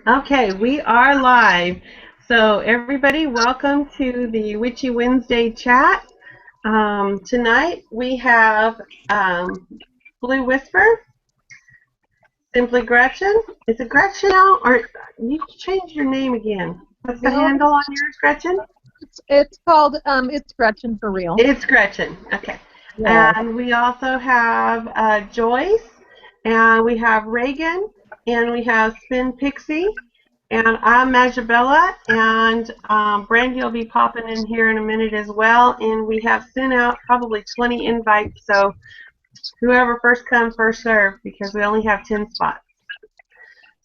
Okay, we are live. So everybody, welcome to the Witchy Wednesday chat. Tonight we have Blue Whisper, Simply Gretchen. Is it Gretchen now, or you changed your name again? What's the No, handle on yours, Gretchen? it's called it's Gretchen for real. It's Gretchen. Okay. Yeah. And we also have Joyce, and we have Reagan, and we have Spin Pixie. And I'm Majabella, and Brandy will be popping in here in a minute as well. And we have sent out probably 20 invites, so whoever first come, first serve, because we only have 10 spots.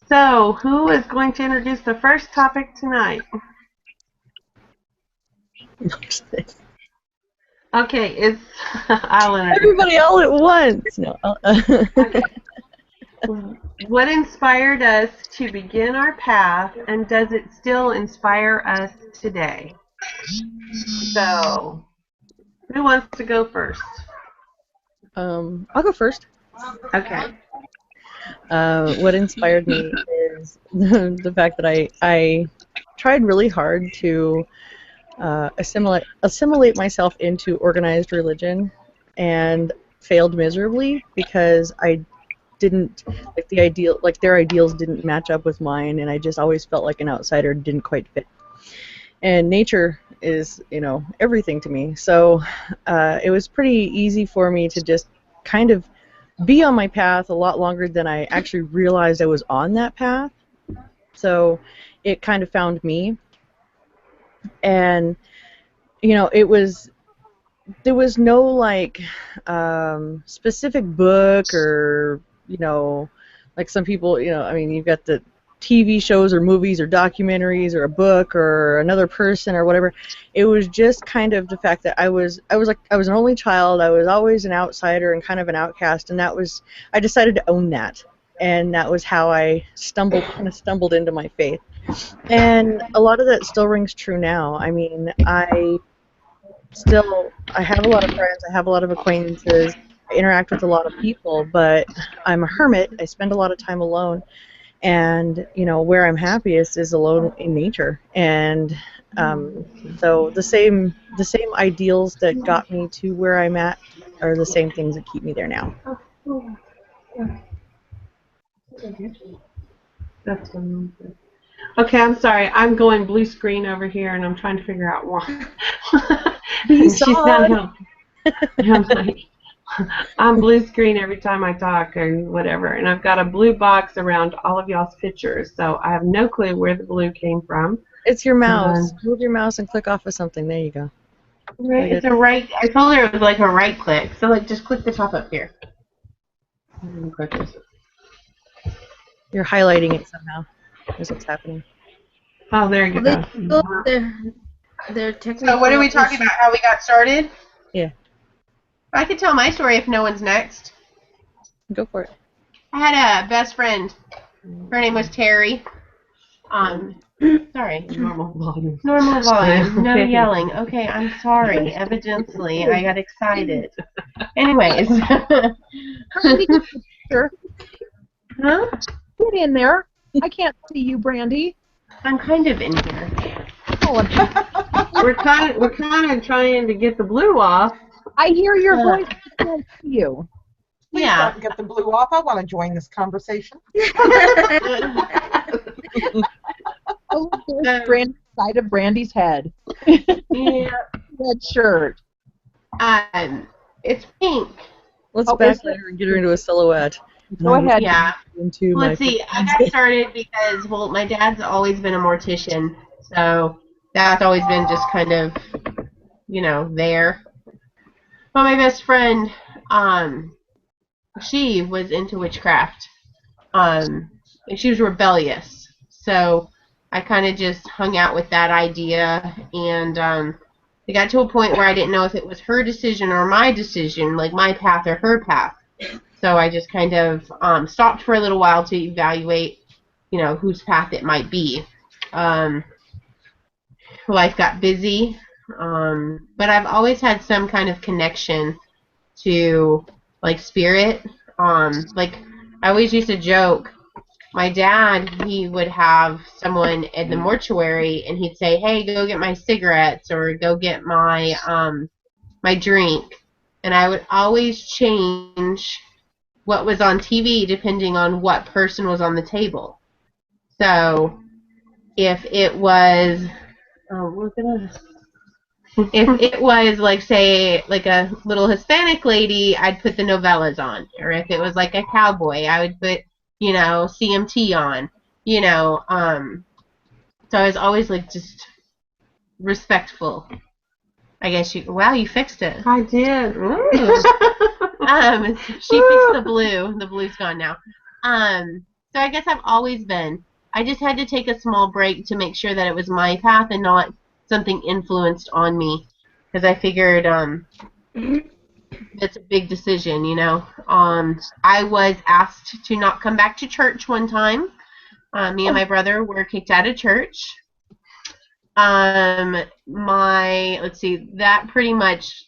So, who is going to introduce the first topic tonight? Okay, it's I'll introduce. Everybody all at once. No. Okay. What inspired us to begin our path, and does it still inspire us today? So, who wants to go first? I'll go first. Okay. What inspired me is the fact that I tried really hard to assimilate myself into organized religion and failed miserably because I didn't like their ideals didn't match up with mine, and I just always felt like an outsider, didn't quite fit. And nature is, everything to me. So it was pretty easy for me to just kind of be on my path a lot longer than I actually realized I was on that path. So it kind of found me. And, there was no like specific book or, like some people, I mean, you've got the TV shows or movies or documentaries or a book or another person or whatever. It was just kind of the fact that I was an only child. I was always an outsider and kind of an outcast, and I decided to own that, and that was how I stumbled into my faith. And a lot of that still rings true now. I mean, I have a lot of friends, I have a lot of acquaintances, I interact with a lot of people, but I'm a hermit. I spend a lot of time alone, and where I'm happiest is alone in nature. And so the same ideals that got me to where I'm at are the same things that keep me there now. That's one. Okay, I'm sorry. I'm going blue screen over here, and I'm trying to figure out why. She's not helping. I'm like, I'm blue screen every time I talk or whatever, and I've got a blue box around all of y'all's pictures, so I have no clue where the blue came from. It's your mouse. Move your mouse and click off of something. There you go. Right, it's a right. I told her it was like a right click, so like just click the top up here. You're highlighting it somehow. That's what's happening. Oh, there you Well, go. they're technically. So what are we talking about? How we got started? Yeah. I could tell my story if no one's next. Go for it. I had a best friend. Her name was Terry. Sorry. Normal volume. Normal volume. No yelling. Okay, I'm sorry. Evidently, I got excited. Anyways. Sure. Huh? Get in there. I can't see you, Brandy. I'm kind of in here. Oh, We're kind of trying to get the blue off. I hear your voice. I can't see you. Please Yeah. don't get the blue off. I want to join this conversation. Oh, there's Brandy's side of Brandy's head. Yeah. Red shirt. It's pink. Let's Okay, back there and get her into a silhouette. Go ahead. Yeah. Into Well, my let's see. I got started because, well, my dad's always been a mortician, so that's always been just kind of, there. But my best friend, she was into witchcraft. And she was rebellious, so I kind of just hung out with that idea, and it got to a point where I didn't know if it was her decision or my decision, like my path or her path. So I just kind of stopped for a little while to evaluate, whose path it might be. Life got busy, but I've always had some kind of connection to, like, spirit. Like, I always used to joke, my dad, he would have someone in the mortuary, and he'd say, "Hey, go get my cigarettes or go get my my drink," and I would always change what was on TV depending on what person was on the table. So if it was, if it was like, say, like a little Hispanic lady, I'd put the novellas on, or if it was like a cowboy, I would put, CMT on, So I was always like just respectful. I guess wow, you fixed it. I did. She fixed the blue. The blue's gone now. So I guess I've always been. I just had to take a small break to make sure that it was my path and not something influenced on me, because I figured it's a big decision, I was asked to not come back to church one time. Me and my brother were kicked out of church. Let's see, that pretty much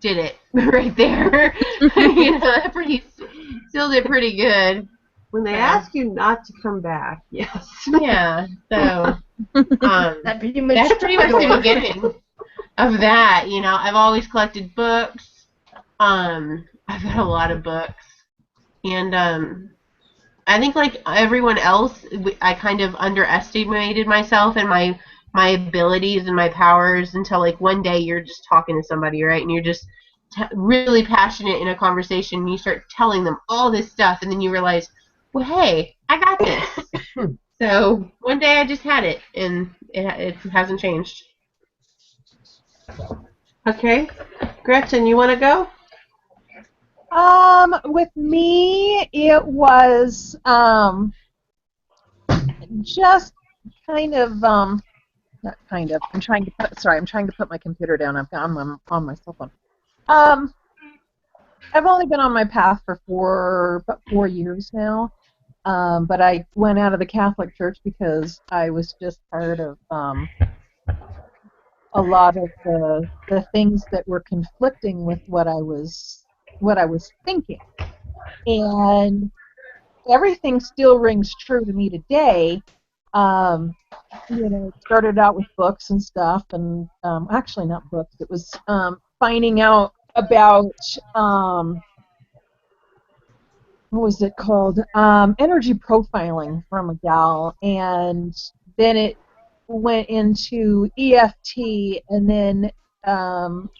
did it right there. That sealed it pretty good. When they ask you not to come back, yes. Yeah, so That pretty much that's pretty much the beginning of that. I've always collected books. I've got a lot of books, and I think like everyone else, I kind of underestimated myself and my abilities and my powers until like one day you're just talking to somebody, right, and you're just really passionate in a conversation, and you start telling them all this stuff, and then you realize, well, hey, I got this. So one day I just had it, and it hasn't changed. Okay. Gretchen, you want to go? With me, it was just kind of not kind of. I'm trying to put my computer down. I'm on my cell phone. I've only been on my path for about 4 years now. But I went out of the Catholic Church because I was just tired of a lot of the things that were conflicting with what I was thinking, and everything still rings true to me today. It started out with books and stuff, and actually not books. It was finding out about what was it called? Energy profiling from a gal, and then it went into EFT, and then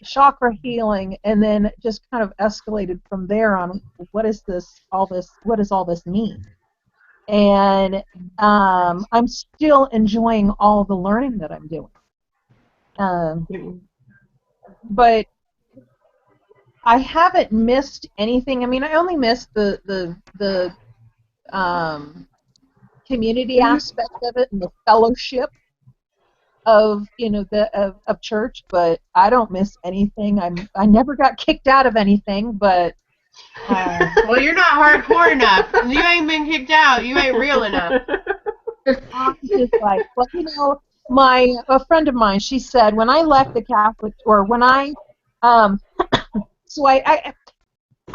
chakra healing, and then it just kind of escalated from there on. What is this? What does all this mean? And I'm still enjoying all the learning that I'm doing, but I haven't missed anything. I mean, I only missed the community aspect of it and the fellowship of of church, but I don't miss anything. I never got kicked out of anything, but well, you're not hardcore enough. You ain't been kicked out. You ain't real enough. I'm just like, well, a friend of mine, she said when I left the Catholic, or when I so I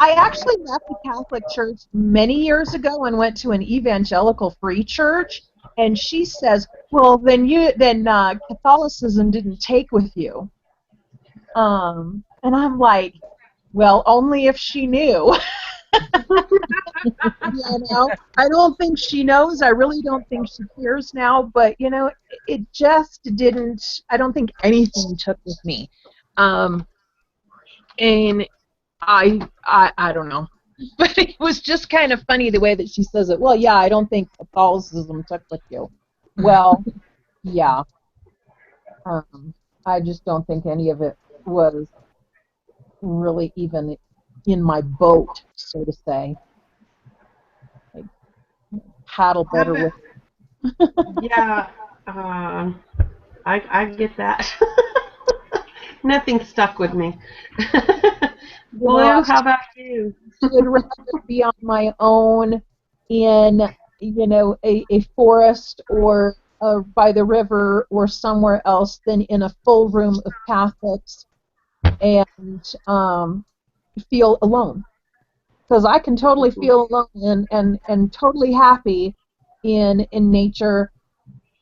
actually left the Catholic Church many years ago and went to an evangelical free church, and she says, well, then Catholicism didn't take with you. And I'm like, well, only if she knew. I don't think she knows. I really don't think she cares now, but it just didn't. I don't think anything took with me. And I don't know. But it was just kind of funny the way that she says it. Well, yeah, I don't think Catholicism took with you. Well, yeah. I just don't think any of it was really even in my boat, so to say. I paddle better with it. Yeah, I get that. Nothing stuck with me. Blue, how about you? Would rather be on my own in a forest or by the river or somewhere else than in a full room of Catholics and feel alone. because I can totally feel alone and totally happy in nature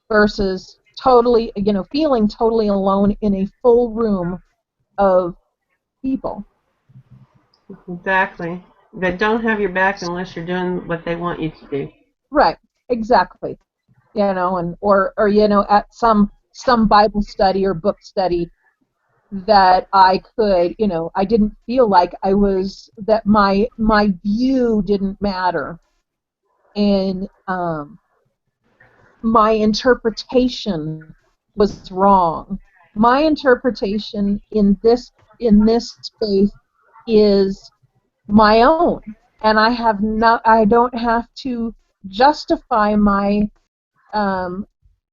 versus totally, feeling totally alone in a full room of people. Exactly. That don't have your back unless you're doing what they want you to do. Right, exactly. And or at some Bible study or book study that I could, I didn't feel like that my view didn't matter, and my interpretation was wrong. My interpretation in this faith is my own, and I don't have to justify um,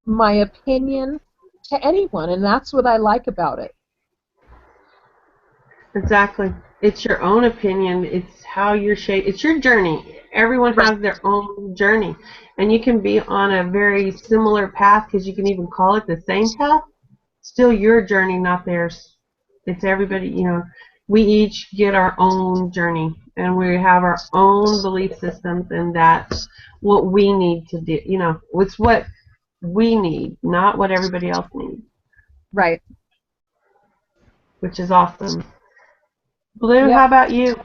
my opinion to anyone, and that's what I like about it. Exactly. It's your own opinion. It's how you're shaped. It's your journey. Everyone Right. has their own journey. And you can be on a very similar path, because you can even call it the same path. Still your journey, not theirs. It's everybody, we each get our own journey. And we have our own belief systems. And that's what we need to do. It's what we need, not what everybody else needs. Right. Which is awesome. Blue, Yep. how about you?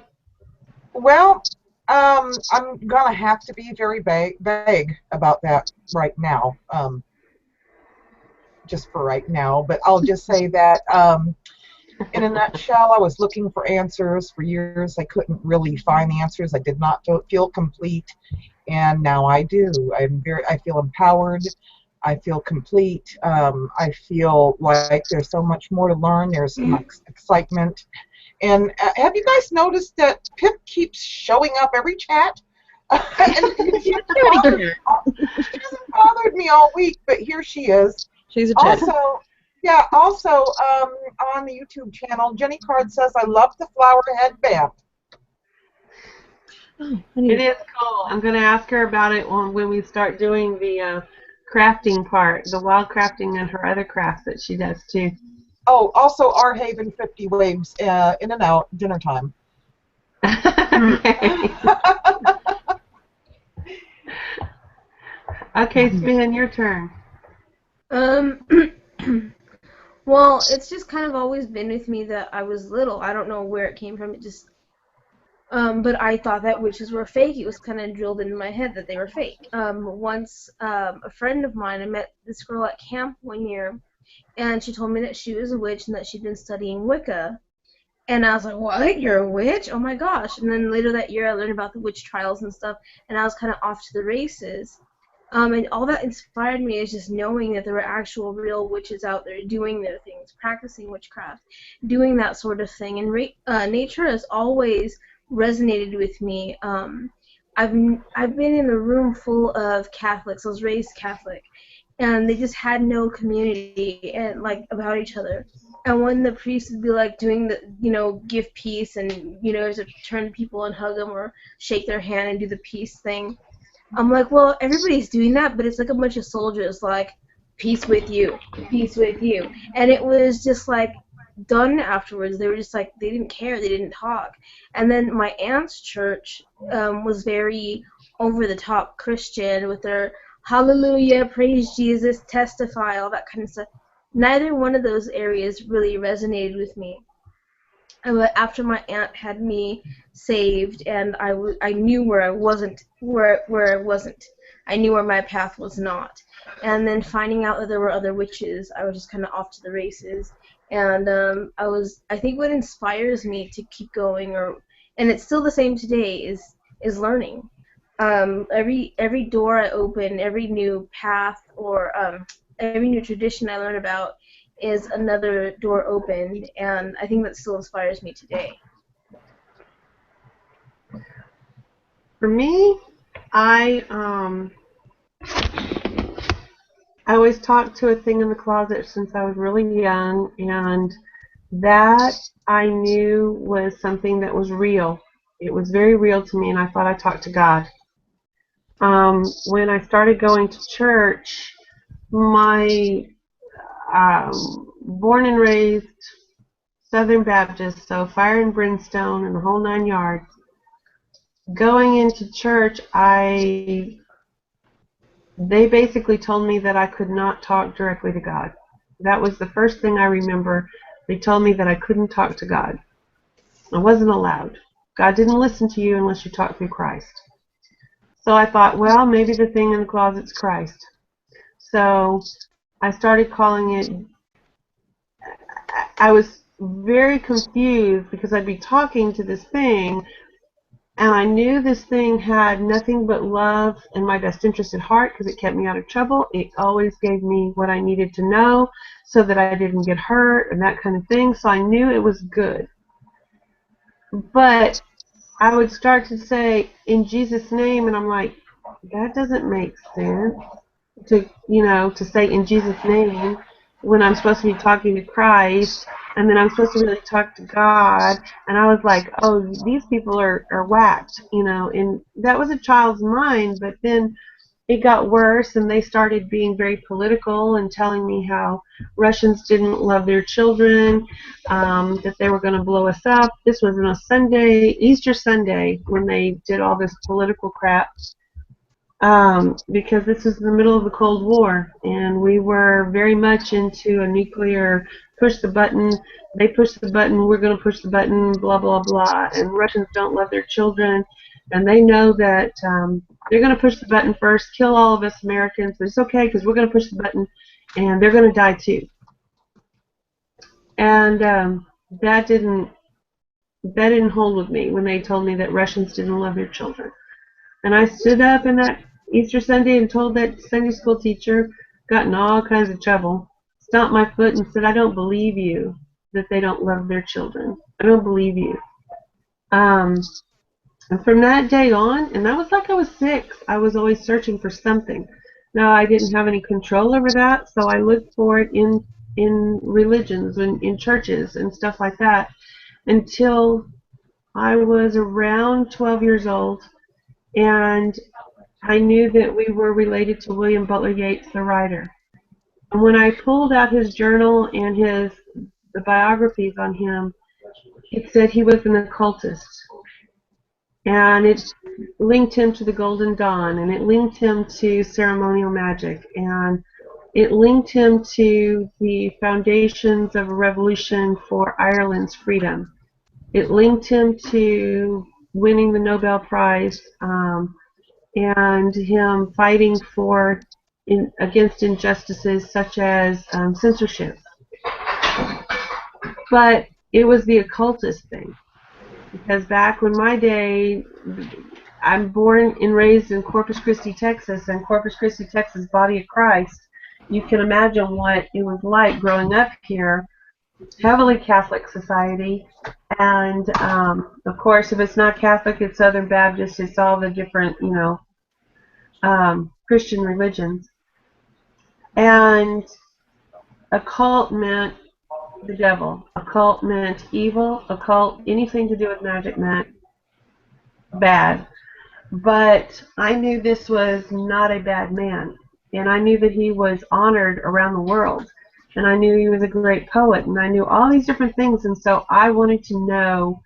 Well, I'm gonna have to be very vague about that right now, just for right now. But I'll just say that, in a nutshell, I was looking for answers for years. I couldn't really find answers. I did not feel complete, and now I do. I feel empowered. I feel complete. I feel like there's so much more to learn. There's some excitement. And have you guys noticed that Pip keeps showing up every chat? And she hasn't bothered me all week, but here she is. She's a chat. Also, on the YouTube channel, Jenny Card says, I love the flower headband. Oh, It is cool. I'm going to ask her about it when we start doing the crafting part, the wild crafting and her other crafts that she does too. Oh, also R Haven 50 waves, in and out, dinner time. Okay, Spin, your turn. Well, it's just kind of always been with me that I was little. I don't know where it came from. It just, but I thought that witches were fake. It was kind of drilled into my head that they were fake. Once, a friend of mine, I met this girl at camp one year, and she told me that she was a witch and that she'd been studying Wicca. And I was like, what? You're a witch? Oh my gosh. And then later that year I learned about the witch trials and stuff, and I was kind of off to the races. And all that inspired me is just knowing that there were actual real witches out there doing their things, practicing witchcraft, doing that sort of thing. And nature has always resonated with me. I've been in a room full of Catholics. I was raised Catholic, and they just had no community and about each other. And when the priest would be doing the give peace and to turn to people and hug them or shake their hand and do the peace thing, I'm like, well, everybody's doing that, but it's like a bunch of soldiers peace with you, peace with you. And it was just done afterwards. They were just they didn't care, they didn't talk. And then my aunt's church was very over the top Christian with their hallelujah, praise Jesus, testify, all that kind of stuff. Neither one of those areas really resonated with me. But after my aunt had me saved, and I knew where I wasn't, I knew where my path was not. And then finding out that there were other witches, I was just kind of off to the races. And I think what inspires me to keep going, and it's still the same today, is learning. Every door I open, every new path or every new tradition I learn about is another door opened, and I think that still inspires me today. For me, I always talked to a thing in the closet since I was really young, and that I knew was something that was real. It was very real to me, and I thought I talked to God. When I started going to church, my born and raised Southern Baptist, so fire and brimstone and the whole 9 yards. going into church, they basically told me that I could not talk directly to God. That was the first thing I remember. They told me that I couldn't talk to God. I wasn't allowed. God didn't listen to you unless you talk through Christ. So I thought, well, maybe the thing in the closet's Christ. So I started calling it. I was very confused because I'd be talking to this thing, and I knew this thing had nothing but love and my best interest at heart because it kept me out of trouble. It always gave me what I needed to know so that I didn't get hurt and that kind of thing. So I knew it was good. But I would start to say, in Jesus' name, and I'm like, that doesn't make sense to say in Jesus' name when I'm supposed to be talking to Christ, and then I'm supposed to really talk to God. And I was like, oh, these people are whacked, and that was a child's mind. But then it got worse, and they started being very political and telling me how Russians didn't love their children, that they were going to blow us up. This was on a Sunday, Easter Sunday, when they did all this political crap, because this is the middle of the Cold War, and we were very much into a nuclear push the button, they push the button, we're going to push the button, blah, blah, blah. And Russians don't love their children, and they know that they're going to push the button first, kill all of us Americans, but it's okay because we're going to push the button, and they're going to die too. And that didn't hold with me when they told me that Russians didn't love their children. And I stood up in that Easter Sunday and told that Sunday school teacher, got in all kinds of trouble, stomped my foot and said, I don't believe you that they don't love their children. I don't believe you. And from that day on, and that was like I was 6, I was always searching for something. Now, I didn't have any control over that, so I looked for it in religions, in churches and stuff like that, until I was around 12 years old. And I knew that we were related to William Butler Yeats, the writer. And when I pulled out his journal and the biographies on him, it said he was an occultist. And it linked him to the Golden Dawn, and it linked him to ceremonial magic, and it linked him to the foundations of a revolution for Ireland's freedom. It linked him to winning the Nobel Prize, and him fighting against injustices such as censorship. But it was the occultist thing, because back when my day, I'm born and raised in Corpus Christi, Texas, and Corpus Christi, Texas, Body of Christ. You can imagine what it was like growing up here, heavily Catholic society, and of course, if it's not Catholic, it's Southern Baptist, it's all the different, Christian religions. And occult meant the devil. Occult meant evil. Occult, anything to do with magic meant bad. But I knew this was not a bad man. And I knew that he was honored around the world. And I knew he was a great poet. And I knew all these different things. And so I wanted to know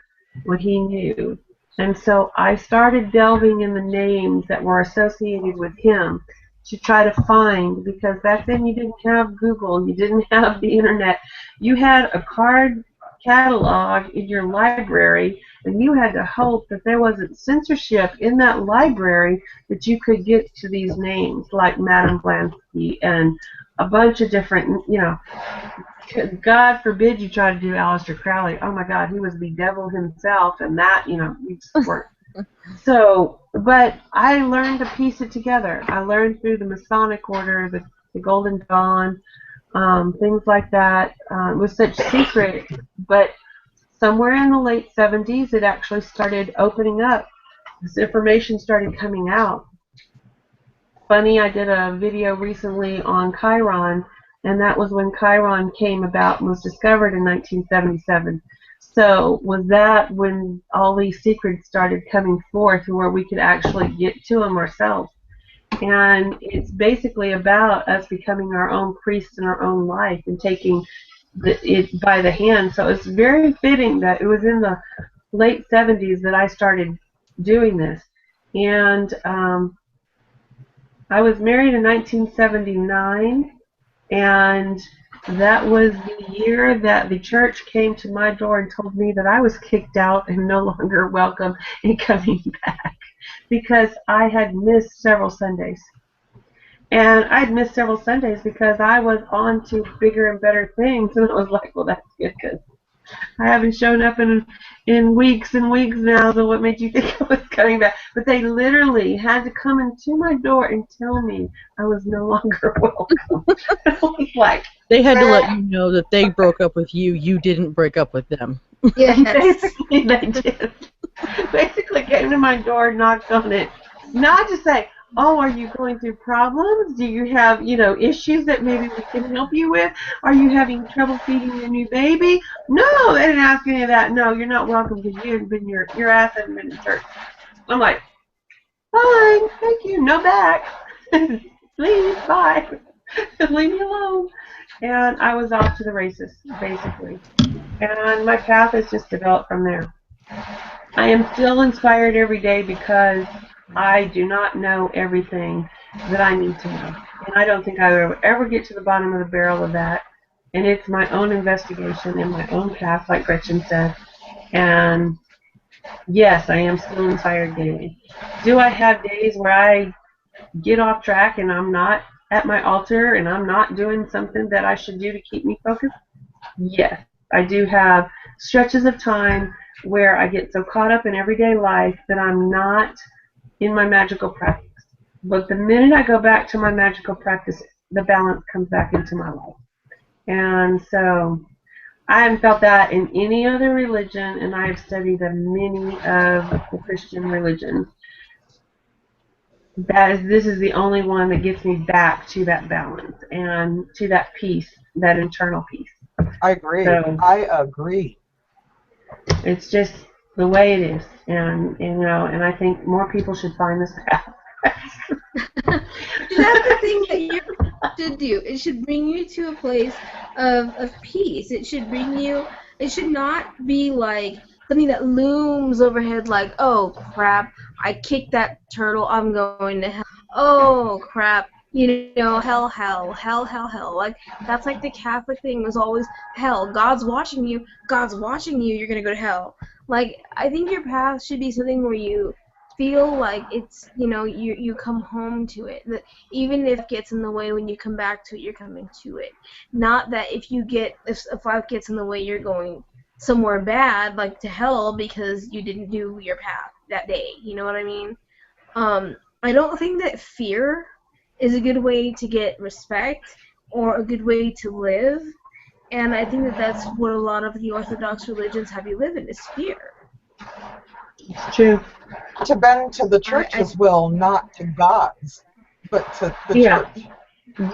what he knew. And so I started delving in the names that were associated with him to try to find, because back then you didn't have Google, you didn't have the internet. You had a card catalog in your library, and you had to hope that there wasn't censorship in that library that you could get to these names, like Madame Blavatsky and a bunch of different, God forbid you try to do Aleister Crowley. Oh my God, he was the devil himself, and that, you just weren't. So, but I learned to piece it together. I learned through the Masonic Order, the Golden Dawn, things like that. It was such secret, but somewhere in the late 70s, it actually started opening up. This information started coming out. Funny, I did a video recently on Chiron, and that was when Chiron came about and was discovered in 1977. So was that when all these secrets started coming forth where we could actually get to them ourselves? And it's basically about us becoming our own priests in our own life and taking it by the hand. So it's very fitting that it was in the late 70s that I started doing this. And I was married in 1979, and that was the year that the church came to my door and told me that I was kicked out and no longer welcome in coming back because I had missed several Sundays. And I'd missed several Sundays because I was on to bigger and better things, and I was like, well, that's good because I haven't shown up in weeks and weeks now, so what made you think I was coming back? But they literally had to come into my door and tell me I was no longer welcome. I was like, They had to let you know that they broke up with you. You didn't break up with them. Yes. basically they did. Basically came to my door, knocked on it. Not to say, oh, are you going through problems? Do you have, issues that maybe we can help you with? Are you having trouble feeding your new baby? No, they didn't ask any of that. No, you're not welcome because you haven't been your ass hasn't been in church. I'm like, fine, thank you, no back. Please, bye. Leave me alone. And I was off to the races, basically. And my path has just developed from there. I am still inspired every day because I do not know everything that I need to know. And I don't think I will ever get to the bottom of the barrel of that. And it's my own investigation and my own path, like Gretchen said. And yes, I am still inspired daily. Do I have days where I get off track and I'm not at my altar and I'm not doing something that I should do to keep me focused? Yes. I do have stretches of time where I get so caught up in everyday life that I'm not in my magical practice. But the minute I go back to my magical practice, the balance comes back into my life. And so I haven't felt that in any other religion, and I have studied many of the Christian religions. This is the only one that gets me back to that balance and to that peace, that internal peace. I agree. So, I agree. It's just the way it is, and I think more people should find this path. That's the thing that you should do. It should bring you to a place of peace. It should not be like something that looms overhead like, oh crap, I kicked that turtle, I'm going to hell. Oh crap, hell. Like, that's like the Catholic thing was always hell. God's watching you, you're going to go to hell. Like, I think your path should be something where you feel like it's, you come home to it. That even if it gets in the way, when you come back to it, you're coming to it. Not that if life gets in the way, you're going somewhere bad, like to hell, because you didn't do your path that day. You know what I mean? I don't think that fear is a good way to get respect or a good way to live. And I think that that's what a lot of the Orthodox religions have you live in, is fear. It's true. To bend to the church's will, not to God's, but to the church.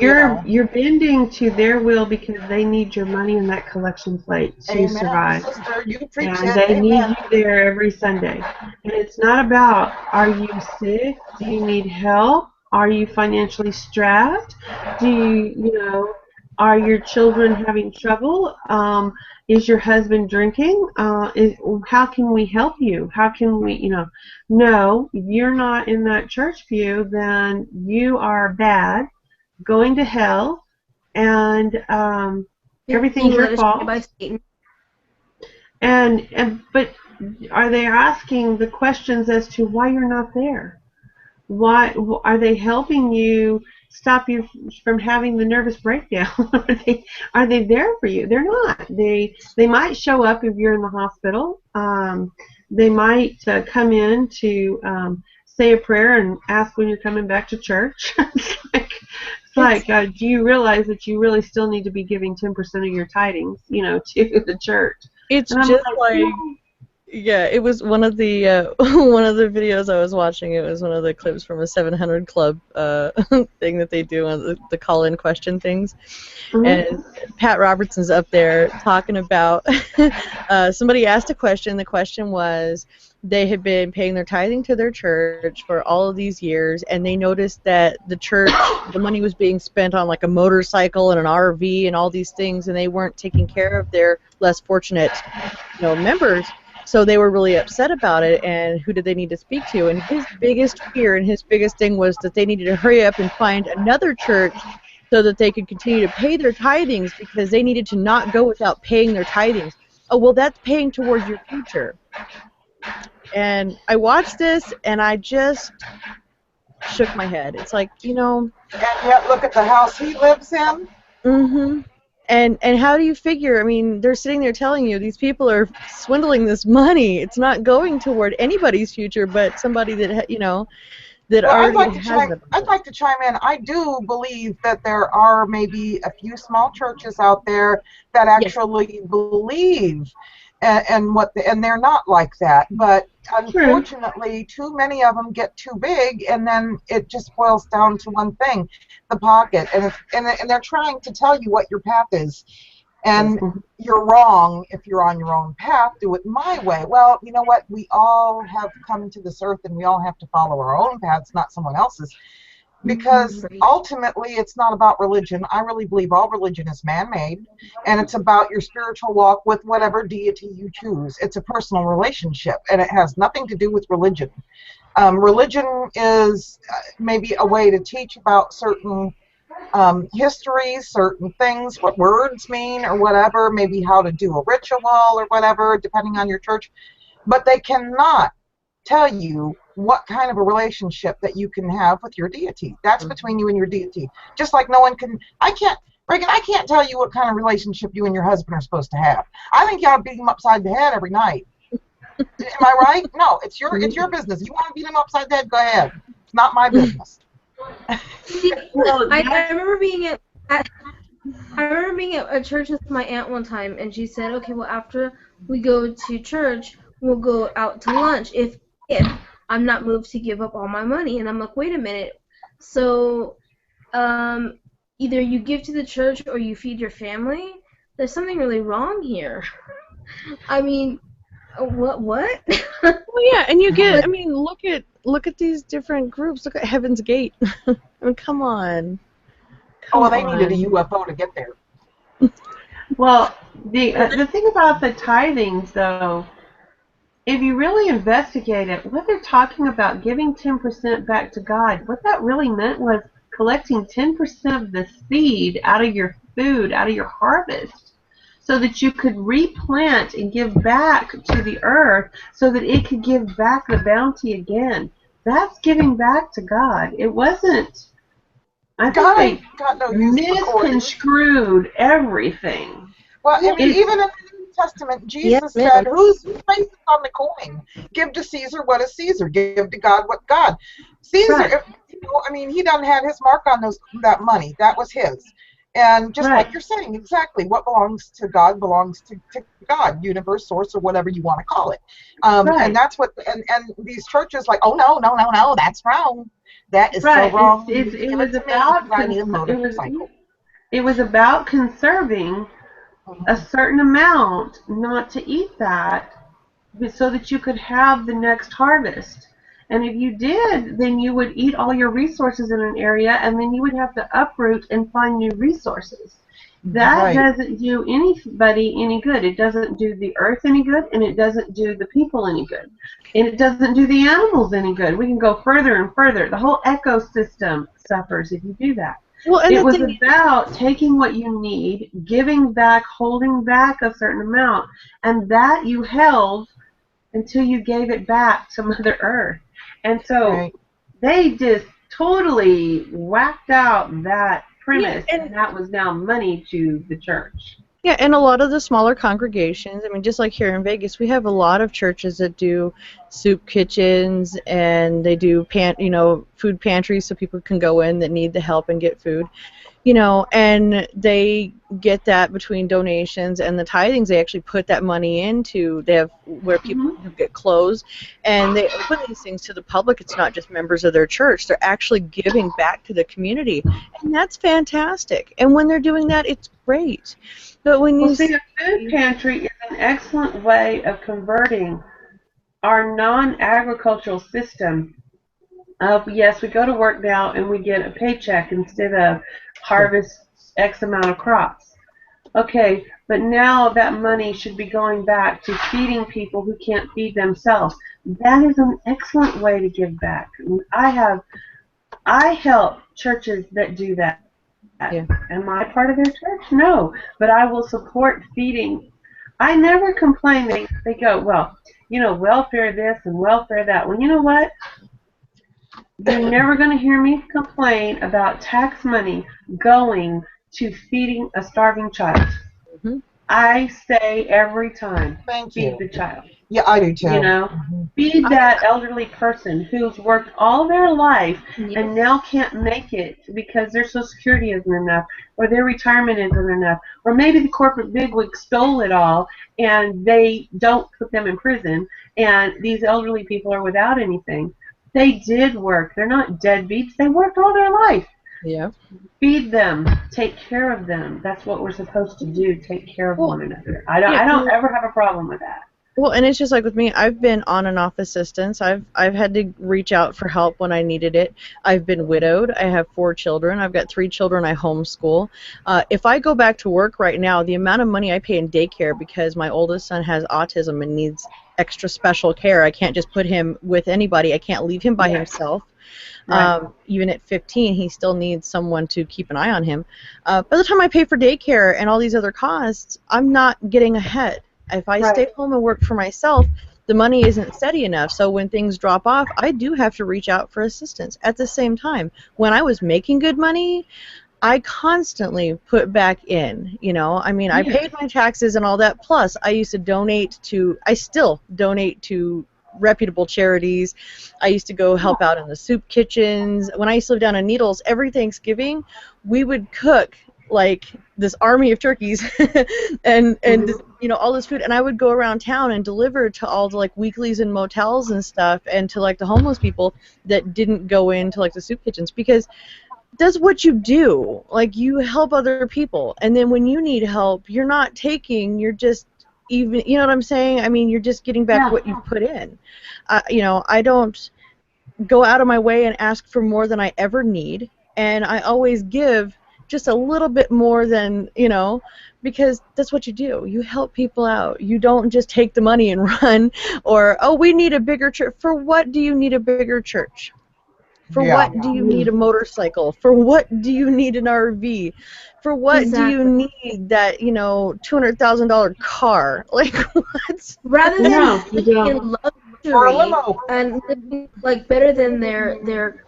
You're bending to their will because they need your money in that collection plate to Amen, survive. sister, you preach And it. they Amen. need you there every Sunday. And it's not about, are you sick? Do you need help? Are you financially strapped? Are your children having trouble? Is your husband drinking? How can we help you? How can we, no, if you're not in that church pew, then you are bad, going to hell, and everything's your fault. By Satan. But are they asking the questions as to why you're not there? Why are they helping you stop you from having the nervous breakdown? Are they there for you? They're not. They might show up if you're in the hospital. They might come in to say a prayer and ask when you're coming back to church. Do you realize that you really still need to be giving 10% of your tidings, to the church? It's just like, yeah, it was one of the videos I was watching. It was one of the clips from a 700 Club thing that they do on the call-in question things. Mm-hmm. And Pat Robertson's up there talking about somebody asked a question. The question was, they had been paying their tithing to their church for all of these years, and they noticed that the church, the money was being spent on like a motorcycle and an RV and all these things, and they weren't taking care of their less fortunate, members. So they were really upset about it, and who did they need to speak to? And his biggest fear and his biggest thing was that they needed to hurry up and find another church so that they could continue to pay their tithings, because they needed to not go without paying their tithings. Oh, well, that's paying towards your future. And I watched this, and I just shook my head. It's like, And yet, look at the house he lives in. mm-hmm. And how do you figure? I mean, they're sitting there telling you these people are swindling this money. It's not going toward anybody's future, but somebody that that Well, already has it. I'd like to chime in. I do believe that there are maybe a few small churches out there that actually believe, and they're not like that. But unfortunately, too many of them get too big, and then it just boils down to one thing: the pocket. And they're trying to tell you what your path is. And you're wrong if you're on your own path. Do it my way. Well, you know what? We all have come to this earth, and we all have to follow our own paths, not someone else's. Because ultimately, it's not about religion. I really believe all religion is man-made, and it's about your spiritual walk with whatever deity you choose. It's a personal relationship, and it has nothing to do with religion. Religion is maybe a way to teach about certain histories, certain things, what words mean or whatever, maybe how to do a ritual or whatever, depending on your church. But they cannot tell you what kind of a relationship that you can have with your deity. That's between you and your deity. Just like no one can, Reagan, I can't tell you what kind of relationship you and your husband are supposed to have. I think you ought to beat him upside the head every night. Am I right? No, it's your business. You want to beat him upside the head, go ahead. It's not my business. Well, I remember being at a church with my aunt one time, and she said, "Okay, well, after we go to church, we'll go out to lunch if I'm not moved to give up all my money." And I'm like, "Wait a minute. So, either you give to the church or you feed your family? There's something really wrong here." I mean, what? Well, yeah, and you get. I mean, look at these different groups. Look at Heaven's Gate. I mean, come on. They needed a UFO to get there. Well, the thing about the tithings, though, if you really investigate it, what they're talking about giving 10% back to God, what that really meant was collecting 10% of the seed out of your food, out of your harvest, so that you could replant and give back to the earth so that it could give back the bounty again. That's giving back to God. It wasn't. I think they misconstrued everything. Well, even in the New Testament, Jesus said, whose face is on the coin? Give to Caesar what is Caesar. Give to God what God. Caesar, I mean, he doesn't have his mark on that money. That was his. And just like you're saying, exactly, what belongs to God belongs to God, universe, source, or whatever you want to call it. And that's what, and these churches like, oh, no, that's wrong. That is so wrong. It was about conserving a certain amount, not to eat that, so that you could have the next harvest. And if you did, then you would eat all your resources in an area, and then you would have to uproot and find new resources. That doesn't do anybody any good. It doesn't do the earth any good, and it doesn't do the people any good. And it doesn't do the animals any good. We can go further and further. The whole ecosystem suffers if you do that. Well, it was about taking what you need, giving back, holding back a certain amount, and that you held until you gave it back to Mother Earth. And so they just totally whacked out that premise, and that was now money to the church. Yeah, and a lot of the smaller congregations, I mean, just like here in Vegas, we have a lot of churches that do soup kitchens, and they do food pantries so people can go in that need the help and get food. And they get that between donations and the tithings. They actually put that money into, they have where people get clothes, and they open these things to the public. It's not just members of their church. They're actually giving back to the community, and that's fantastic. And when they're doing that, it's great. But when you see, a food pantry is an excellent way of converting our non-agricultural system of, yes, we go to work now and we get a paycheck instead of harvest X amount of crops. Okay, but now that money should be going back to feeding people who can't feed themselves. That is an excellent way to give back. I help churches that do that. Yeah. Am I part of their church? No, but I will support feeding. I never complain. They go, well, welfare this and welfare that. Well, you know what? You're never going to hear me complain about tax money going to feeding a starving child. Hmm. I say every time, Thank feed you. the child. Yeah, I do too. You know, Mhm. feed that elderly person who's worked all their life Yep. and now can't make it because their Social Security isn't enough, or their retirement isn't enough, or maybe the corporate bigwig stole it all and they don't put them in prison, and these elderly people are without anything. They did work. They're not deadbeats. They worked all their life. Yeah. Feed them. Take care of them. That's what we're supposed to do. Take care of Well, one another. I yeah. don't ever have a problem with that. Well, and it's just like with me, I've been on and off assistance. I've had to reach out for help when I needed it. I've been widowed. I have 4 children. I've got 3 children I homeschool. If I go back to work right now, the amount of money I pay in daycare because my oldest son has autism and needs extra special care. I can't just put him with anybody. I can't leave him by Yes. himself. Right. Even at 15, he still needs someone to keep an eye on him. By the time I pay for daycare and all these other costs, I'm not getting ahead. If I stay Right. home and work for myself, the money isn't steady enough. So when things drop off, I do have to reach out for assistance. At the same time, when I was making good money, I constantly put back in, I mean, I Yeah. paid my taxes and all that. Plus, I still donate to reputable charities. I used to go help out in the soup kitchens. When I used to live down in Needles, every Thanksgiving, we would cook like this army of turkeys and all this food, and I would go around town and deliver to all the like weeklies and motels and stuff, and to like the homeless people that didn't go into like the soup kitchens, because that's what you do. Like, you help other people, and then when you need help, you're not taking, you're just, even, you know what I'm saying? I mean, you're just getting back Yeah. what you've put in. I don't go out of my way and ask for more than I ever need, and I always give just a little bit more than, because that's what you do. You help people out. You don't just take the money and run, or, oh, we need a bigger church. For what do you need a bigger church? For Yeah. what do you need a motorcycle? For what do you need an RV? For what do you Exactly. need that, $200,000 car? Like, what? Rather than No, you living don't. in Or a luxury limo. and living like better than their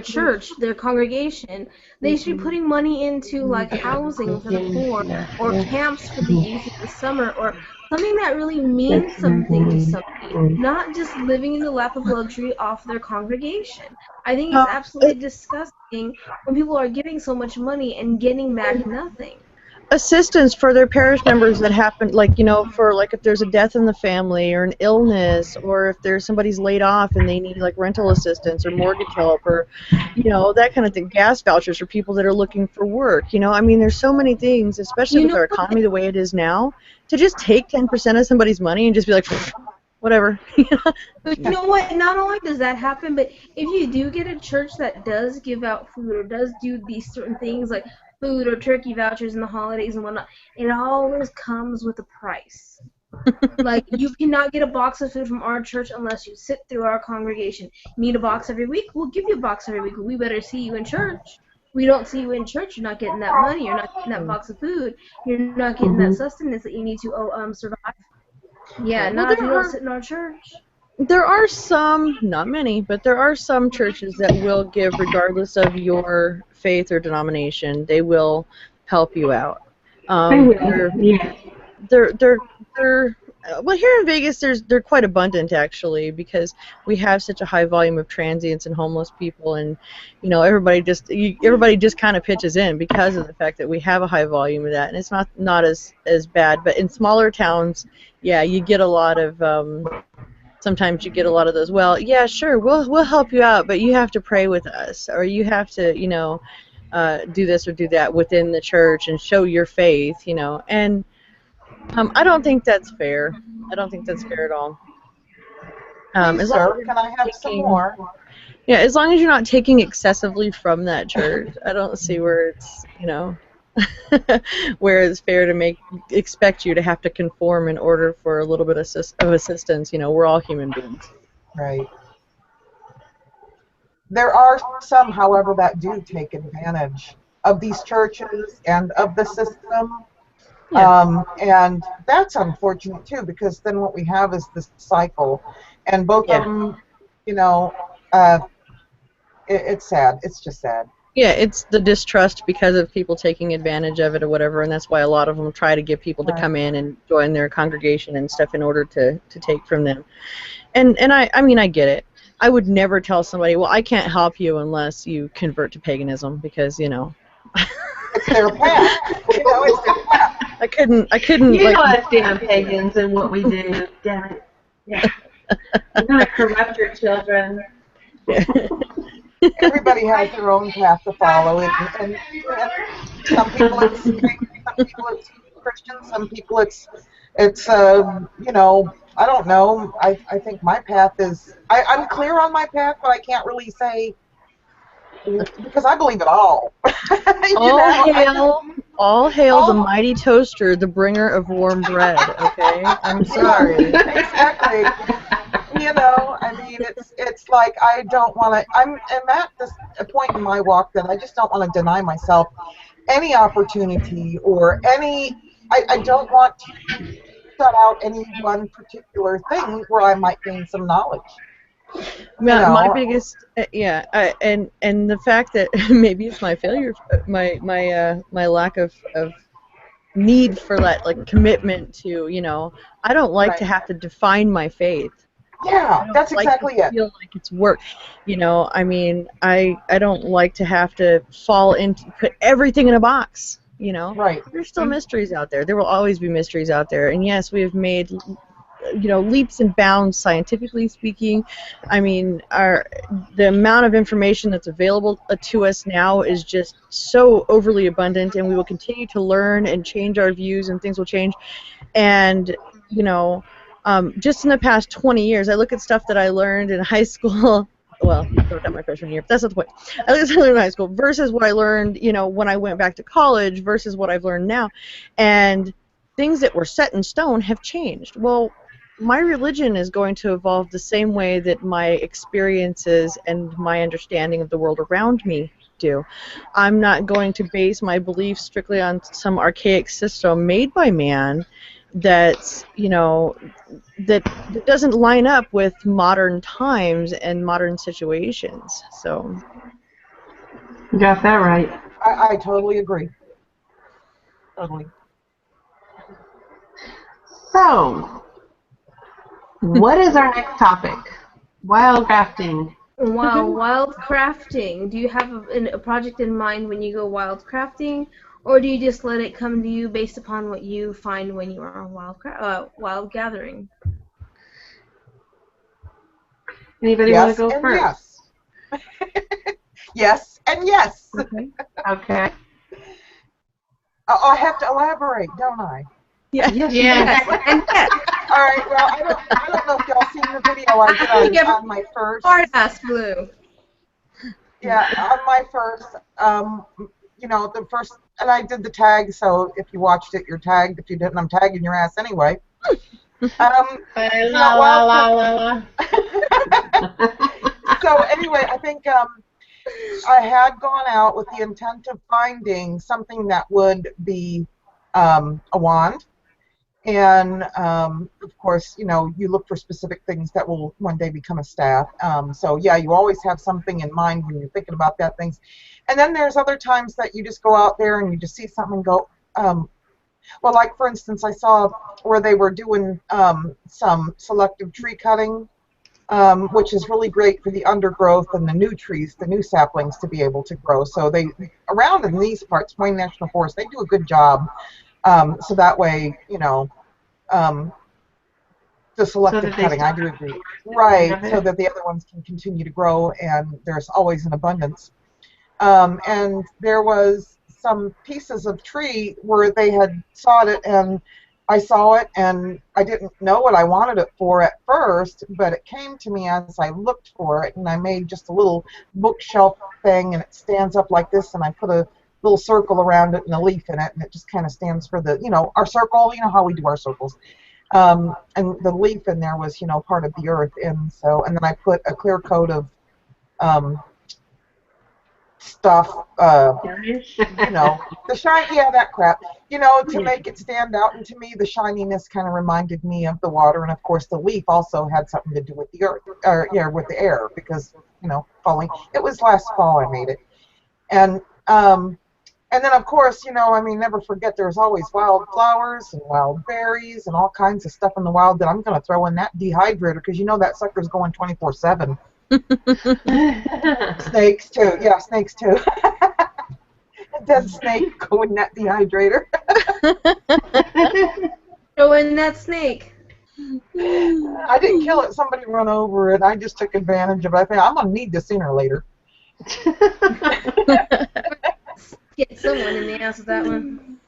church, their congregation, they should be putting money into like housing for the poor, or camps for the youth in the summer, or something that really means something to somebody, not just living in the lap of luxury off their congregation. I think it's absolutely disgusting when people are giving so much money and getting back nothing. Assistance for their parish members that happen, like, for like if there's a death in the family or an illness, or if there's somebody's laid off and they need like rental assistance or mortgage help, or that kind of thing. Gas vouchers for people that are looking for work. I mean, there's so many things, especially You with know our what? economy the way it is now, to just take 10% of somebody's money and just be like, whatever. But you know what? Not only does that happen, but if you do get a church that does give out food or does do these certain things like food or turkey vouchers in the holidays and whatnot, it always comes with a price. Like, you cannot get a box of food from our church unless you sit through our congregation. You need a box every week? We'll give you a box every week. We better see you in church. We don't see you in church, you're not getting that money. You're not getting that box of food. You're not getting that sustenance that you need to survive. Yeah, Well, not if you don't sit in our church. there are some, not many, but there are some churches that will give regardless of your faith or denomination. They will help you out. They will. They're Yeah. they're well, here in Vegas, they're quite abundant actually, because we have such a high volume of transients and homeless people, and everybody just kind of pitches in because of the fact that we have a high volume of that, and it's not as bad. But in smaller towns, yeah, you get a lot of sometimes you get a lot of those. Well, yeah, sure, we'll help you out, but you have to pray with us, or you have to do this or do that within the church and show your faith, and I don't think that's fair. I don't think that's fair at all. Please, As long as sir, you're can not I have some taking, more? yeah, as long as you're not taking excessively from that church, I don't see where it's. where it's fair to expect you to have to conform in order for a little bit of assistance. You know, we're all human beings. Right. There are some, however, that do take advantage of these churches and of the system. Yeah. And that's unfortunate too, because then what we have is this cycle, and both of Yeah. them, you know, uh, it's sad. It's just sad. Yeah, it's the distrust because of people taking advantage of it or whatever, and that's why a lot of them try to get people to Right. come in and join their congregation and stuff in order to take from them. And I mean, I get it. I would never tell somebody, well, I can't help you unless you convert to paganism, because, you know. It's their path. You know, it's their path. I couldn't You like. know us damn pagans and what we do. Damn it. Yeah. You're going to corrupt your children. Everybody has their own path to follow, and some people it's faith, some people it's Christian, some people it's you know, I don't know. I think my path is I'm clear on my path, but I can't really say because I believe it all. You know? All hail the Oh. mighty toaster, the bringer of warm bread. Okay, I'm sorry. Exactly. You know, I mean, it's like I don't want to. I'm at this a point in my walk that I just don't want to deny myself any opportunity or any. I don't want to shut out any one particular thing where I might gain some knowledge. You My know, biggest, and the fact that maybe it's my failure, my lack of need for that, like, commitment to, you know, I don't like to right? have to define my faith. I Yeah, don't that's like to exactly it. feel like it's work. You know, I mean, I don't like to have to put everything in a box. You know, Right. there's still mysteries out there. There will always be mysteries out there. And yes, we have made, you know, leaps and bounds scientifically speaking. I mean, the amount of information that's available to us now is just so overly abundant, and we will continue to learn and change our views, and things will change. And, you know, just in the past 20 years, I look at stuff that I learned in high school. Well, I dropped out my freshman year, but that's not the point. I look at stuff I learned in high school versus what I learned, you know, when I went back to college versus what I've learned now. And things that were set in stone have changed. Well, my religion is going to evolve the same way that my experiences and my understanding of the world around me do. I'm not going to base my beliefs strictly on some archaic system made by man that's, you know, that doesn't line up with modern times and modern situations. So You got that right. I totally agree. Totally. So, what is our next topic? Wild crafting. Wow, wild crafting. Do you have a project in mind when you go wild crafting, or do you just let it come to you based upon what you find when you are wild gathering? Anybody want to Yes go and first? yes. Yes and yes. Okay. I have to elaborate, don't I? yeah. Yes. Yes, and yes. All right. Well, I don't know if y'all seen the video I did on my first. Hard ass blue. Yeah, on my first. You know, the first, and I did the tag. So if you watched it, you're tagged. If you didn't, I'm tagging your ass anyway. You know, wild. So anyway, I think I had gone out with the intent of finding something that would be a wand. And, of course, you know, you look for specific things that will one day become a staff. So, yeah, you always have something in mind when you're thinking about that things. And then there's other times that you just go out there and you just see something and go, well, like, for instance, I saw where they were doing some selective tree cutting, which is really great for the undergrowth and the new trees, the new saplings to be able to grow. So they, around in these parts, Wayne National Forest, they do a good job. So that way, you know, the selective cutting, I do agree. Right, so that the other ones can continue to grow and there's always an abundance. And there was some pieces of tree where they had sawed it, and I saw it and I didn't know what I wanted it for at first, but it came to me as I looked for it, and I made just a little bookshelf thing, and it stands up like this, and I put a little circle around it and a leaf in it, and it just kind of stands for the, our circle. You know how we do our circles. And the leaf in there was, part of the earth, and then I put a clear coat of stuff, the shine, yeah, that crap, to make it stand out. And to me, the shininess kind of reminded me of the water, and of course, the leaf also had something to do with the earth, or yeah, with the air, because falling. It was last fall I made it, and then of course, never forget there's always wild flowers and wild berries and all kinds of stuff in the wild that I'm going to throw in that dehydrator, because that sucker's going 24/7. Snakes too. Yeah, snakes too. A dead snake, go in that dehydrator. Go in that snake. I didn't kill it. Somebody run over it. I just took advantage of it. I think I'm going to need this sooner or later. Get someone in the ass with that one.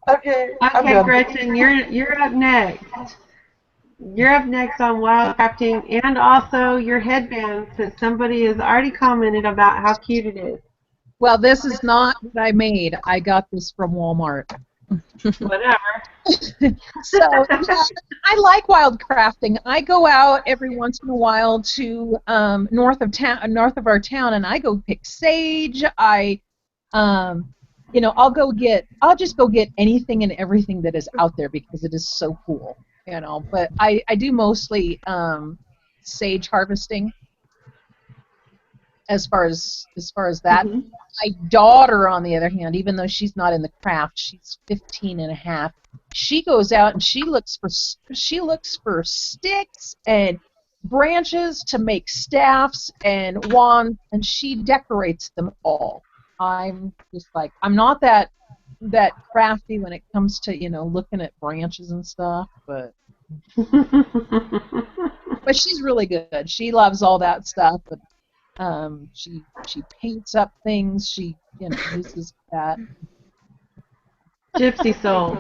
Okay. Okay, Gretchen, you're up next. You're up next on wildcrafting, and also your headband, since somebody has already commented about how cute it is. Well, this is not what I made. I got this from Walmart. Whatever. So I like wildcrafting. I go out every once in a while to north of our town, and I go pick sage. I'll just go get anything and everything that is out there because it is so cool. But I do mostly sage harvesting. As far as that. Mm-hmm. My daughter, on the other hand, even though she's not in the craft, she's 15 and a half. She goes out and she looks for sticks and branches to make staffs and wands, and she decorates them all. I'm just like, I'm not that crafty when it comes to looking at branches and stuff, but she's really good. She loves all that stuff, but she paints up things. She uses that. Gypsy soul.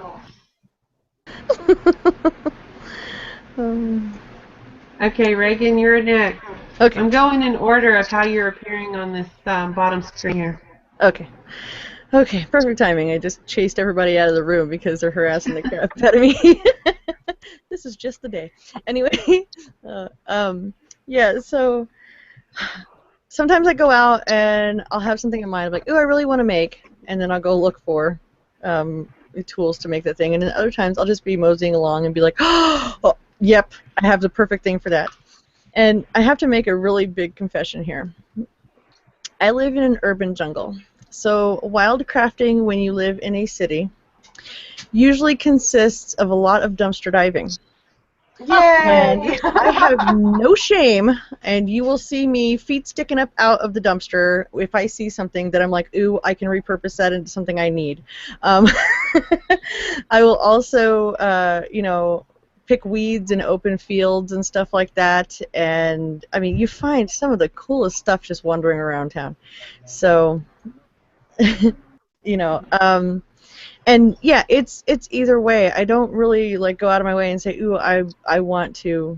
Okay, Reagan, you're next. Okay. I'm going in order of how you're appearing on this bottom screen here. Okay. Okay, perfect timing. I just chased everybody out of the room because they're harassing the crap out of me. This is just the day. Anyway, yeah, so sometimes I go out and I'll have something in mind. I'm like, ooh, I really want to make, and then I'll go look for tools to make that thing. And then other times I'll just be moseying along and be like, oh, yep, I have the perfect thing for that. And I have to make a really big confession here. I live in an urban jungle. So wildcrafting, when you live in a city, usually consists of a lot of dumpster diving. Yay! And I have no shame, and you will see me feet sticking up out of the dumpster if I see something that I'm like, ooh, I can repurpose that into something I need. I will also, pick weeds in open fields and stuff like that, and I mean, you find some of the coolest stuff just wandering around town. So, and yeah, it's either way. I don't really go out of my way and say, ooh, I want to,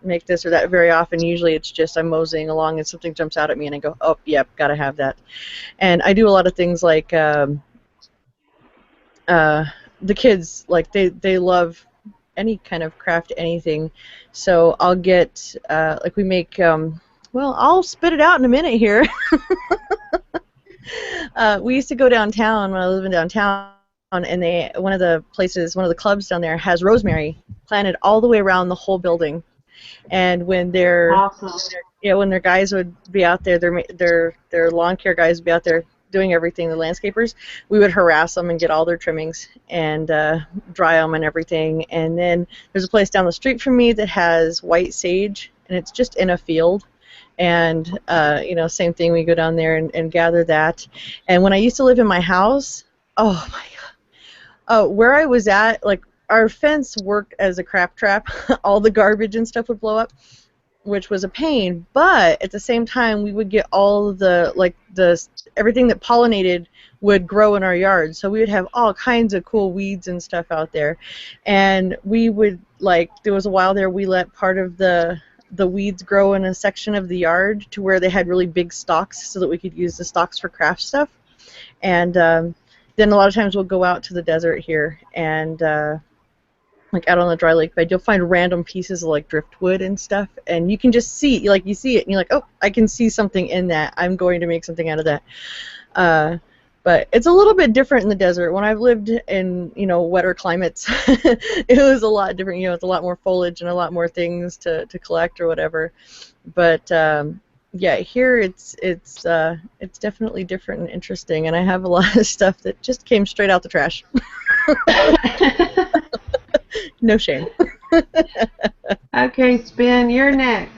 make this or that very often. Usually it's just I'm moseying along and something jumps out at me and I go, oh, yep, gotta have that. And I do a lot of things like the kids, they love any kind of craft, anything. So I'll get, we make, well, I'll spit it out in a minute here. We used to go downtown when I was living downtown, and one of the clubs down there has rosemary planted all the way around the whole building. And when Awesome. when their guys would be out there, their lawn care guys would be out there doing everything, the landscapers, we would harass them and get all their trimmings and dry them and everything. And then there's a place down the street from me that has white sage, and it's just in a field. And, same thing, we go down there and gather that. And when I used to live in my house, oh, my God. Where I was at, our fence worked as a crap trap. All the garbage and stuff would blow up, which was a pain. But at the same time, we would get all the everything that pollinated would grow in our yard. So we would have all kinds of cool weeds and stuff out there. And we would, there was a while there we let part of the the weeds grow in a section of the yard to where they had really big stalks so that we could use the stalks for craft stuff. And then a lot of times we'll go out to the desert here and like out on the dry lake bed, you'll find random pieces of like driftwood and stuff, and you can just see, like you see it and you're like, oh, I can see something in that. I'm going to make something out of that. But it's a little bit different in the desert. When I've lived in, wetter climates, it was a lot different. It's a lot more foliage and a lot more things to collect or whatever. But yeah, here it's definitely different and interesting, and I have a lot of stuff that just came straight out the trash. No shame. Okay, Spin, you're next.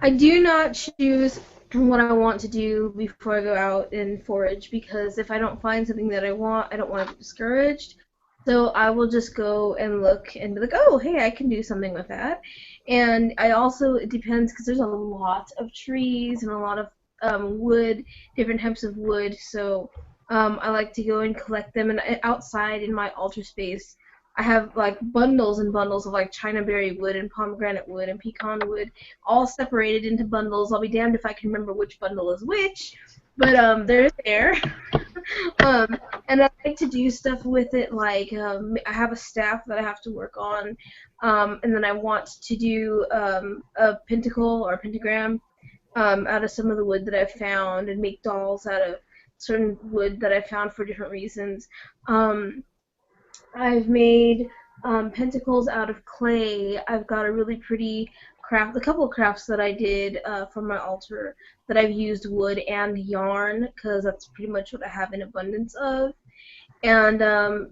I do not choose what I want to do before I go out and forage, because if I don't find something that I want, I don't want to be discouraged. So I will just go and look and be like, oh, hey, I can do something with that. And I also, it depends, because there's a lot of trees and a lot of wood, different types of wood. So I like to go and collect them. And outside in my altar space, I have like bundles and bundles of like China berry wood and pomegranate wood and pecan wood, all separated into bundles. I'll be damned if I can remember which bundle is which, but they're there. And I like to do stuff with it, like I have a staff that I have to work on, and then I want to do a pentacle or a pentagram out of some of the wood that I've found, and make dolls out of certain wood that I found for different reasons. I've made pentacles out of clay. I've got a really pretty craft, a couple of crafts that I did from my altar that I've used wood and yarn, because that's pretty much what I have in abundance of. And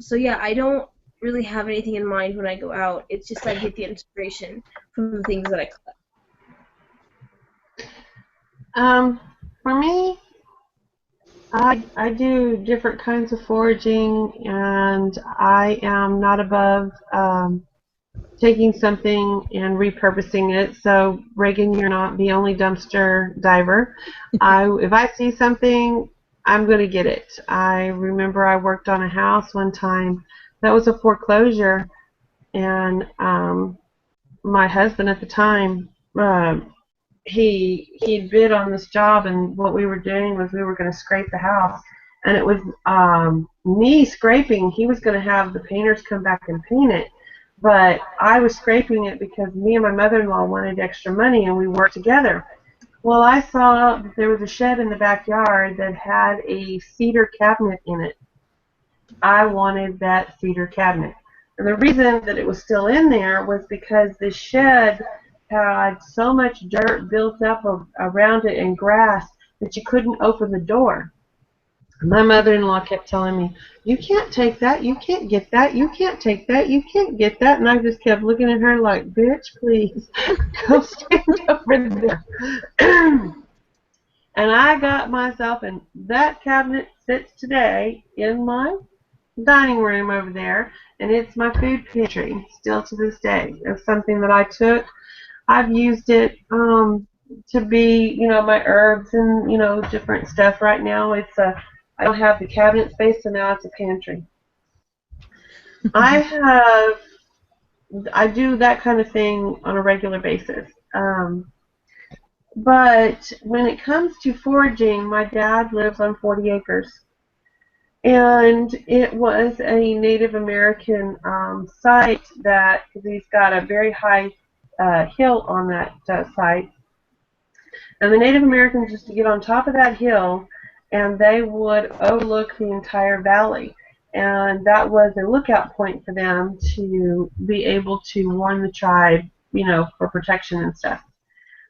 so yeah, I don't really have anything in mind when I go out. It's just I get the inspiration from the things that I collect. For me, I do different kinds of foraging, and I am not above taking something and repurposing it. So, Reagan, you're not the only dumpster diver. If I see something, I'm going to get it. I remember I worked on a house one time that was a foreclosure, and my husband at the time, he bid on this job, and what we were doing was we were going to scrape the house, and it was me scraping. He was going to have the painters come back and paint it, but I was scraping it because me and my mother-in-law wanted extra money, and we worked together. Well, I saw that there was a shed in the backyard that had a cedar cabinet in it. I wanted that cedar cabinet. And the reason that it was still in there was because the shed had so much dirt built up around it and grass that you couldn't open the door. My mother-in-law kept telling me, you can't take that, you can't get that, you can't take that, you can't get that. And I just kept looking at her like, bitch, please, go stand over there. And I got myself, and that cabinet sits today in my dining room over there, and it's my food pantry still to this day. It's something that I took. I've used it to be, my herbs and, different stuff. Right now, I don't have the cabinet space, so now it's a pantry. I do that kind of thing on a regular basis. But when it comes to foraging, my dad lives on 40 acres. And it was a Native American site that, because he's got a very high hill on that site. And the Native Americans used to get on top of that hill, and they would overlook the entire valley. And that was a lookout point for them to be able to warn the tribe, for protection and stuff.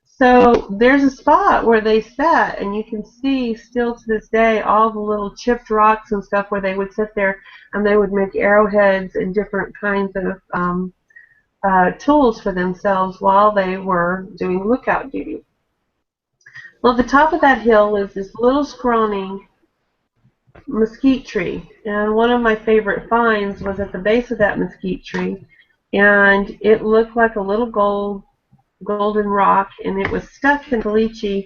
So there's a spot where they sat, and you can see still to this day all the little chipped rocks and stuff where they would sit there, and they would make arrowheads and different kinds of tools for themselves while they were doing lookout duty. Well, at the top of that hill is this little scrawny mesquite tree, and one of my favorite finds was at the base of that mesquite tree, and it looked like a little golden rock, and it was stuck in caliche,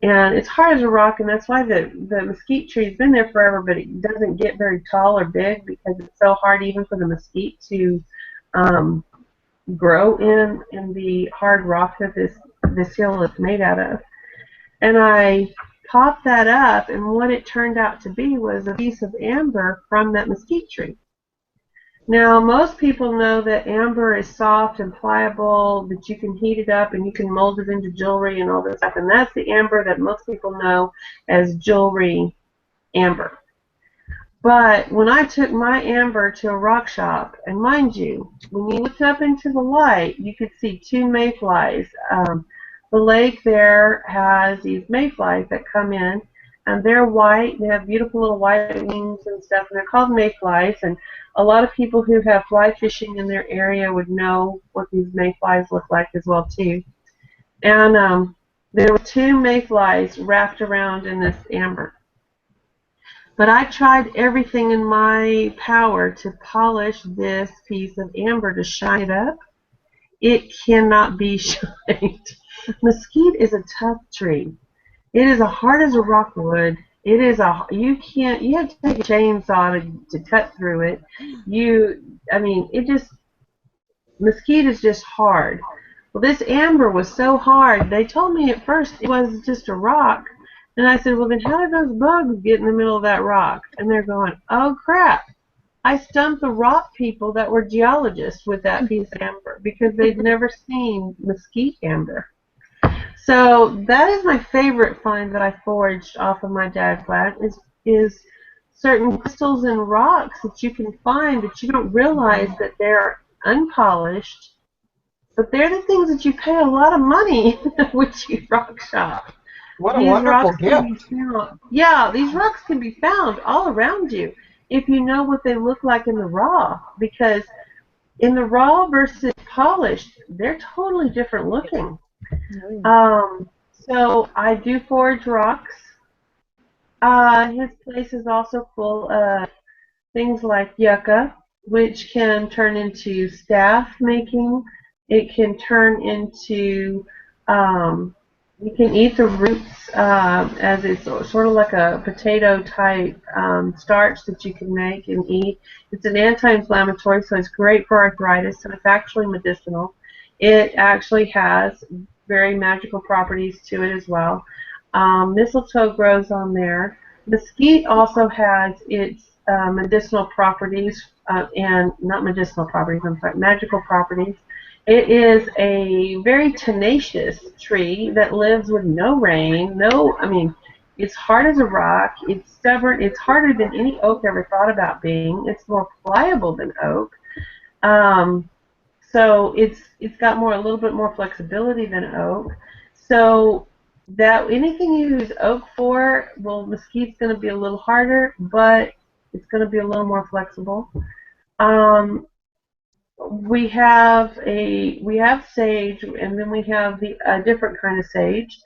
and it's hard as a rock, and that's why the mesquite tree's been there forever, but it doesn't get very tall or big because it's so hard even for the mesquite to grow in the hard rock that this hill is made out of. And I popped that up, and what it turned out to be was a piece of amber from that mesquite tree. Now, most people know that amber is soft and pliable, that you can heat it up and you can mold it into jewelry and all this stuff. And that's the amber that most people know as jewelry amber. But when I took my amber to a rock shop, and mind you, when you looked up into the light, you could see two mayflies. The lake there has these mayflies that come in, and they're white. They have beautiful little white wings and stuff, and they're called mayflies. And a lot of people who have fly fishing in their area would know what these mayflies look like as well too. And there were two mayflies wrapped around in this amber. But I tried everything in my power to polish this piece of amber to shine it up. It cannot be shined. Mesquite is a tough tree. It is as hard as a rock wood. It is you have to take a chainsaw to cut through it. Mesquite is just hard. Well, this amber was so hard. They told me at first it was just a rock. And I said, well, then how did those bugs get in the middle of that rock? And they're going, oh, crap. I stumped the rock people that were geologists with that piece of amber because they'd never seen mesquite amber. So that is my favorite find that I foraged off of my dad flat is certain crystals and rocks that you can find that you don't realize that they're unpolished, but they're the things that you pay a lot of money in the Witchy rock shop. What a wonderful gift. Yeah, these rocks can be found all around you if you know what they look like in the raw, because in the raw versus polished, they're totally different looking. So I do forage rocks. His place is also full of things like yucca, which can turn into staff making. It can turn into you can eat the roots as it's sort of like a potato type starch that you can make and eat. It's an anti-inflammatory, so it's great for arthritis, so it's actually medicinal. It actually has very magical properties to it as well. Mistletoe grows on there. Mesquite also has its medicinal properties, and not medicinal properties, I'm sorry, magical properties. It is a very tenacious tree that lives with no rain, it's hard as a rock, it's stubborn, it's harder than any oak ever thought about being, it's more pliable than oak, so it's got a little bit more flexibility than oak, so that anything you use oak for, well, mesquite's going to be a little harder, but it's going to be a little more flexible. We have sage, and then we have a different kind of sage.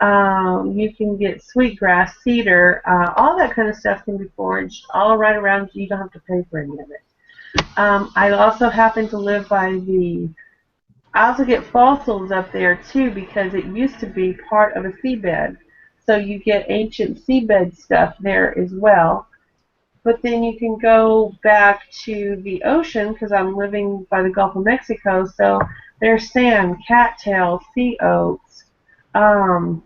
You can get sweetgrass, cedar, all that kind of stuff can be foraged all right around you. You don't have to pay for any of it. I also happen to live by I also get fossils up there too because it used to be part of a seabed. So you get ancient seabed stuff there as well. But then you can go back to the ocean because I'm living by the Gulf of Mexico. So there's sand, cattails, sea oats, all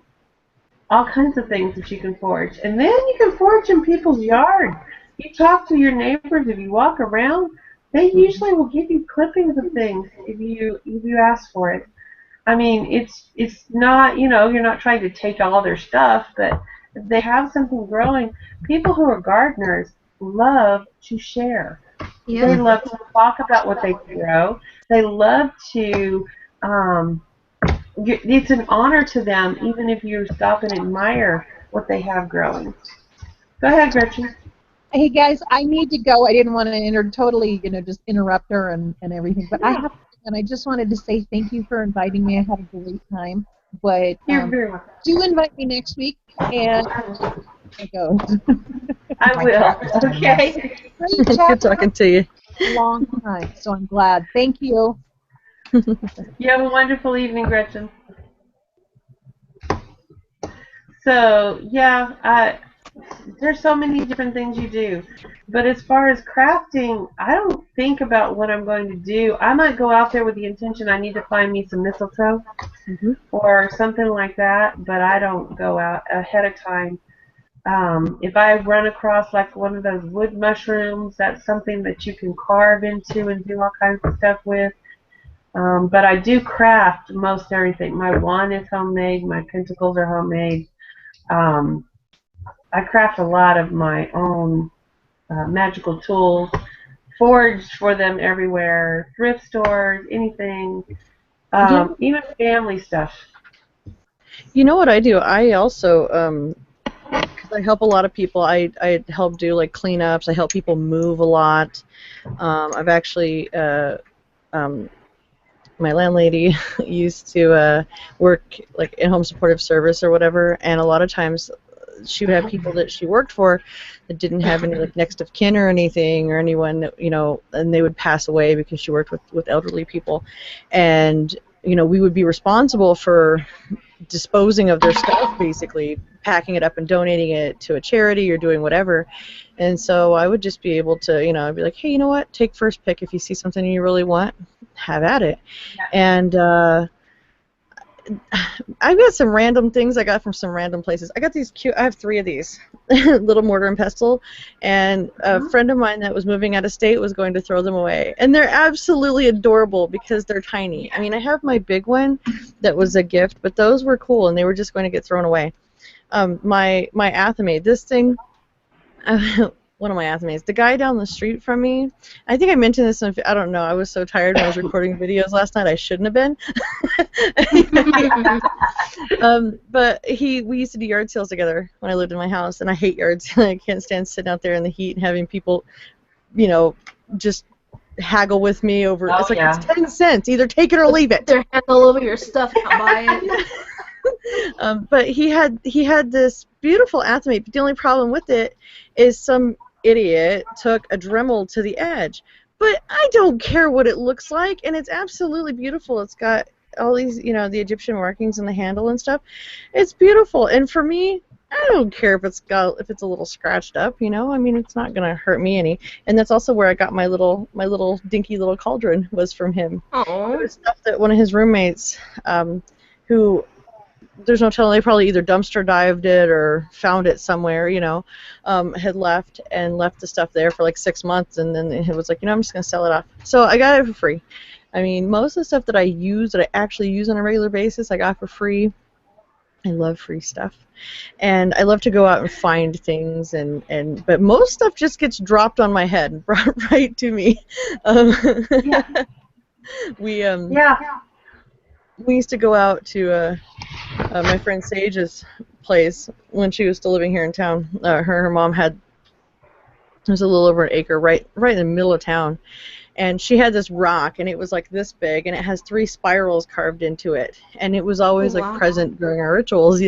kinds of things that you can forage. And then you can forage in people's yard. You talk to your neighbors. If you walk around, they usually will give you clippings of things if you ask for it. I mean, it's not, you're not trying to take all their stuff, but if they have something growing, people who are gardeners love to share. Yeah. They love to talk about what they grow. They love to, it's an honor to them even if you stop and admire what they have growing. Go ahead, Gretchen. Hey guys, I need to go. I didn't want to totally, just interrupt her and everything, but I have to, and I just wanted to say thank you for inviting me. I had a great time, but you're very welcome. Do invite me next week, and I go. I will. Okay. Great Good talking to you. Long time, so I'm glad. Thank you. You have a wonderful evening, Gretchen. So yeah, there's so many different things you do. But as far as crafting, I don't think about what I'm going to do. I might go out there with the intention I need to find me some mistletoe Hmm. or something like that, but I don't go out ahead of time. If I run across like one of those wood mushrooms, that's something that you can carve into and do all kinds of stuff with. But I do craft most everything. My wand is homemade. My pentacles are homemade. Um, I craft a lot of my own magical tools, forage for them everywhere, thrift stores, anything, Yeah. even family stuff. You know what I do? I also, 'cause I help a lot of people. I help do like cleanups. I help people move a lot. I've actually, um, my landlady used to work like in home supportive service or whatever, and a lot of times she would have people that she worked for that didn't have any like next of kin or anything or anyone that, and they would pass away because she worked with elderly people, and we would be responsible for disposing of their stuff, basically packing it up and donating it to a charity or doing whatever. And so I would just be able to, I'd be like, hey, you know what, take first pick. If you see something you really want, have at it. And I've got some random things I got from some random places. I got these cute, I have 3 of these, little mortar and pestle, and a friend of mine that was moving out of state was going to throw them away. And they're absolutely adorable because they're tiny. I mean, I have my big one that was a gift, but those were cool, and they were just going to get thrown away. My Athame, this thing, one of my Athamays, the guy down the street from me, I think I mentioned this, I don't know, I was so tired when I was recording videos last night, I shouldn't have been. But we used to do yard sales together when I lived in my house, and I hate yard sales. I can't stand sitting out there in the heat and having people, just haggle with me over, it's like, it's 10 cents, either take it or leave it. Their hands all over your stuff, not buy it. But he had this beautiful Athame, but the only problem with it is some idiot took a Dremel to the edge. But I don't care what it looks like, and it's absolutely beautiful. It's got all these, the Egyptian markings in the handle and stuff. It's beautiful, and for me, I don't care if it's a little scratched up, I mean, it's not gonna hurt me any. And that's also where I got my little dinky little cauldron was from him. Oh. It was stuff that one of his roommates, who, there's no telling, they probably either dumpster dived it or found it somewhere, had left the stuff there for like 6 months, and then it was like, I'm just going to sell it off. So I got it for free. I mean, most of the stuff that I actually use on a regular basis, I got for free. I love free stuff. And I love to go out and find things, but most stuff just gets dropped on my head, brought right to me. We used to go out to my friend Sage's place when she was still living here in town. Her mom had, it was a little over an acre right in the middle of town, and she had this rock, and it was like this big, and it has 3 spirals carved into it, and it was always like present during our rituals,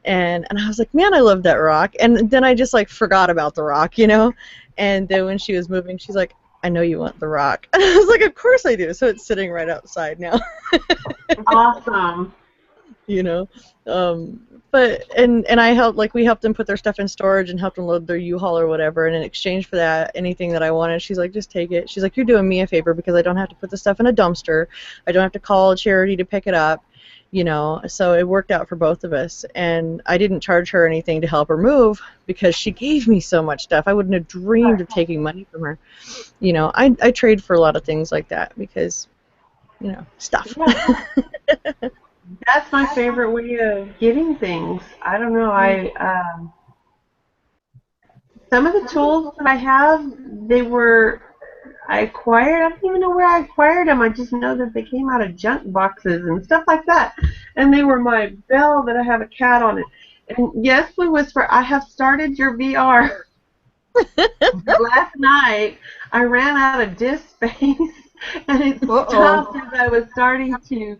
and I was like, man, I love that rock. And then I just like forgot about the rock, and then when she was moving, she's like, I know you want the rock. I was like, of course I do. So it's sitting right outside now. Awesome. But I helped, like, we helped them put their stuff in storage and helped them load their U-Haul or whatever, and in exchange for that, anything that I wanted, she's like, just take it. She's like, you're doing me a favor because I don't have to put the stuff in a dumpster. I don't have to call a charity to pick it up, so it worked out for both of us. And I didn't charge her anything to help her move because she gave me so much stuff. I wouldn't have dreamed of taking money from her. I trade for a lot of things like that because, stuff. That's my favorite way of getting things. I don't know. Some of the tools that I have, I acquired. I don't even know where I acquired them. I just know that they came out of junk boxes and stuff like that. And they were my bell that I have a cat on it. And yes, Blue Whisper, I have started your VR. Last night, I ran out of disk space, and it stopped as I was starting to.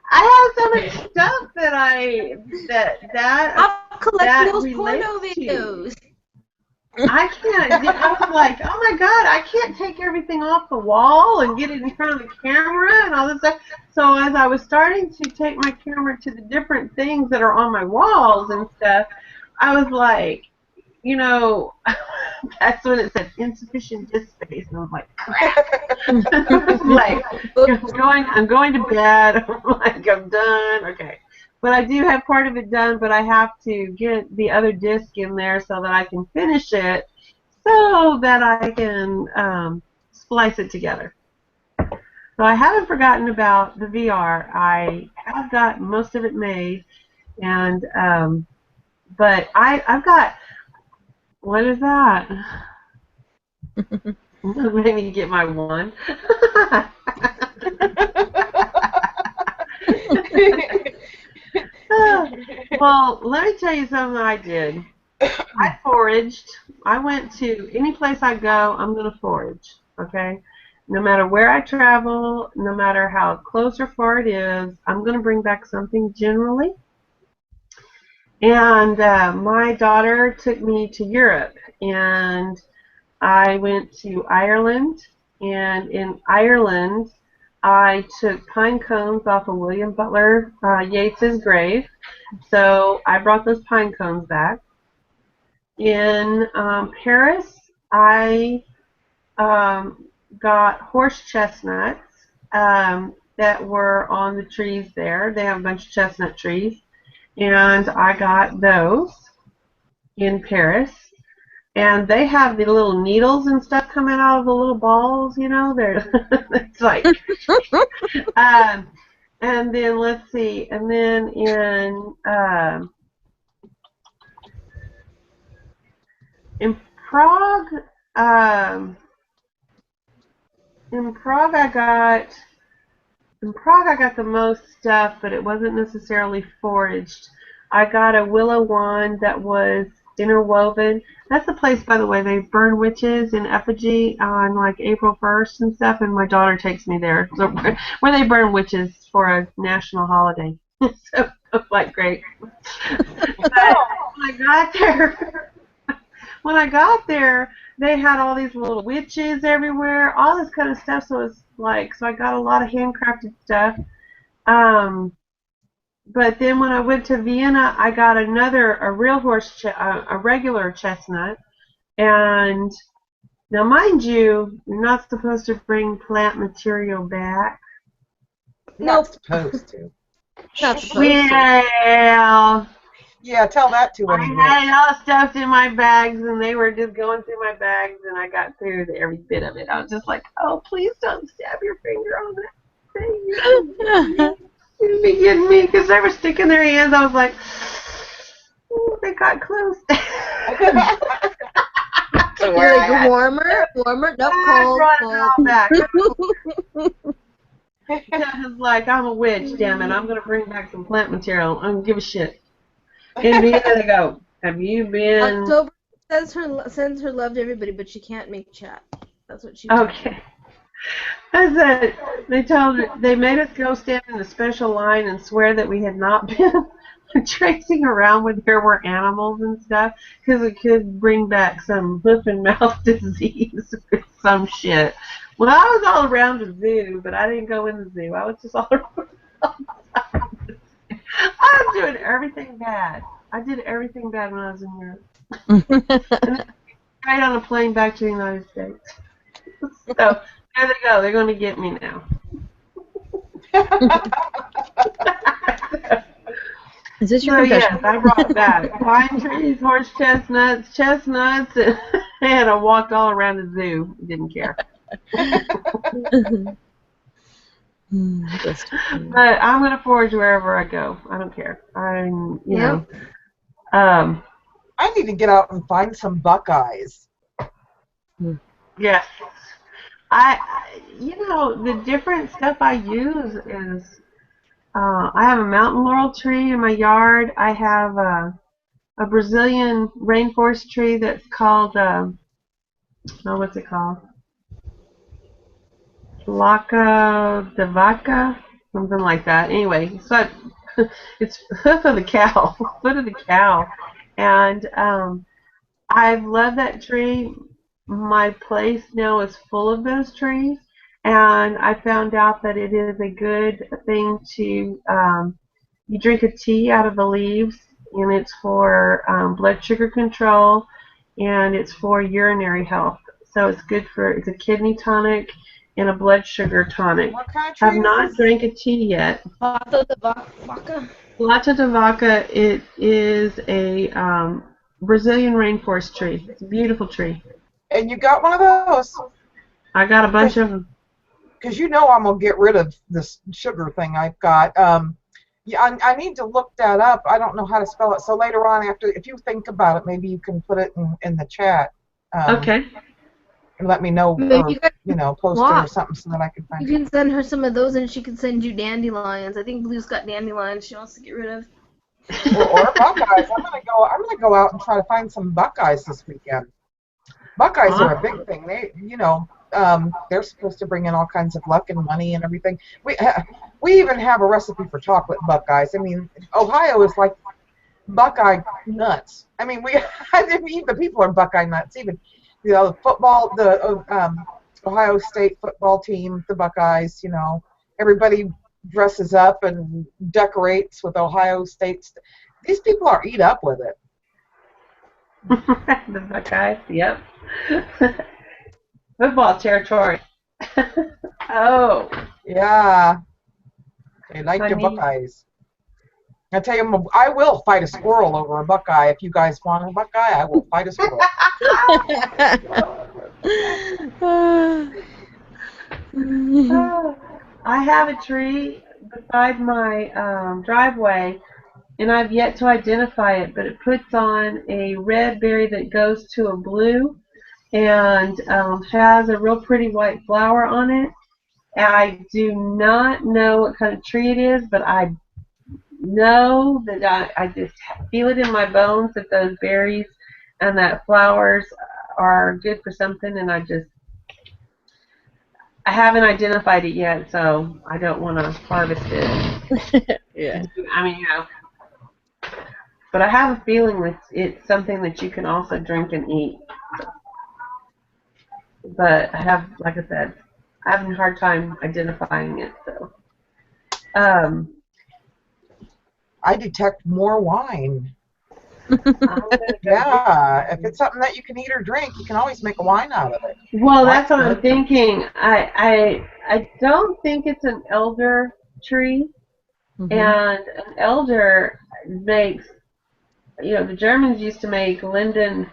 I have so much stuff that I'm collecting those relates porno videos. I can't. I was like, oh my god, I can't take everything off the wall and get it in front of the camera and all this stuff. So as I was starting to take my camera to the different things that are on my walls and stuff, I was like, you know, that's when it said insufficient disk space, and I was like, crap. Like, I'm going to bed. I'm like, I'm done. Okay. But I do have part of it done, but I have to get the other disc in there so that I can finish it, so that I can splice it together. So I haven't forgotten about the VR. I have got most of it made, and but I've got, what is that? Let me get my one. Well, let me tell you something I did. I foraged. I went to any place I go, I'm going to forage. Okay? No matter where I travel, no matter how close or far it is, I'm going to bring back something generally. And my daughter took me to Europe, and I went to Ireland, and in Ireland, I took pine cones off of William Butler Yeats's grave. So I brought those pine cones back. In Paris, I got horse chestnuts that were on the trees there. They have a bunch of chestnut trees, and I got those in Paris. And they have the little needles and stuff coming out of the little balls, you know. They're it's like, and then let's see, and then in Prague, um, in Prague I got the most stuff, but it wasn't necessarily foraged. I got a willow wand that was interwoven. That's the place, by the way, they burn witches in effigy on like April 1st and stuff, and my daughter takes me there, so, where they burn witches for a national holiday. So I'm like, great. But when I got there, they had all these little witches everywhere, all this kind of stuff. So it's like, so I got a lot of handcrafted stuff. Um, but then when I went to Vienna, I got a real a regular chestnut. And now, mind you, you're not supposed to bring plant material back. Not supposed to. Not supposed to. Well, Yeah, tell that to I any witch. had it all stuffed in my bags, and they were just going through my bags, and I got through every bit of it. I was just like, oh, please don't stab your finger on that thing. You'd be kidding me, because they were sticking their hands. I was like, ooh, they got close. So You're like, warmer, nope, cold, I brought it all cold. back. I was like, I'm a witch, damn it. I'm going to bring back some plant material. I don't give a shit. In Vienna, they go, have you been... October sends her love to everybody, but she can't make chat. That's what she Okay. I said, they made us go stand in a special line and swear that we had not been tracing around when there were animals and stuff, because it could bring back some hoof and mouth disease or some shit. Well, I was all around the zoo, but I didn't go in the zoo. I was just all around. I was doing everything bad. I did everything bad when I was in Europe. And then right on a plane back to the United States. So there they go. They're going to get me now. Is this your So confession? yes, I brought back pine trees, horse chestnuts, and I walked all around the zoo. Didn't care. But I'm going to forage wherever I go. I don't care. I'm, you know. I need to get out and find some buckeyes. Yes. You know, the different stuff I use is, I have a mountain laurel tree in my yard. I have a Brazilian rainforest tree that's called, what's it called? Placa de vaca, something like that. Anyway, so it's hoof of the cow, foot of the cow, and I love that tree. My place now is full of those trees, and I found out that it is a good thing to, you drink a tea out of the leaves, and it's for blood sugar control, and it's for urinary health. So it's a kidney tonic and a blood sugar tonic. What kind of Have tree is not this? drank a tea yet. Vato de vaca. Plata de vaca, it is a Brazilian rainforest tree. It's a beautiful tree. And you got one of those? I got a bunch of them. Because you know I'm going to get rid of this sugar thing I've got. Yeah, I need to look that up. I don't know how to spell it. So later on, if you think about it, maybe you can put it in the chat. Okay. And let me know, Maybe or you guys post it or something so that I can find You it. can send her some of those, and she can send you dandelions. I think Blue's got dandelions she wants to get rid of. Or Buckeyes. I'm gonna go out and try to find some Buckeyes this weekend. Buckeyes are a big thing. They're supposed to bring in all kinds of luck and money and everything. We even have a recipe for chocolate Buckeyes. I mean, Ohio is like Buckeye nuts. I mean, the people are Buckeye nuts. Even football, the Ohio State football team, the Buckeyes. Everybody dresses up and decorates with Ohio State. These people are eat up with it. The Buckeyes, yep. Football territory. Oh. Yeah, they like their Buckeyes. I tell you, I will fight a squirrel over a Buckeye. If you guys want a Buckeye, I will fight a squirrel. I have a tree beside my driveway, and I've yet to identify it, but it puts on a red berry that goes to a blue and has a real pretty white flower on it. I do not know what kind of tree it is, but I know that I just feel it in my bones that those berries and that flowers are good for something, and I haven't identified it yet, so I don't want to harvest it. Yeah. I mean, but I have a feeling that it's something that you can also drink and eat. But like I said, having a hard time identifying it. So, I detect more wine. Yeah, if it's something that you can eat or drink, you can always make a wine out of it. Well, that's what I'm thinking. I don't think it's an elder tree, and an elder makes. The Germans used to make linden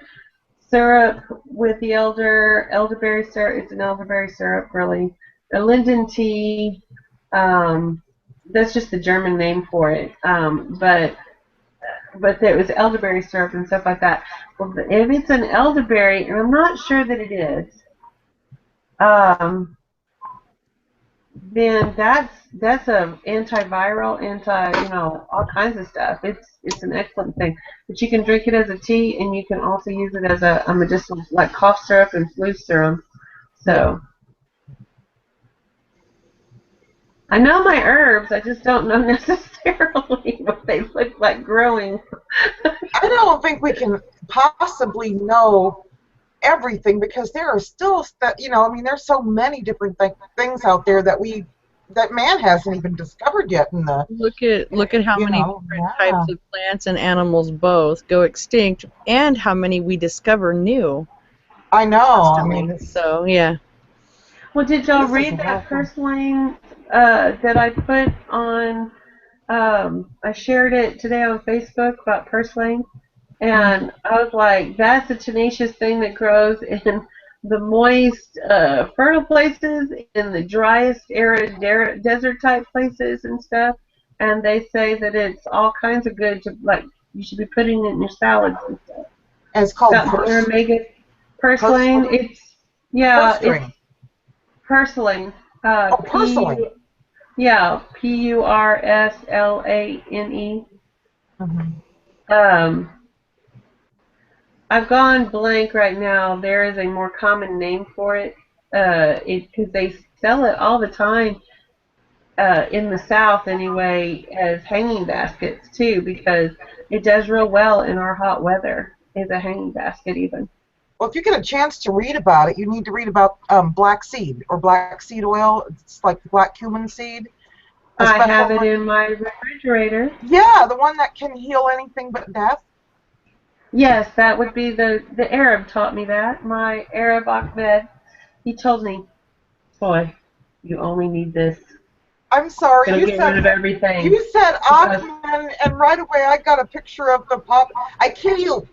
syrup with the elderberry syrup. It's an elderberry syrup, really. A linden tea. That's just the German name for it. But there was elderberry syrup and stuff like that. Well, if it's an elderberry, and I'm not sure that it is, then that's a antiviral, all kinds of stuff. It's an excellent thing. But you can drink it as a tea, and you can also use it as a medicinal, like cough syrup and flu serum. So I know my herbs. I just don't know necessarily what they look like growing. I don't think we can possibly know everything because there are still there's so many different things out there that man hasn't even discovered yet in the look at how many different types of plants and animals both go extinct and how many we discover new. I know. I mean, so yeah. Well, did y'all read that purslane that I put on? I shared it today on Facebook about purslane. And I was like, that's a tenacious thing that grows in the moist, fertile places, in the driest, arid, desert-type places and stuff. And they say that it's all kinds of good to, like, you should be putting it in your salads and stuff. And it's called purslane. It's purslane. Purslane. Yeah, Purslane. I've gone blank right now. There is a more common name for it, because they sell it all the time in the South anyway as hanging baskets too, because it does real well in our hot weather as a hanging basket even. Well, if you get a chance to read about it, you need to read about black seed or black seed oil. It's like black cumin seed. I have it in my refrigerator. Yeah, the one that can heal anything but death. Yes, that would be the Arab taught me that. My Arab Ahmed, he told me, boy, you only need this. I'm sorry, Gonna get rid of everything. you said Because Achman, and right away I got a picture of the pop. I kill you.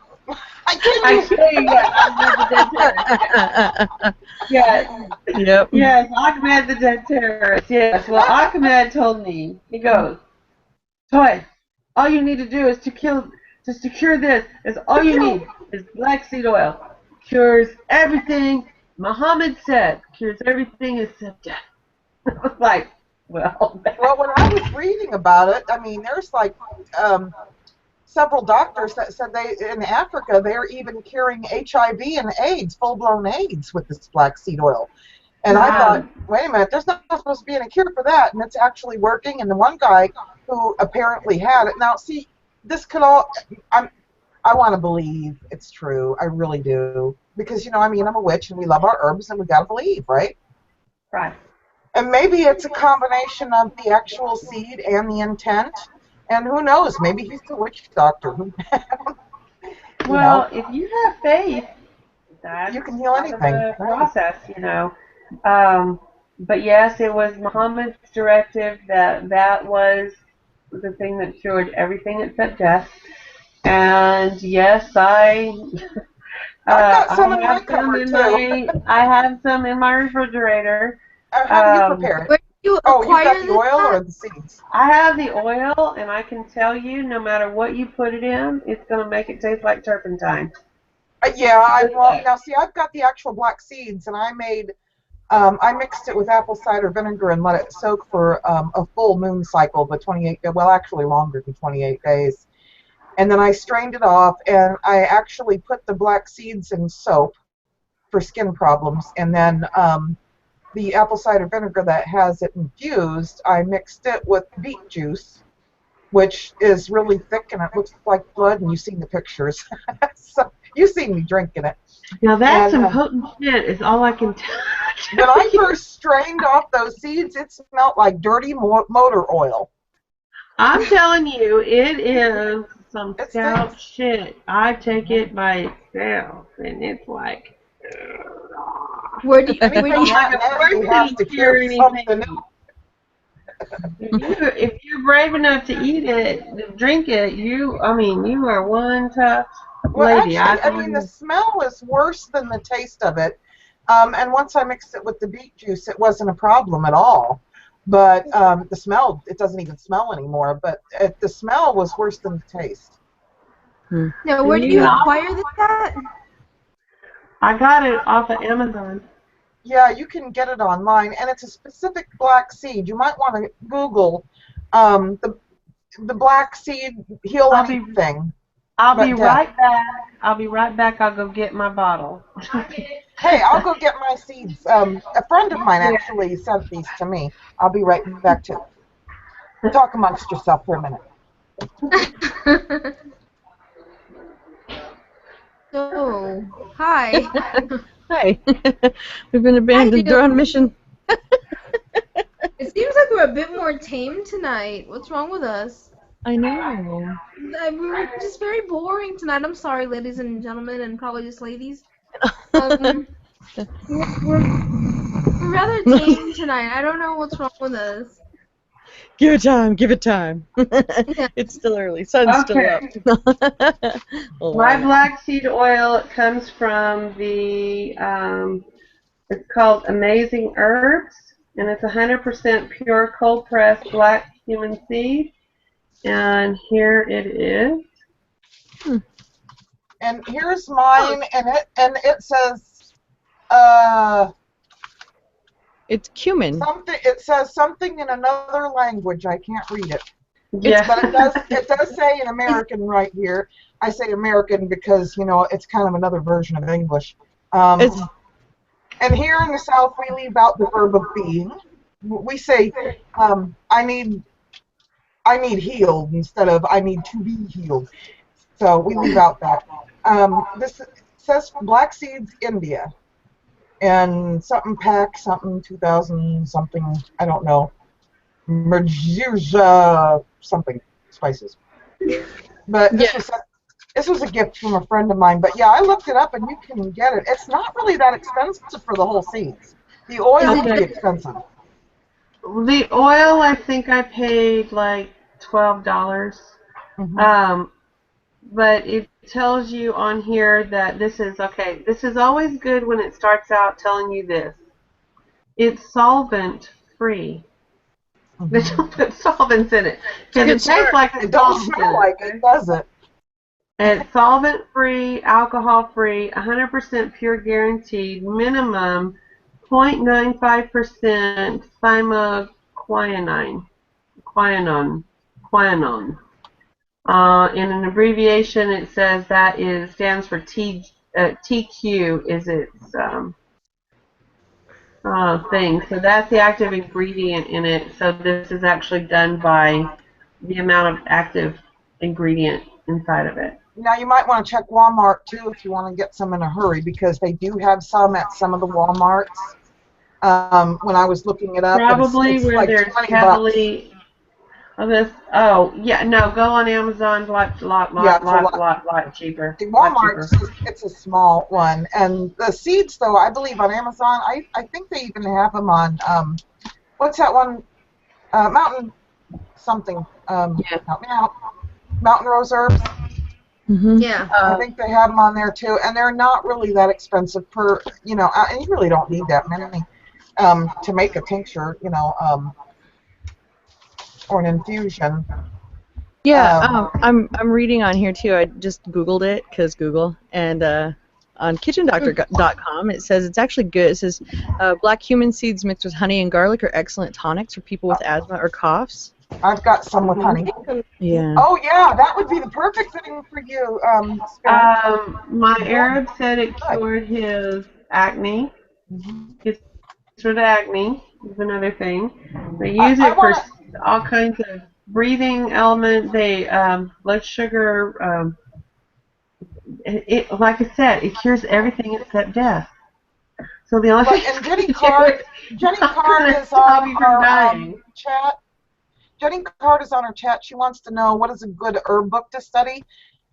I kill I you. tell you, yes, Ahmed the dead terrorist. Yes, Yep. yes, Ahmed the dead terrorist. Yes. Well, Ahmed told me. He goes, Toy, all you need to do is to secure this. Is all you need is black seed oil. Cures everything. Muhammad said cures everything except death. I was like, well, Well, when I was reading about it, I mean, there's like several doctors that said they in Africa they're even curing HIV and AIDS, full-blown AIDS, with this black seed oil. And I thought, wait a minute, there's not supposed to be any cure for that, and it's actually working. And the one guy who apparently had it. Now, see, this could all. I want to believe it's true. I really do, because I mean, I'm a witch, and we love our herbs, and we gotta believe, right? right. And maybe it's a combination of the actual seed and the intent. And who knows? Maybe he's a witch doctor. Well, if you have faith, that's you can heal part of anything. the Right. process. But yes, it was Muhammad's directive that was the thing that cured everything except death. And yes, I've got some in my have some cupboard in too. I have some in my refrigerator. How do you prepare Where it? did you Oh, you acquire got the this oil at? or the seeds? I have the oil, and I can tell you, no matter what you put it in, it's going to make it taste like turpentine. Yeah, now see, I've got the actual black seeds, and I mixed it with apple cider vinegar and let it soak for a full moon cycle, but 28, well, actually longer than 28 days. And then I strained it off, and I actually put the black seeds in soap for skin problems, and then the apple cider vinegar that has it infused, I mixed it with beet juice, which is really thick, and it looks like blood, and you've seen the pictures. So, you've seen me drinking it. Now that's And, some potent shit, is all I can tell when I first strained off those seeds, it smelled like dirty motor oil. I'm telling you, it is some It stout stinks. shit. I take it by itself, and it's like, Where do you Anything that nasty has to cure something else. If you're brave enough to eat it, drink it, you are one tough Well, lady. actually, I mean, the smell is worse than the taste of it. And once I mixed it with the beet juice, it wasn't a problem at all. But the smell, it doesn't even smell anymore. But the smell was worse than the taste. Now, where do you acquire this at? I got it off of Amazon. Yeah, you can get it online, and it's a specific black seed. You might want to Google the black seed heal anything. I'll be right back. I'll be right back. I'll go get my bottle. Hey, I'll go get my seeds. A friend of mine actually sent these to me. I'll be right back too. Talk amongst yourself for a minute. So, hi. Hi. We've been abandoned. They're on mission. It seems like we're a bit more tame tonight. What's wrong with us? I know. We were just very boring tonight. I'm sorry, ladies and gentlemen, and probably just ladies. We're rather tame tonight. I don't know what's wrong with us. Give it time. Give it time. It's still early. Sun's still up. My black seed oil comes from the, it's called Amazing Herbs, and it's 100% pure cold pressed black cumin seed. And here it is. And here's mine, and it says it's cumin. It says something in another language. I can't read it. Yeah. But it does say in American right here. I say American because it's kind of another version of English. And here in the South we leave out the verb of being. We say I need healed instead of I need to be healed. So we leave out that. This says Black Seeds, India. And something pack, something 2000 something, I don't know. Merjirja something spices. But this was This was a gift from a friend of mine, but yeah, I looked it up and you can get it. It's not really that expensive for the whole seeds. The oil Is would it be expensive. The oil, I think I paid like $12. Um, but it tells you on here that this is okay. This is always good when it starts out telling you this. It's solvent free. They don't put solvents in it because it tastes like It it's don't solvents in smell like it. it, does it? It's solvent free, alcohol free, 100% pure guaranteed, minimum 0.95% thymoquinone. Quinone. In an abbreviation, it says that stands for TQ is its thing. So that's the active ingredient in it. So this is actually done by the amount of active ingredient inside of it. Now you might want to check Walmart too if you want to get some in a hurry because they do have some at some of the Walmarts. When I was looking it up, and Probably it's where like there's $20. heavily of this. Oh yeah, no, go on Amazon. Lot Yeah, it's a lot. cheaper. The Lot cheaper. Walmart, it's a small one, and the seeds, though, I believe on Amazon. I think they even have them on what's that one? Mountain something. Help me out. Mountain Rose Herbs. Yeah. I think they have them on there too, and they're not really that expensive per. And you really don't need that many to make a tincture. Or an infusion. Yeah, I'm reading on here too. I just Googled it because Google, and on kitchendoctor.com it says it's actually good. It says black cumin seeds mixed with honey and garlic are excellent tonics for people with asthma or coughs. I've got some with honey. Yeah. Oh yeah, that would be the perfect thing for you, My Arab said it cured his acne. His cured acne is another thing. They use I it for want all kinds of breathing element. They blood sugar. Like I said, it cures everything except death. So the only to. thing And it's Jenny gonna do Card, is Jenny not Card gonna is stop on you from our dying. chat. Jenny Card is on our chat. She wants to know what is a good herb book to study.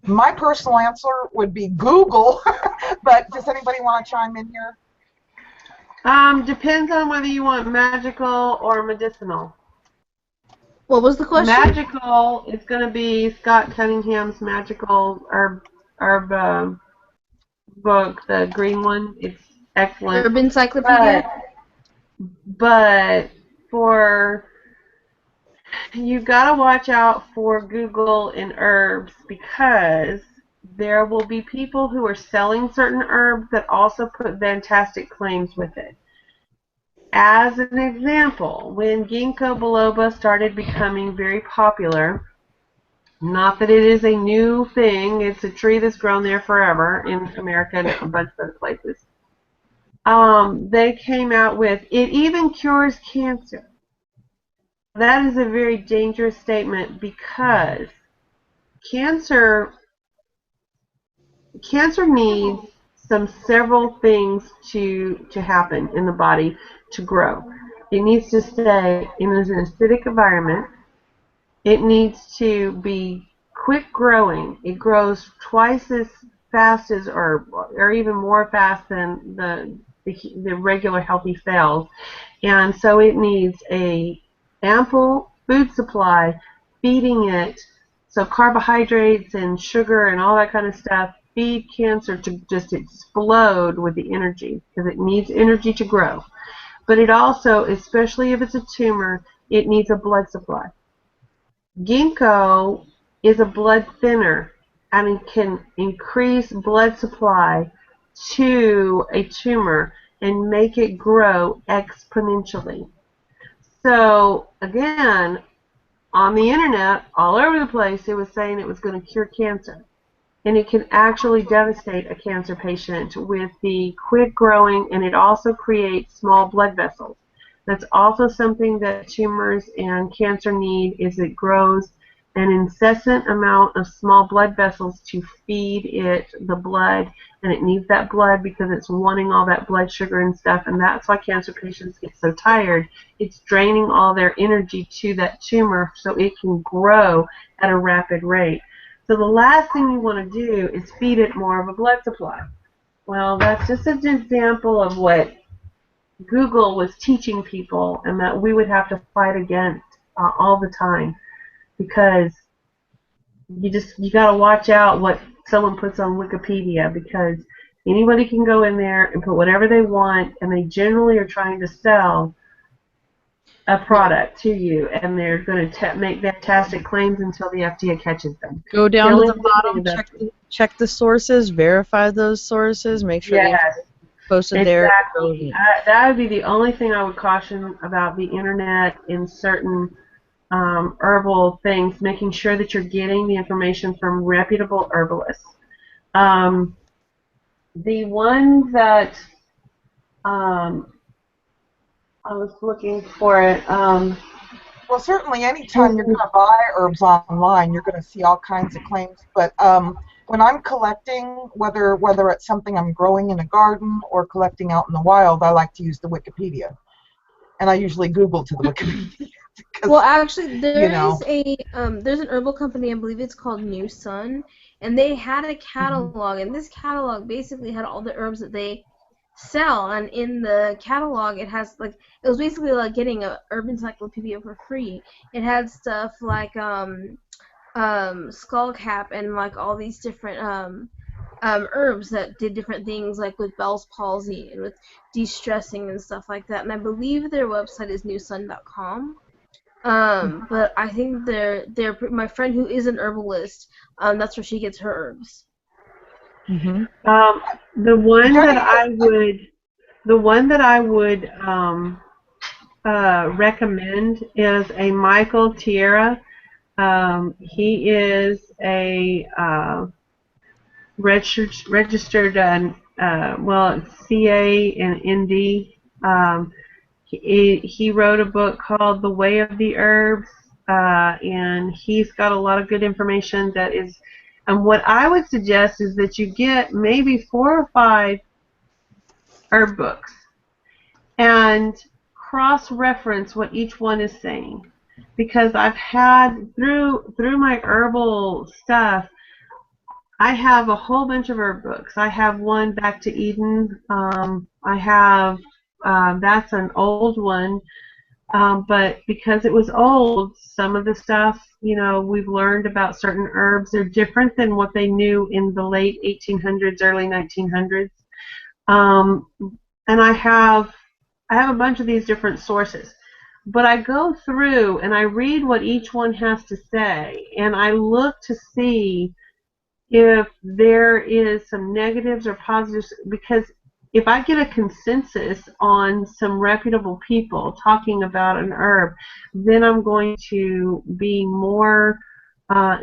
My personal answer would be Google, but does anybody want to chime in here? Depends on whether you want magical or medicinal. What was the question? Magical is going to be Scott Cunningham's magical herb book, the green one. It's excellent. Herb Encyclopedia? But you got to watch out for Google and herbs because there will be people who are selling certain herbs that also put fantastic claims with it. As an example, when ginkgo biloba started becoming very popular, not that it is a new thing, it's a tree that's grown there forever in America and a bunch of other places. They came out with, it even cures cancer. That is a very dangerous statement because cancer needs several things to happen in the body to grow. It needs to stay in an acidic environment. It needs to be quick growing. It grows twice as fast as or even more fast than the regular healthy cells. And so it needs a ample food supply feeding it. So carbohydrates and sugar and all that kind of stuff feed cancer to just explode with the energy because it needs energy to grow. But it also, especially if it's a tumor, it needs a blood supply. Ginkgo is a blood thinner and it can increase blood supply to a tumor and make it grow exponentially. So again, on the internet, all over the place, it was saying it was going to cure cancer. And it can actually devastate a cancer patient with the quick growing, and it also creates small blood vessels. That's also something that tumors and cancer need, is it grows an incessant amount of small blood vessels to feed it the blood, and it needs that blood because it's wanting all that blood sugar and stuff, and that's why cancer patients get so tired. It's draining all their energy to that tumor so it can grow at a rapid rate. So the last thing you want to do is feed it more of a blood supply. Well, that's just an example of what Google was teaching people, and that we would have to fight against all the time, because you got to watch out what someone puts on Wikipedia, because anybody can go in there and put whatever they want, and they generally are trying to sell a product to you, and they're going to make fantastic claims until the FDA catches them. Go down to only the thing bottom, that- check the sources, verify those sources, make sure the Yes, information posted there. exactly. That would be the only thing I would caution about the internet in certain herbal things, making sure that you're getting the information from reputable herbalists. The one that I was looking for it. Well, certainly anytime you're going to buy herbs online, you're going to see all kinds of claims. But when I'm collecting, whether it's something I'm growing in a garden or collecting out in the wild, I like to use the Wikipedia. And I usually Google to the Wikipedia. Well, actually, you know. there's an herbal company, I believe it's called New Sun, and they had a catalog, and this catalog basically had all the herbs that they sell, and in the catalog it has it was basically like getting a herb encyclopedia for free. It had stuff like skullcap and like all these different herbs that did different things, like with Bell's palsy and with de-stressing and stuff like that. And I believe their website is newsun.com. But I think they're my friend who is an herbalist. That's where she gets her herbs. Mm-hmm. The one that I would recommend is a Michael Tierra. He is a registered CA and ND. He wrote a book called The Way of the Herbs, and he's got a lot of good information that is. And what I would suggest is that you get maybe 4 or 5 herb books and cross-reference what each one is saying, because I've had through my herbal stuff, I have a whole bunch of herb books. I have one, Back to Eden. I have that's an old one. But because it was old, some of the stuff, we've learned about certain herbs are different than what they knew in the late 1800s, early 1900s. And I have a bunch of these different sources. But I go through and I read what each one has to say, and I look to see if there is some negatives or positives, because if I get a consensus on some reputable people talking about an herb, then I'm going to be more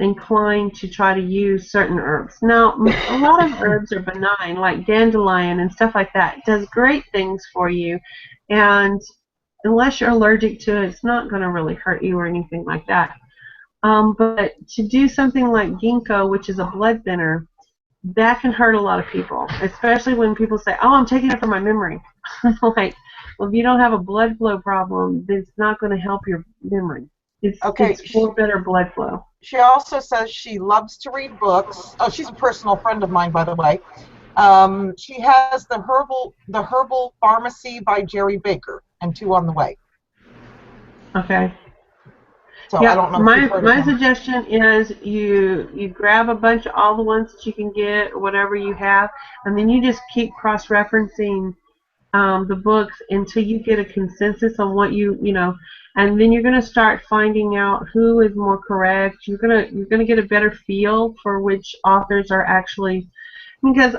inclined to try to use certain herbs. Now, a lot of herbs are benign, like dandelion and stuff like that. It does great things for you, and unless you're allergic to it, it's not going to really hurt you or anything like that. But to do something like ginkgo, which is a blood thinner, that can hurt a lot of people, especially when people say, "Oh, I'm taking it for my memory." Like, well, if you don't have a blood flow problem, it's not going to help your memory. It's for better blood flow. She also says she loves to read books. Oh, she's a personal friend of mine, by the way. She has the Herbal Pharmacy by Jerry Baker, and 2 on the way. Okay. So yeah, I don't know. My suggestion is you grab a bunch of all the ones that you can get, or whatever you have, and then you just keep cross-referencing the books until you get a consensus on what and then you're going to start finding out who is more correct. You're gonna get a better feel for which authors are actually, because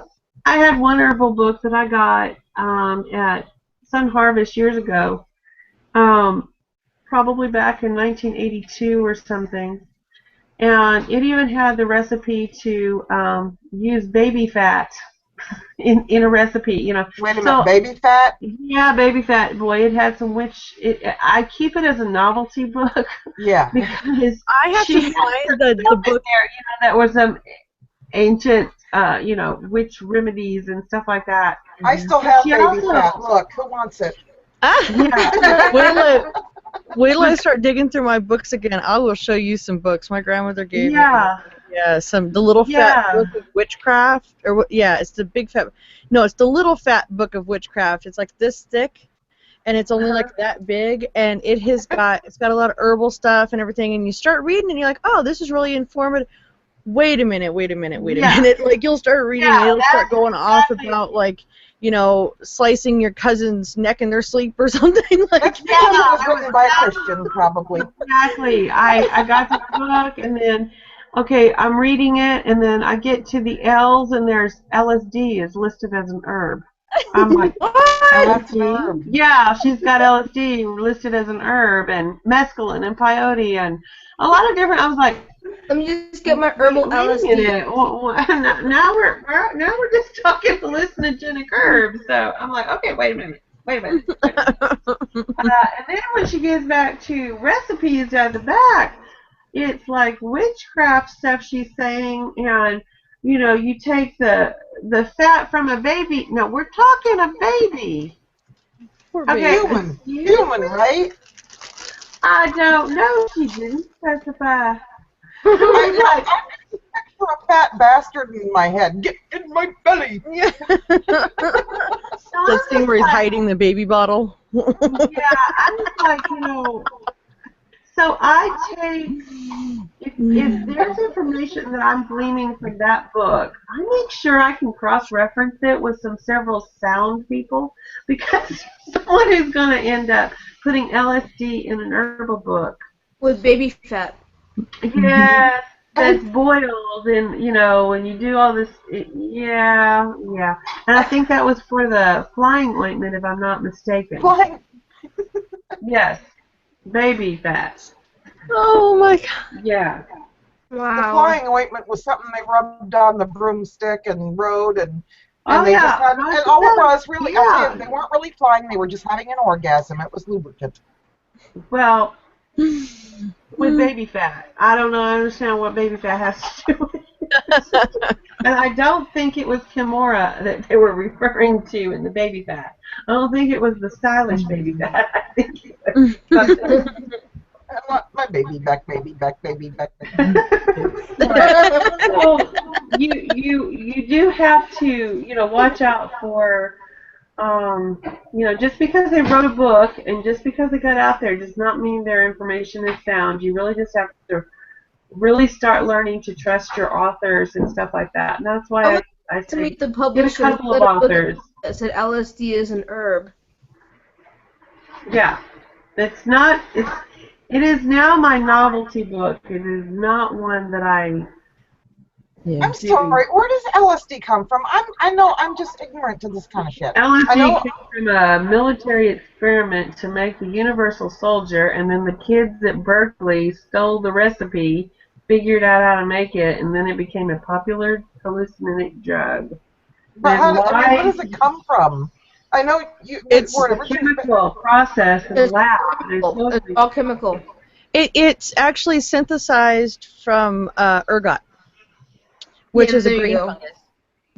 I had one herbal book that I got at Sun Harvest years ago. Probably back in 1982 or something, and it even had the recipe to use baby fat in a recipe, Wait a minute, baby fat? Yeah, baby fat. Boy, it had some I keep it as a novelty book. Yeah. Because I have to find the book there, that was some ancient, witch remedies and stuff like that. I still have baby fat. Look, who wants it? Yeah. Wait till I start digging through my books again. I will show you some books my grandmother gave me. Yeah. Yeah, the little fat Yeah. book of witchcraft, or yeah, it's the big fat. No, it's the little fat book of witchcraft. It's like this thick, and it's only like that big, and it's got a lot of herbal stuff and everything. And you start reading, and you're like, oh, this is really informative. Wait a minute. Yeah. Like you'll start reading, and it'll start going off about like, slicing your cousin's neck in their sleep or something like. That's because it was written by a Christian, probably. Exactly. I got the book, and then, okay, I'm reading it, and then I get to the L's, and there's LSD is listed as an herb. I'm like, That's an LSD? herb. Yeah, she's got LSD listed as an herb, and mescaline and peyote, and a lot of different. I was like, Let me just get my herbal wait a LSD. minute. Now we're just talking hallucinogenic herbs. So I'm like, okay, wait a minute. And then when she gets back to recipes at the back, it's like witchcraft stuff she's saying, and you take the fat from a baby. No, we're talking a baby. Okay, Human, right? I don't know. She didn't specify. I picture a fat bastard in my head. Get in my belly. Yeah. That thing where he's hiding the baby bottle. Yeah, I was like, so I take, if there's information that I'm gleaning from that book, I make sure I can cross-reference it with several sound people, because someone is going to end up putting LSD in an herbal book. With baby fat. Yeah, that's boiled, and when you do all this, yeah. And I think that was for the flying ointment, if I'm not mistaken. Flying. Yes, baby fat. Oh my god. Yeah. Wow. The flying ointment was something they rubbed on the broomstick and rode, and Oh, they yeah. just had, and all it was really, Yeah. I'll tell you, they weren't really flying, they were just having an orgasm. It was lubricant. Well, with baby fat. I don't know. I understand what baby fat has to do with it. And I don't think it was Kimura that they were referring to in the baby fat. I don't think it was the stylish baby fat. I think it was something. My baby back, baby back, baby back. So you do have to watch out for just because they wrote a book and just because they got out there does not mean their information is sound. You really just have to really start learning to trust your authors and stuff like that. And that's why I To say meet the get a publisher couple of authors. that said LSD is an herb. Yeah, it's not. It is now my novelty book. It is not one that I. Yeah. I'm sorry, where does LSD come from? I know I'm just ignorant to this kind of shit. LSD came from a military experiment to make the universal soldier, and then the kids at Berkeley stole the recipe, figured out how to make it, and then it became a popular hallucinogenic drug. But where does it come from? I know It's were a chemical process in the lab. It's all chemical. It's actually synthesized from ergot, which is a there you green go. fungus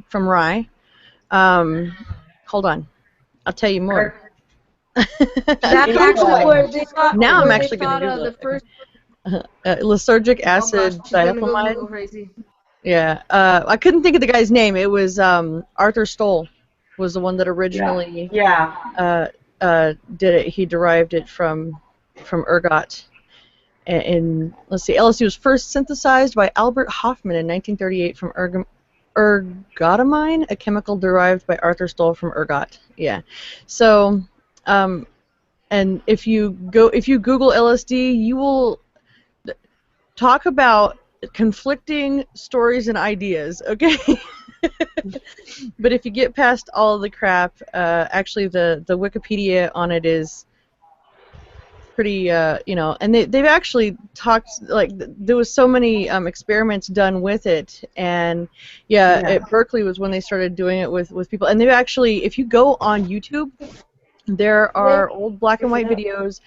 from rye. Hold on, I'll tell you more. That's actually where they thought. Now I'm where actually they gonna thought, Google the it. first. Lysergic acid Oh gosh, she's gonna go diethylmide. Google crazy. Yeah, I couldn't think of the guy's name. It was Arthur Stoll was the one that originally did it. He derived it from ergot. And let's see, LSD was first synthesized by Albert Hoffman in 1938 from ergotamine, a chemical derived by Arthur Stoll from ergot. Yeah. So, and if you Google LSD, you will talk about conflicting stories and ideas, okay? But if you get past all of the crap, actually the Wikipedia on it is pretty, and they've actually talked, like, there was so many experiments done with it, and at Berkeley was when they started doing it with people, and they've actually, if you go on YouTube, there are old black and white videos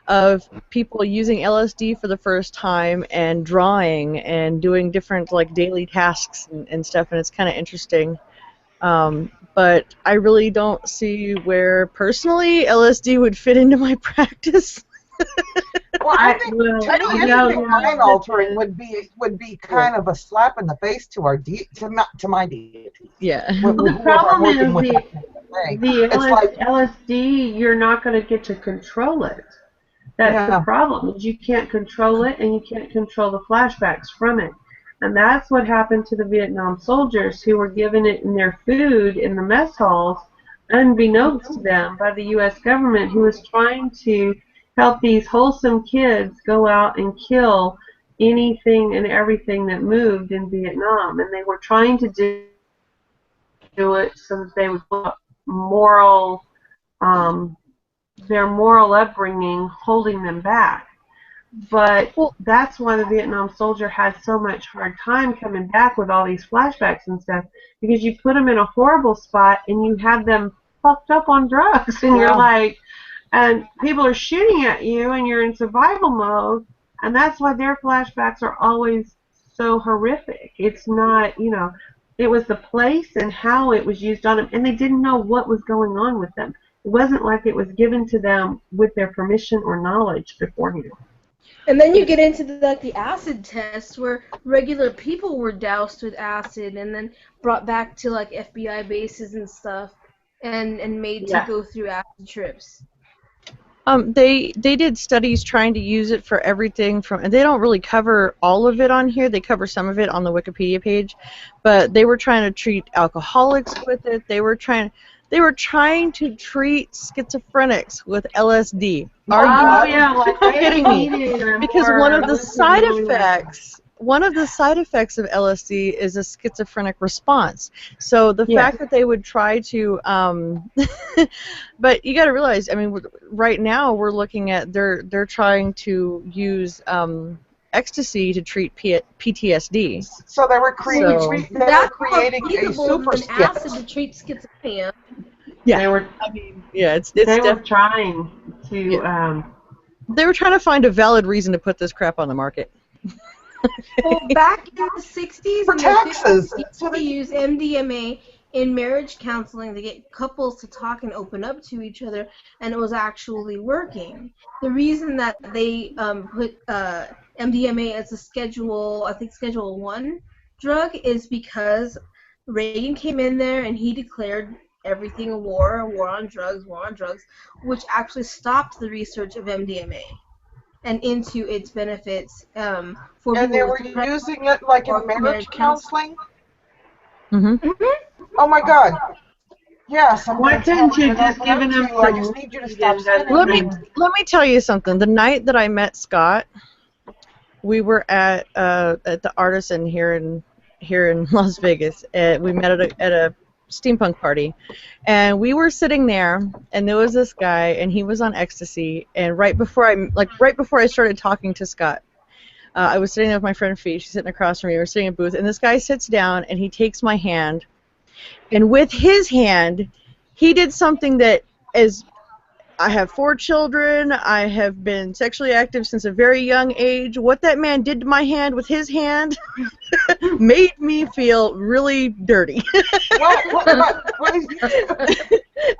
of people using LSD for the first time and drawing and doing different like daily tasks and stuff, and it's kind of interesting. But I really don't see where personally LSD would fit into my practice. Well, I think anything mind altering would be kind of a slap in the face to our to my deity. Yeah. The Whoever I'm problem working is with. the It's like, LSD, you're not going to get to control it. That's the yeah. problem, is you can't control it and you can't control the flashbacks from it. And that's what happened to the Vietnam soldiers who were given it in their food in the mess halls, unbeknownst to them by the U.S. government, who was trying to help these wholesome kids go out and kill anything and everything that moved in Vietnam. And they were trying to do it so that they would put moral, their moral upbringing holding them back. But that's why the Vietnam soldier had so much hard time coming back with all these flashbacks and stuff, because you put them in a horrible spot and you have them fucked up on drugs, and you're like, and people are shooting at you and you're in survival mode, and that's why their flashbacks are always so horrific. It's not, it was the place and how it was used on them, and they didn't know what was going on with them. It wasn't like it was given to them with their permission or knowledge beforehand. And then you get into the acid tests where regular people were doused with acid and then brought back to like FBI bases and stuff and made to go through acid trips. They did studies trying to use it for everything from, and they don't really cover all of it on here. They cover some of it on the Wikipedia page, but they were trying to treat alcoholics with it. They were trying to treat schizophrenics with LSD. Are you kidding me? Because one of the side effects of LSD is a schizophrenic response. So the fact that they would try to, but you got to realize, I mean, right now we're looking at they're trying to use ecstasy to treat PTSD. So they were creating a super acid to treat schizophrenia. Yeah, they were. I mean, yeah, they were trying to. Yeah. They were trying to find a valid reason to put this crap on the market. Well, back in the 60s for and taxes, the 50s, they used MDMA in marriage counseling to get couples to talk and open up to each other, and it was actually working. The reason that they put MDMA as a Schedule 1 drug is because Reagan came in there and he declared everything a war on drugs, which actually stopped the research of MDMA and into its benefits for people. And they were using it like in marriage counseling? Mm-hmm. Oh my God. Yes. Why couldn't you just give them I just need you to stop let me tell you something. The night that I met Scott, we were at the Artisan here in Las Vegas. We met at a steampunk party, and we were sitting there, and there was this guy, and he was on ecstasy. And right before I started talking to Scott, I was sitting there with my friend Fee. She's sitting across from me. We're sitting in a booth, and this guy sits down, and he takes my hand, and with his hand, he did something that is. I have 4 children. I have been sexually active since a very young age. What that man did to my hand with his hand made me feel really dirty. What is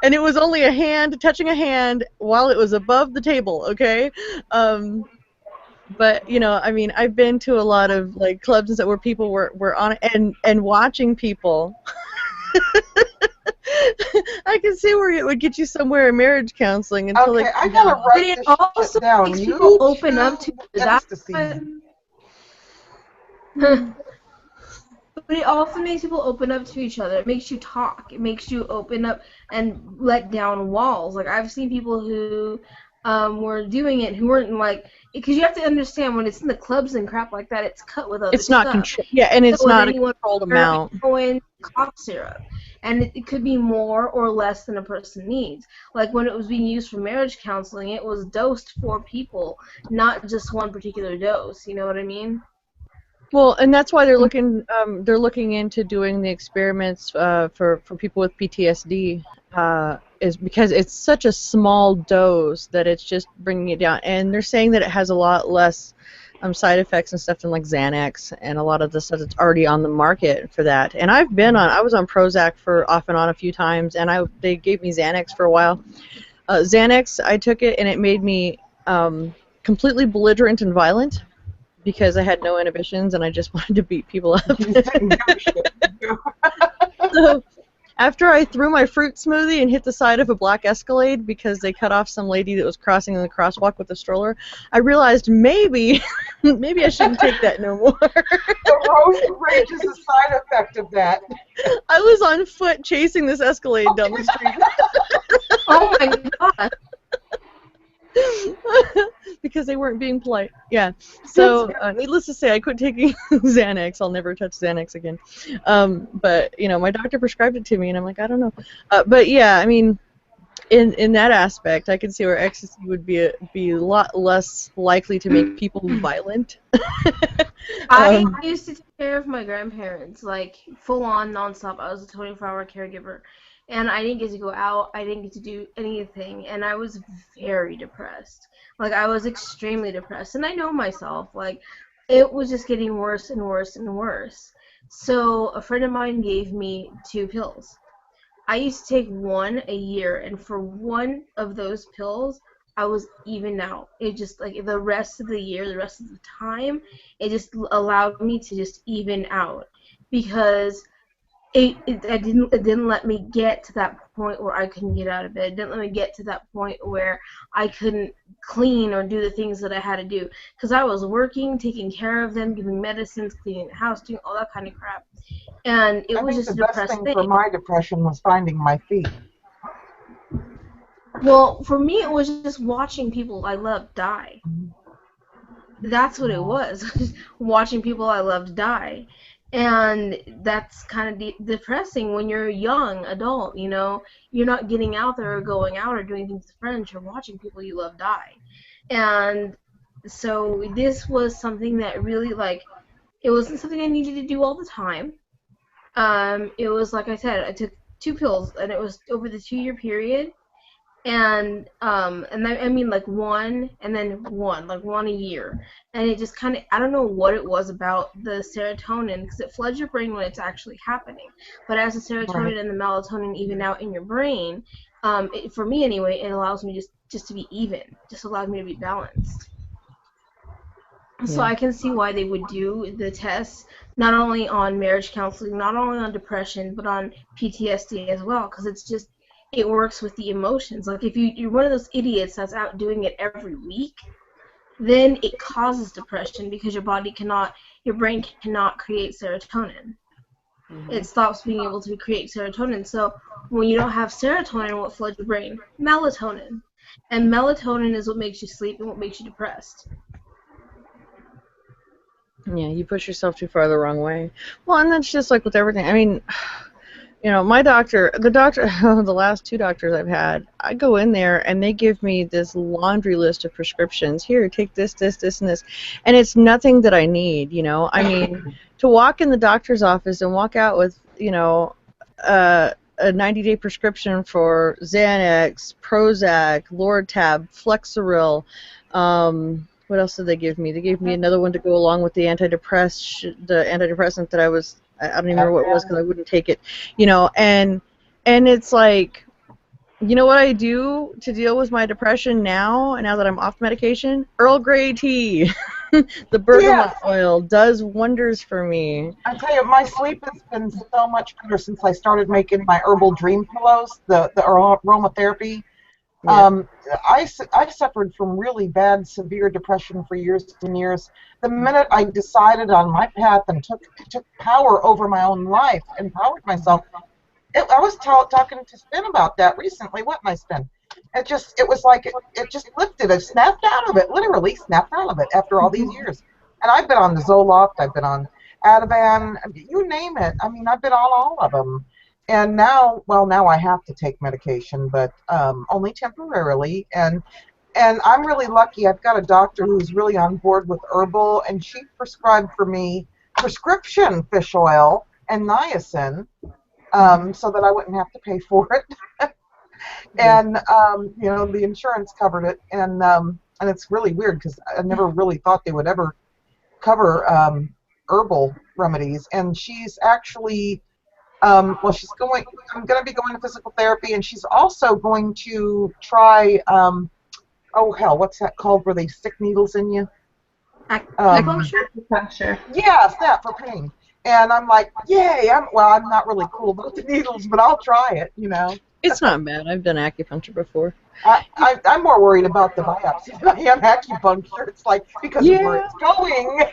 And it was only a hand touching a hand while it was above the table, okay? But, I mean, I've been to a lot of, like, clubs and stuff where people were on it, and watching people... I can see where it would get you somewhere in marriage counseling until I gotta write this shit down. Makes people open up to ecstasy. But it also makes people open up to each other. It makes you talk. It makes you open up and let down walls. Like, I've seen people who were doing it who weren't like, because you have to understand when it's in the clubs and crap like that, it's cut with other it's not stuff. and it's not a controlled amount. Cough syrup, and it could be more or less than a person needs. Like when it was being used for marriage counseling, it was dosed for people, not just one particular dose. You know what I mean? Well, and that's why they're looking into doing the experiments for people with PTSD, is because it's such a small dose that it's just bringing it down. And they're saying that it has a lot less side effects and stuff than like Xanax and a lot of the stuff that's already on the market for that. And I was on Prozac for off and on a few times, and they gave me Xanax for a while. Xanax, I took it and it made me completely belligerent and violent because I had no inhibitions and I just wanted to beat people up. You just didn't give a shit. So after I threw my fruit smoothie and hit the side of a black Escalade because they cut off some lady that was crossing the crosswalk with a stroller, I realized maybe I shouldn't take that no more. The road rage is a side effect of that. I was on foot chasing this Escalade down the street. Oh my god. Because they weren't being polite. Yeah. So, needless to say, I quit taking Xanax. I'll never touch Xanax again. But, you know, my doctor prescribed it to me, and I'm like, I don't know. But, yeah, I mean, in that aspect, I can see where ecstasy would be a lot less likely to make people violent. I used to take care of my grandparents, like, full on, nonstop. I was a 24-hour caregiver. And I didn't get to go out. I didn't get to do anything. And I was very depressed. Like, I was extremely depressed. And I know myself. Like, it was just getting worse and worse and worse. So a friend of mine gave me 2 pills. I used to take one a year. And for one of those pills, I was even out. It just, like, the rest of the year, the rest of the time, it just allowed me to just even out. Because it didn't let me get to that point where I couldn't get out of bed. It didn't let me get to that point where I couldn't clean or do the things that I had to do. Because I was working, taking care of them, giving medicines, cleaning the house, doing all that kind of crap. And it was just a depressed I think the best thing for my depression was finding my feet. Well, for me, it was just watching people I loved die. That's what it was. Watching people I loved die. And that's kind of depressing when you're a young adult, you know. You're not getting out there or going out or doing things with friends. You're watching people you love die. And so this was something that really, like, it wasn't something I needed to do all the time. It was, like I said, I took 2 pills, and it was over the 2-year period. And I mean, like, one and then one, like one a year. And it just kind of, I don't know what it was about the serotonin, because it floods your brain when it's actually happening. But as the serotonin and the melatonin even out in your brain, for me anyway, it allows me just to be even, just allows me to be balanced. So I can see why they would do the tests, not only on marriage counseling, not only on depression, but on PTSD as well, because it's just, it works with the emotions. Like, if you're one of those idiots that's out doing it every week, then it causes depression because your brain cannot create serotonin. It stops being able to create serotonin. So when you don't have serotonin, what floods your brain? Melatonin. And melatonin is what makes you sleep and what makes you depressed. Yeah, you push yourself too far the wrong way. Well, and that's just like with everything. I mean, you know, the last 2 doctors I've had, I go in there and they give me this laundry list of prescriptions. Here, take this, this, this, and this. And it's nothing that I need, you know. I mean, to walk in the doctor's office and walk out with, you know, a 90-day prescription for Xanax, Prozac, Lortab, Flexeril, what else did they give me? They gave me another one to go along with the antidepressant that I don't even remember what it was because I wouldn't take it, you know, and it's like, you know what I do to deal with my depression now that I'm off medication? Earl Grey tea. The bergamot oil does wonders for me. I tell you, my sleep has been so much better since I started making my herbal dream pillows, the aromatherapy. Yeah. I suffered from really bad, severe depression for years and years. The minute I decided on my path and took power over my own life, empowered myself, I was talking to Spin about that recently. What my Spin? It was like it just lifted. I snapped out of it, literally snapped out of it after all these years. And I've been on the Zoloft, I've been on Ativan, you name it. I mean, I've been on all of them. And now I have to take medication, but only temporarily. And I'm really lucky. I've got a doctor who's really on board with herbal, and she prescribed for me prescription fish oil and niacin, so that I wouldn't have to pay for it. And you know, the insurance covered it, and it's really weird because I never really thought they would ever cover herbal remedies. And she's actually I'm going to be going to physical therapy, and she's also going to try oh hell, what's that called where they stick needles in you? Um, Acupuncture? Acupuncture. yes, that for pain. And I'm like, yay! I'm not really cool about the needles, but I'll try it. You know, It's not bad. I've done acupuncture before. I'm more worried about the biopsy than I am acupuncture. It's like because of where Yeah. it's going.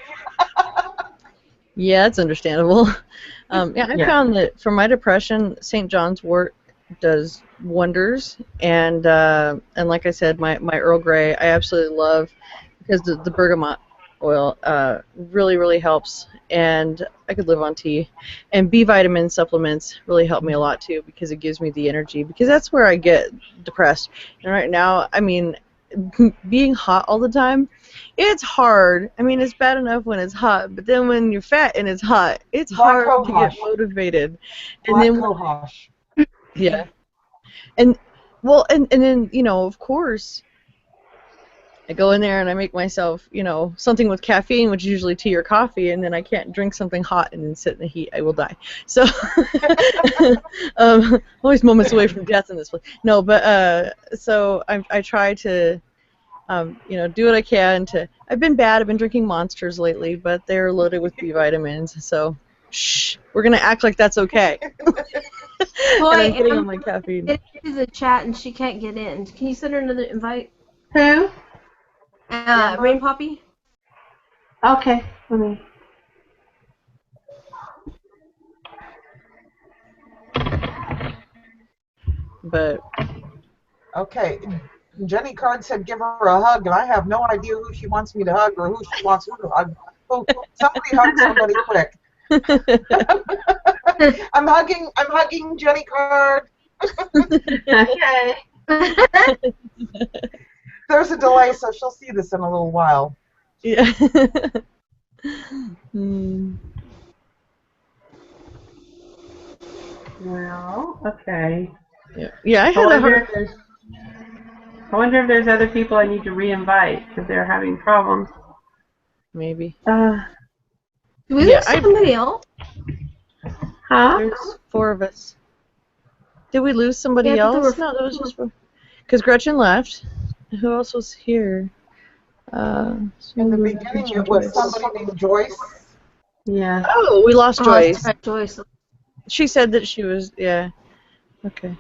Yeah, that's understandable. Yeah, I Yeah. found that for my depression, St. John's wort does wonders, and like I said, my Earl Grey I absolutely love because the bergamot oil really really helps, and I could live on tea, and B vitamin supplements really help me a lot too because it gives me the energy because that's where I get depressed, and right now I mean being hot all the time. It's hard. I mean, it's bad enough when it's hot, but then when you're fat and it's hot, it's Black hard to get cohosh. motivated. And Black then, cohosh. yeah, and well, and then of course, I go in there and I make myself, something with caffeine, which is usually tea or coffee, and then I can't drink something hot and then sit in the heat. I will die. So, always moments away from death in this place. No, but so I try to. Do what I can to. I've been bad. I've been drinking Monsters lately, but they're loaded with B vitamins. So, shh, we're gonna act like that's okay. And I'm getting on my caffeine. It is a chat and she can't get in. Can you send her another invite? Who? Rain Poppy? Okay. Let me. But Okay. Jenny Card said give her a hug, and I have no idea who she wants me to hug or who she wants who to hug. Oh, somebody hug somebody quick. I'm hugging Jenny Card. Okay. There's a delay, so she'll see this in a little while. yeah. Hmm. Well, okay. Yeah, I had a hard. I wonder if there's other people I need to re-invite because they're having problems. Maybe. Uh, Do we Yeah, lose somebody else? huh? There's 4 of us. Did we lose somebody Yeah, I thought there else? were No, that was just because Gretchen left. Who else was here? In the beginning, it was somebody named Joyce. Yeah. Oh, we lost Oh, Joyce. that's right, Joyce. She said that she was, yeah. Okay.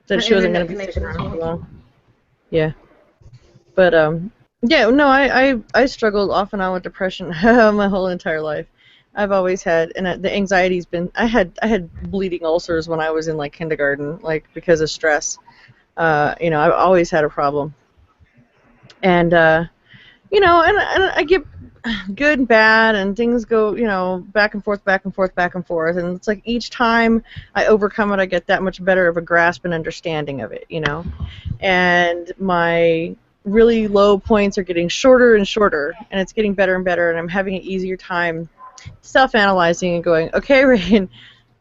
That Her she wasn't going internet to be connection sticking is around for wonky. long. Yeah. But, yeah, no, I struggled off and on with depression my whole entire life. I've always had, and the anxiety's been, I had bleeding ulcers when I was in, like, kindergarten, like, because of stress. I've always had a problem. And, and I get good and bad, and things go, back and forth, back and forth, back and forth. And it's like each time I overcome it, I get that much better of a grasp and understanding of it, And my really low points are getting shorter and shorter, and it's getting better and better, and I'm having an easier time self-analyzing and going, okay, Reagan,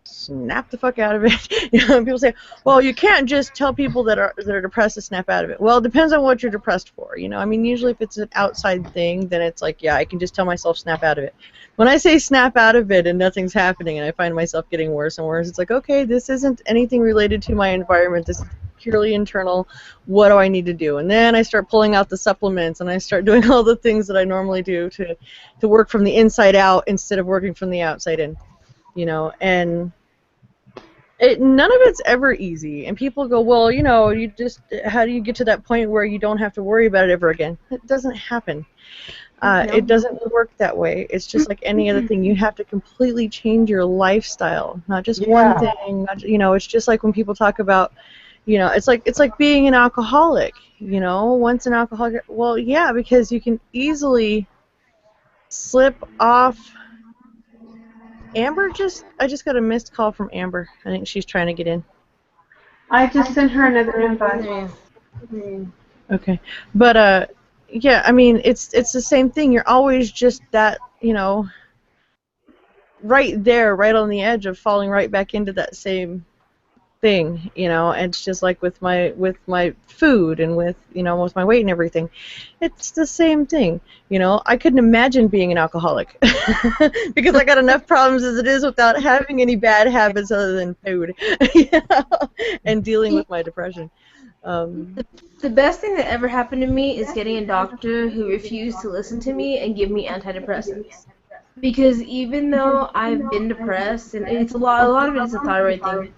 snap the fuck out of it. People say, well, you can't just tell people that are depressed to snap out of it. Well, it depends on what you're depressed for. I mean, usually if it's an outside thing, then it's like, yeah, I can just tell myself snap out of it. When I say snap out of it and nothing's happening and I find myself getting worse and worse, it's like, okay, this isn't anything related to my environment. This is purely internal. What do I need to do? And then I start pulling out the supplements and I start doing all the things that I normally do to work from the inside out instead of working from the outside in. And none of it's ever easy. And people go, well, how do you get to that point where you don't have to worry about it ever again? It doesn't happen. It doesn't work that way. It's just like any other thing. You have to completely change your lifestyle, not just one thing. It's just like when people talk about, it's like being an alcoholic. Once an alcoholic, well, yeah, because you can easily slip off. I just got a missed call from Amber. I think she's trying to get in. I just sent her another invite. Okay. But, yeah, I mean, it's the same thing. You're always just that, right there, right on the edge of falling right back into that same thing, and it's just like with my food and with with my weight and everything. It's the same thing. I couldn't imagine being an alcoholic because I got enough problems as it is without having any bad habits other than food and dealing with my depression. The best thing that ever happened to me is getting a doctor who refused to listen to me and give me antidepressants. Because even though I've been depressed, and it's a lot of it is a thyroid thing,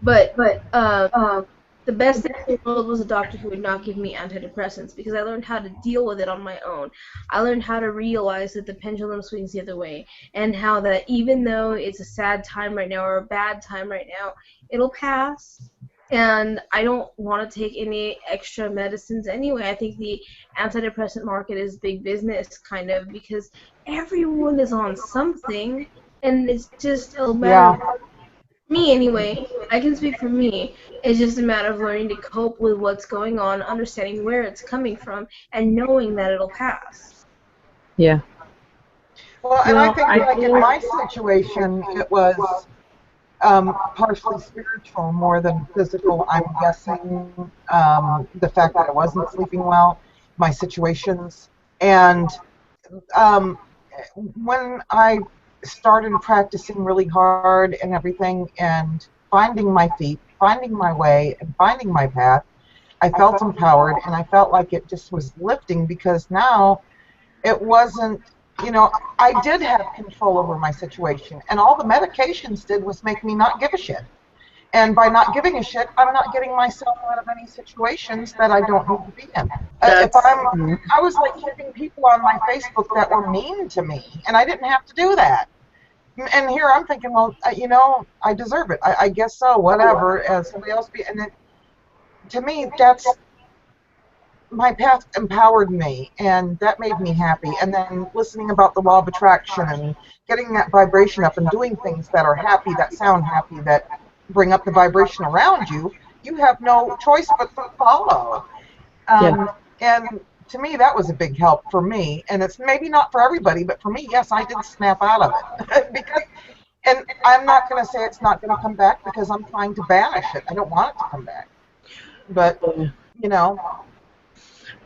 but uh, the best thing in the world was a doctor who would not give me antidepressants because I learned how to deal with it on my own. I learned how to realize that the pendulum swings the other way, and how that even though it's a sad time right now or a bad time right now, it'll pass. And I don't want to take any extra medicines anyway. I think the antidepressant market is big business, kind of, because everyone is on something, and it's just a matter Yeah. of me anyway. I can speak for me. It's just a matter of learning to cope with what's going on, understanding where it's coming from, and knowing that it'll pass. Yeah. Well, and I Well, think, I like in feel my situation, it was partially spiritual more than physical. I'm guessing the fact that I wasn't sleeping well, my situations, and um, when I started practicing really hard and everything, and finding my feet, finding my way, and finding my path, I felt empowered, and I felt like it just was lifting because now it wasn't, you know, I did have control over my situation, and all the medications did was make me not give a shit. And by not giving a shit, I'm not getting myself out of any situations that I don't need to be in. If That's I was like keeping people on my Facebook that were mean to me, and I didn't have to do that. And here I'm thinking, well, you know, I deserve it. I guess so, whatever. As somebody else be, and then to me, that's my path empowered me, and that made me happy. And then listening about the law of attraction and getting that vibration up and doing things that are happy, that sound happy, that bring up the vibration around you, you have no choice but to follow. yeah. And to me, that was a big help for me. And it's maybe not for everybody, but for me, yes, I did snap out of it. because, and I'm not going to say it's not going to come back because I'm trying to banish it. I don't want it to come back. But, you know,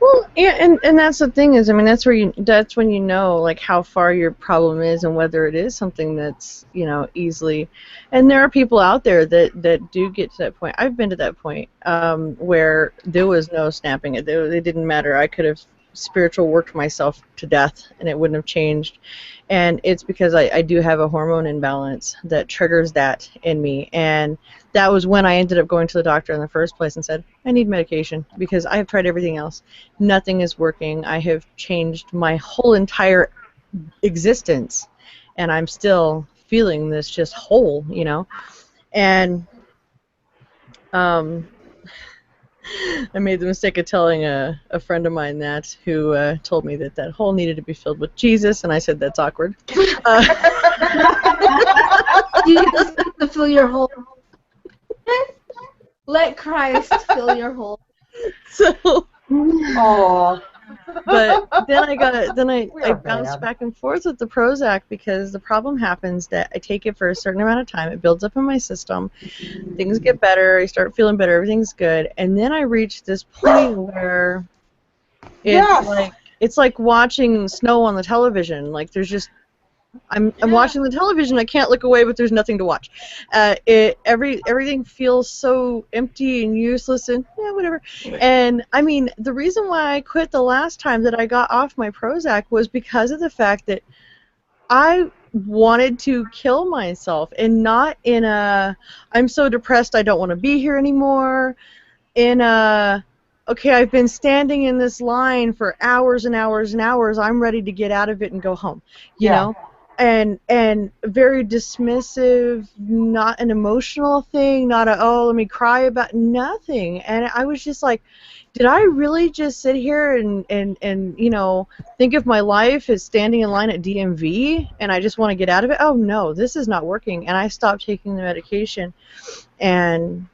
Well, yeah, and that's the thing is, I mean, that's when you know like how far your problem is and whether it is something that's easily. And there are people out there that do get to that point. I've been to that point where there was no snapping it. It didn't matter. I could have spiritual worked myself to death and it wouldn't have changed. And it's because I do have a hormone imbalance that triggers that in me. And that was when I ended up going to the doctor in the first place and said, I need medication because I have tried everything else. Nothing is working. I have changed my whole entire existence, and I'm still feeling this just hole. And I made the mistake of telling a friend of mine that who told me that hole needed to be filled with Jesus, and I said, that's awkward. Jesus to fill your hole. Let Christ fill your hole. So, oh, but then I we are bounced bad. back and forth with the Prozac because the problem happens that I take it for a certain amount of time, it builds up in my system, things get better, I start feeling better, everything's good, and then I reach this point where Yes. it's like watching snow on the television. Like there's just I'm watching the television. I can't look away, but there's nothing to watch. Everything feels so empty and useless and yeah, whatever. And I mean, the reason why I quit the last time that I got off my Prozac was because of the fact that I wanted to kill myself, and not in a I'm so depressed I don't want to be here anymore. In a okay, I've been standing in this line for hours and hours and hours. I'm ready to get out of it and go home. You Yeah. know, and very dismissive, not an emotional thing, not a oh let me cry about nothing. And I was just like, did I really just sit here and think of my life as standing in line at DMV and I just want to get out of it? Oh no, this is not working. And I stopped taking the medication, and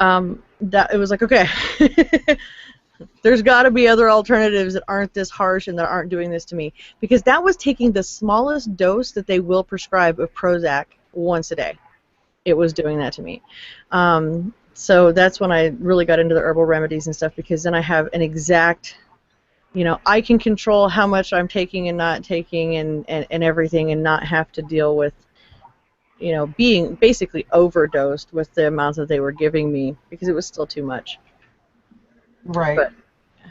that it was like, okay, there's got to be other alternatives that aren't this harsh and that aren't doing this to me, because that was taking the smallest dose that they will prescribe of Prozac once a day. It was doing that to me. So that's when I really got into the herbal remedies and stuff, because then I have an exact, I can control how much I'm taking and not taking and everything, and not have to deal with being basically overdosed with the amount that they were giving me, because it was still too much. Right. But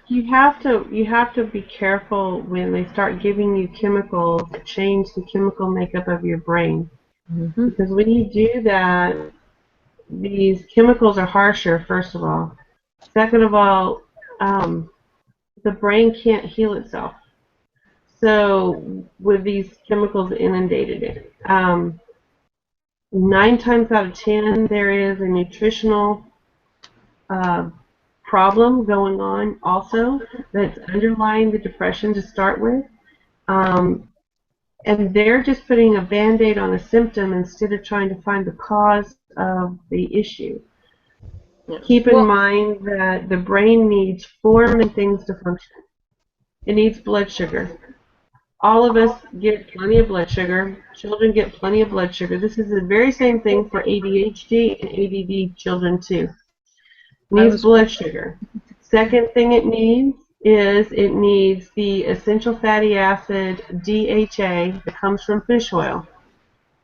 You have to be careful when they start giving you chemicals that change the chemical makeup of your brain. hmm Because when you do that, these chemicals are harsher, first of all. Second of all, um, the brain can't heal itself. So with these chemicals inundated it, 9 times out of 10 there is a nutritional uh, problem going on also that's underlying the depression to start with. Um, and they're just putting a band-aid on a symptom instead of trying to find the cause of the issue. yeah. Keep in Well, mind that the brain needs four main things to function. It needs blood sugar. All of us get plenty of blood sugar. Children get plenty of blood sugar. This is the very same thing for ADHD and ADD children too. It I needs was blood sugar. Second thing it needs is it needs the essential fatty acid DHA that comes from fish oil.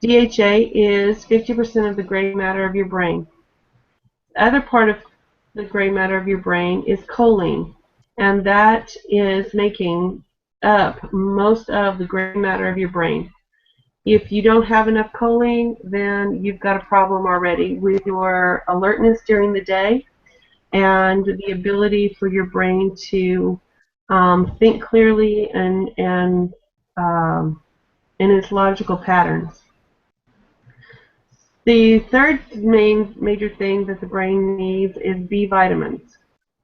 DHA is 50% of the gray matter of your brain. The other part of the gray matter of your brain is choline, and that is making up most of the gray matter of your brain. If you don't have enough choline, then you've got a problem already with your alertness during the day and the ability for your brain to think clearly and um, in its logical patterns. The third major thing that the brain needs is B vitamins.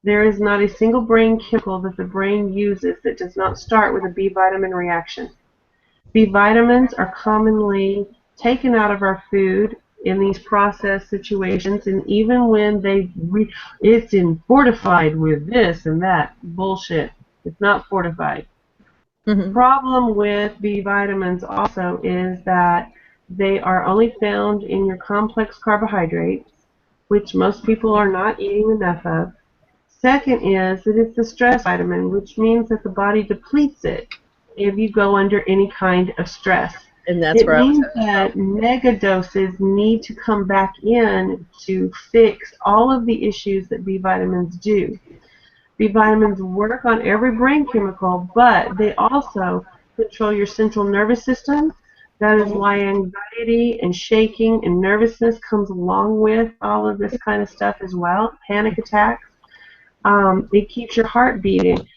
There is not a single brain chemical that the brain uses that does not start with a B vitamin reaction. B vitamins are commonly taken out of our food in these processed situations, and even when it's in fortified with this and that bullshit. It's not fortified. hmm Problem with B vitamins also is that they are only found in your complex carbohydrates, which most people are not eating enough of. Second is that it's a stress vitamin, which means that the body depletes it if you go under any kind of stress. And that's It where I was means at. that mega doses need to come back in to fix all of the issues that B vitamins do. B vitamins work on every brain chemical, but they also control your central nervous system. That is why anxiety and shaking and nervousness comes along with all of this kind of stuff as well. Panic attacks. It keeps your heart beating.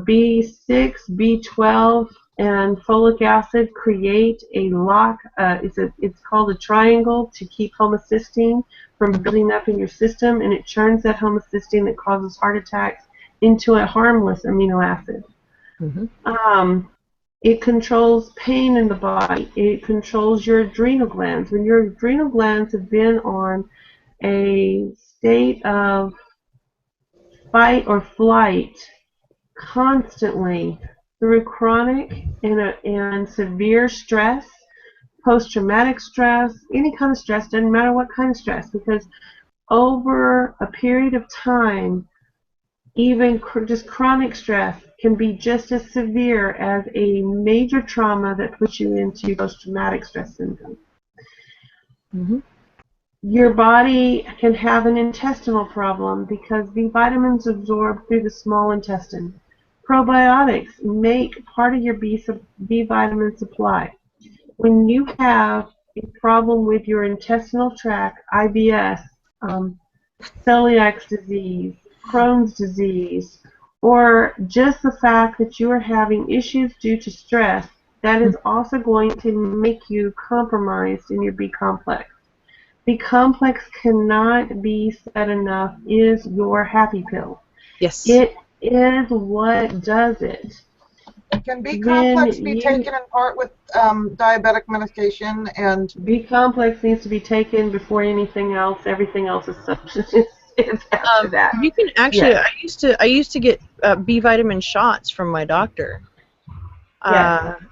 B6, B12, and folic acid create a lock. It's called a triangle to keep homocysteine from building up in your system, and it turns that homocysteine that causes heart attacks into a harmless amino acid. hmm Um, it controls pain in the body. It controls your adrenal glands. When your adrenal glands have been on a state of fight or flight constantly through chronic and severe stress, post-traumatic stress, any kind of stress, doesn't matter what kind of stress, because over a period of time, even just chronic stress can be just as severe as a major trauma that puts you into post-traumatic stress syndrome. hmm Your body can have an intestinal problem because the vitamins absorb through the small intestine. Probiotics make part of your B vitamin supply. When you have a problem with your intestinal tract, IBS, um, celiac disease, Crohn's disease, or just the fact that you are having issues due to stress, that is also going to make you compromised in your B complex. The complex cannot be said enough is your happy pill. Yes. It is what does it. Can B When complex be you taken in part with diabetic medication and B complex needs to be taken before anything else. Everything else is substitutes is after that. You can actually. Yes, I used to get B vitamin shots from my doctor, yes,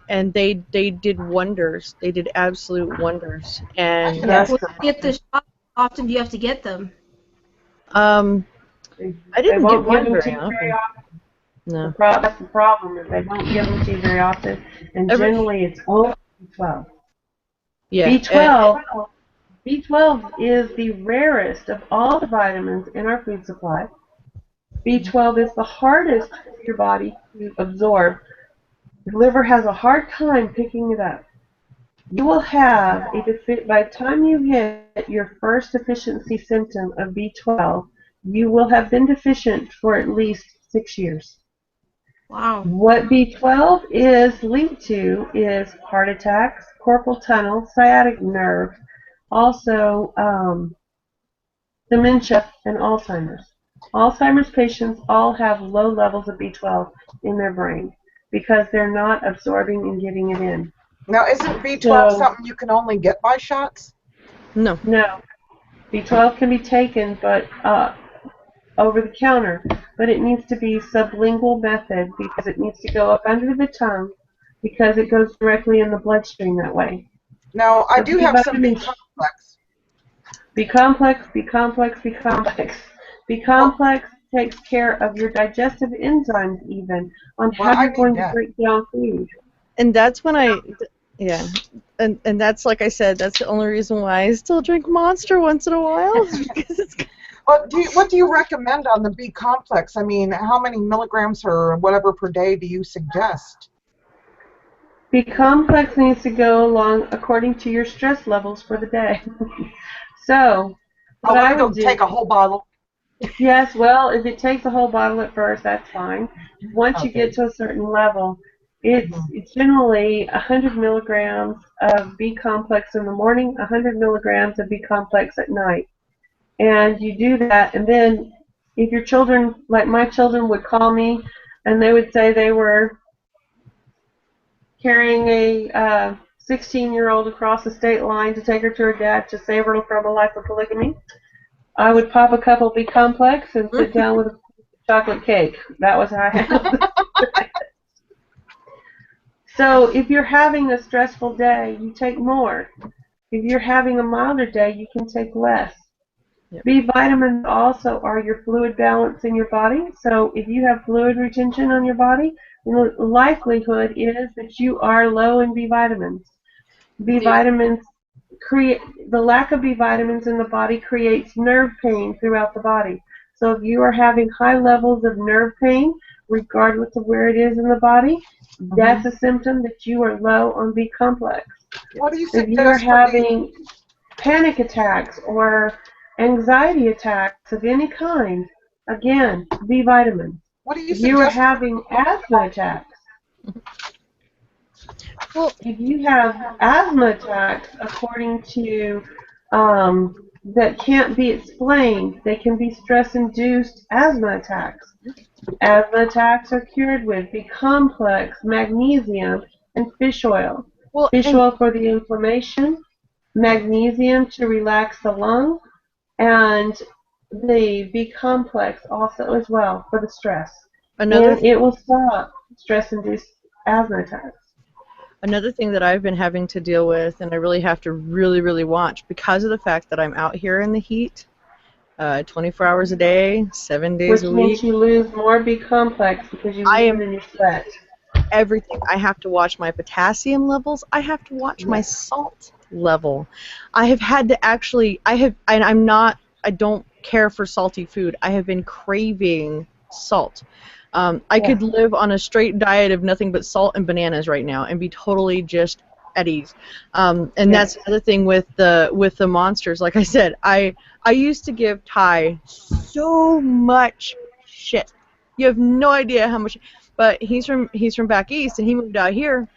and they did wonders. They did absolute wonders. I And should yes. ask when her you about get the this. shot, how often do you have to get them? um, I They didn't get won't give mine them to very you very often. often. No. That's the problem is they won't give them to you very often, and Every generally it's only B12. yeah. B12 B12 is the rarest of all the vitamins in our food supply. B12 is the hardest for your body to absorb. The liver has a hard time picking it up. You will have by the time you hit your first deficiency symptom of B12, you will have been deficient for at least 6 years. Wow. What B12 is linked to is heart attacks, carpal tunnel, sciatic nerve, also dementia, and Alzheimer's. Alzheimer's patients all have low levels of B12 in their brain because they're not absorbing and getting it in. Now, isn't B12 So, something you can only get by shots? No. no, B12 can be taken, but over the counter, but it needs to be sublingual method because it needs to go up under the tongue because it goes directly in the bloodstream that way. Now, I The do B have some B vitamin complex. B complex, B complex, B complex. B Well, complex takes care of your digestive enzymes even on well, how I you're need going to that. break down food. And that's when yeah. And that's, like I said, that's the only reason why I still drink Monster once in a while. Because it's Well, what do you recommend on the B complex? I mean, how many milligrams or whatever per day do you suggest? B complex needs to go along according to your stress levels for the day. So, Oh, what let I me go would do, take a whole bottle. yes, well, if it takes a whole bottle at first, that's fine. Once you Okay. get to a certain level, it's generally 100 milligrams of B complex in the morning, 100 milligrams of B complex at night. And you do that, and then if your children, like my children, would call me and they would say they were carrying a 16-year-old across the state line to take her to her dad to save her from a life of polygamy, I would pop a couple B complex and sit down with a chocolate cake. That was how I handled it. So if you're having a stressful day, you take more. If you're having a milder day, you can take less. Yep. B vitamins also are your fluid balance in your body. So if you have fluid retention on your body, the likelihood is that you are low in B vitamins. B vitamins create the lack of B vitamins in the body creates nerve pain throughout the body. So if you are having high levels of nerve pain, regardless of where it is in the body, that's a symptom that you are low on B complex. What do you If you are suggest for B? having panic attacks or anxiety attacks of any kind, again, B vitamins. What do you If you are suggest for having asthma attacks, well, if you have asthma attacks, according to that can't be explained, they can be stress-induced asthma attacks. Asthma attacks are cured with B complex, magnesium, and fish oil. well, Fish and oil for the inflammation, magnesium to relax the lung, and the B complex also as well for the stress. another And it will stop stress-induced asthma attacks. another thing that I've been having to deal with, and I really have to really watch because of the fact that I'm out here in the heat, 24 hours a day, 7 days Which a means week. you lose more B complex because you I lose am it in your sweat. everything. I have to watch my potassium levels. I have to watch my Yes. salt level. I have had to actually, and I don't care for salty food. I have been craving salt. I Yeah. could live on a straight diet of nothing but salt and bananas right now and be totally just at ease. And Yes. that's another thing with the monsters. Like I said, I used to give Ty so much shit. You have no idea how much. But he's from back east, and he moved out here,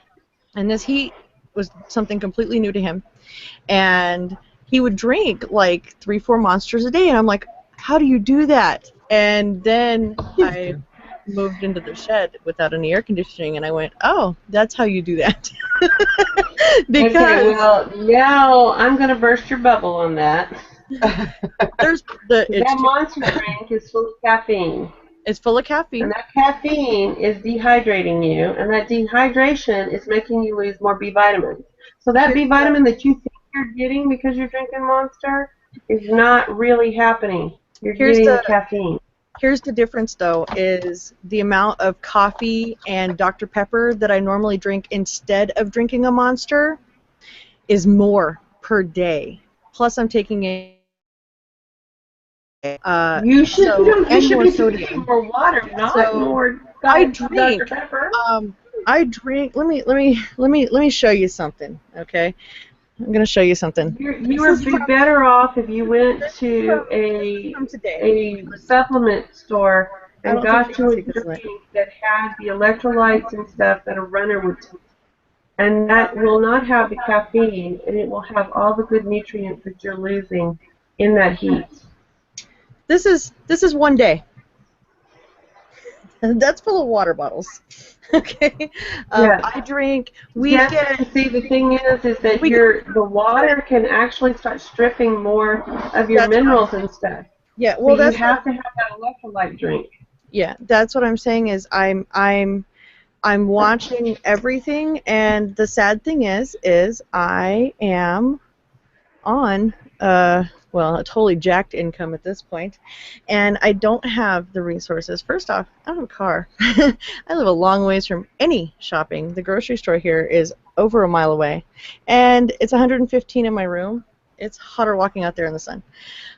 and this heat was something completely new to him. And he would drink like 3-4 monsters a day, and I'm like, how do you do that? And then I moved into the shed without any air conditioning, and I went, oh, that's how you do that. Okay, Because well, now I'm going to burst your bubble on that. there's That monster drink is full of caffeine. it's full of And caffeine. that caffeine is dehydrating you, and that dehydration is making you lose more B vitamins. So that Here's B vitamin that you think you're getting because you're drinking Monster is not really happening. You're here's getting the the caffeine. Here's the difference, though, is the amount of coffee and Dr. Pepper that I normally drink instead of drinking a Monster is more per day. Plus, I'm taking a You should So, you and should more be drinking sodium. more water, not So more I Dr. drink. Pepper. I drink. Let me show you something. Okay, I'm gonna show you something. You This would is be better off if you went to from today. a supplement store I and don't think got you can you a see this light. drink that had the electrolytes and stuff that a runner would take. And that will not have the caffeine, and it will have all the good nutrients that you're losing in that heat. This is one day. That's full of water bottles. Okay. Yes. I drink. We Yes, get. and see, the thing is that We the water can actually start stripping more of your That's minerals and stuff. yeah. So Well, you that's have to have that electrolyte drink. yeah. That's what I'm saying is I'm watching everything, and the sad thing is I am on well, a totally jacked income at this point, and I don't have the resources. First off, I don't have a car. I live a long ways from any shopping. The grocery store here is over a mile away, and it's 115 in my room. It's hotter walking out there in the sun.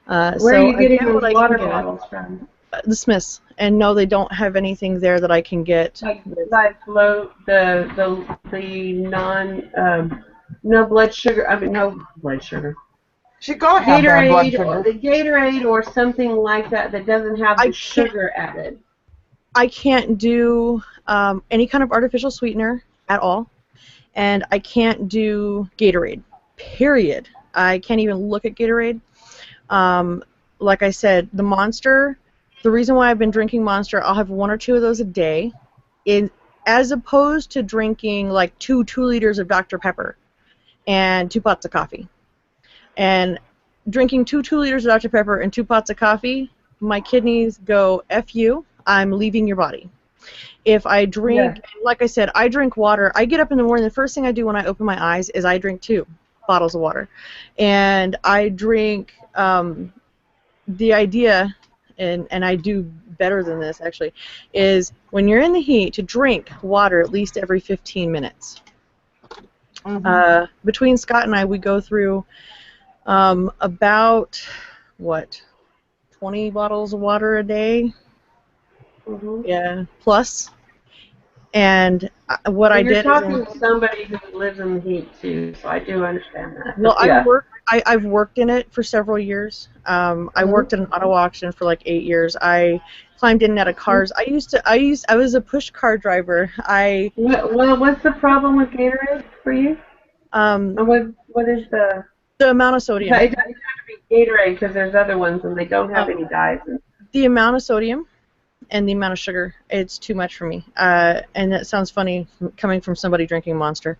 Where are So you I getting get what those I water can get. bottles from? The Smiths, and no, they don't have anything there that I can get. Like low the non no blood sugar. I mean no blood sugar. She's gonna have bad blood Gatorade, sugar. the Gatorade or something like that that doesn't have the sugar added. I can't do any kind of artificial sweetener at all, and I can't do Gatorade, period. I can't even look at Gatorade. Like I said, the Monster, the reason why I've been drinking Monster, I'll have 1 or 2 of those a day, as opposed to drinking like 2 liters of Dr. Pepper and 2 pots of coffee. And drinking 2 liters of Dr. Pepper and 2 pots of coffee, my kidneys go, F you, I'm leaving your body. If I drink, like I said, I drink water. I get up in the morning, the first thing I do when I open my eyes is I drink 2 bottles of water. And I drink, the idea, and I do better than this actually, is when you're in the heat to drink water at least every 15 minutes. Mm-hmm. Between Scott and I, we go through about, 20 bottles of water a day? Mm-hmm. Yeah, plus. And what I did. You're talking to somebody who lives in the heat too, so I do understand that. Well, I've worked in it for several years. I worked in an auto auction for like 8 years. I climbed in and out of cars. I was a push car driver. What's the problem with Gatorade for you? What is the amount of sodium? It doesn't have to be Gatorade because there's other ones and they don't have any dyes. The amount of sodium and the amount of sugar, it's too much for me. And that sounds funny coming from somebody drinking Monster.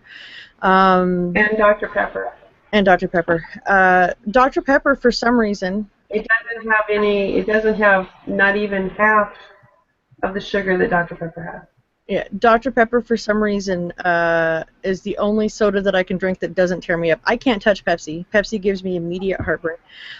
And Dr. Pepper. And Dr. Pepper. Dr. Pepper, for some reason, it doesn't have not even half of the sugar that Dr. Pepper has. Yeah, Dr. Pepper, for some reason, is the only soda that I can drink that doesn't tear me up. I can't touch Pepsi. Pepsi gives me immediate heartburn.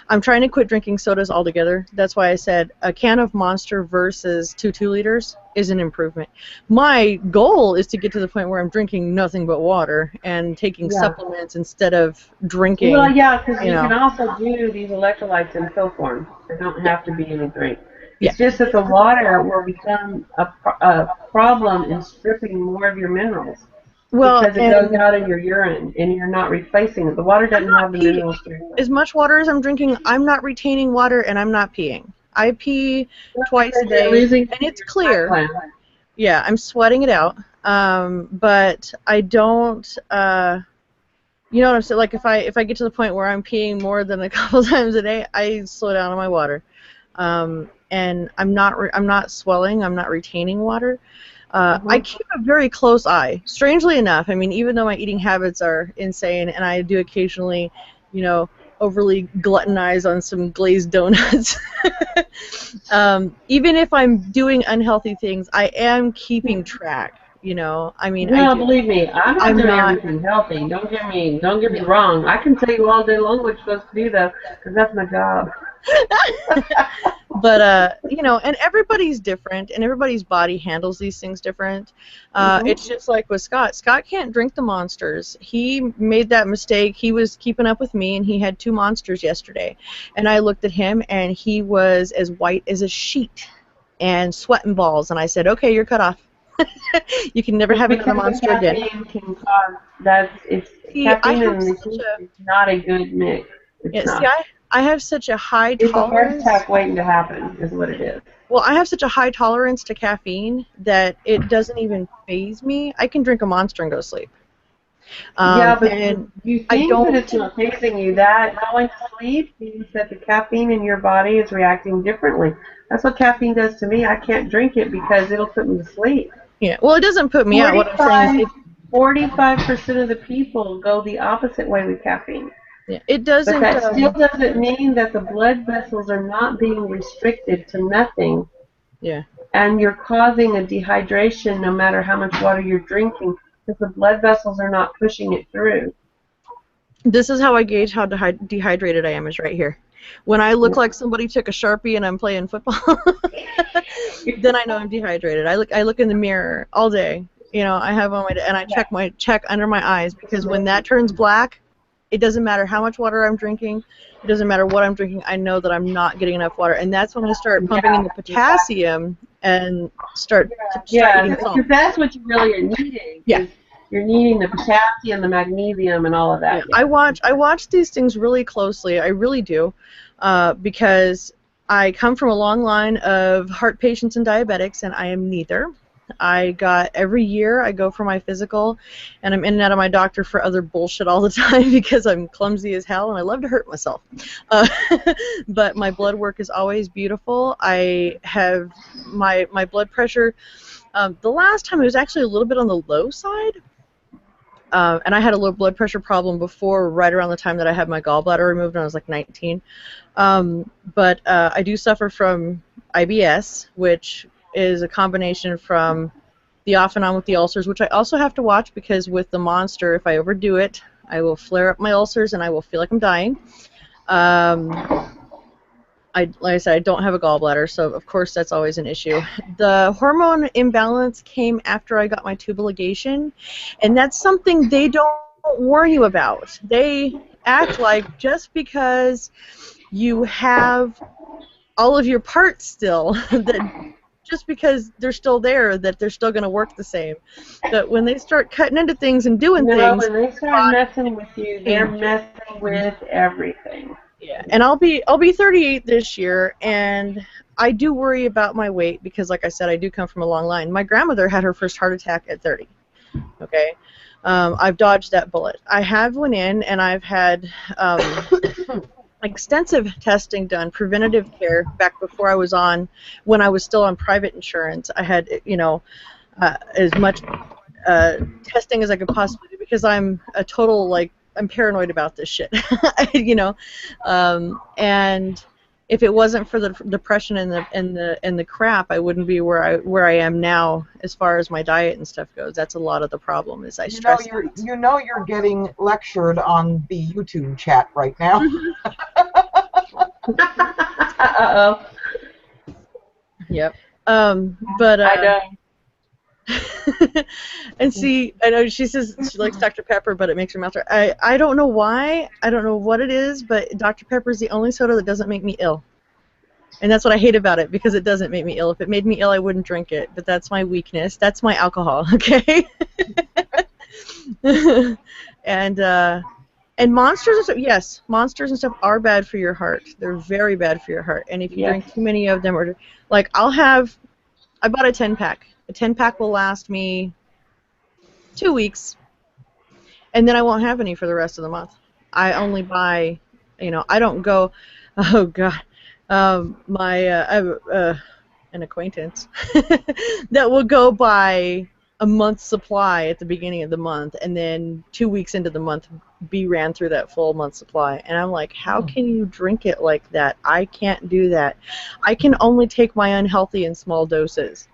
I'm trying to quit drinking sodas altogether. That's why I said a can of Monster versus 2 liters is an improvement. My goal is to get to the point where I'm drinking nothing but water and taking supplements instead of drinking. Well, yeah, because you can also do these electrolytes in pill form. They don't have to be in a drink. It's just that the water will become a problem in stripping more of your minerals. Well, because it goes out in your urine and you're not replacing it. The water doesn't have the minerals. As much water as I'm drinking, I'm not retaining water and I'm not peeing. I pee twice a day, and it's clear. Yeah, I'm sweating it out, but I don't. You know what I'm saying? Like if I get to the point where I'm peeing more than a couple times a day, I slow down on my water. And I'm not swelling. I'm not retaining water. I keep a very close eye. Strangely enough, I mean, even though my eating habits are insane, and I do occasionally, overly gluttonize on some glazed donuts. Even if I'm doing unhealthy things, I am keeping track. I mean, well, believe me, I'm not doing everything healthy. Don't get me wrong. I can tell you all day long what you're supposed to do, though, because that's my job. But you know, and everybody's different, and everybody's body handles these things different. It's just like with Scott. Scott can't drink the Monsters. He made that mistake. He was keeping up with me, and he had 2 Monsters yesterday. And I looked at him, and he was as white as a sheet and sweating balls. And I said, "Okay, you're cut off. You can never have another Monster again." Caffeine can cause See, caffeine and nicotine is not a good mix. It's yeah, not. see, I have such a high It's a heart tolerance. attack waiting to happen, is what it is. Well, I have such a high tolerance to caffeine that it doesn't even faze me. I can drink a Monster and go to sleep. Yeah, but And you I think don't. that it's not fixing you. That going to sleep means that the caffeine in your body is reacting differently. That's what caffeine does to me. I can't drink it because it'll put me to sleep. Yeah. Well, it doesn't put me out. What I'm saying is, 45% of the people go the opposite way with caffeine. it But doesn't. that still doesn't mean that the blood vessels are not being restricted to nothing. Yeah. And you're causing a dehydration no matter how much water you're drinking because the blood vessels are not pushing it through. This is how I gauge how dehydrated I am. Is right here. When I look like somebody took a Sharpie and I'm playing football, then I know I'm dehydrated. I look in the mirror all day. You know, I have on my and I check under my eyes, because when that turns black, it doesn't matter how much water I'm drinking. It doesn't matter what I'm drinking. I know that I'm not getting enough water, and that's when I start pumping in the potassium and start eating salt. Because that's what you really are needing. Yeah. You're needing the potassium, the magnesium, and all of that. Yeah. I watch these things really closely. I really do, because I come from a long line of heart patients and diabetics, and I am neither. Every year I go for my physical, and I'm in and out of my doctor for other bullshit all the time because I'm clumsy as hell and I love to hurt myself. But my blood work is always beautiful. I have my blood pressure. The last time it was actually a little bit on the low side. And I had a low blood pressure problem before, right around the time that I had my gallbladder removed when I was like 19. But I do suffer from IBS, which is a combination from the off and on with the ulcers, which I also have to watch because with the Monster, if I overdo it, I will flare up my ulcers and I will feel like I'm dying. Like I said, I don't have a gallbladder, so of course that's always an issue. The hormone imbalance came after I got my tubal ligation, and that's something they don't warn you about. They act like just because you have all of your parts still, that just because they're still there, that they're still going to work the same. But when they start cutting into things and doing things, when they start messing with you, they're messing with everything. Yeah, and I'll be 38 this year, and I do worry about my weight because, like I said, I do come from a long line. My grandmother had her first heart attack at 30. Okay, I've dodged that bullet. I have went in and I've had extensive testing done, preventative care back before I was on, when I was still on private insurance. I had, as much testing as I could possibly do because I'm a total, I'm paranoid about this shit, and if it wasn't for the depression and the crap, I wouldn't be where I am now as far as my diet and stuff goes. That's a lot of the problem. Is I stress. You're getting lectured on the YouTube chat right now. Uh-oh. Yep. But I know. and see, I know she says she likes Dr. Pepper, but it makes her mouth dry. I don't know why. I don't know what it is, but Dr. Pepper is the only soda that doesn't make me ill. And that's what I hate about it, because it doesn't make me ill. If it made me ill, I wouldn't drink it. But that's my weakness. That's my alcohol, okay? And Monsters and stuff, yes, Monsters and stuff are bad for your heart. They're very bad for your heart. And if you drink too many of them, or like I bought a 10-pack. A 10-pack will last me 2 weeks, and then I won't have any for the rest of the month. I only buy, I don't go, oh God, I have an acquaintance that will go buy a month's supply at the beginning of the month, and then 2 weeks into the month be ran through that full month supply. And I'm like, how can you drink it like that? I can't do that. I can only take my unhealthy in small doses.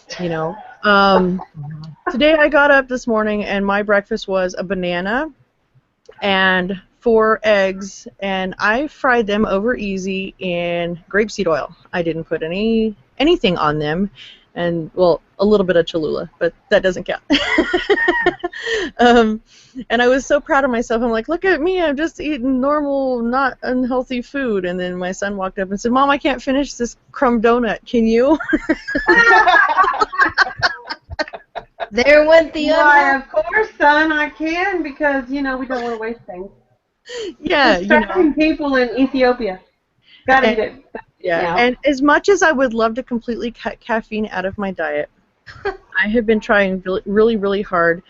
Today I got up this morning and my breakfast was a banana and 4 eggs, and I fried them over easy in grapeseed oil. I didn't put anything on them, and well, a little bit of Cholula, but that doesn't count. And I was so proud of myself. I'm like, look at me, I'm just eating normal, not unhealthy food. And then my son walked up and said, Mom, I can't finish this crumb donut. Can you? There went the Why, other. of course, son, I can, because, we don't want to waste things. Yeah, We're starving people in Ethiopia. Gotta eat it. Yeah, and as much as I would love to completely cut caffeine out of my diet, I have been trying really, really hard.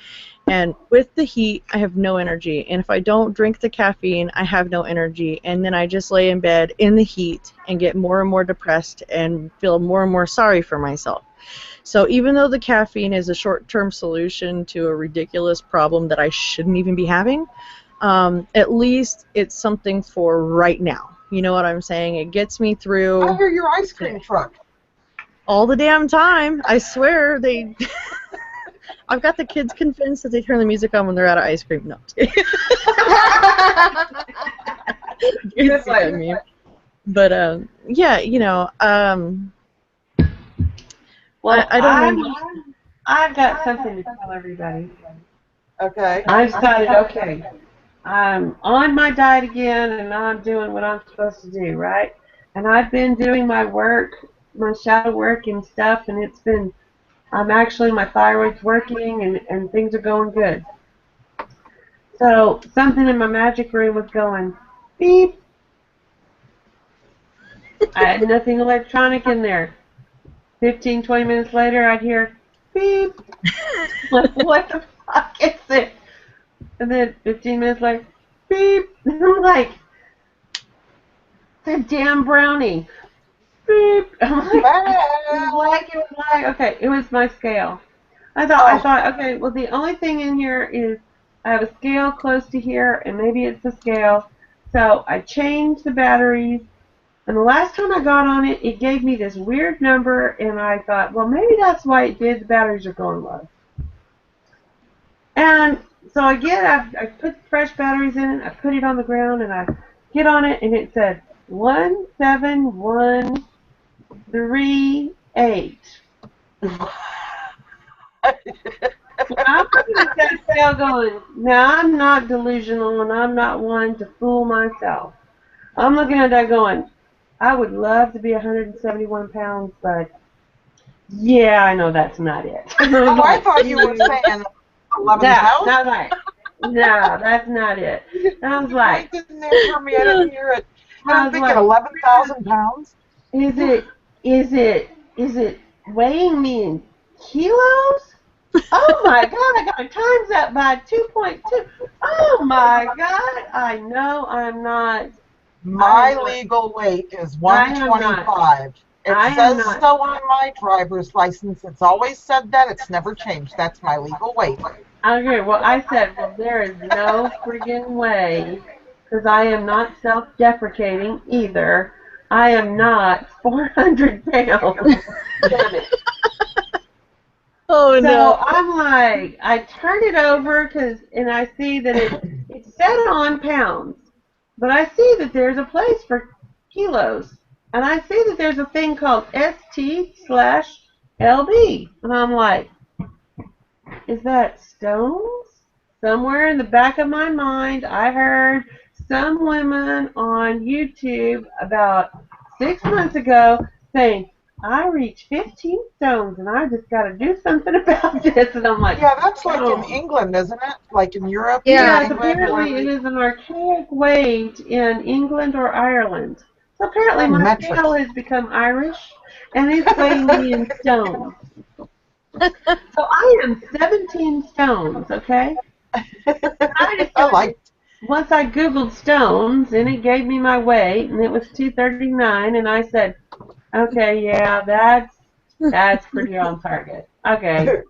And with the heat, I have no energy. And if I don't drink the caffeine, I have no energy. And then I just lay in bed in the heat and get more and more depressed and feel more and more sorry for myself. So even though the caffeine is a short-term solution to a ridiculous problem that I shouldn't even be having, at least it's something for right now. You know what I'm saying? It gets me through I hear your ice cream truck. all the damn time. I swear they... I've got the kids convinced that they turn the music on when they're out of ice cream. No. You see what I mean? But, yeah, Well, I don't know. I've got something to tell everybody. Okay. I decided, okay, I'm on my diet again, and I'm doing what I'm supposed to do, right? And I've been doing my work, my shadow work and stuff, and my thyroid's working, and things are going good. So something in my magic room was going beep. I had nothing electronic in there. 15, 20 minutes later, I'd hear beep. Like, what the fuck is it? And then 15 minutes later, beep. And I'm like, it's a damn brownie. Beep. I'm like, okay, it was my scale. I thought, okay, well, the only thing in here is I have a scale close to here, and maybe it's the scale. So I changed the batteries, and the last time I got on it, it gave me this weird number, and I thought, well, maybe that's why it did. The batteries are going low. And so I put fresh batteries in it, I put it on the ground, and I get on it, and it said 17138. I'm looking at that scale going, now I'm not delusional and I'm not one to fool myself. I'm looking at that going, I would love to be 171 pounds, but yeah, I know that's not it. Oh, I thought you were saying 11,000. No, that's not it. I was like, Didn't there for me? I didn't hear it. And I I'm was thinking like, 11,000 pounds. is it weighing me in kilos? Oh my God, I got to times that by 2.2. Oh my God, I know I'm not. My legal weight is 125. It says so on my driver's license. It's always said that. It's never changed. That's my legal weight. Okay, well, I said, well, there is no friggin' way, because I am not self-deprecating either. I am not 400 pounds. Damn it. Oh, no. So I'm like, I turn it over, and I see that it's set on pounds, but I see that there's a place for kilos, and I see that there's a thing called ST/LB, and I'm like, is that stones? Somewhere in the back of my mind, I heard some women on YouTube about 6 months ago saying, I reached 15 stones and I just got to do something about this. And I'm like, yeah, that's like in England, isn't it? Like in Europe? Yes, England, apparently it is an archaic weight in England or Ireland. So apparently my scale has become Irish and it's weighing me in stones. So I am 17 stones, okay? Once I Googled stones, and it gave me my weight, and it was 239, and I said, okay, yeah, that's pretty on target. Okay,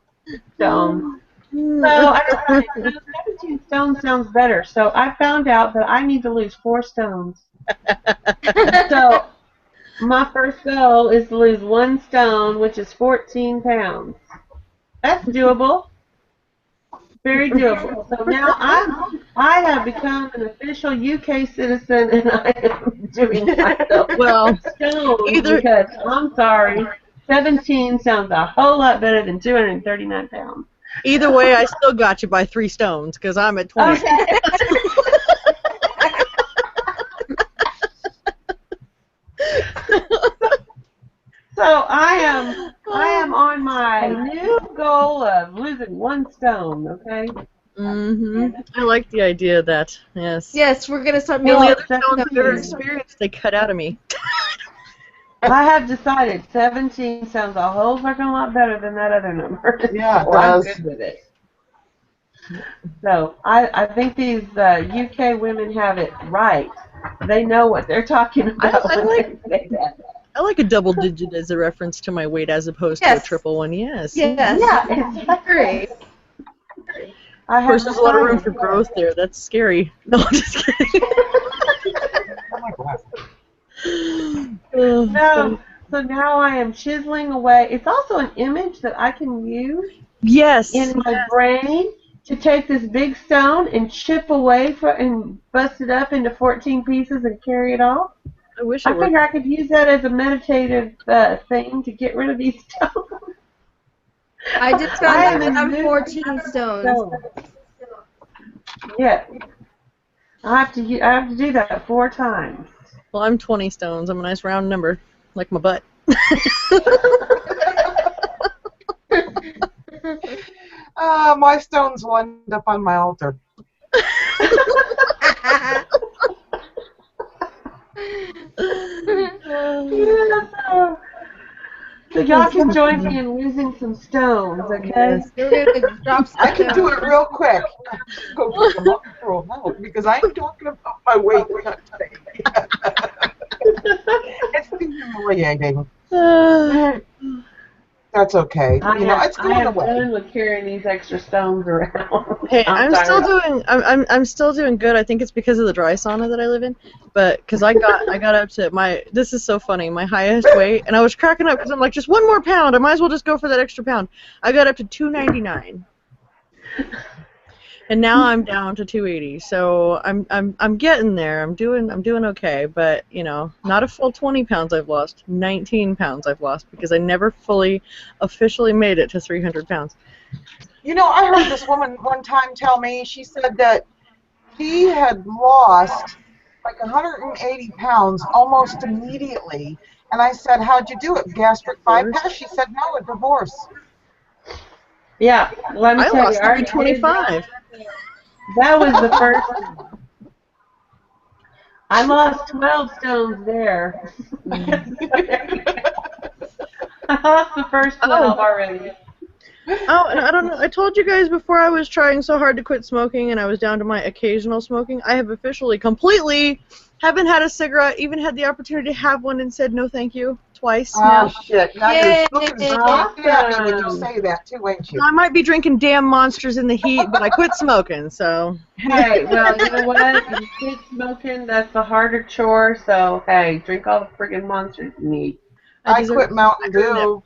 stones. So I decided, 17 stones sounds better. So I found out that I need to lose 4 stones. So my first goal is to lose 1 stone, which is 14 pounds. That's doable. Very doable. So now I have become an official UK citizen, and I am doing myself Well, stones either because I'm sorry, 17 sounds a whole lot better than 239 pounds. either way, I still got you by 3 stones because I'm at 20. Okay. So I am on my new goal of losing 1 stone. Okay. I like the idea of that. Yes. Yes, we're gonna start The only making. other stones I've ever experienced, they cut out of me. I have decided 17 sounds a whole fucking lot better than that other number. Yeah, it So I'm does. good with it. So I think these UK women have it right. They know what they're talking about I when like they say that. I like a double digit as a reference to my weight as opposed to a triple one. Yes. Yes. Yeah, Agree. I Of have course, there's a lot of room for decided. growth there. That's scary. No, I'm just kidding. Oh my God. No, so now I am chiseling away. It's also an image that I can use Yes. in my brain to take this big stone and chip away and bust it up into 14 pieces and carry it off. I wish it I were. figure I could use that as a meditative thing to get rid of these stones. I just I found am out in that I'm mood 14 stones. Yeah, I have to do that 4 times. Well, I'm 20 stones. I'm a nice round number, like my butt. My stones will end up on my altar. Yeah, so y'all can join me in losing some stones, okay? We're gonna drop some I can do stones. it real quick. Go pick them up and throw them out because I'm talking about my weight, not today. It's too humiliating. That's okay. It's I going am away. done with carrying these extra stones around. Hey, I'm still tired. I'm still doing good. I think it's because of the dry sauna that I live in. But because I got up to this is so funny, my highest weight, and I was cracking up because I'm like, just 1 more pound. I might as well just go for that extra pound. I got up to 299. And now I'm down to 280. So I'm getting there. I'm doing okay, but not a full 20 pounds I've lost. 19 pounds I've lost because I never fully officially made it to 300 pounds. I heard this woman one time tell me, she said that she had lost like 180 pounds almost immediately. And I said, how'd you do it? Gastric bypass? She said, no, a divorce. Yeah, let me I tell lost you, 325. that was the first one. I lost 12 stones there. I lost the first 12 already. Oh, and I don't know. I told you guys before I was trying so hard to quit smoking and I was down to my occasional smoking. I have officially completely haven't had a cigarette, even had the opportunity to have one and said no thank you twice now. Oh, shit. Now Yay. you're looking straight at me when you say that, too, ain't you? I might be drinking damn Monsters in the heat, but I quit smoking, so. Hey, well, you know what? If you quit smoking, that's the harder chore, so, hey, drink all the friggin' Monsters you need. I quit Mountain Dew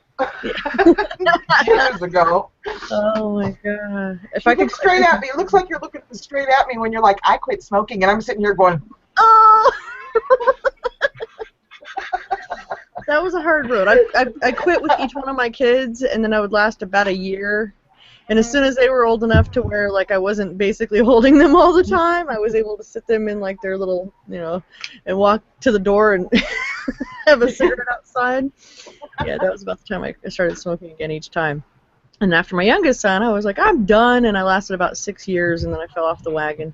years ago. Oh my god! If You I could look straight at me. It looks like you're looking straight at me when you're like, I quit smoking, and I'm sitting here going, oh. That was a hard road. I quit with each one of my kids, and then I would last about a year. And as soon as they were old enough to where like I wasn't basically holding them all the time, I was able to sit them in like their little, and walk to the door and have a cigarette outside. Yeah, that was about the time I started smoking again each time. And after my youngest son, I was like, I'm done, and I lasted about 6 years, and then I fell off the wagon.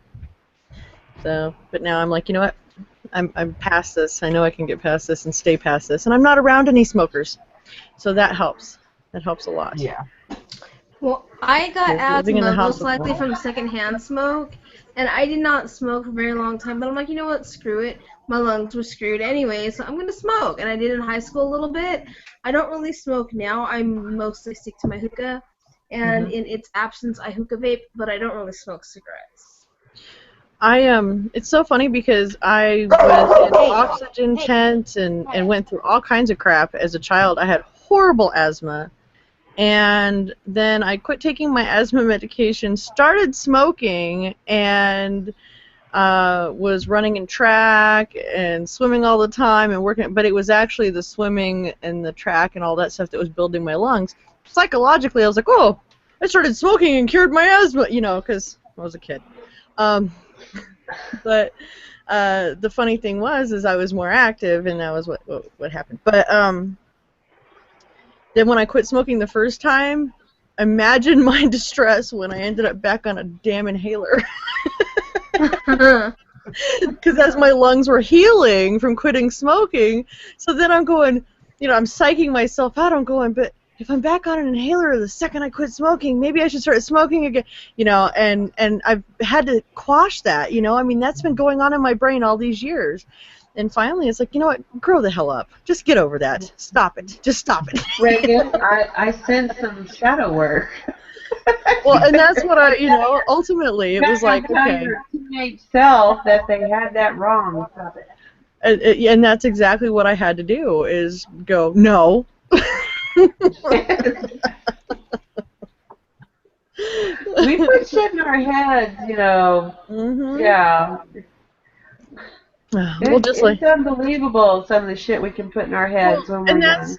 So, but now I'm like, you know what? I'm past this. I know I can get past this and stay past this, and I'm not around any smokers, so that helps. That helps a lot. yeah. Well, I got Living in the asthma house most likely with from secondhand smoke, and I did not smoke for a very long time, but I'm like, you know what, screw it. My lungs were screwed anyway, so I'm going to smoke, and I did in high school a little bit. I don't really smoke now. I mostly stick to my hookah, and in its absence, I hookah vape, but I don't really smoke cigarettes. It's so funny because I was in oxygen tents and went through all kinds of crap as a child. I had horrible asthma. And then I quit taking my asthma medication, started smoking, and was running in track and swimming all the time and working. But it was actually the swimming and the track and all that stuff that was building my lungs. Psychologically, I was like, oh, I started smoking and cured my asthma, because I was a kid. But the funny thing is I was more active, and that was what happened. But then when I quit smoking the first time, imagine my distress when I ended up back on a damn inhaler. Because as my lungs were healing from quitting smoking, so then I'm going, I'm psyching myself out. I'm going, but if I'm back on an inhaler the second I quit smoking, maybe I should start smoking again, and I've had to quash that, I mean, that's been going on in my brain all these years. And finally, it's like, you know what? Grow the hell up. Just get over that. Stop it. Just stop it. Reagan, I sense some shadow work. Well, and that's what ultimately, it was like, Tell okay. your teenage self that they had that wrong. Stop it. And that's exactly what I had to do, is go, no. We put shit in our heads, Mm-hmm. Yeah. Well, just like, it's unbelievable, some of the shit we can put in our heads when we're and young.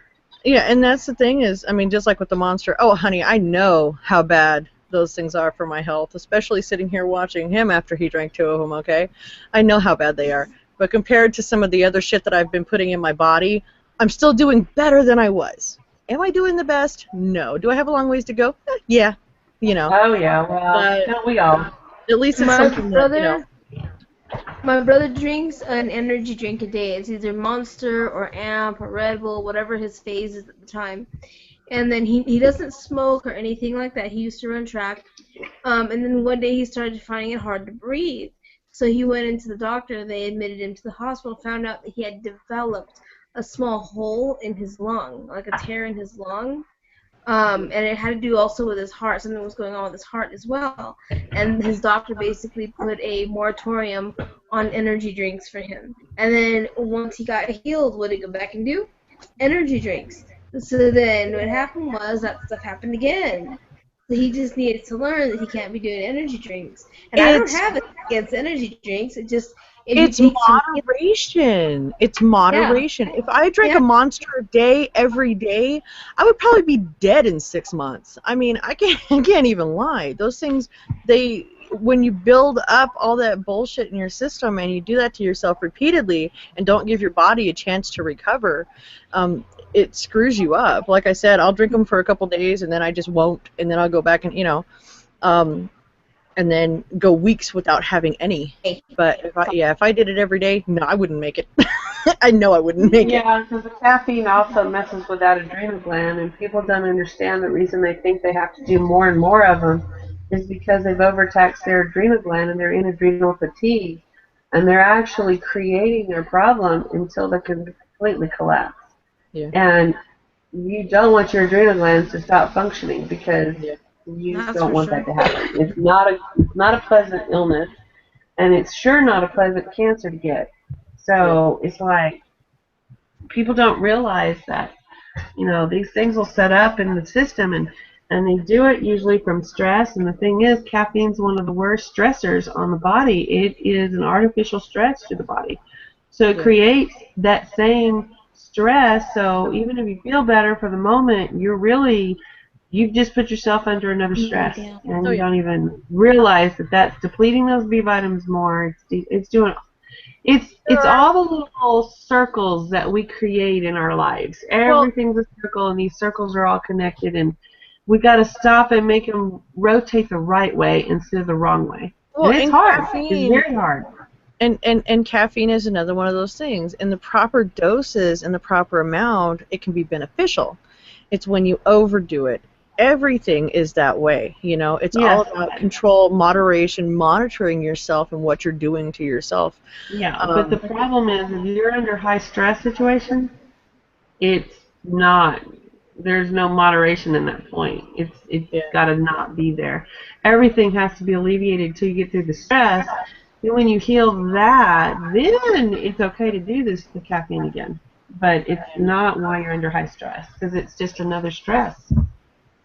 and that's the thing is, I mean, just like with the monster, oh, honey, I know how bad those things are for my health, especially sitting here watching him after he drank 2 of them, okay? I know how bad they are. But compared to some of the other shit that I've been putting in my body, I'm still doing better than I was. Am I doing the best? No. Do I have a long ways to go? Yeah. Oh, yeah, well, don't we all? At least it's something that, My brother drinks an energy drink a day. It's either Monster or Amp or Red Bull, whatever his phase is at the time. And then he doesn't smoke or anything like that. He used to run track. And then one day he started finding it hard to breathe. So he went into the doctor. They admitted him to the hospital, found out that he had developed a small hole in his lung, like a tear in his lung. And it had to do also with his heart. Something was going on with his heart as well. And his doctor basically put a moratorium on energy drinks for him. And then once he got healed, what did he go back and do? Energy drinks. So then what happened was that stuff happened again. So he just needed to learn that he can't be doing energy drinks. And I don't have it against energy drinks. It just... It's moderation. It's moderation. Yeah. If I drank a Monster a day, every day, I would probably be dead in 6 months. I mean, I can't even lie. Those things, when you build up all that bullshit in your system and you do that to yourself repeatedly and don't give your body a chance to recover, it screws you up. Like I said, I'll drink them for a couple days and then I just won't, and then I'll go back and, and then go weeks without having any. But if I did it every day, no, I wouldn't make it. I know I wouldn't make it. Yeah, because the caffeine also messes with that adrenal gland, and people don't understand the reason they think they have to do more and more of them is because they've overtaxed their adrenal gland and they're in adrenal fatigue, and they're actually creating their problem until they can completely collapse. Yeah. And you don't want your adrenal glands to stop functioning because you don't want that to happen. It's not a pleasant illness, and it's sure not a pleasant cancer to get. So it's like people don't realize that, these things will set up in the system, and they do it usually from stress. And the thing is, caffeine's one of the worst stressors on the body. It is an artificial stress to the body. So it creates that same stress. So even if you feel better for the moment, you've just put yourself under another stress, and you don't even realize that that's depleting those B vitamins more. It's all the little circles that we create in our lives. Everything's a circle, and these circles are all connected, and we got to stop and make them rotate the right way instead of the wrong way. Well, and it's hard. It's very hard. And caffeine is another one of those things. In the proper doses and the proper amount, it can be beneficial. It's when you overdo it. Everything is that way, It's all about control, moderation, monitoring yourself and what you're doing to yourself. Yeah, but the problem is if you're under high stress situation, it's not. There's no moderation in that point. It's got to not be there. Everything has to be alleviated until you get through the stress. And when you heal that, then it's okay to do the caffeine again. But it's not while you're under high stress, because it's just another stress.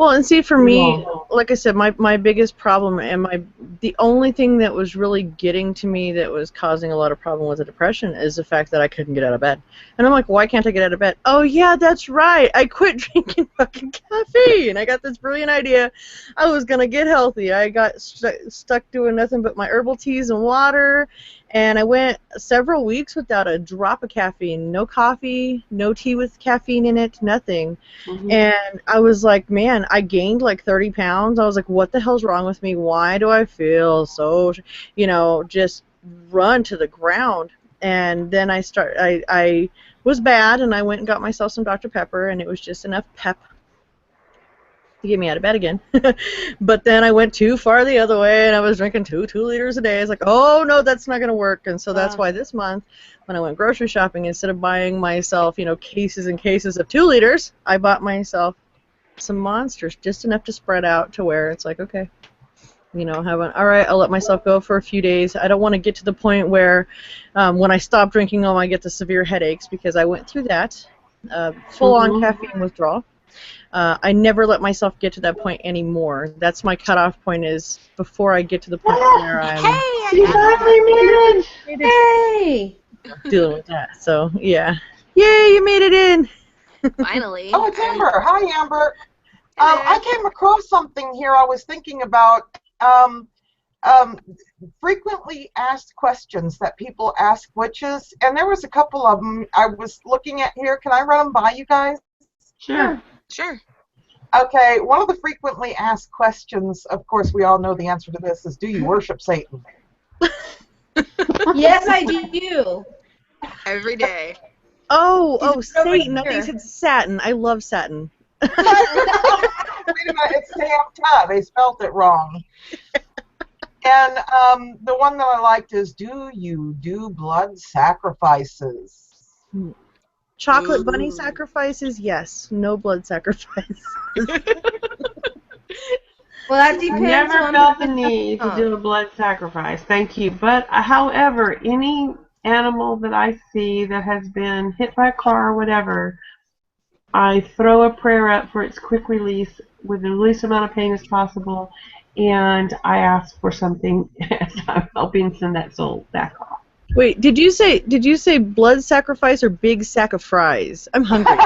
Well, and see, for me, No. like I said, my biggest problem and the only thing that was really getting to me that was causing a lot of problem with the depression is the fact that I couldn't get out of bed. And I'm like, why can't I get out of bed? Oh, yeah, that's right. I quit drinking fucking caffeine. I got this brilliant idea. I was going to get healthy. I got stuck doing nothing but my herbal teas and water. And I went several weeks without a drop of caffeine. No coffee, no tea with caffeine in it, nothing. And I was like, man, I gained like 30 pounds. I was like, what the hell's wrong with me? Why do I feel so, just run to the ground? And then I was bad, and I went and got myself some Dr. Pepper, and it was just enough pep to get me out of bed again. But then I went too far the other way, and I was drinking 2 liters a day. I was like, oh, no, that's not going to work. And so that's why this month, when I went grocery shopping, instead of buying myself, cases and cases of 2 liters, I bought myself some monsters, just enough to spread out to where it's like, okay, all right, I'll let myself go for a few days. I don't want to get to the point where when I stop drinking them, I get the severe headaches, because I went through that full-on caffeine withdrawal. I never let myself get to that point anymore. That's my cutoff point, is before I get to the point where I'm You finally made it! Hey! dealing with that. So, yeah. Yay, you made it in! Finally. Oh, it's Amber. Hi, Amber. I came across something here I was thinking about. Frequently asked questions that people ask witches, and there was a couple of them I was looking at here. Can I run them by you guys? Sure. Sure. Okay, one of the frequently asked questions, of course, we all know the answer to this, is do you worship Satan? Yes, I do. Every day. Oh, He's over Satan. I think you here. said Satin. I love Satin. Wait a minute, it's Santa. They spelt it wrong. And the one that I liked is, do you do blood sacrifices? Chocolate bunny Ooh. sacrifices? Yes. No blood sacrifice. Well, that depends Never on felt the need to Huh. do a blood sacrifice. Thank you. But, however, any animal that I see that has been hit by a car or whatever, I throw a prayer up for its quick release with the least amount of pain as possible, and I ask for something as I'm helping send that soul back off. Wait, did you say blood sacrifice or big sack of fries? I'm hungry.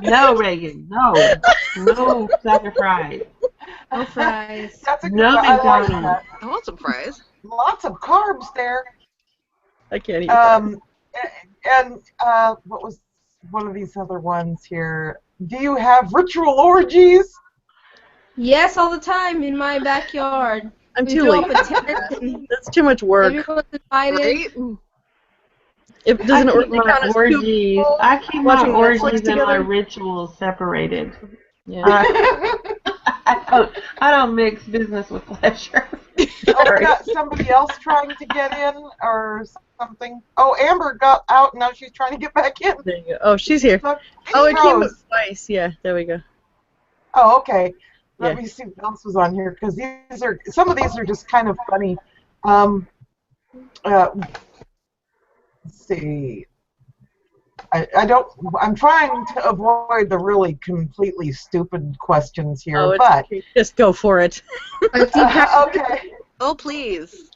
No, Reagan, no. No sacrifice. no fries. That's a good No one. I like McDonald's. that. I want some fries. Lots of carbs there. I can't eat that. And what was one of these other ones here? Do you have ritual orgies? Yes, all the time in my backyard. I'm We too throw late. up a tent and That's too much work. everyone's invited. Right? If I doesn't keep it count my as orgies. two I keep watching my Netflix orgies and my together? rituals separated. Yeah. I don't mix business with pleasure. Oh, we got somebody else trying to get in or something. Oh, Amber got out. Now she's trying to get back in. There you go. Oh, she's here. Oh, it came up twice. Yeah, there we go. Oh, okay. Let Yeah. me see what else was on here, because some of these are just kind of funny. Let's see. I'm trying to avoid the really completely stupid questions here, Oh, it's but okay. Just go for it. okay. Oh, please.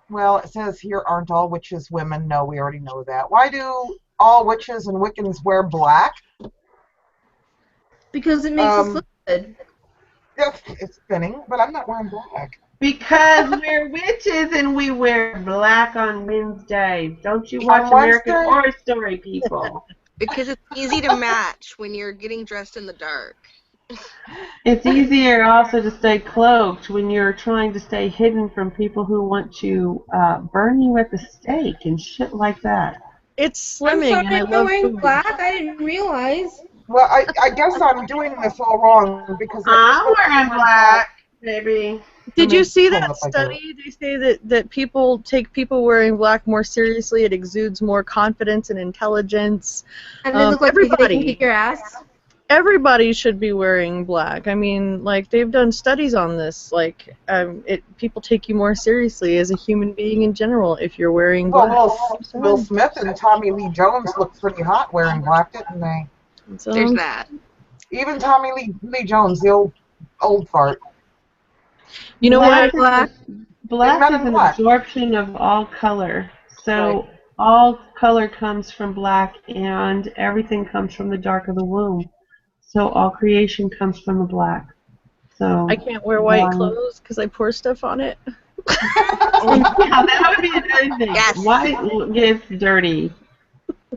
Well, it says here, aren't all witches women? No, we already know that. Why do all witches and Wiccans wear black? Because it makes us look good. Yes, it's spinning, but I'm not wearing black. Because we're witches and we wear black on Wednesdays. Don't you watch On American Wednesday? Horror Story, people? Because it's easy to match when you're getting dressed in the dark. It's easier also to stay cloaked when you're trying to stay hidden from people who want to burn you at the stake and shit like that. It's I'm slimming, sorry, and I I'm love wearing food. black. I didn't realize. Well, I guess I'm doing this all wrong because I'm wearing black, baby. Did you see Hold that up, I study? They say that people take people wearing black more seriously. It exudes more confidence and intelligence. And they look like they everybody. can kick your ass. everybody should be wearing black. I mean, like, they've done studies on this. Like, people take you more seriously as a human being in general if you're wearing Well, black. Will Smith and Tommy Lee Jones looked pretty hot wearing black, didn't they? So, There's that. Even Tommy Lee Jones, the old fart. you know Black what? Black Men is in an Black. absorption of all color. So Right. all color comes from black, and everything comes from the dark of the womb. So all creation comes from the black. So I can't wear white clothes because I pour stuff on it. yeah, that would be a dirty thing. Yes. White gets dirty.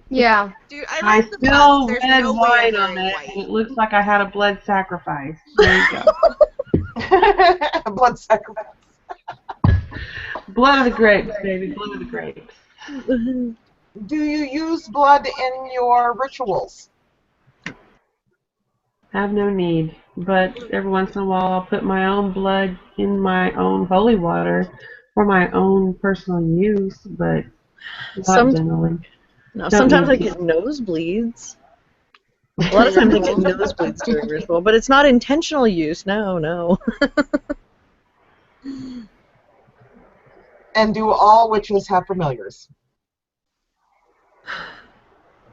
Yeah. Dude, I I like the spill bus. There's red no way wine I'm on wearing it, white. and it looks like I had a blood sacrifice. There you go. Blood sacrifice. Blood of the grapes, baby. Blood of the grapes. Do you use blood in your rituals? Have no need. But every once in a while, I'll put my own blood in my own holy water for my own personal use, but not Some, generally. no, Don't sometimes I need get nosebleeds. A lot of times I get nosebleeds during ritual, but it's not intentional use. No. And do all witches have familiars?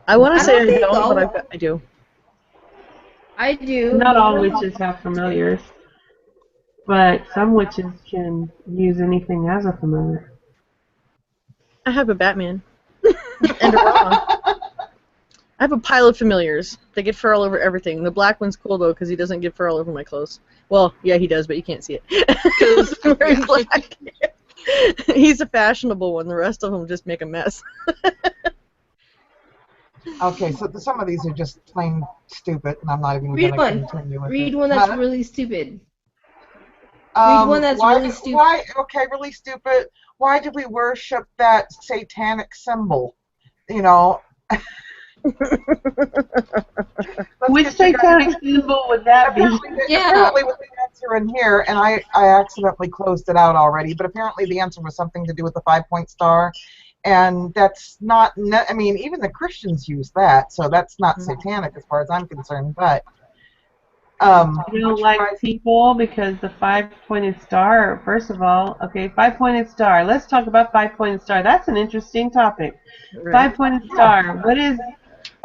I want to I say don't I think don't, all- but I do. I do. Not all witches have familiars, but some witches can use anything as a familiar. I have a Batman and a Ra. I have a pile of familiars. They get fur all over everything. The black one's cool though because he doesn't get fur all over my clothes. Well, yeah, he does, but you can't see it because I'm wearing black. He's a fashionable one. The rest of them just make a mess. Okay, so some of these are just plain stupid, and I'm not even Read going to one. continue with Read it. one that's Huh? really stupid. Read one that's really stupid. Why? Okay, really stupid. Why do we worship that satanic symbol? You know. Which satanic symbol would that be? Apparently with the answer in here, and I accidentally closed it out already, but apparently the answer was something to do with the 5-point star, and that's not, I mean, even the Christians use that, so that's not satanic as far as I'm concerned, but You don't like people because the 5-pointed star, first of all, okay, 5-pointed star. Let's talk about 5-pointed star. That's an interesting topic. Right. 5-pointed star. What is,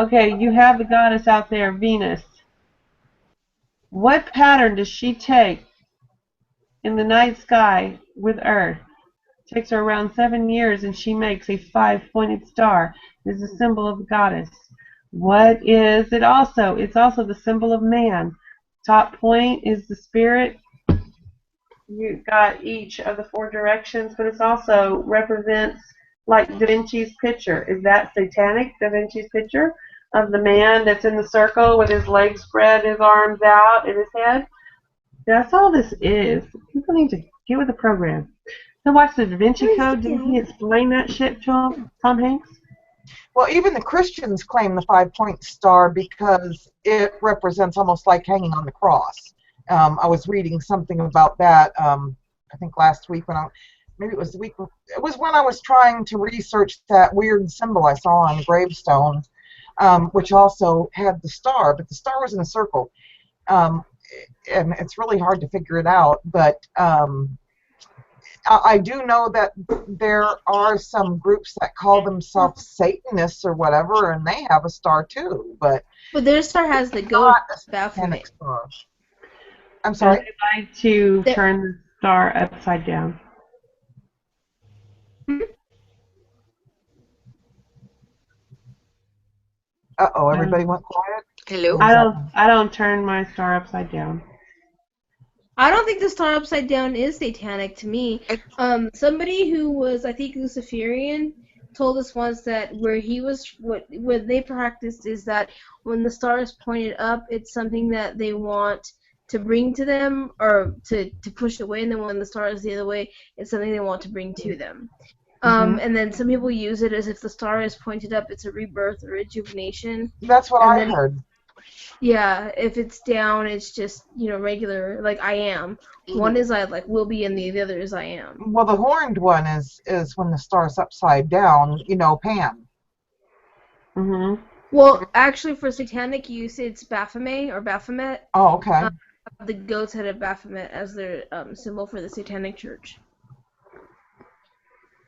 okay, you have the goddess out there, Venus. What pattern does she take in the night sky with Earth? It takes her around 7 years and she makes a 5-pointed star. It is a symbol of the goddess. What is it also? It's also the symbol of man. Top point is the spirit. You've got each of the 4 directions, but it also represents like Da Vinci's picture. Is that satanic, Da Vinci's picture of the man that's in the circle with his legs spread, his arms out, and his head? That's all this is. People need to get with the program. So watch the Da Vinci Code. Didn't he explain that shit to him, Tom Hanks? well, even the Christians claim the 5-point star because it represents almost like hanging on the cross. I was reading something about that. I think last week maybe it was the week. It was when I was trying to research that weird symbol I saw on gravestones, which also had the star, but the star was in a circle, and it's really hard to figure it out. But I do know that there are some groups that call themselves Satanists or whatever, and they have a star too, but their star has the goat not a Baphomet. satanic star. I'm So sorry. they like to turn the star upside down. Uh-oh, everybody went quiet? Hello? I don't turn my star upside down. I don't think the star upside down is satanic to me. Somebody who was, I think, Luciferian told us once that where he was, what they practiced is that when the star is pointed up, it's something that they want to bring to them or to push away, and then when the star is the other way, it's something they want to bring to them. And then some people use it as if the star is pointed up, it's a rebirth or rejuvenation. That's what And I then- heard. Yeah, if it's down, it's just, regular, like I am. One is I will be, and the other is I am. Well, the horned one is when the star's upside down, Pan. Mm-hmm. Well, actually, for satanic use, it's Baphomet or Baphomet. Oh, okay. The goat's head of Baphomet as their symbol for the Satanic Church.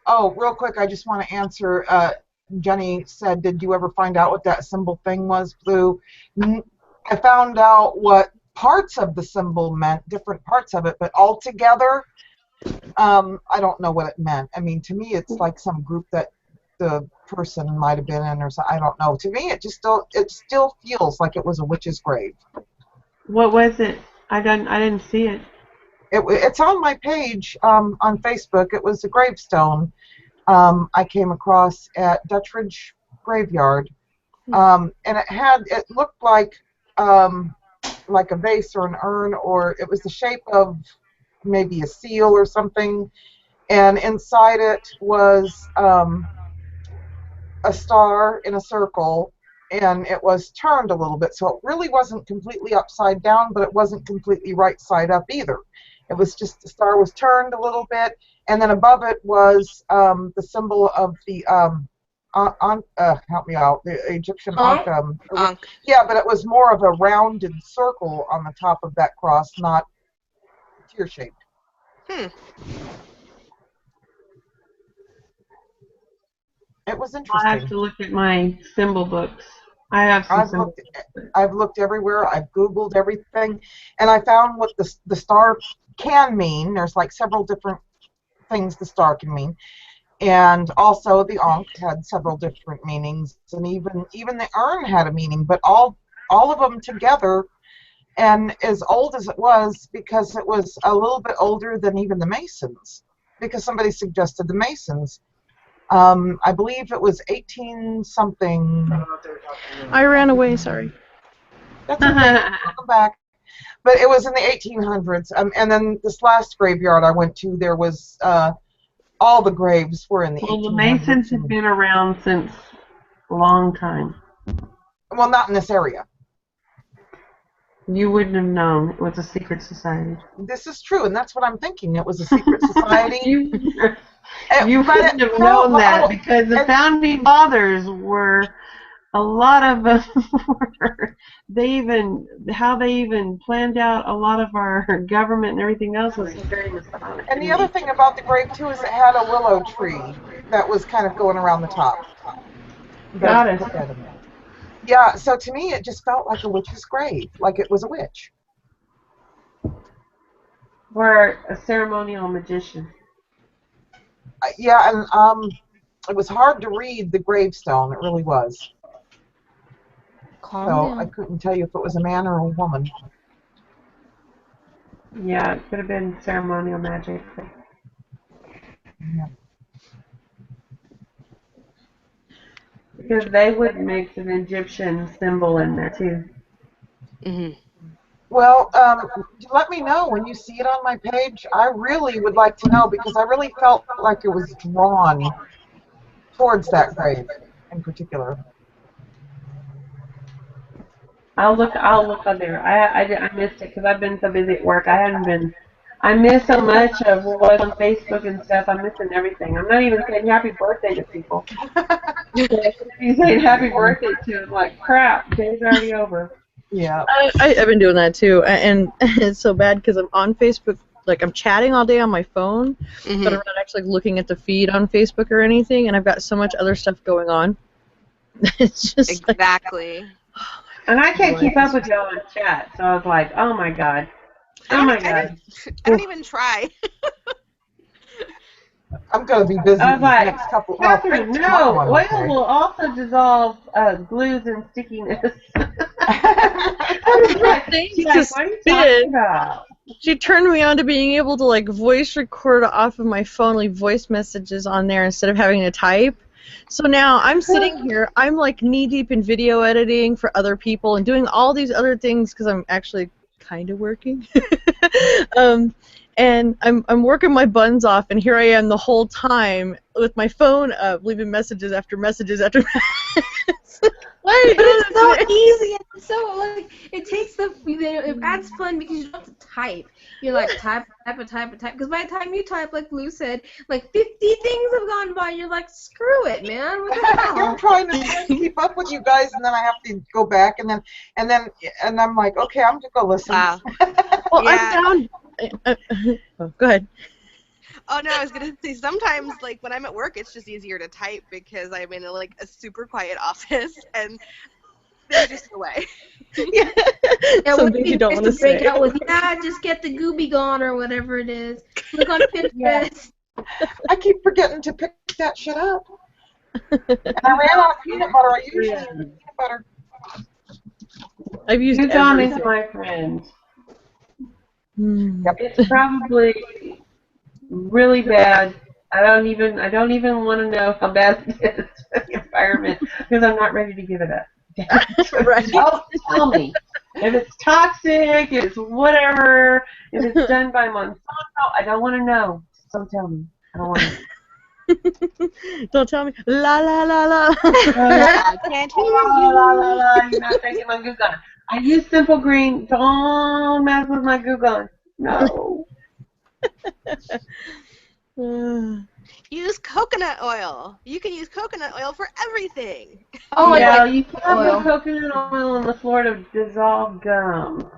Oh, real quick, I just want to answer. Jenny said, "Did you ever find out what that symbol thing was, Blue?" I found out what parts of the symbol meant, different parts of it, but altogether, I don't know what it meant. I mean, to me, it's like some group that the person might have been in, or something. I don't know. To me, it still feels like it was a witch's grave. What was it? I didn't see it. It's on my page on Facebook. It was a gravestone I came across at Dutchridge Graveyard, and it looked like a vase or an urn, or it was the shape of maybe a seal or something, and inside it was a star in a circle, and it was turned a little bit, so it really wasn't completely upside down, but it wasn't completely right side up either. It was just the star was turned a little bit, and then above it was the symbol of the help me out, the Egyptian Ankh. Ankh. Yeah, but it was more of a rounded circle on the top of that cross, not tear shaped. It was I'll have interesting. to look at my symbol books. I have some symbols. I've looked everywhere. I've Googled everything, and I found what the star can mean. There's like several different things the star can mean, and also the Ankh had several different meanings, and even the urn had a meaning. But all of them together, and as old as it was, because it was a little bit older than even the Masons, because somebody suggested the Masons. I believe it was 18 something. I ran away, sorry. That's okay. Welcome back. But it was in the 1800s. And then this last graveyard I went to, there was all the graves were in the 1800s. Well, the Masons have been around since a long time. Well, not in this area. You wouldn't have known. It was a secret society. This is true, and that's what I'm thinking. It was a secret society. You wouldn't have known that because the founding fathers were, a lot of them were, how they even planned out a lot of our government and everything else was very Masonic. And the other thing about the grave, too, is it had a willow tree that was kind of going around the top. Got it. Yeah, so to me, it just felt like a witch's grave, like it was a witch. Or a ceremonial magician. Yeah, and it was hard to read the gravestone. It really was. Calm So down. I couldn't tell you if it was a man or a woman. Yeah, it could have been ceremonial magic. Yeah. Because they would mix an Egyptian symbol in there too. Mm-hmm. Well, let me know when you see it on my page. I really would like to know because I really felt like it was drawn towards that grave in particular. I'll look on there. I missed it because I've been so busy at work. I miss so much of what's on Facebook and stuff. I'm missing everything. I'm not even saying happy birthday to people. You saying happy birthday to them, like crap, day's already over. Yeah. I've been doing that too, and it's so bad because I'm on Facebook, like I'm chatting all day on my phone, but I'm not actually looking at the feed on Facebook or anything, and I've got so much other stuff going on. It's just Exactly. And I can't keep up with y'all in chat, so I was like, oh my god. Oh my god. I don't even try. I'm going to be busy I was these like, next couple. Catherine, Well, tomorrow, no, I'm oil okay. will also dissolve glues and stickiness. I was like, she's like, what are you talking about? She turned me on to being able to like voice record off of my phone, like voice messages on there instead of having to type. So now I'm sitting here, I'm like knee deep in video editing for other people and doing all these other things because I'm actually kind of working. And I'm working my buns off, and here I am the whole time with my phone up, leaving messages after messages after messages. Why are you But doing it's this so to me? easy and so like it takes it adds fun because you don't have to type. You're like type. Because by the time you type, like Lou said, like 50 things have gone by. You're like, screw it, man. What the I'm hell? trying to keep up with you guys, and then I have to go back, and I'm like, okay, I'm just gonna listen. Wow. Well, Yeah. I found. Oh, go ahead. Oh no, I was gonna say sometimes like when I'm at work, it's just easier to type because I'm in a super quiet office and there's just no way. Yeah. Yeah, Some when things you you don't guys want to to break say. out with, just get the Gooby Gone or whatever it is. Look on Pinterest. I keep forgetting to pick that shit up, and I ran out of peanut butter. I usually use peanut butter. I've used Goo is everything. my friend. Hmm. It's probably really bad. I don't even want to know how bad it is for the environment because I'm not ready to give it up. Right. Tell me if it's toxic, if it's whatever, if it's done by Monsanto. I don't want to know. Just don't tell me. I don't want to. Don't tell me. La la la la. I can't hear La, la, la, you. la, you're not taking my Goo Gone. I use Simple Green. Don't mess with my Goo Gone. No. Use coconut oil. You can use coconut oil for everything. Oh my Yeah, god. you can't Oil. put coconut oil on the floor to dissolve gum.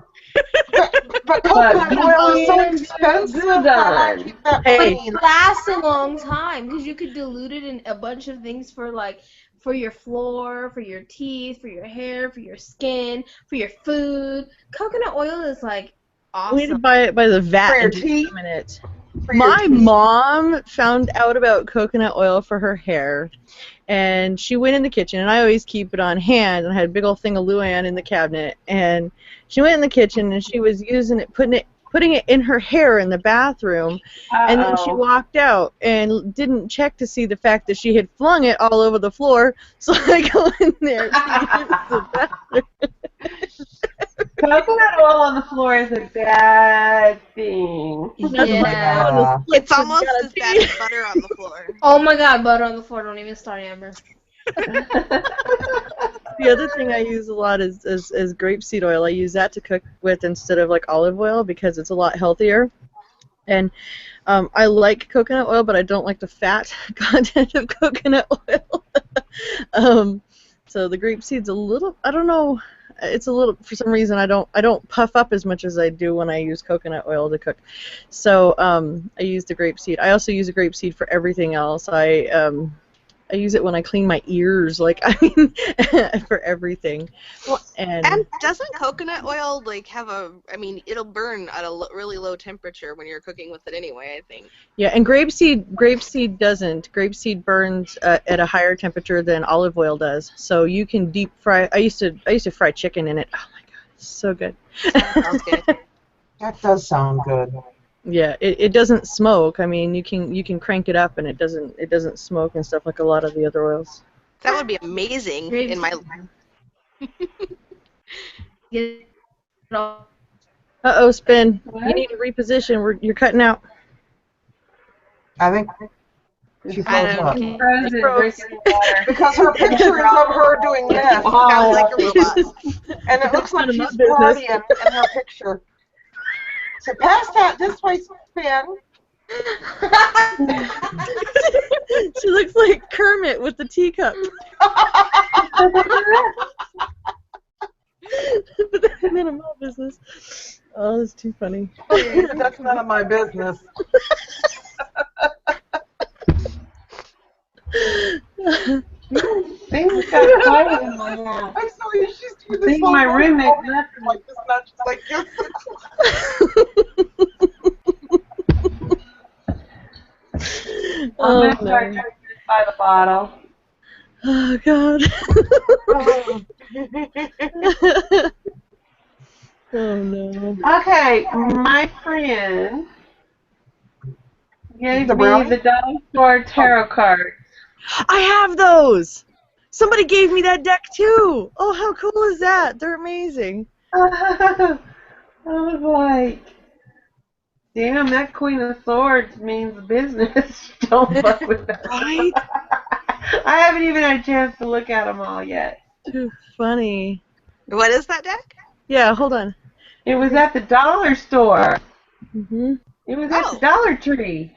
But coconut oil is so Goo expensive. How do I Gone. keep that Hey. clean? It lasts a long time because you could dilute it in a bunch of things for your floor, for your teeth, for your hair, for your skin, for your food. Coconut oil is like We need to awesome. buy it by the vat For your and take teeth? some in it. For your My teeth? mom found out about coconut oil for her hair, and she went in the kitchen, and I always keep it on hand, and I had a big old thing of Luann in the cabinet, and she went in the kitchen, and she was using it, putting it in her hair in the bathroom, and then she walked out and didn't check to see the fact that she had flung it all over the floor, so I go in there to use the bathroom. Coconut oil on the floor is a bad thing. That's what I Yeah. got on the It's slips and almost got a as bad tea. as butter on the floor. Oh my god, butter on the floor. Don't even start, Amber. The other thing I use a lot is grapeseed oil. I use that to cook with instead of like olive oil because it's a lot healthier. And I like coconut oil, but I don't like the fat content of coconut oil. So the grapeseed's a little, I don't know, it's a little, for some reason I don't puff up as much as I do when I use coconut oil to cook. So I use the grapeseed. I also use the grapeseed for everything else. I use it when I clean my ears, like I mean, for everything. Well, And and doesn't coconut oil it'll burn at a really low temperature when you're cooking with it anyway, I think. yeah, and grapeseed doesn't. Grapeseed burns at a higher temperature than olive oil does. So you can deep fry. I used to fry chicken in it. Oh my god, it's so good. Sounds good. That does sound good. Yeah, it doesn't smoke. I mean, you can crank it up and it doesn't smoke and stuff like a lot of the other oils. That would be amazing in my Get it all. Uh-oh, Spin. What? You need to reposition. You're cutting out. I think she froze up. Okay. Frozen, Froze. drinking water. Because her picture is of her doing this, Sounds like a robot. and it looks like None of my she's business. partying in her picture. So pass that this way, Spin. She looks like Kermit with the teacup. But that's none of my business. Oh, that's too funny. That's none of my business. Things got quiet in my house. I'm sorry, she's doing I think my roommate left me. like this, not just like this. I'm Oh, gonna start no. drinking this by the bottle. Oh, God. Oh, no. Okay, my friend gave The me brownie? the dollar store tarot cards. I have those! Somebody gave me that deck, too! Oh, how cool is that? They're amazing. I was like, damn, that Queen of Swords means business. Don't fuck with that. Right? I haven't even had a chance to look at them all yet. Too funny. What is that deck? Yeah, hold on. It was at the dollar store. Hmm. It was at the Oh. Dollar Tree.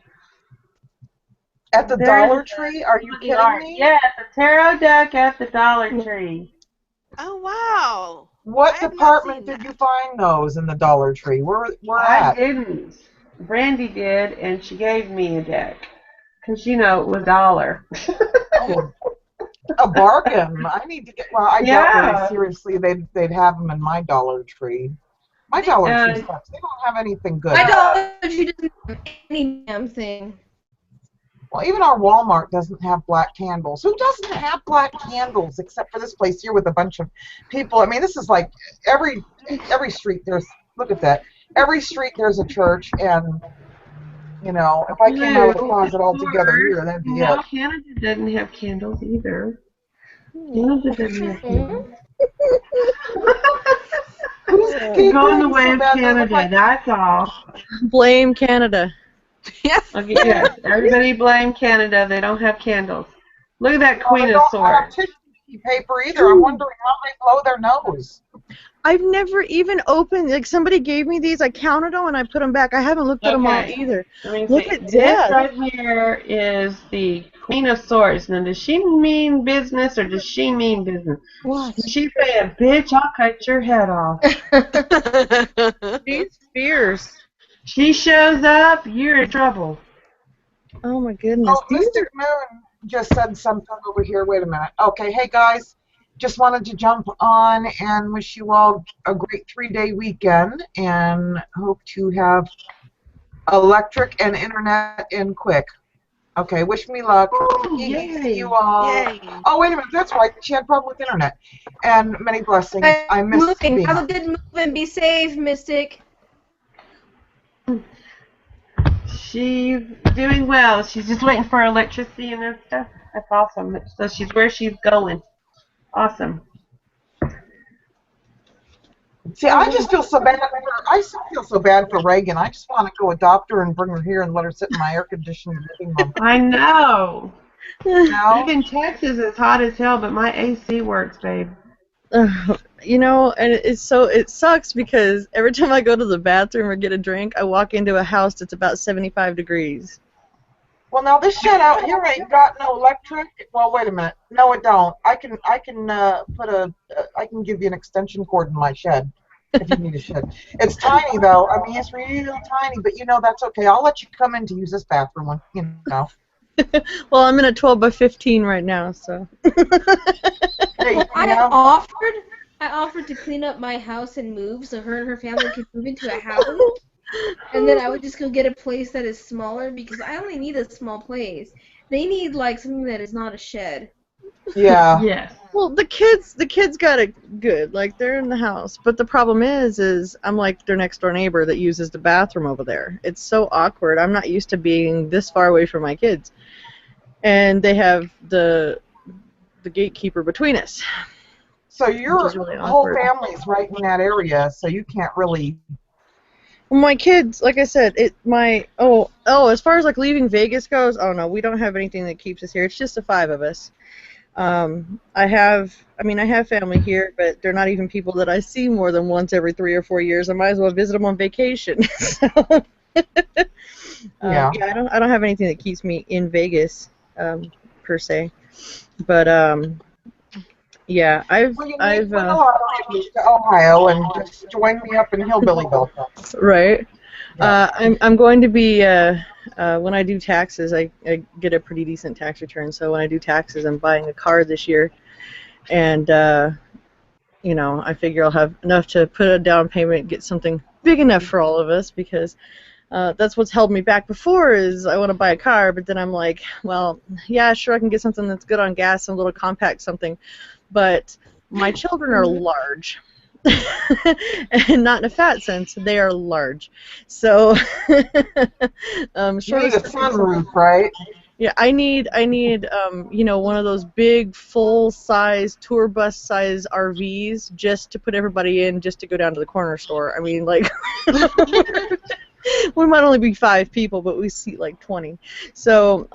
At the There's Dollar Tree? Are you the kidding art. me? Yeah, the tarot deck at the Dollar Tree. Oh, wow. I What have not department seen did you that. find those in the Dollar Tree? Where I at? didn't. Brandy did, and she gave me a deck. Because, you know, it was $1. Oh, a bargain. I need to get. Well, I doubt very Yeah. seriously they'd have them in my Dollar Tree. My Dollar Tree sucks. They don't have anything good. My Dollar Tree doesn't have any damn thing. Well, even our Walmart doesn't have black candles. Who doesn't have black candles except for this place here with a bunch of people? I mean, this is like every street there's. Look at that. Every street there's a church, and you know, if I came out of the closet altogether here, that'd be No, it. Canada doesn't have candles either. Canada doesn't have candles. Who's Go in the capering way so of bad they look Canada, like? that's all. Blame Canada. Yes. Okay, yes, everybody blame Canada. They don't have candles. Look at that Well, Queen they of don't have Swords. tissue paper either. I'm wondering how they blow their nose. I've never even opened, like somebody gave me these, I counted them and I put them back. I haven't looked at them all Okay. either. Let me Look see. at This that. right here is the Queen of Swords. Now, does she mean business or does she mean business? What? She's saying, bitch, I'll cut your head off. She's fierce. She shows up, you're in trouble. Oh my goodness. Oh, These Mystic Moon just said something over here. Wait a minute. Okay, hey guys, just wanted to jump on and wish you all a great 3-day weekend and hope to have electric and internet in quick. Okay, wish me luck. See you all. Yay. Oh, wait a minute. That's right. She had a problem with internet. And many blessings. I miss Moving. being Have a on. good move and be safe, Mystic. She's doing well. She's just waiting for electricity and that stuff. That's awesome. So she's where she's going. Awesome. See, I just feel so bad for her. I still feel so bad for Reagan. I just want to go adopt her and bring her here and let her sit in my air-conditioned living room. I know. Now, Even Texas is hot as hell, but my AC works, babe. you know, and it sucks because every time I go to the bathroom or get a drink, I walk into a house that's about 75 degrees. well, now this shed out here ain't got no electric. Well, wait a minute. No, it don't. I can give you an extension cord in my shed if you need a shed. It's tiny though. I mean, it's real tiny, but you know that's okay. I'll let you come in to use this bathroom when you know. Well, I'm in a 12 by 15 right now, so. Hey, you I know. offered to clean up my house and move so her and her family could move into a house. And then I would just go get a place that is smaller because I only need a small place. They need like something that is not a shed. Yeah. Yes. Well, the kids got it good. Like, they're in the house. But the problem is I'm like their next door neighbor that uses the bathroom over there. It's so awkward. I'm not used to being this far away from my kids. And they have the gatekeeper between us. So Which your is really whole awkward. family's right in that area, so you can't really. Well, my kids, like I said, as far as like leaving Vegas goes, oh no, we don't have anything that keeps us here. It's just the 5 of us. I have family here, but they're not even people that I see more than once every 3 or 4 years. I might as well visit them on vacation. So, Yeah. I don't have anything that keeps me in Vegas, per se. But yeah, Well, you need to to Ohio and just join me up in Hillbillyville. right. Yeah. I'm going to be when I do taxes, I get a pretty decent tax return. So when I do taxes, I'm buying a car this year, and you know, I figure I'll have enough to put a down payment, get something big enough for all of us, because that's what's held me back before is I want to buy a car, but then I'm like, well, yeah, sure, I can get something that's good on gas, some little compact something, but my children are large. And not in a fat sense, they are large. So, You need a sunroof, right? yeah, I need you know, one of those big full-size tour bus size RVs just to put everybody in, just to go down to the corner store. I mean, like, we might only be 5 people, but we seat like 20. So,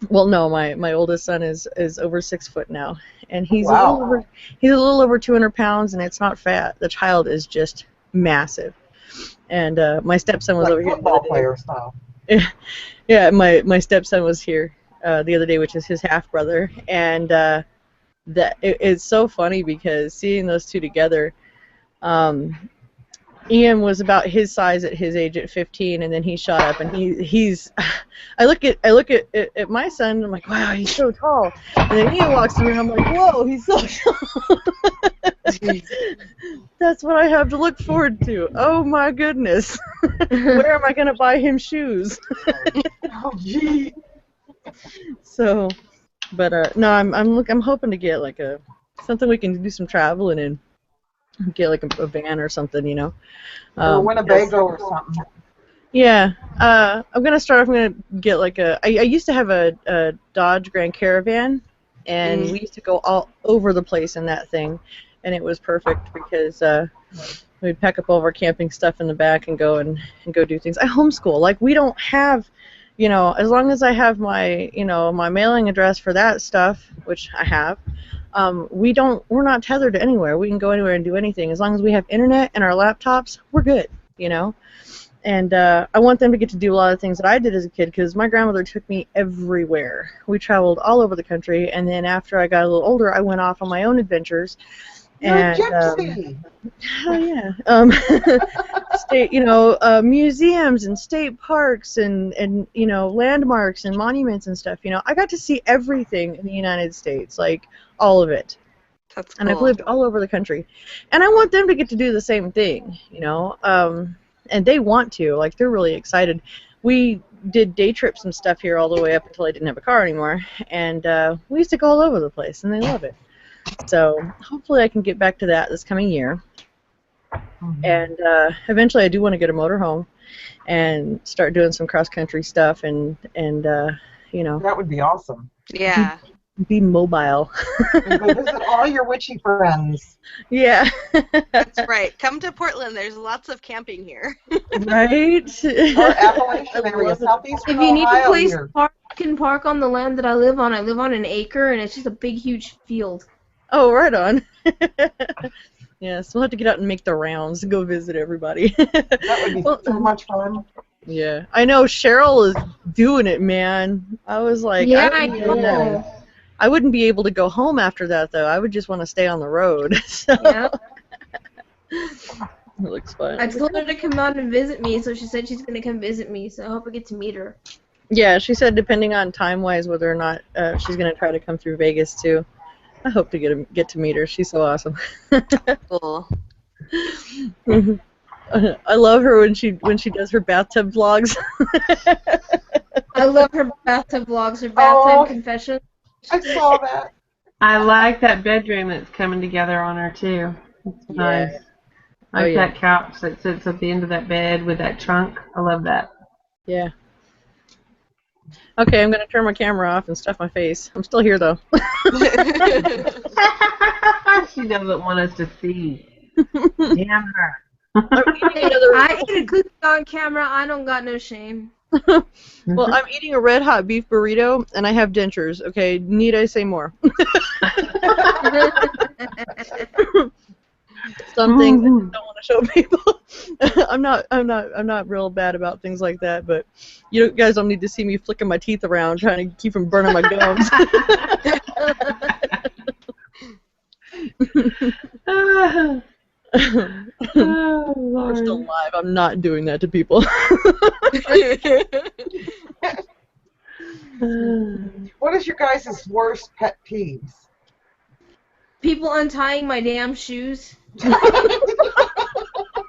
Well, no, my oldest son is over 6 foot now, and Wow. he's a little over 200 pounds, and it's not fat. The child is just massive. And my stepson was Like over here the football other day. player style. Yeah, my stepson was here the other day, which is his half brother, and it's so funny because seeing those two together. Ian was about his size at his age at 15, and then he shot up, and he's. I look at my son, and I'm like, wow, he's so tall. And then Ian walks through, and I'm like, whoa, he's so tall. That's what I have to look forward to. Oh my goodness, where am I gonna buy him shoes? Oh, gee. So, but no, I'm hoping to get like something we can do some traveling in. Get like a van or something, you know. Or Winnebago or something. Yeah, I'm gonna start off. I'm gonna get like I used to have a Dodge Grand Caravan, and we used to go all over the place in that thing, and it was perfect because we'd pack up all of our camping stuff in the back and go do things. I homeschool. Like we don't have, you know, as long as I have my my mailing address for that stuff, which I have. We're not tethered to anywhere. We can go anywhere and do anything. As long as we have internet and our laptops, we're good, you know? And I want them to get to do a lot of things that I did as a kid because my grandmother took me everywhere. We traveled all over the country, and then after I got a little older, I went off on my own adventures. You're And, a gypsy. Hell yeah. State, museums and state parks and landmarks and monuments and stuff. You know, I got to see everything in the United States, like all of it. That's cool. And I've lived all over the country. And I want them to get to do the same thing, you know. And they want to. Like, they're really excited. We did day trips and stuff here all the way up until I didn't have a car anymore. And we used to go all over the place, and they love it. So hopefully I can get back to that this coming year. Mhm. And eventually I do want to get a motorhome and start doing some cross-country stuff and That would be awesome. Yeah. be mobile. And go visit all your witchy friends. Yeah. That's right. Come to Portland. There's lots of camping here. Right? Or Appalachian I area, love it. southeastern If you need a Ohio place here. to park, you can park on the land that I live on. I live on an acre, and it's just a big, huge field. Oh, right on. Yes, we'll have to get out and make the rounds and go visit everybody. That would be Well, so much fun. yeah, I know Cheryl is doing it, man. I was like, Yeah, I I wouldn't, know. I wouldn't be able to go home after that, though. I would just want to stay on the road. So Yeah. it looks fun. I told her to come out and visit me, so she said she's going to come visit me, so I hope I get to meet her. Yeah, she said depending on time-wise whether or not she's going to try to come through Vegas, too. I hope to get to meet her. She's so awesome. Cool. I love her when she does her bathtub vlogs. I love her bathtub vlogs, her bathtub Oh. confessions. I saw that. I like that bedroom that's coming together on her too. It's nice. I like yeah. that couch that sits at the end of that bed with that trunk. I love that. Yeah. Okay, I'm gonna turn my camera off and stuff my face. I'm still here though. She doesn't want us to see. Damn her. I eat a cookie on camera. I don't got no shame. Well, I'm eating a red hot beef burrito and I have dentures. Okay, need I say more? Some things I just don't want to show people. I'm not real bad about things like that, but you guys don't need to see me flicking my teeth around trying to keep from burning my gums. Oh, I'm Lord. still alive. I'm not doing that to people. What is your guys' worst pet peeves? People untying my damn shoes.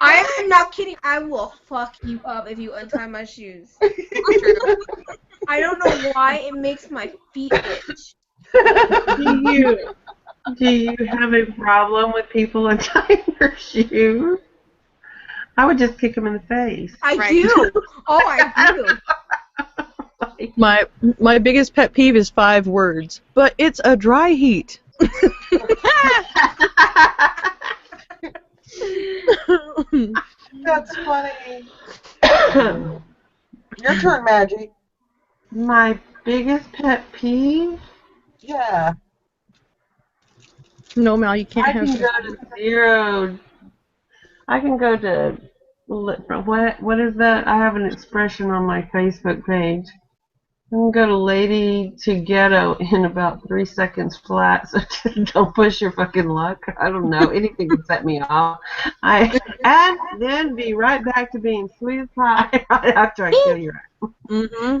I'm not kidding. I will fuck you up if you untie my shoes. I don't know why it makes my feet itch. Do you have a problem with people untying your shoes? I would just kick them in the face. I Right. do. Oh, I do. My biggest pet peeve is 5 words, but it's a dry heat. That's funny. Your turn, Maggie. My Biggest pet peeve? Yeah. No, Mal, you can't I have. can go to 0. I can go to what is that? I have an expression on my Facebook page. I can go to lady to ghetto in about 3 seconds flat. So just don't push your fucking luck. I don't know. Anything can set me off. And then be right back to being sweet as pie right after I kill your ass. Mm-hmm.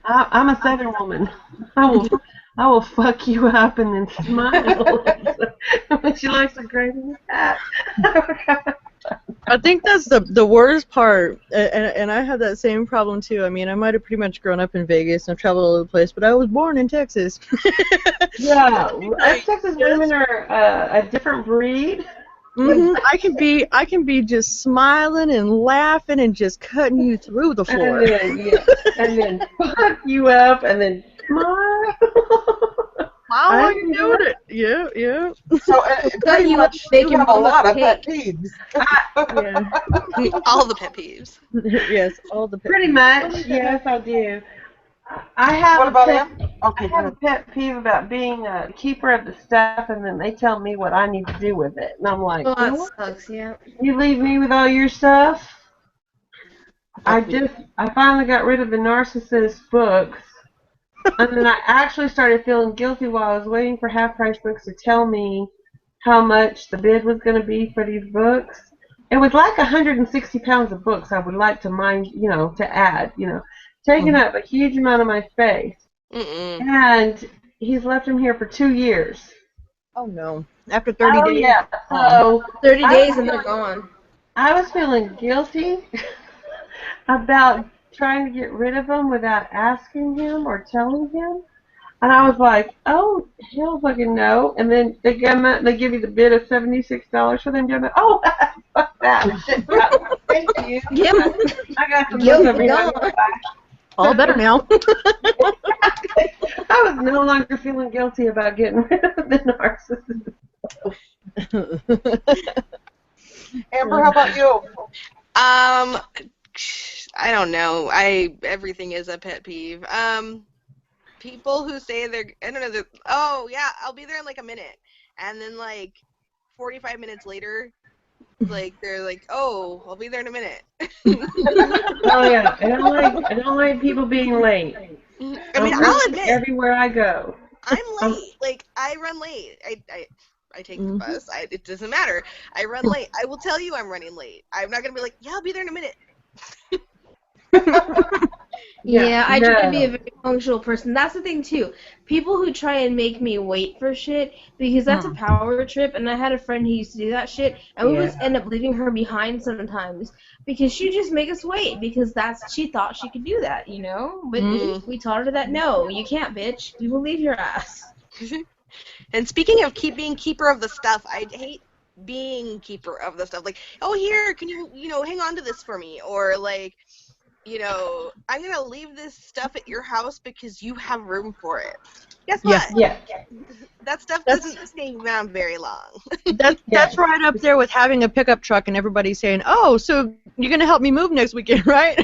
I'm a Southern woman. I will fuck you up and then smile. When she likes a gravy cat. I think that's the worst part, and I had that same problem too. I mean, I might have pretty much grown up in Vegas and I've traveled all over the place, but I was born in Texas. Yeah, us Texas women are a different breed. Mm-hmm. I can be just smiling and laughing and just cutting you through the floor. And then fuck you up and then smile. How are you doing it? Yeah, yeah. So pretty you much up, make you your have a mama lot of pet cake. peeves. Yeah. All the pet peeves. Yes, all the pet Pretty peeves. much, yes, I do. I have What a about pet, him? Okay, I go have a ahead. pet peeve about being a keeper of the stuff, and then they tell me what I need to do with it, and I'm like, Oh, you know that what? sucks. Yeah. You leave me with all your stuff. I finally got rid of the narcissist books, and then I actually started feeling guilty while I was waiting for Half Price Books to tell me how much the bid was going to be for these books. It was like 160 pounds of books I would like to mind, to add, taking up a huge amount of my space. Mm-mm. And he's left them here for 2 years. Oh no! After 30 days. Yeah. Gone. So 30 I days was and they're feeling- gone. I was feeling guilty about trying to get rid of them without asking him or telling him. And I was like, oh, hell fucking no. And then they give you the bid of $76 for them doing it. Oh, fuck that. Thank you. Yep. I got some Guilty books over here. gone. All better now. I was no longer feeling guilty about getting rid of the narcissist. Amber, how about you? I don't know. Everything is a pet peeve. People who say I don't know, oh yeah, I'll be there in like a minute, and then like 45 minutes later, like they're like, oh, I'll be there in a minute. Oh yeah, I don't like people being late. I mean, I'll admit, everywhere I go. I'm late. Like I run late. I take the bus. It doesn't matter. I run late. I will tell you I'm running late. I'm not gonna be like, yeah, I'll be there in a minute. Yeah, I try to be a very punctual person. That's the thing too. People who try and make me wait for shit, because that's a power trip, and I had a friend who used to do that shit, and we would end up leaving her behind sometimes because she'd just make us wait because she thought she could do that, you know? But we taught her that no, you can't, bitch. We will leave your ass. And speaking of being keeper of the stuff, I hate being keeper of the stuff. Like, oh, here, can you hang on to this for me? Or like, I'm going to leave this stuff at your house because you have room for it. Guess what? Yeah. That stuff doesn't stay around very long. That's right up there with having a pickup truck and everybody saying, oh, so you're going to help me move next weekend, right?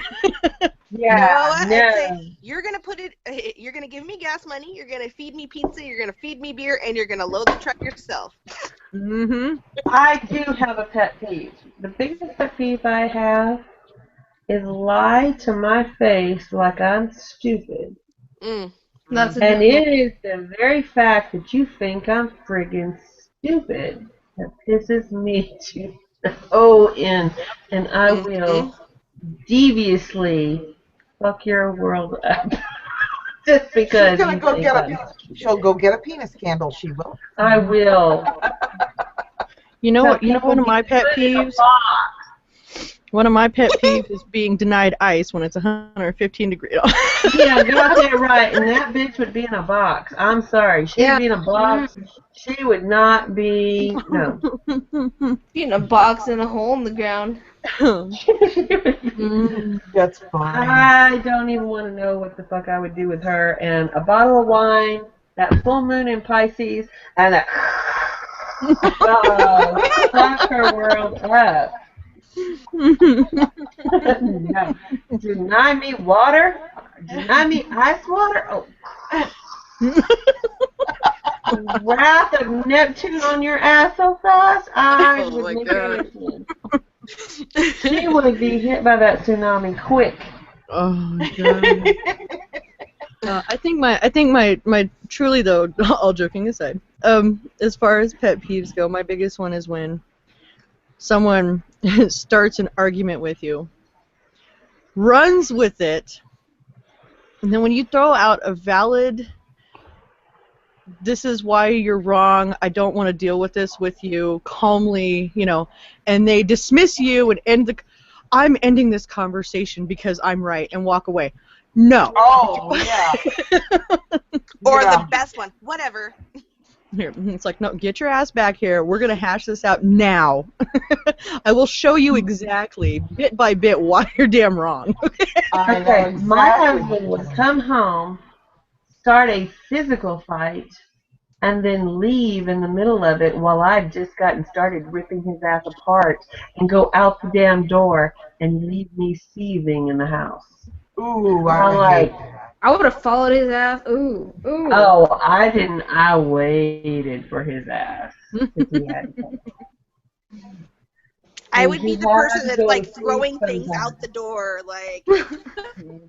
Yeah. I'd say, you're going to give me gas money, you're going to feed me pizza, you're going to feed me beer, and you're going to load the truck yourself. Mm-hmm. I do have a pet peeve. The biggest pet peeve I have is lie to my face like I'm stupid. That's And it is the very fact that you think I'm friggin' stupid that pisses me to the end. And I will deviously fuck your world up. Just because She'll go get a penis candle, she will. I will. You know what? One of my pet peeves. One of my pet peeves is being denied ice when it's 115 degrees. Yeah, got that right. And that bitch would be in a box. I'm sorry. She'd be in a box. She would not be. No. Be in a box in a hole in the ground. That's fine. I don't even want to know what the fuck I would do with her and a bottle of wine, that full moon in Pisces, and that fuck her world up. No. Deny me water? Deny me ice water? Oh, wrath of Neptune on your ass so fast, I Oh would my never God. understand. She would be hit by that tsunami quick. Oh my god. I think my truly though, all joking aside, as far as pet peeves go, my biggest one is when someone starts an argument with you, runs with it, and then when you throw out a valid, this is why you're wrong, I don't want to deal with this with you, calmly, and they dismiss you and I'm ending this conversation because I'm right, and walk away. No. Oh, yeah. Or Yeah. the best one, whatever. Here, it's like, no, get your ass back here. We're going to hash this out now. I will show you exactly, bit by bit, why you're damn wrong. I know Okay, my exactly. husband would come home, start a physical fight, and then leave in the middle of it while I'd just gotten started ripping his ass apart and go out the damn door and leave me seething in the house. Ooh, I'm I like, hate that. I would have followed his ass. Ooh, ooh. oh, I didn't. I waited for his ass. 'Cause he had to come. I And would he be the had person to that's go like to sleep throwing things sometimes. out the door, like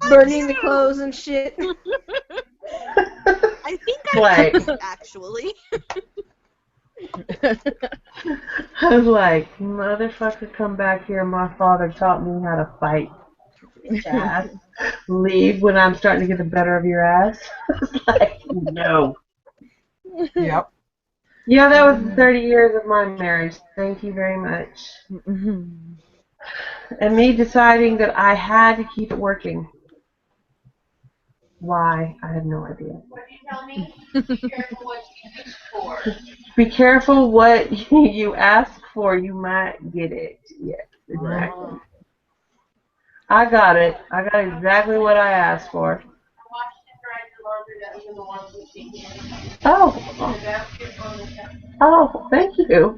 Burning the clothes and shit. I think I Like, have this actually. I was like, motherfucker, come back here. My father taught me how to fight fast. Leave when I'm starting to get the better of your ass. It's like, no. Yep. Yeah, that was the 30 years of my marriage. Thank you very much. And me deciding that I had to keep it working. Why? I have no idea. Be careful what you ask for. You might get it. Yes, exactly. I got it. I got exactly what I asked for. Oh, oh, thank you.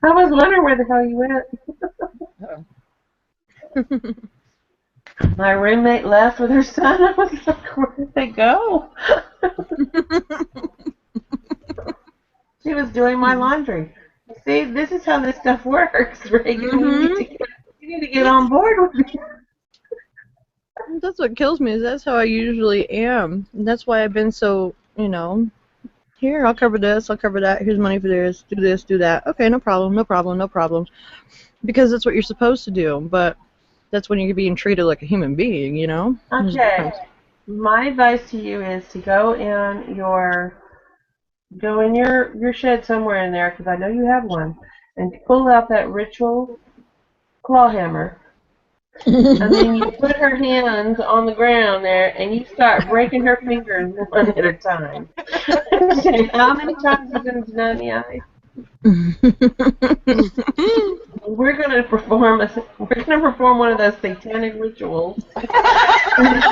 I was wondering where the hell you went. My roommate left with her son. I was like, where did they go? She was doing my laundry. See, this is how this stuff works, Reagan. You need to get on board with me. That's what kills me, is that's how I usually am. And that's why I've been so, here, I'll cover this, I'll cover that, here's money for this, do that. Okay, no problem, no problem, no problem. Because that's what you're supposed to do, but that's when you're being treated like a human being, There's a Okay. difference. My advice to you is to go in your shed somewhere in there, because I know you have one, and pull out that ritual claw hammer. And then you put her hands on the ground there, and you start breaking her fingers one at a time. Say, how many times are you going to deny me eyes? We're going to perform one of those satanic rituals, and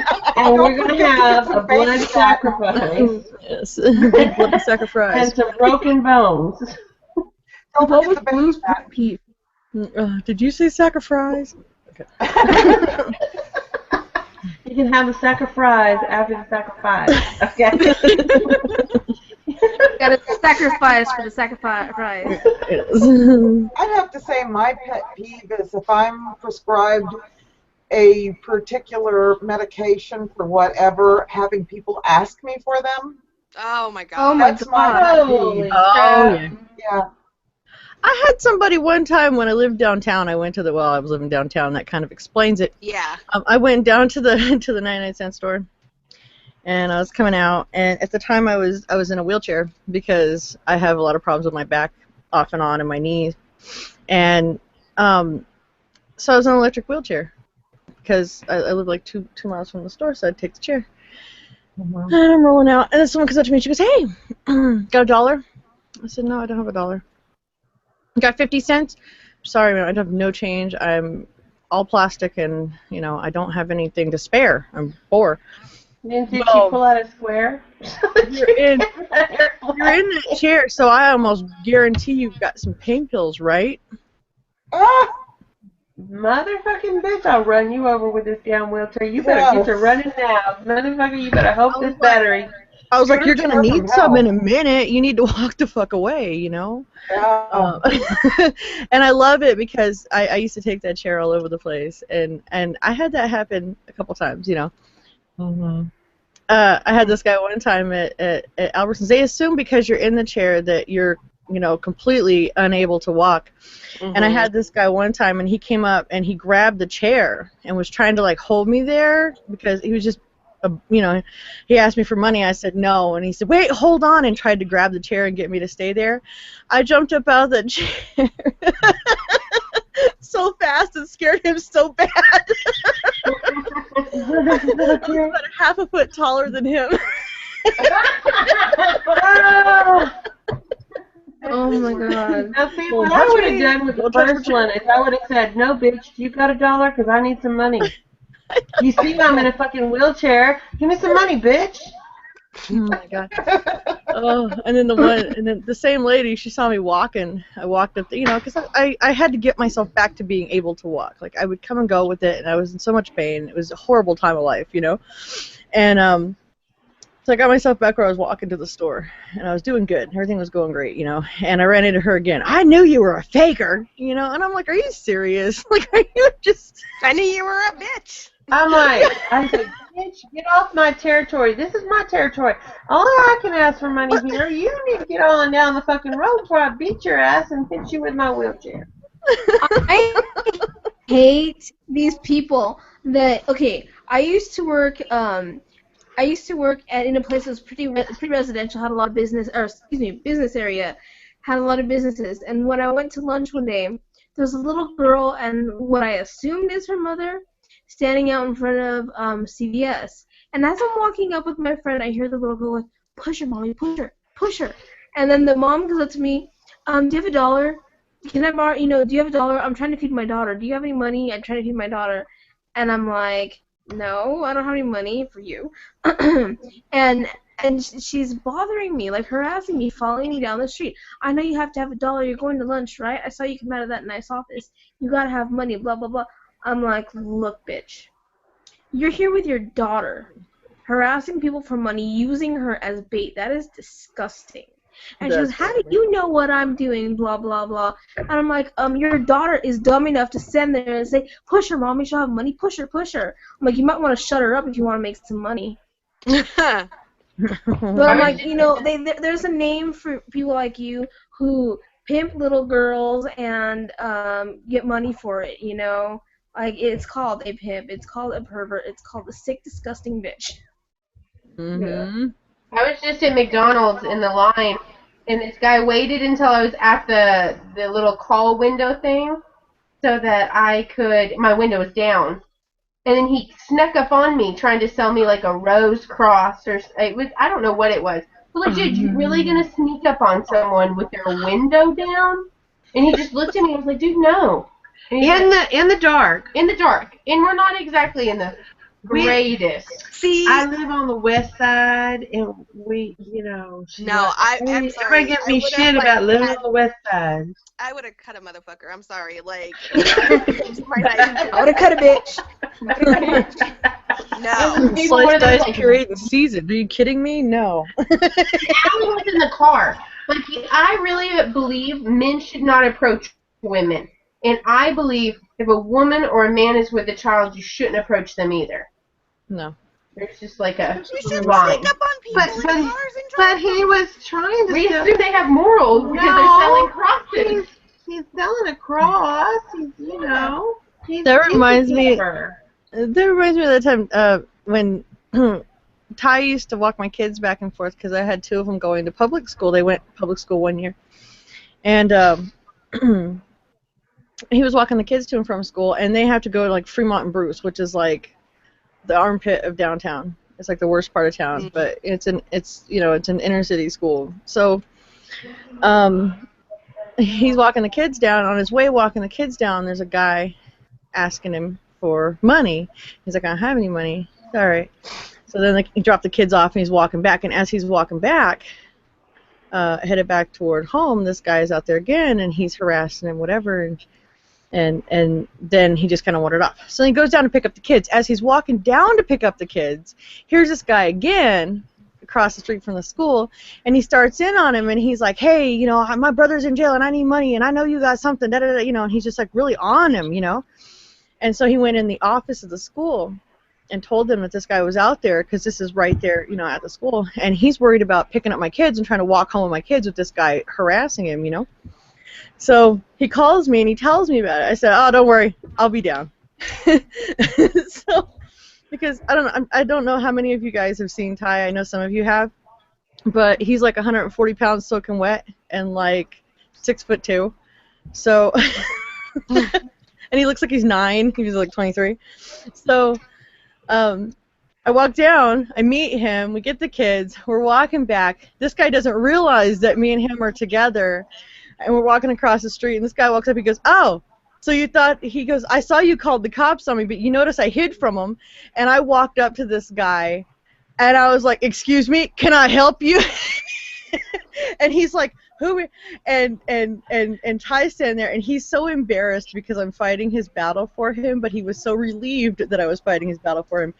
we're going to have a blood sacrifice Yes, big bloody and sacrifice. some broken bones. Don't What forget was the baby Blue's fat. pet peeve? Did you say sacrifice? You can have the sacrifice after the sacrifice. Okay. Gotta sacrifice for the sacrifice. I'd have to say my pet peeve is if I'm prescribed a particular medication for whatever, having people ask me for them. Oh my god. Oh my That's my god. pet Holy peeve. Oh, crap. yeah. Yeah. I had somebody one time when I lived downtown. I was living downtown. That kind of explains it. Yeah. I went down to the 99-cent store, and I was coming out. And at the time, I was in a wheelchair because I have a lot of problems with my back, off and on, and my knees. And so I was in an electric wheelchair because I live like two miles from the store, so I'd take the chair. Mhm. And I'm rolling out, and then someone comes up to me and she goes, "Hey, got $1?" I said, "No, I don't have $1." Got 50 cents? Sorry, man, I have no change. I'm all plastic, and I don't have anything to spare. I'm poor. Then did Well, she pull out a square? You're in that chair, so I almost guarantee you've got some pain pills, right? Ah! Motherfucking bitch, I'll run you over with this damn wheelchair. You better get to running now. Motherfucker, you better hope this battery. I was like, you're gonna Chair from need some in hell. a minute. You need to walk the fuck away, you know. Yeah. And I love it because I used to take that chair all over the place, and I had that happen a couple times, you know. Mm-hmm. I had this guy one time at Albertsons. They assume because you're in the chair that you're, you know, completely unable to walk. And I had this guy one time, and he came up and he grabbed the chair and was trying to like hold me there because he was just, you know, he asked me for money. I said no, and he said, "Wait, hold on," and tried to grab the chair and get me to stay there. I jumped up out of the chair so fast and scared him so bad. I was about a half a foot taller than him. Oh my god. Now, see, Well, what touch I would have me. done with the Don't touch first my one is I would have said, "No, bitch, you got $1? Because I need some money. You see I'm in a fucking wheelchair. Give me some money, bitch." Oh my god. Oh, and then the same lady, she saw me walking. I walked up, you know, because I had to get myself back to being able to walk. Like I would come and go with it, and I was in so much pain. It was a horrible time of life, you know. And so I got myself back where I was walking to the store, and I was doing good. Everything was going great, you know. And I ran into her again. I knew you were a faker, you know. And I'm like, are you serious? Like, are you just? I knew you were a bitch. I'm like, I said, "Bitch, get off my territory. This is my territory. Only I can ask for money here. You need to get on down the fucking road before I beat your ass and hit you with my wheelchair." I hate these people that I used to work in a place that was pretty residential, had a lot of business area, had a lot of businesses. And when I went to lunch one day, there was a little girl and what I assumed is her mother standing out in front of CVS. And as I'm walking up with my friend, I hear the little girl go, "Push her, mommy, push her." And then the mom goes up to me, "Do you have $1? Can I borrow, do you have $1? I'm trying to feed my daughter. Do you have any money? I'm trying to feed my daughter." And I'm like, "No, I don't have any money for you." and she's bothering me, like harassing me, following me down the street. "I know you have to have $1. You're going to lunch, right? I saw you come out of that nice office. You gotta have money, blah, blah, blah." I'm like, "Look, bitch, you're here with your daughter, harassing people for money, using her as bait. That is disgusting." And she goes, "How do you know what I'm doing, blah, blah, blah." And I'm like, your daughter is dumb enough to stand there and say, "Push her, mommy, she'll have money, push her, push her." I'm like, you might want to shut her up if you want to make some money. But I'm like, there's a name for people like you who pimp little girls and get money for it, you know? Like, it's called a pimp, it's called a pervert, it's called a sick, disgusting bitch. Mm-hmm. I was just at McDonald's in the line, and this guy waited until I was at the little call window thing so that my window was down. And then he snuck up on me trying to sell me like a rose cross I don't know what it was. But like, dude, you really gonna sneak up on someone with their window down? And he just looked at me and was like, "Dude, no." And In the dark. in the dark. And we're not exactly in the greatest. See, I live on the west side, and I'm everybody sorry. gives I me would've, shit like, about living on the west side. I would have cut a motherfucker. I'm sorry. Like, I I would have cut a bitch. No. People were Sliced, diced, like, pureed, and seasoned. Are you kidding me? No. Allie was in the car. Like, I really believe men should not approach women. And I believe if a woman or a man is with a child, you shouldn't approach them either. No. There's just like a You shouldn't line. sneak up on people in cars and But drive he was trying to We sell. assume they have morals because they're selling crosses. He's selling a cross. He's That reminds a me- keeper. That reminds me of the time when Ty used to walk my kids back and forth because I had two of them going to public school. They went public school one year. And he was walking the kids to and from school, and they have to go to like Fremont and Bruce, which is like the armpit of downtown. It's like the worst part of town, but it's an inner city school. So he's walking the kids down. On his way walking the kids down, there's a guy asking him for money. He's like, "I don't have any money." All right. So then he dropped the kids off and he's walking back. And as he's walking back, headed back toward home, this guy is out there again and he's harassing him, whatever. And And then he just kind of wandered off. So he goes down to pick up the kids. As he's walking down to pick up the kids, here's this guy again across the street from the school, and he starts in on him, and he's like, hey, you know, my brother's in jail, and I need money, and I know you got something, da da da, you know, and he's just like really on him, you know. And so he went in the office of the school and told them that this guy was out there, because this is right there, you know, at the school, and he's worried about picking up my kids and trying to walk home with my kids with this guy harassing him, you know. So he calls me and he tells me about it. I said, oh, don't worry, I'll be down. So, because I don't know how many of you guys have seen Ty. I know some of you have, but he's like 140 pounds soaking wet and like 6'2". So, and he looks like he's 9. He's like 23. So, I walk down, I meet him, we get the kids, we're walking back. This guy doesn't realize that me and him are together. And we're walking across the street, and this guy walks up, he goes, oh, so you thought, he goes, I saw you called the cops on me, but you notice I hid from them. And I walked up to this guy, and I was like, excuse me, can I help you? And he's like, who? And Ty's standing there, and he's so embarrassed because I'm fighting his battle for him, but he was so relieved that I was fighting his battle for him.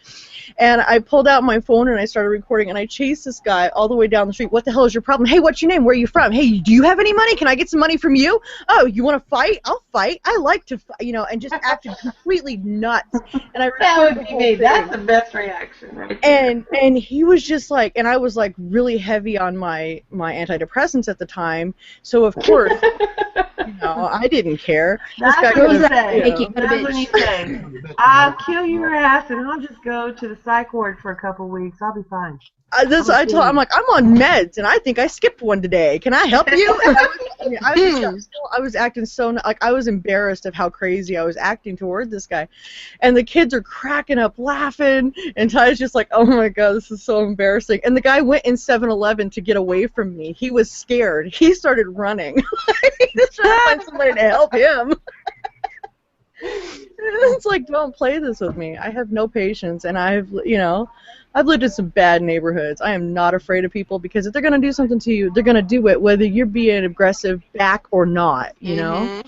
And I pulled out my phone and I started recording, and I chased this guy all the way down the street. What the hell is your problem? Hey, what's your name? Where are you from? Hey, do you have any money? Can I get some money from you? Oh, you want to fight? I'll fight. I like to fight, you know, and just acted completely nuts. And I That recorded would the be whole me. thing. That's the best reaction right there. And he was just like, and I was like really heavy on my antidepressants at the time, so of course, you know, I didn't care. This That's guy what could you have, say. you Make know. it good a That's what you bitch. say. I'll kill your ass, and I'll just go to the psych ward for a couple weeks. I'll be fine. I'm like, I'm on meds, and I think I skipped one today. Can I help you? I was acting so, like, I was embarrassed of how crazy I was acting toward this guy. And the kids are cracking up laughing, and Ty's just like, oh my god, this is so embarrassing. And the guy went in 7-Eleven to get away from me. He was scared. He started running. He was trying to find somebody to help him. It's like, don't play this with me. I have no patience, and I've lived in some bad neighborhoods. I am not afraid of people, because if they're going to do something to you, they're going to do it whether you're being aggressive back or not, you know?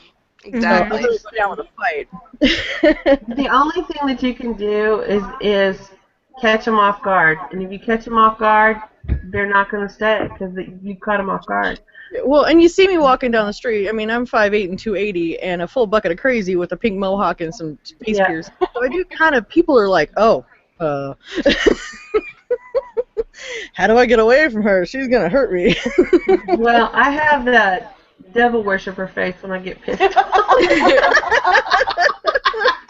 Exactly. So I really go down with a fight. The only thing that you can do is catch them off guard. And if you catch them off guard, they're not going to stay because you caught them off guard. Well, and you see me walking down the street. I mean, I'm 5'8" and 280 and a full bucket of crazy with a pink mohawk and some space Yeah. piercings. So I do kind of, people are like, oh, how do I get away from her? She's going to hurt me. Well, I have that devil worshiper face when I get pissed off.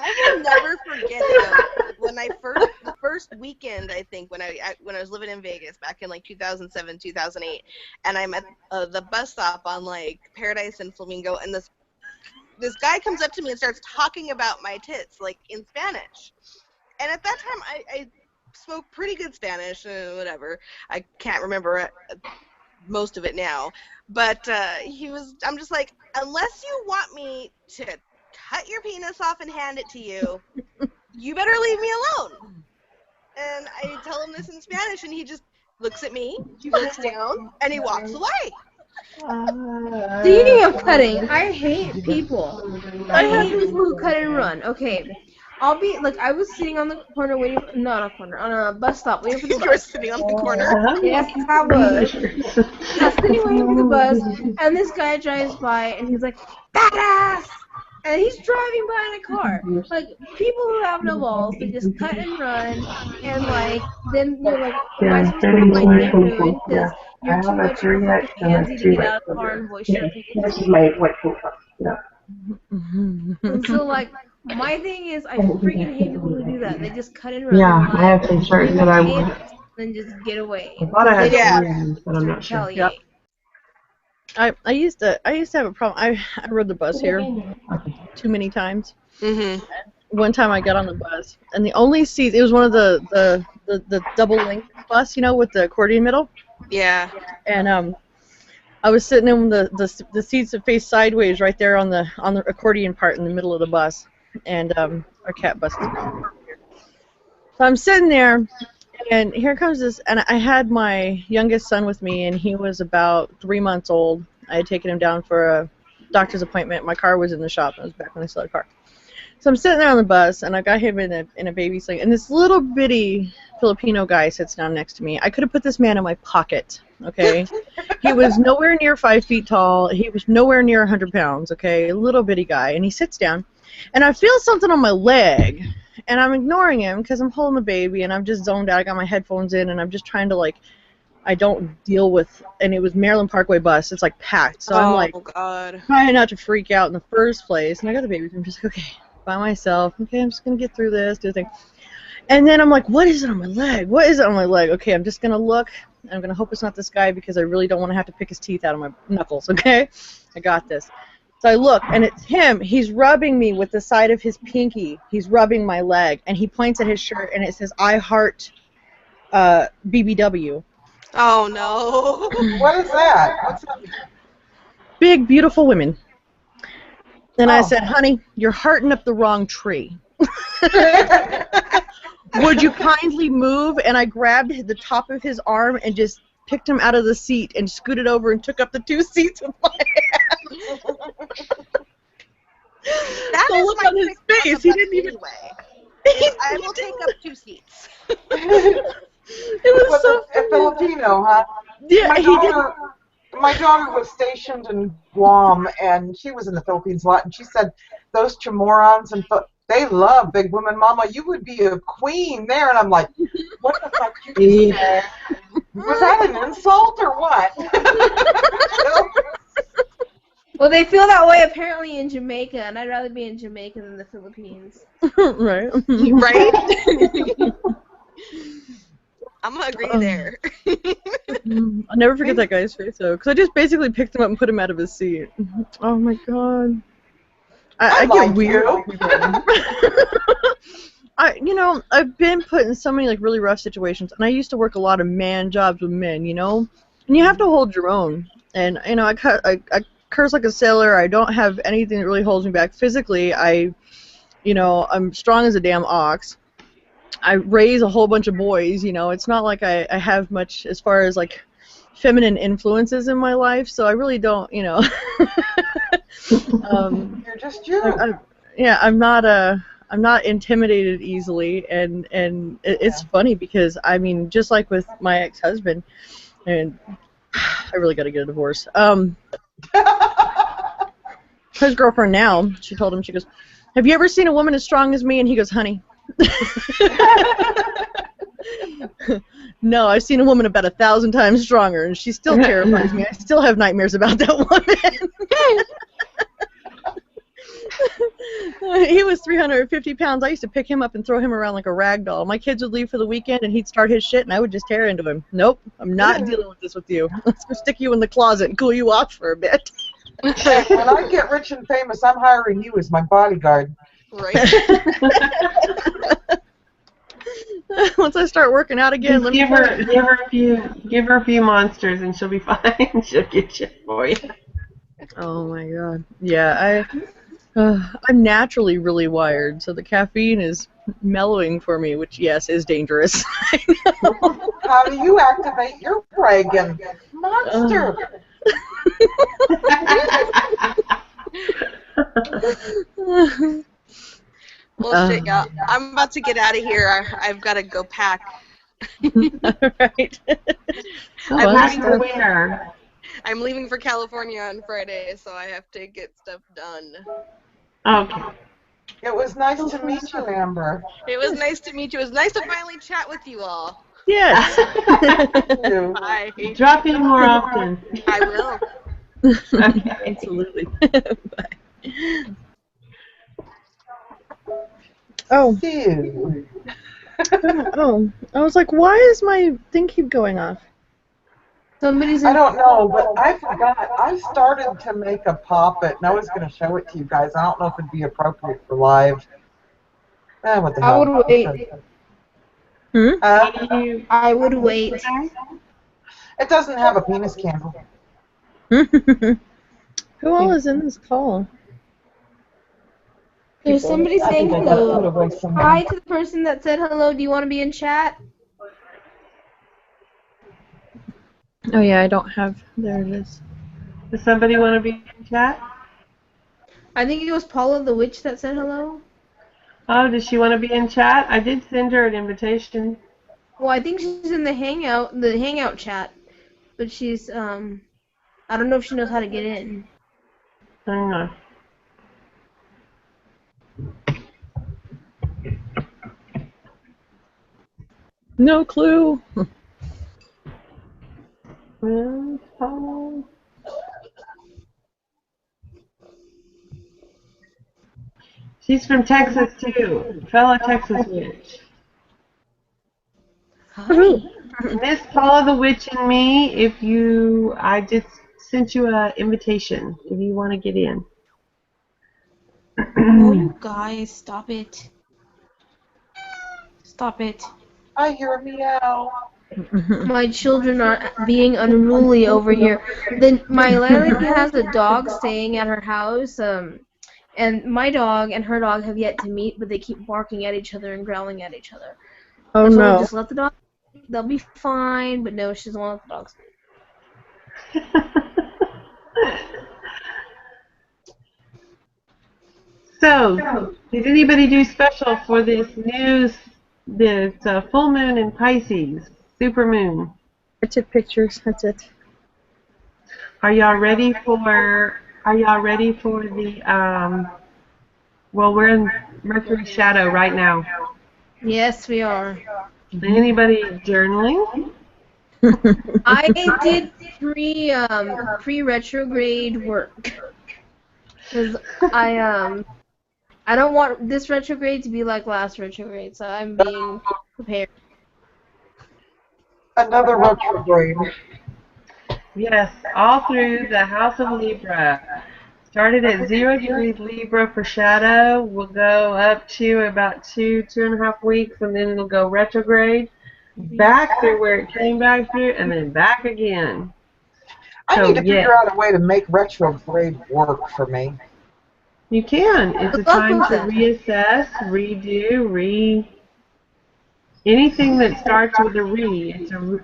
I will never forget though, when the first weekend, I think, when I was living in Vegas back in like 2007, 2008, and I'm at the bus stop on like Paradise and Flamingo, and this guy comes up to me and starts talking about my tits like in Spanish. And at that time, I spoke pretty good Spanish, whatever. I can't remember most of it now, but I'm just like, unless you want me to cut your penis off and hand it to you, you better leave me alone. And I tell him this in Spanish, and he just looks at me, looks down, and he walks away. Speaking of cutting, I hate people. I hate people who cut and run. Okay, I'll be like, I was sitting on the corner waiting, not a corner, on a bus stop waiting for the You were bus. sitting on the corner. Yes, I was. I was sitting waiting for the bus, and this guy drives by, and he's like, badass! And he's driving by in a car. Like, people who have no balls, they just cut and run, and like, then you're like, am I supposed to put my day ruined because you're too much of a fucking pansy to get out of the car and voice your opinion? And so, like, my thing is, I freaking hate people who do that. They just cut and run. Yeah, I have some shirts that I want. Then just get away. I thought I had Yeah. three of them, but I'm not sure. Retaliate. I used to have a problem. I rode the bus here too many times. Mm-hmm. One time I got on the bus, and the only seat, it was one of the double length bus, you know, with the accordion middle. Yeah. And I was sitting in the seats that face sideways right there on the accordion part in the middle of the bus, and our cat bus. So I'm sitting there, and here comes this, and I had my youngest son with me, and he was about 3 months old. I had taken him down for doctor's appointment. My car was in the shop. I was back when I still had a car. So I'm sitting there on the bus, and I got him in a baby sling, and this little bitty Filipino guy sits down next to me. I could have put this man in my pocket, okay? He was nowhere near 5 feet tall. He was nowhere near 100 pounds, okay? A little bitty guy, and he sits down, and I feel something on my leg, and I'm ignoring him because I'm holding the baby, and I'm just zoned out. I got my headphones in, and I'm just trying to, like, I don't deal with, and it was Maryland Parkway bus. It's, like, packed, so I'm, like, God. trying not to freak out in the first place, and I got the baby, and I'm just like, okay, by myself. Okay, I'm just going to get through this, do the thing. And then I'm like, what is it on my leg? What is it on my leg? Okay, I'm just going to look. And I'm going to hope it's not this guy because I really don't want to have to pick his teeth out of my knuckles, okay? I got this. So I look, and it's him. He's rubbing me with the side of his pinky. He's rubbing my leg. And he points at his shirt, and it says, I heart BBW. Oh, no. What is that? What's that? Big, beautiful women. And I Oh. said, honey, you're hearting up the wrong tree. Would you kindly move? And I grabbed the top of his arm and just picked him out of the seat and scooted over and took up the 2 seats with my hand. That The is look my on his trick on face, the he bus didn't even- anyway. I will take up 2 seats. It was so a Filipino, huh? Yeah, My he did. my daughter was stationed in Guam, and she was in the Philippines a lot, and she said those Chamorros and they love big women. Mama, you would be a queen there. And I'm like, what the fuck you said? Was that an insult or what? Well, they feel that way apparently in Jamaica, and I'd rather be in Jamaica than the Philippines. Right. Right? I'm going to agree there. I'll never forget that guy's face, though, because I just basically picked him up and put him out of his seat. Oh, my God. I get like weird. you. I've been put in so many, like, really rough situations, and I used to work a lot of man jobs with men, and you have to hold your own. And, I curse like a sailor. I don't have anything that really holds me back. Physically, I'm strong as a damn ox. I raise a whole bunch of boys, It's not like I have much as far as, like, feminine influences in my life, so I really don't, You're just you. I'm not intimidated easily, and it's funny because, I mean, just like with my ex-husband, and I really got to get a divorce. His girlfriend now, she told him, she goes, have you ever seen a woman as strong as me? And he goes, honey. No, I've seen a woman about 1,000 times stronger, and she still terrifies me. I still have nightmares about that woman. He was 350 pounds. I used to pick him up and throw him around like a rag doll. My kids would leave for the weekend, and he'd start his shit, and I would just tear into him. Nope, I'm not dealing with this with you. Let's go stick you in the closet and cool you off for a bit. When I get rich and famous, I'm hiring you as my bodyguard. Right? Once I start working out again, Just give her a few monsters, and she'll be fine. She'll get you for you. Oh my God. Yeah, I'm naturally really wired, so the caffeine is mellowing for me, which, yes, is dangerous. How do you activate your Reagan monster? Well, shit, y'all. I'm about to get out of here. I've got to go pack. Right. After where? I'm leaving for California on Friday, so I have to get stuff done. Okay. It was nice to meet you, Amber. It was nice to meet you. It was nice to finally chat with you all. Yes. Bye. Drop in more often. I will. Okay. Absolutely. Bye. Oh. Ew. Oh. I was like, why does my thing keep going off? Somebody's I in. don't know, but I forgot. I started to make a puppet, and I was going to show it to you guys. I don't know if it'd be appropriate for live. What the I hell? would wait. I would wait. It doesn't have a penis candle. Who all is in this call? There's somebody I saying think I got put hello. away somewhere. Hi to the person that said hello. Do you want to be in chat? Oh yeah, I don't have. There it is. Does somebody want to be in chat? I think it was Paula the Witch that said hello. Oh, does she want to be in chat? I did send her an invitation. Well, I think she's in the hangout chat, but she's I don't know if she knows how to get in. Hang on. No clue. She's from Texas too. Fellow Texas witch. Hi. Miss Paula the Witch and me, I just sent you an invitation if you want to get in. Oh, you guys, stop it. Stop it. I hear a meow. My children are being unruly over here. Then my landlady has a dog staying at her house, and my dog and her dog have yet to meet, but they keep barking at each other and growling at each other. Oh I told her no. just let the dog, they'll be fine, but no, she doesn't want the dogs. So, did anybody do special for this full moon in Pisces, super moon? I took pictures. That's it. Are y'all ready for the well, we're in Mercury shadow right now. Yes, we are. Anybody journaling? I did pre retrograde work because I don't want this retrograde to be like last retrograde, so I'm being prepared. Another retrograde. Yes, all through the House of Libra. Started at 0 degrees Libra for shadow. We'll go up to about 2.5 weeks, and then it'll go retrograde. Back through where it came back through, and then back again. I need to figure out a way to make retrograde work for me. You can. It's a time to reassess, redo, anything that starts with a re.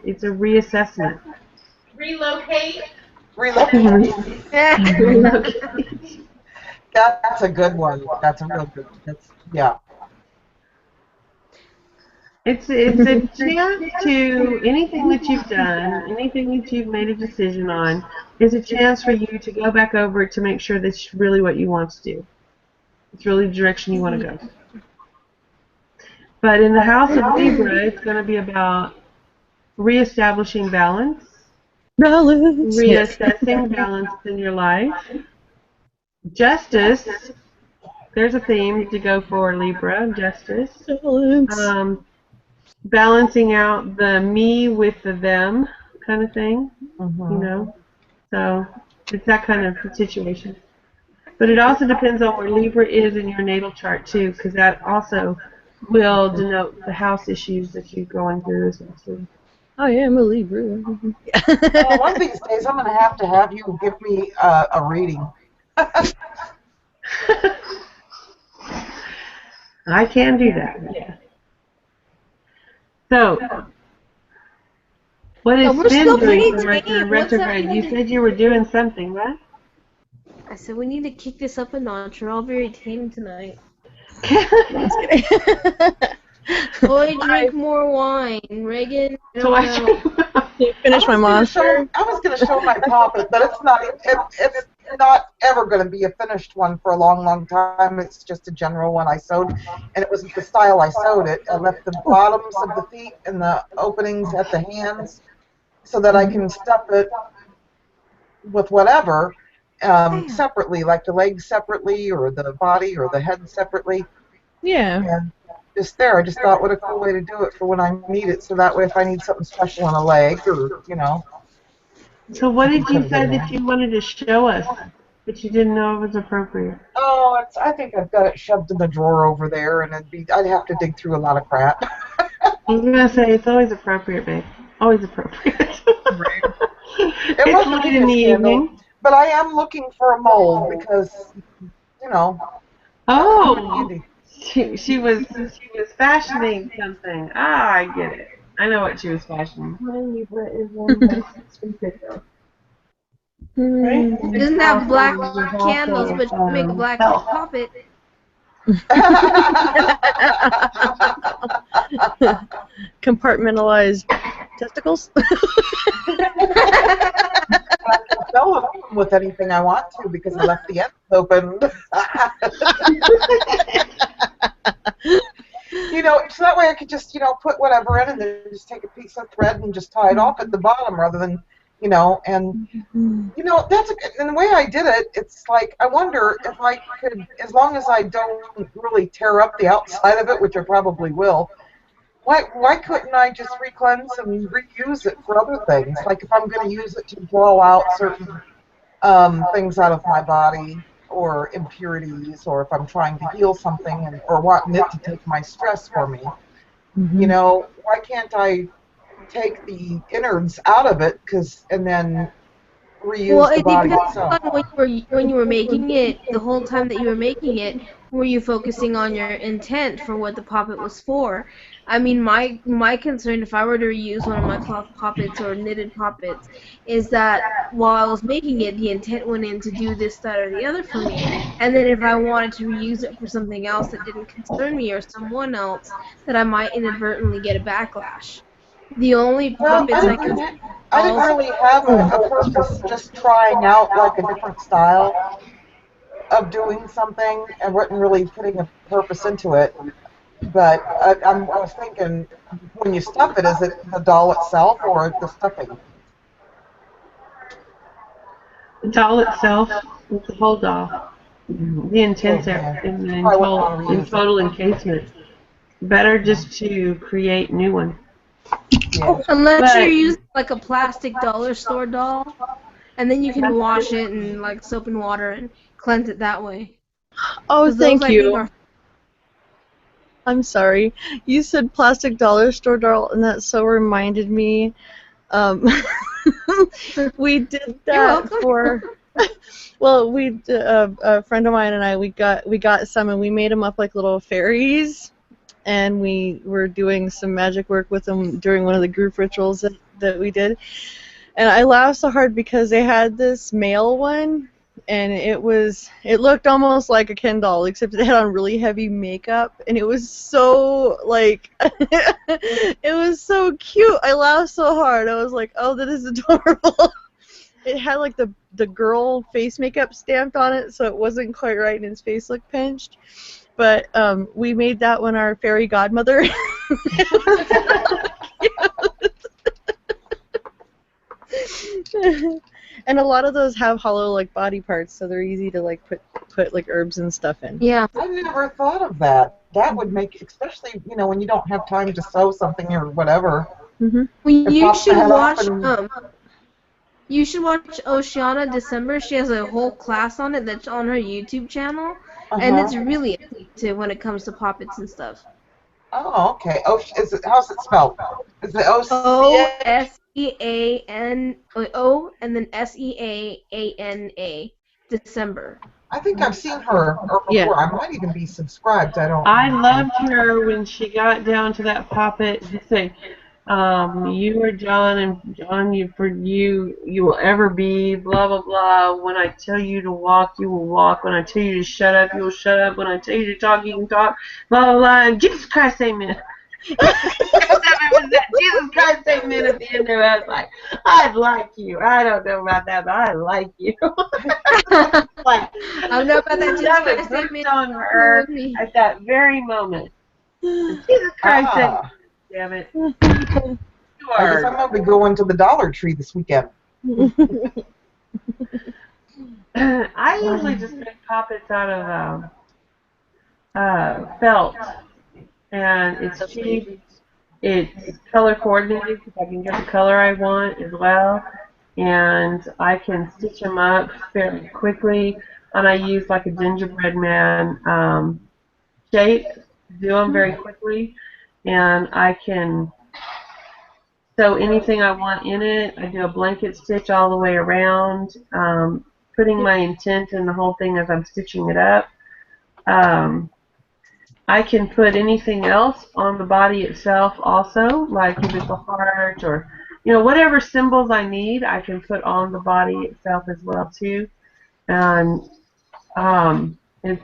It's a reassessment. Relocate. Relocate. That's a good one. That's a real good. Yeah. It's a chance to anything that you've done, anything that you've made a decision on, is a chance for you to go back over it to make sure that's really what you want to do. It's really the direction you want to go. But in the House of Libra, it's going to be about reestablishing balance, reassessing balance in your life, justice. There's a theme to go for Libra, justice. Balancing out the me with the them kind of thing, you know. So it's that kind of situation. But it also depends on where Libra is in your natal chart too, because that also will denote the house issues that you're going through as well too. Oh yeah, I'm a Libra. Well, one of these days I'm going to have you give me a reading. I can do that. Yeah. So, what is Finn doing for Mercury retrograde? You said you were doing something, right? I said we need to kick this up a notch. We're all very tame tonight. Boy, drink more wine. Reagan, I don't know. Finish my monster. I was going to show my puppet, but it's not ever going to be a finished one for a long, long time. It's just a general one I sewed, and it wasn't the style I sewed it. I left the bottoms of the feet and the openings at the hands so that I can stuff it with whatever separately, like the legs separately or the body or the head separately. Yeah. And just there, I just thought what a cool way to do it for when I need it, so that way if I need something special on a leg or, you know. So what did you say that you wanted to show us, but you didn't know it was appropriate? Oh, I think I've got it shoved in the drawer over there, and I'd have to dig through a lot of crap. I was gonna say it's always appropriate, babe. Always appropriate. Right. It's late in the evening. But I am looking for a mold because, you know. Oh, she was fashioning something. Ah, I get it. I know what she was fashioning. My Libra is in right? It doesn't have black There's candles, also but you can make a black health. puppet. Compartmentalized testicles. I can fill them with anything I want to because I left the ends open. So that way I could just, put whatever in and then just take a piece of thread and just tie it off at the bottom rather than, and, that's and the way I did it, it's like, I wonder if I could, as long as I don't really tear up the outside of it, which I probably will, why couldn't I just re-cleanse and reuse it for other things? Like if I'm going to use it to draw out certain things out of my body or impurities, or if I'm trying to heal something or wanting it to take my stress for me, why can't I take the innards out of it and then Well, reuse the it body depends itself? on when you were making it. The whole time that you were making it, were you focusing on your intent for what the puppet was for? I mean, my concern, if I were to reuse one of my cloth puppets or knitted puppets, is that while I was making it, the intent went in to do this, that, or the other for me, and then if I wanted to reuse it for something else that didn't concern me or someone else, that I might inadvertently get a backlash. The only Well, puppets I can I didn't really have a purpose, just trying out like a different style of doing something and wasn't really putting a purpose into it. But I was thinking, when you stuff it, is it the doll itself or the stuffing? The doll itself, it's the whole doll. The intents Oh, are yeah. in the I wouldn't want to in reuse it. total encasement. Better just to create new one. Yeah. Unless you're But using like a plastic dollar store doll, and then you can wash it in like soap and water and cleanse it that way. Oh, Because those thank I think you. are. I'm sorry. You said plastic dollar store doll, and that so reminded me. Um, we did You're that welcome. for. Well, a friend of mine and I we got some, and we made them up like little fairies, and we were doing some magic work with them during one of the group rituals that we did. And I laughed so hard because they had this male one, and it looked almost like a Ken doll, except it had on really heavy makeup, and it was so like it was so cute. I laughed so hard. I was like, oh, that is adorable. It had like the girl face makeup stamped on it, so it wasn't quite right, and his face looked pinched. But we made that one our fairy godmother. And a lot of those have hollow like body parts, so they're easy to like put like herbs and stuff in. Yeah. I never thought of that. That would make, especially, when you don't have time to sew something or whatever. Mm-hmm. Well, It you pops the should head off watch and- you should watch Oceana December. She has a whole class on it that's on her YouTube channel, and it's really effective when it comes to poppets and stuff. Oh, okay. Oh, how's it spelled? Is it O and then SEAANA December. I think I've seen her before. Yeah. I might even be subscribed. I don't. I loved her when she got down to that puppet to say, you are John, and John, you will ever be, blah, blah, blah. When I tell you to walk, you will walk. When I tell you to shut up, you will shut up. When I tell you to talk, you can talk, blah, blah, blah. And Jesus Christ, amen. It was that Jesus Christ, amen at the end there. I was like, I like you. I don't know about that, but I like you. Like, I don't know about that Jesus that was Christ, hooked amen. on her at that very moment. Jesus Christ, damn it. You I guess I'm are. gonna be going to the Dollar Tree this weekend. I usually just make poppets out of felt, and it's cheap. It's color coordinated because I can get the color I want as well, and I can stitch them up fairly quickly. And I use like a gingerbread man shape to do them very quickly, and I can sew anything I want in it. I do a blanket stitch all the way around, putting my intent in the whole thing as I'm stitching it up. I can put anything else on the body itself also, like if it's a heart or whatever symbols I need, I can put on the body itself as well too. And it's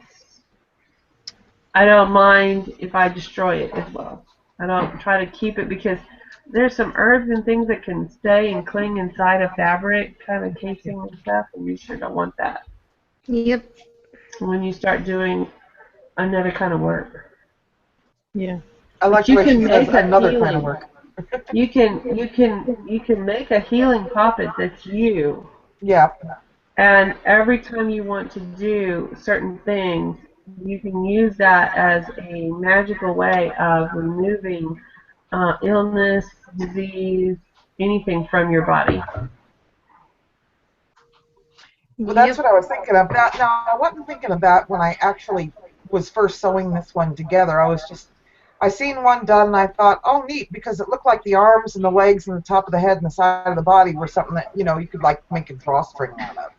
I don't mind if I destroy it as well. I don't try to keep it because there's some herbs and things that can stay and cling inside a fabric, kind of casing and stuff, and you sure don't want that Yep. when you start doing another kind of work. Yeah. I like But the you way she can says make a another kind of healing. work. You can make a healing poppet that's you. Yeah. And every time you want to do certain things, you can use that as a magical way of removing illness, disease, anything from your body. Well, that's what I was thinking of. Now, I wasn't thinking of that when I actually was first sewing this one together. I seen one done and I thought, oh, neat, because it looked like the arms and the legs and the top of the head and the side of the body were something that, you could like make a drawstring out of.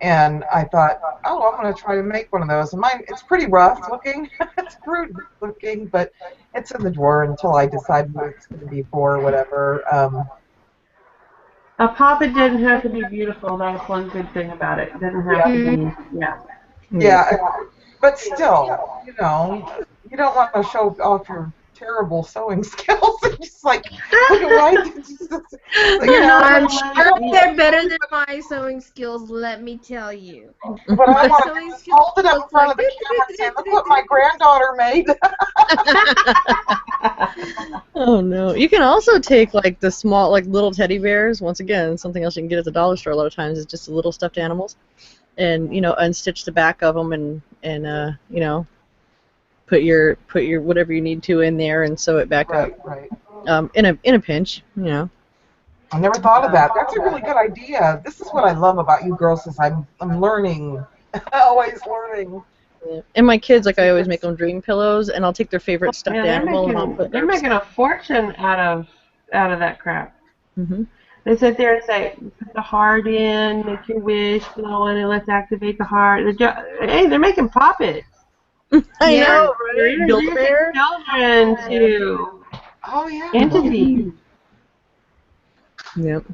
And I thought, oh, I'm going to try to make one of those. And mine, it's pretty rough looking. It's crude looking, but it's in the drawer until I decide what it's going to be for or whatever. A poppet doesn't have to be beautiful. That's one good thing about it. It doesn't have to be, yeah. Yeah, but still, you don't want to show off your terrible sewing skills. It's just like, look at what I did. I'm sure they're better than my sewing skills, let me tell you. But I want to hold it up in front of the camera and say, look what my granddaughter made. Oh no! You can also take like the small, like little teddy bears. Once again, something else you can get at the dollar store a lot of times is just the little stuffed animals, and unstitch the back of them and put your whatever you need to in there and sew it back up. Right. In a pinch, I never thought of that. That's a really good idea. This is what I love about you girls is I'm learning, always learning. And my kids, like I always make them dream pillows, and I'll take their favorite stuffed animal and I'll put. They're making a fortune out of that crap. Mm-hmm. They sit there and say, put the heart in, make your wish, blow on it, let's activate the heart. Hey, they're making poppets. I know, They're right? introducing children to entities. Yep.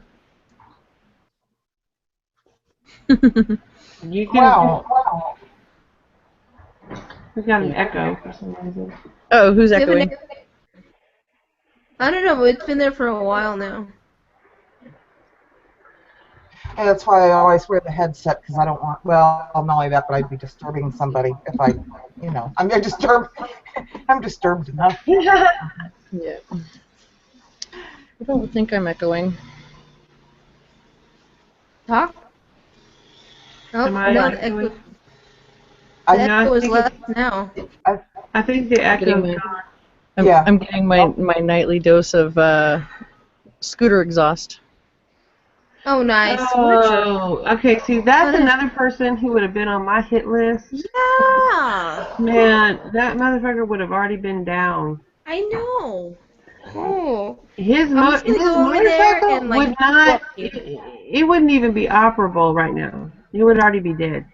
You can. Wow. We've got an echo for some reason. Oh, who's echoing? I don't know, but it's been there for a while now. And that's why I always wear the headset because I don't want. Well, not only that, but I'd be disturbing somebody if I'm disturbed. I'm disturbed enough. Yeah. I don't think I'm echoing. Talk? Oh, Am I not echoing? echo. The echo is think left now. I think the echo. I'm getting my nightly dose of scooter exhaust. Oh, nice. Oh, okay. See, that's another person who would have been on my hit list. Yeah. Man, that motherfucker would have already been down. I know. Oh. His motorcycle would not. It wouldn't even be operable right now. He would already be dead.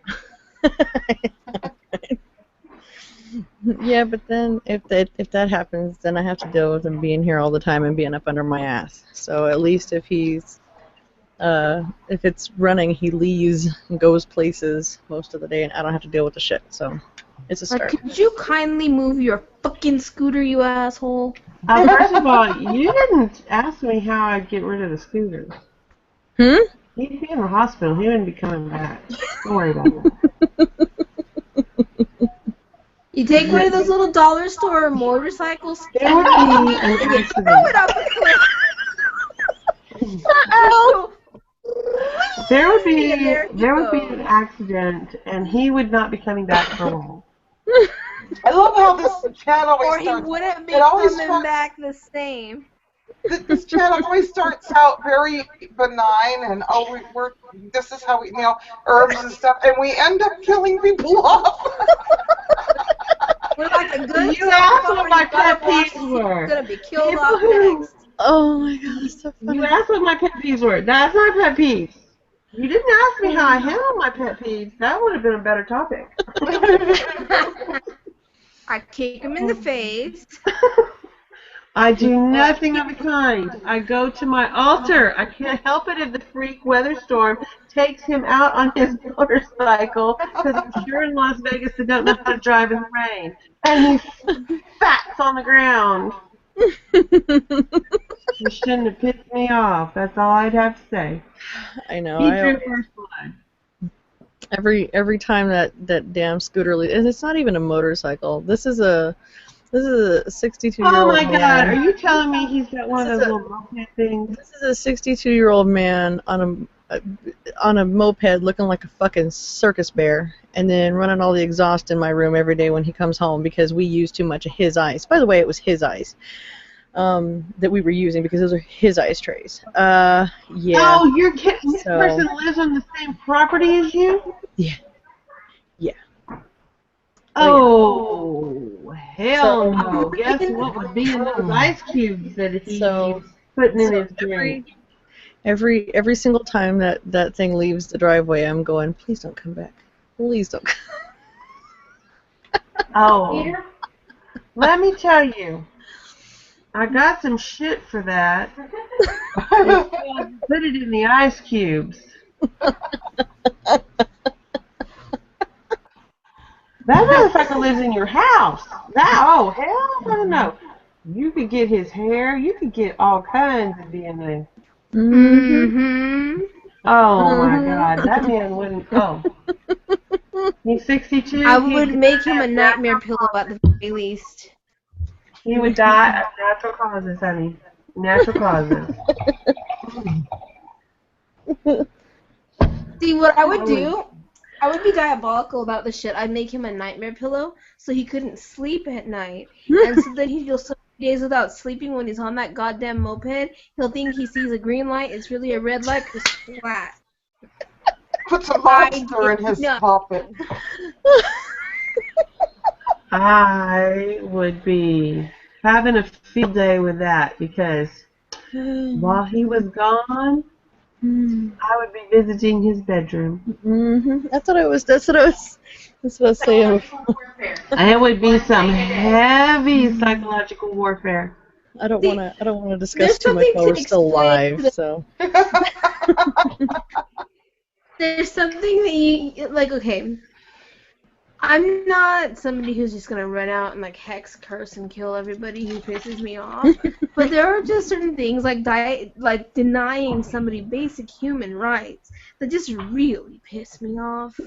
Yeah, but then if that happens, then I have to deal with him being here all the time and being up under my ass. So at least if it's running, he leaves and goes places most of the day, and I don't have to deal with the shit. So it's a start. Could you kindly move your fucking scooter, you asshole? First of all, you didn't ask me how I'd get rid of the scooter. He'd be in the hospital. He wouldn't be coming back. Don't worry about it. You take one of those little dollar store motorcycles. There would be an accident. Throw it up the cliff. There would be an accident, and he would not be coming back for a while. I love how this chat always Or he starts. wouldn't be always coming back the same. This chat always starts out very benign, and this is how we herbs and stuff, and we end up killing people off. We're like a good. You asked what my pet peeves were. Gonna be killed off next. Oh my god, that's so funny. You asked what my pet peeves were. That's not pet peeves. You didn't ask me how I handle my pet peeves. That would have been a better topic. I kick him in the face. I do nothing of the kind. I go to my altar. I can't help it if the freak weather storm takes him out on his motorcycle, because I'm sure in Las Vegas they don't know how to drive in the rain. And he fats on the ground. You shouldn't have pissed me off. That's all I'd have to say. I know. He drew first blood. Every time that damn scooter leaves, and it's not even a motorcycle. This is a 62-year-old Oh my man. God! Are you telling me he's got one of those little moped things? This is a 62-year-old man on a moped looking like a fucking circus bear, and then running all the exhaust in my room every day when he comes home because we use too much of his ice. By the way, it was his ice that we were using because those are his ice trays. Yeah. Oh, you're kidding! This So- person lives on the same property as you? Yeah. Oh, hell So- no! Guess what would be in those ice cubes that he's So- putting in so his drink? Every single time that thing leaves the driveway, I'm going, please don't come back. Please don't come. Oh, let me tell you, I got some shit for that. It's called put it in the ice cubes. That motherfucker lives in your house. Oh, hell no. You could get his hair. You could get all kinds of DNA. Mm-hmm. Oh, my God. That man wouldn't. Oh. He's 62. I would make him a nightmare pillow at the very least. He would die of natural causes, honey. Natural causes. See, what I would do, I would be diabolical about the shit. I'd make him a nightmare pillow so he couldn't sleep at night. And so then he'd go so many days without sleeping when he's on that goddamn moped. He'll think he sees a green light. It's really a red light because flat. Puts a monster in his pocket. I would be having a field day with that because while he was gone, I would be visiting his bedroom. Mm-hmm. That's what I was saying. And it would be some heavy psychological warfare. I don't want to discuss there's too much something while to we're still explain live. So There's something that you, like, okay, I'm not somebody who's just gonna run out and, like, hex, curse, and kill everybody who pisses me off, but there are just certain things, like denying somebody basic human rights that just really piss me off.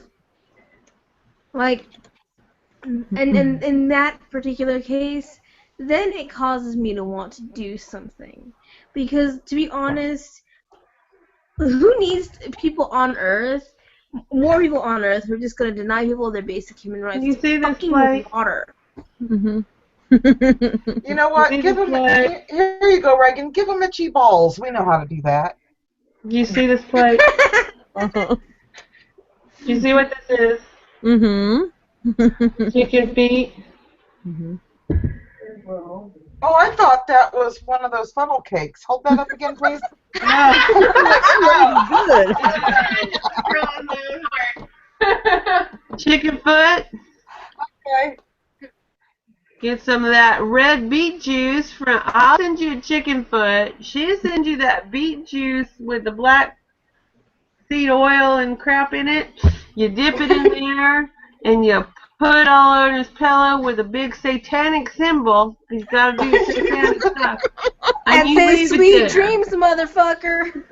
Like, and in that particular case, then it causes me to want to do something. Because, to be honest, who needs people on Earth, more people on Earth, who are just going to deny people their basic human rights? You see this fucking place? water. mm-hmm. You know what? See Give the him. flag? Here you go, Reagan. Give him itchy balls. We know how to do that. You see this plate? You see what this is? Mm-hmm. Chicken feet. Mm-hmm. Oh, I thought that was one of those funnel cakes. Hold that up again, please. Chicken foot. Okay. Get some of that red beet juice from. I'll send you a chicken foot. She'll send you that beet juice with the black seed oil and crap in it. You dip it in there and you put it all over his pillow with a big satanic symbol. He's got to do satanic stuff. And you say leave it sweet there. dreams, motherfucker.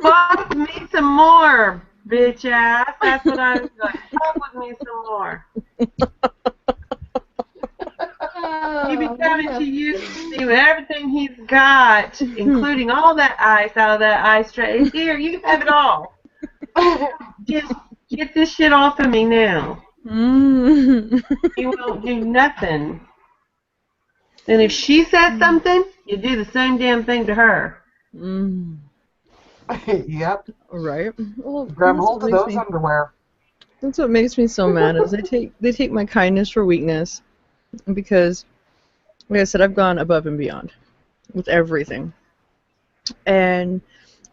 Fuck me some more, bitch ass. That's what I was going. Fuck with me some more. He be coming to you with everything he's got, including all that ice out of that ice tray. Here, you have it all. Just get this shit off of me now. You won't do nothing. And if she says something, you do the same damn thing to her. Yep. Right. Well, Grab that's hold what of makes those me- underwear. That's what makes me so mad is they take my kindness for weakness, because, like I said, I've gone above and beyond with everything, and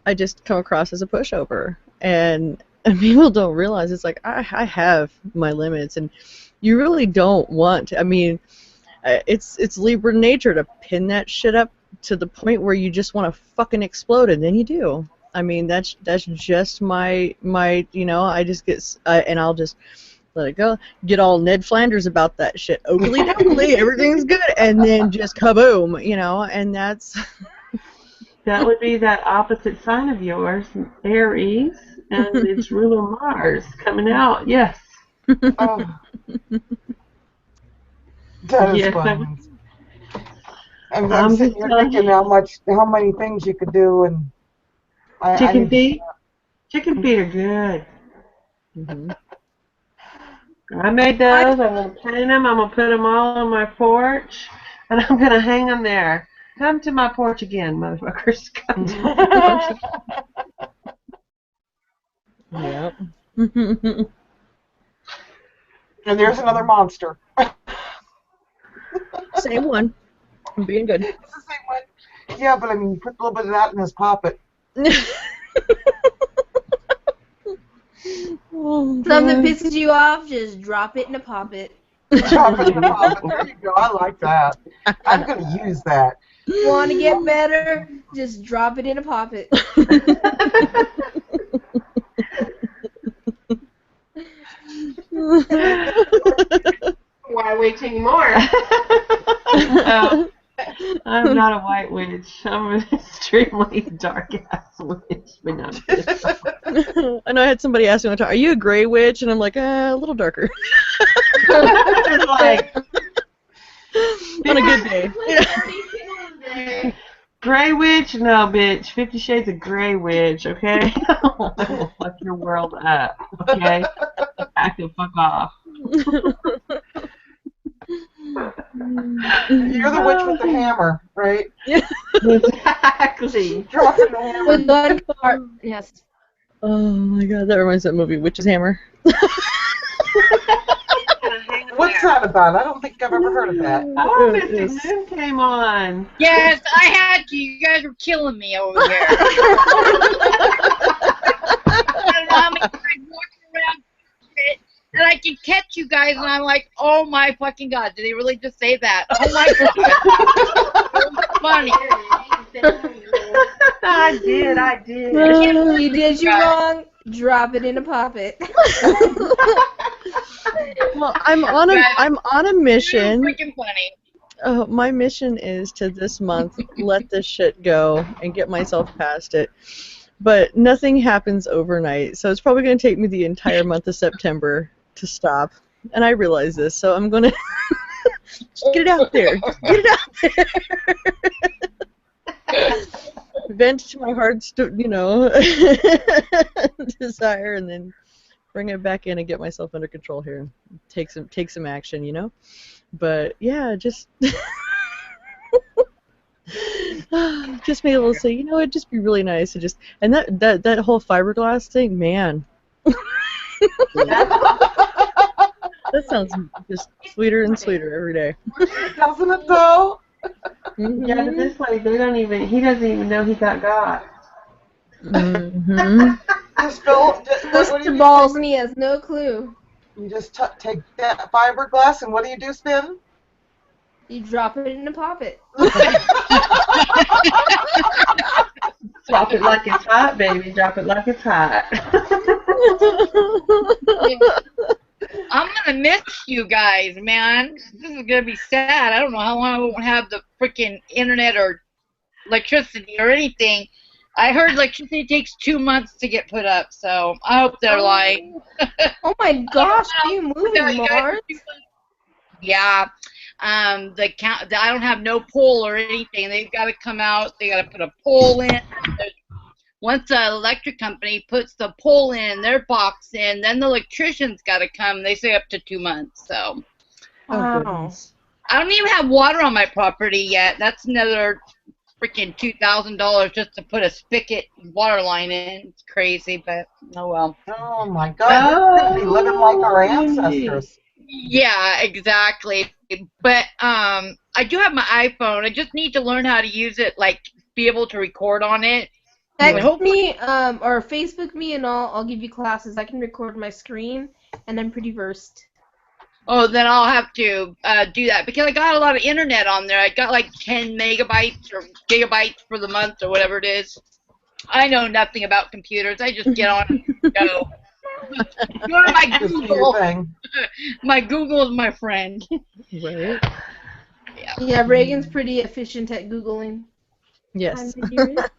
I just come across as a pushover, and people don't realize it's like I have my limits, and you really don't want to. I mean, it's Libra nature to pin that shit up to the point where you just want to fucking explode, and then you do. I mean, that's just my I just get and I'll just let it go, get all Ned Flanders about that shit, oakley dokley, everything's good, and then just kaboom, and that's That would be that opposite sign of yours, Aries, and its ruler Mars coming out. Yes. Oh, that is Yes, funny. I'm I'm sitting just here telling thinking you. how many things you could do, and I Chicken need to. feet? Chicken feet are good. Mhm. I made those. I'm going to paint them. I'm going to put them all on my porch, and I'm going to hang them there. Come to my porch again, motherfuckers. Come to my porch. Yep. And there's another monster. Same one. I'm being good. It's the same one. Yeah, but I mean, you put a little bit of that in his poppet. Oh, Something God. pisses you off, just drop it in a poppet. Drop it in the poppet. There you go. I like that. I'm going to use that. Want to get better? Just drop it in a poppet. Why wait anymore? No, I'm not a white witch. I'm an extremely dark ass witch. But no, I'm kidding. I know I had somebody ask me one time, "Are you a gray witch?" And I'm like, a little darker. It's like On a good day. gray witch? No, bitch. 50 Shades of Gray Witch. Okay, I will fuck your world up. Okay, I can fuck off. You're the witch with the hammer, right? Exactly. Dropping the hammer. With one part, yes. Oh my God, that reminds me of that movie, Witch's Hammer. What's that about? I don't think I've ever heard of that. Oh, It Mr. is- Moon came on. Yes, I had to. You guys were killing me over here. I don't know how many times walking around shit, and I can catch you guys, and I'm like, oh my fucking God, did he really just say that? Oh my God. Funny. I did. He did you wrong. Drop it in a poppet. Well, I'm on a mission. Freaking funny. My mission is to this month let this shit go and get myself past it. But nothing happens overnight, so it's probably going to take me the entire month of September to stop. And I realize this, so I'm going to just get it out there. Just get it out there. Vent to my heart's, desire, and then bring it back in and get myself under control here. Take some action, But yeah, just just be able to say, it'd just be really nice to just, and that whole fiberglass thing, man. That sounds just sweeter and sweeter every day. Doesn't it though? Yeah, but this way, he doesn't even know he got. Mm-hmm. Just go. What do Mr. you Balls and he has no clue. You just take that fiberglass and what do, Spin? You drop it in a poppet. Drop it like it's hot, baby. Drop it like it's hot. I'm gonna miss you guys, man. This is gonna be sad. I don't know how long I won't have the freaking internet or electricity or anything. I heard electricity takes 2 months to get put up, so I hope they're lying. Oh my gosh, are you moving, Mars? Yeah. I don't have no pole or anything. They've got to come out. They got to put a pole in. Once the electric company puts the pole in their box in, then the electrician's got to come. They say up to 2 months. So Wow. I don't even have water on my property yet. That's another freaking $2,000 just to put a spigot water line in. It's crazy, but oh well. Oh my God, we'd be living like our ancestors. Yeah, exactly. But I do have my iPhone. I just need to learn how to use it, like be able to record on it. Text me or Facebook me and I'll give you classes. I can record my screen and I'm pretty versed. oh, then I'll have to do that because I got a lot of internet on there. I got like 10 megabytes or gigabytes for the month or whatever it is. I know nothing about computers. I just get on and go. Go to my Just do your Google. thing. My Google is my friend. Right? Yeah, Reagan's pretty efficient at Googling. Yes. Hi, dearest.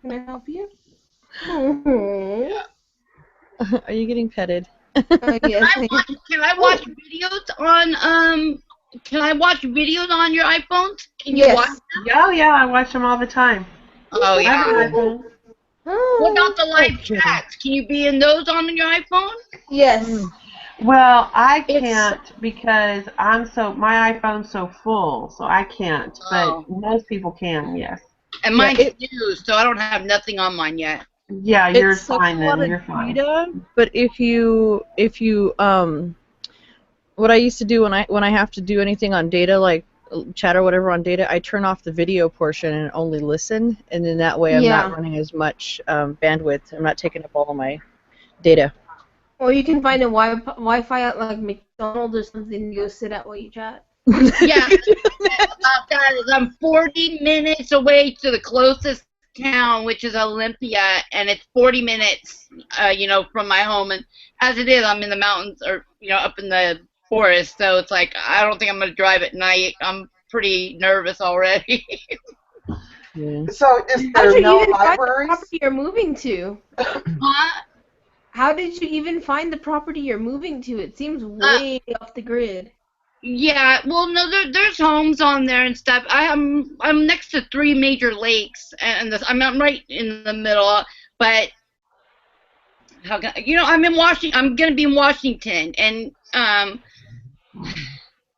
Can I help you? Oh, Are you getting petted? yes. Can I watch videos on Can I watch videos on your iPhones? Can you Yes. watch? Oh yeah, I watch them all the time. Oh I have an yeah. iPhone. What about the live kidding. chats? Can you be in those on your iPhone? Yes. Well, I It's- can't because my iPhone's so full, so I can't. But Oh. most people can, yes. And Yeah, mine's new, so I don't have nothing on mine yet. Yeah, you're It sucks fine a lot then. of You're fine. data, but if you what I used to do when I have to do anything on data, like chat or whatever on data, I turn off the video portion and only listen, and then that way I'm Yeah. not running as much bandwidth. I'm not taking up all of my data. Or you can find a Wi-Fi at like McDonald's or something to go sit at while you chat. Yeah, about that is I'm 40 minutes away to the closest town, which is Olympia, and it's 40 minutes, from my home. And as it is, I'm in the mountains or up in the forest, so it's like I don't think I'm gonna drive at night. I'm pretty nervous already. Yeah. So is How there did you no even find the libraries? property you're moving to? Huh? How did you even find the property you're moving to? It seems way off the grid. Yeah, well, no, there's homes on there and stuff. I'm next to 3 major lakes, and I'm right in the middle. But how can I'm in Washington. I'm gonna be in Washington, and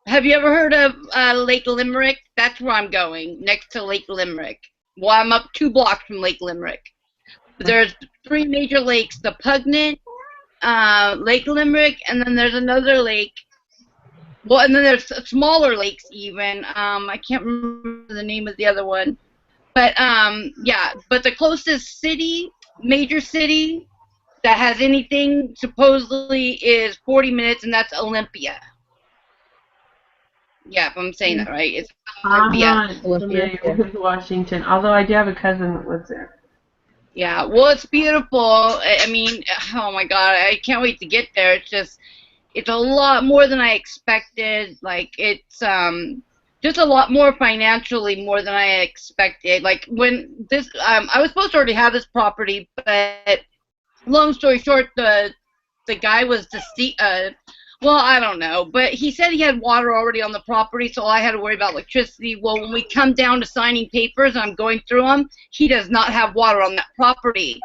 have you ever heard of Lake Limerick? That's where I'm going, next to Lake Limerick. Well, I'm up 2 blocks from Lake Limerick. There's 3 major lakes: the Pugnant, Lake Limerick, and then there's another lake. Well, and then there's smaller lakes even. I can't remember the name of the other one. But, yeah. But the closest major city that has anything supposedly is 40 minutes, and that's Olympia. Yeah, if I'm saying that right. It's I'm Olympia. not Olympia, familiar with Washington, although I do have a cousin that lives there. Yeah, well, it's beautiful. I mean, oh my God, I can't wait to get there. It's a lot more than I expected. Like, it's just a lot more financially more than I expected. Like, when this, I was supposed to already have this property, but long story short, the guy was deceased. Well, I don't know, but he said he had water already on the property, so all I had to worry about electricity. Well, when we come down to signing papers and I'm going through them, he does not have water on that property.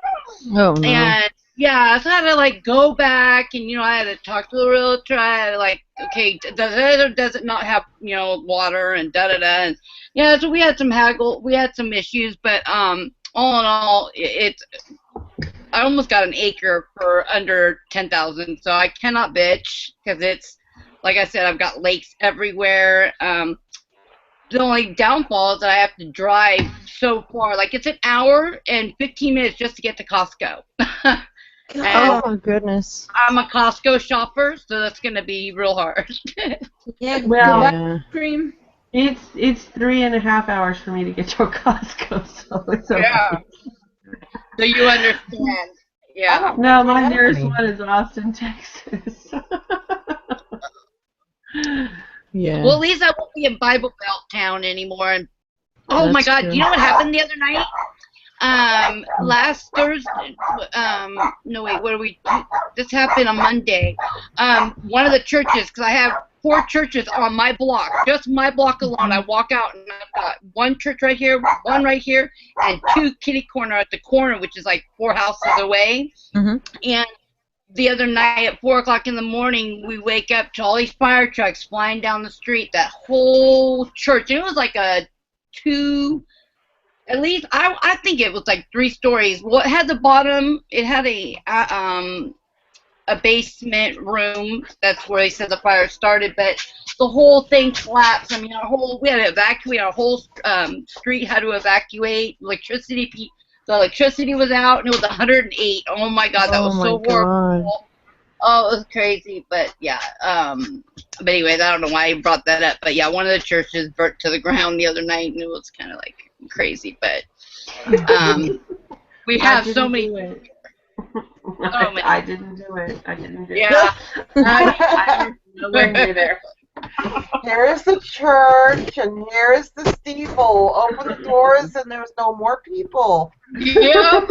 Oh no. And yeah, so I had to like go back and I had to talk to the realtor. I had to like, okay, does it or does it not have water and da da da. And yeah, so we had some issues, but all in all, I almost got an acre for under 10,000, so I cannot bitch because it's like I said, I've got lakes everywhere. The only downfall is that I have to drive so far. Like, it's an hour and 15 minutes just to get to Costco. And Oh my goodness. I'm a Costco shopper, so that's going to be real hard. Yeah, Well, Yeah. cream. it's 3.5 hours for me to get to a Costco, so it's okay. Yeah. So you understand. Yeah. No, my nearest Any. one is Austin, Texas. Yeah. Well, at least I won't be in Bible Belt town anymore. And oh my That's God, true. you know what happened the other night? Last Thursday. No wait, what are we? This happened on Monday. One of the churches, because I have 4 churches on my block, just my block alone. I walk out and I've got 1 church right here, 1 right here, and 2 kitty corner at the corner, which is like 4 houses away. Mhm. And the other night at 4 o'clock in the morning, we wake up to all these fire trucks flying down the street. That whole church, and it was like a 2. At least I think it was like 3 stories. Well, it had the bottom. It had a basement room. That's where they said the fire started. But the whole thing collapsed. I mean, we had to evacuate. Our whole street had to evacuate. The electricity was out, and it was 108. Oh my God, that was so horrible. Oh, it was crazy. But yeah, But anyways, I don't know why I brought that up. But yeah, one of the churches burnt to the ground the other night, and it was kind of like crazy. But we have so many. Do it. So many. I didn't do it. I didn't do it. Yeah. I nowhere near there. Here is the church, and here is the steeple. Open the doors, and there's no more people. Yep.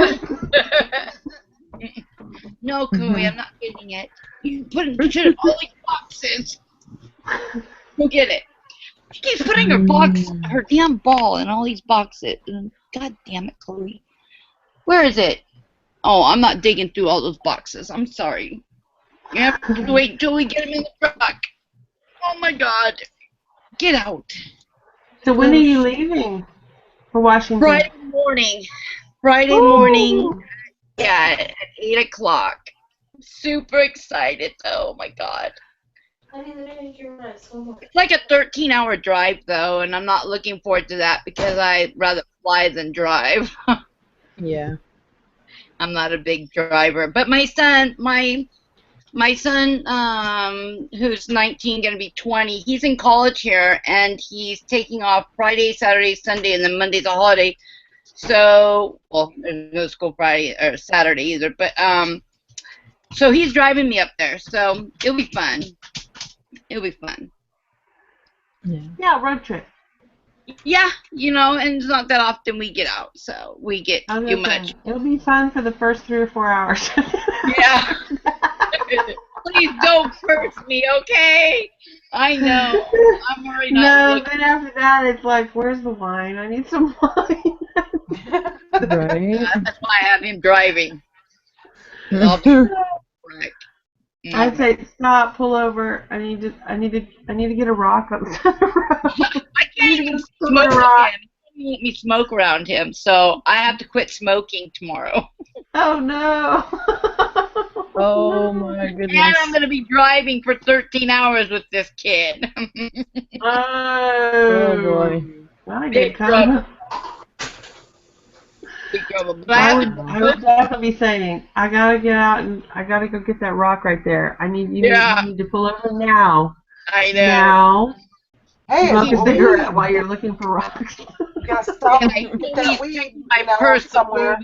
No, Chloe, I'm not getting it. You put it all these boxes. Go get it. She keeps putting her damn ball in all these boxes. God damn it, Chloe. Where is it? Oh, I'm not digging through all those boxes. I'm sorry. You have to wait until we get them in the truck. Oh my God. Get out. So when are you leaving for Washington? Friday morning. Friday morning. Yeah, at 8 o'clock. Super excited, though. Oh my God. It's like a 13-hour drive, though, and I'm not looking forward to that because I'd rather fly than drive. Yeah. I'm not a big driver. But my son, who's 19, going to be 20, he's in college here, and he's taking off Friday, Saturday, Sunday, and then Monday's a holiday. So, well, there's no school Friday or Saturday either, but so he's driving me up there. So it'll be fun. It'll be fun. Yeah, road trip. Yeah, and it's not that often we get out, so we get too much. It'll be fun for the first 3 or 4 hours. Yeah. Please don't curse me, okay? I know. I'm already not looking. Then after that, it's like, where's the wine? I need some wine. Right. That's why I have him driving. I'll be right. I'd say stop, pull over. I need to get a rock on the side of the road. I can't even smoke with him. He won't let me smoke around him, so I have to quit smoking tomorrow. Oh no. Oh my goodness. And I'm going to be driving for 13 hours with this kid. Oh boy. Big trouble. Big trouble. But I would definitely be saying, I gotta get out and I gotta go get that rock right there. You need to pull over now. I know. Now. Hey, Smoke a cigarette while you're looking for rocks. You gotta stop And and I get that weed check my purse somewhere.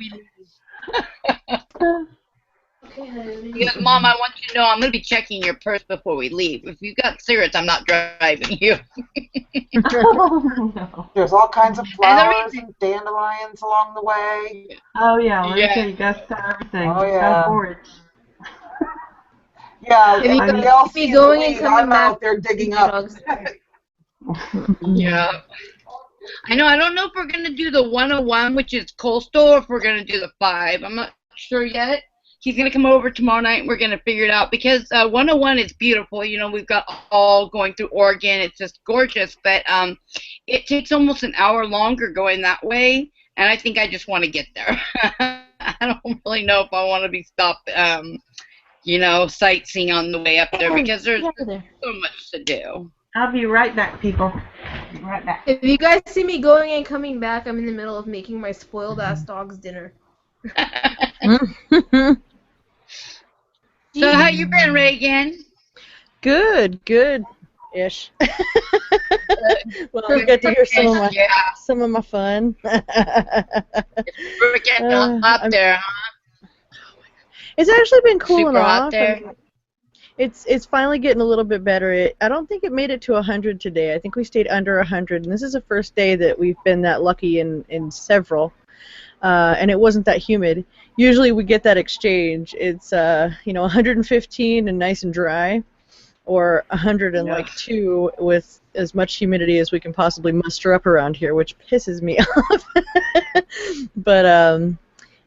Because, Mom, I want you to know I'm going to be checking your purse before we leave. If you've got cigarettes, I'm not driving you. Oh, no. There's all kinds of flowers and dandelions along the way. Oh, yeah. Let me tell you, you got to start everything. Oh, Just yeah. go forward. Yeah, If you everybody could else be sees going the and weed, coming I'm back out there digging up. Yeah. I know. I don't know if we're going to do the 101, which is coastal, or if we're going to do the 5. I'm not sure yet. He's going to come over tomorrow night, and we're going to figure it out, because 101 is beautiful. We've got all going through Oregon. It's just gorgeous, but it takes almost an hour longer going that way, and I think I just want to get there. I don't really know if I want to be stopped, sightseeing on the way up there, because there's so much to do. I'll be right back, people. Be right back. If you guys see me going and coming back, I'm in the middle of making my spoiled ass dog's dinner. So how you been, Reagan? Good-ish. Well, you get to hear some of my fun. We're getting up there, huh? It's actually been cooling Super hot off. there. It's finally getting a little bit better. I don't think it made it to 100 today. I think we stayed under 100, and this is the first day that we've been that lucky in several. And it wasn't that humid. Usually we get that exchange. It's 115 and nice and dry, or 102 with as much humidity as we can possibly muster up around here, which pisses me off. But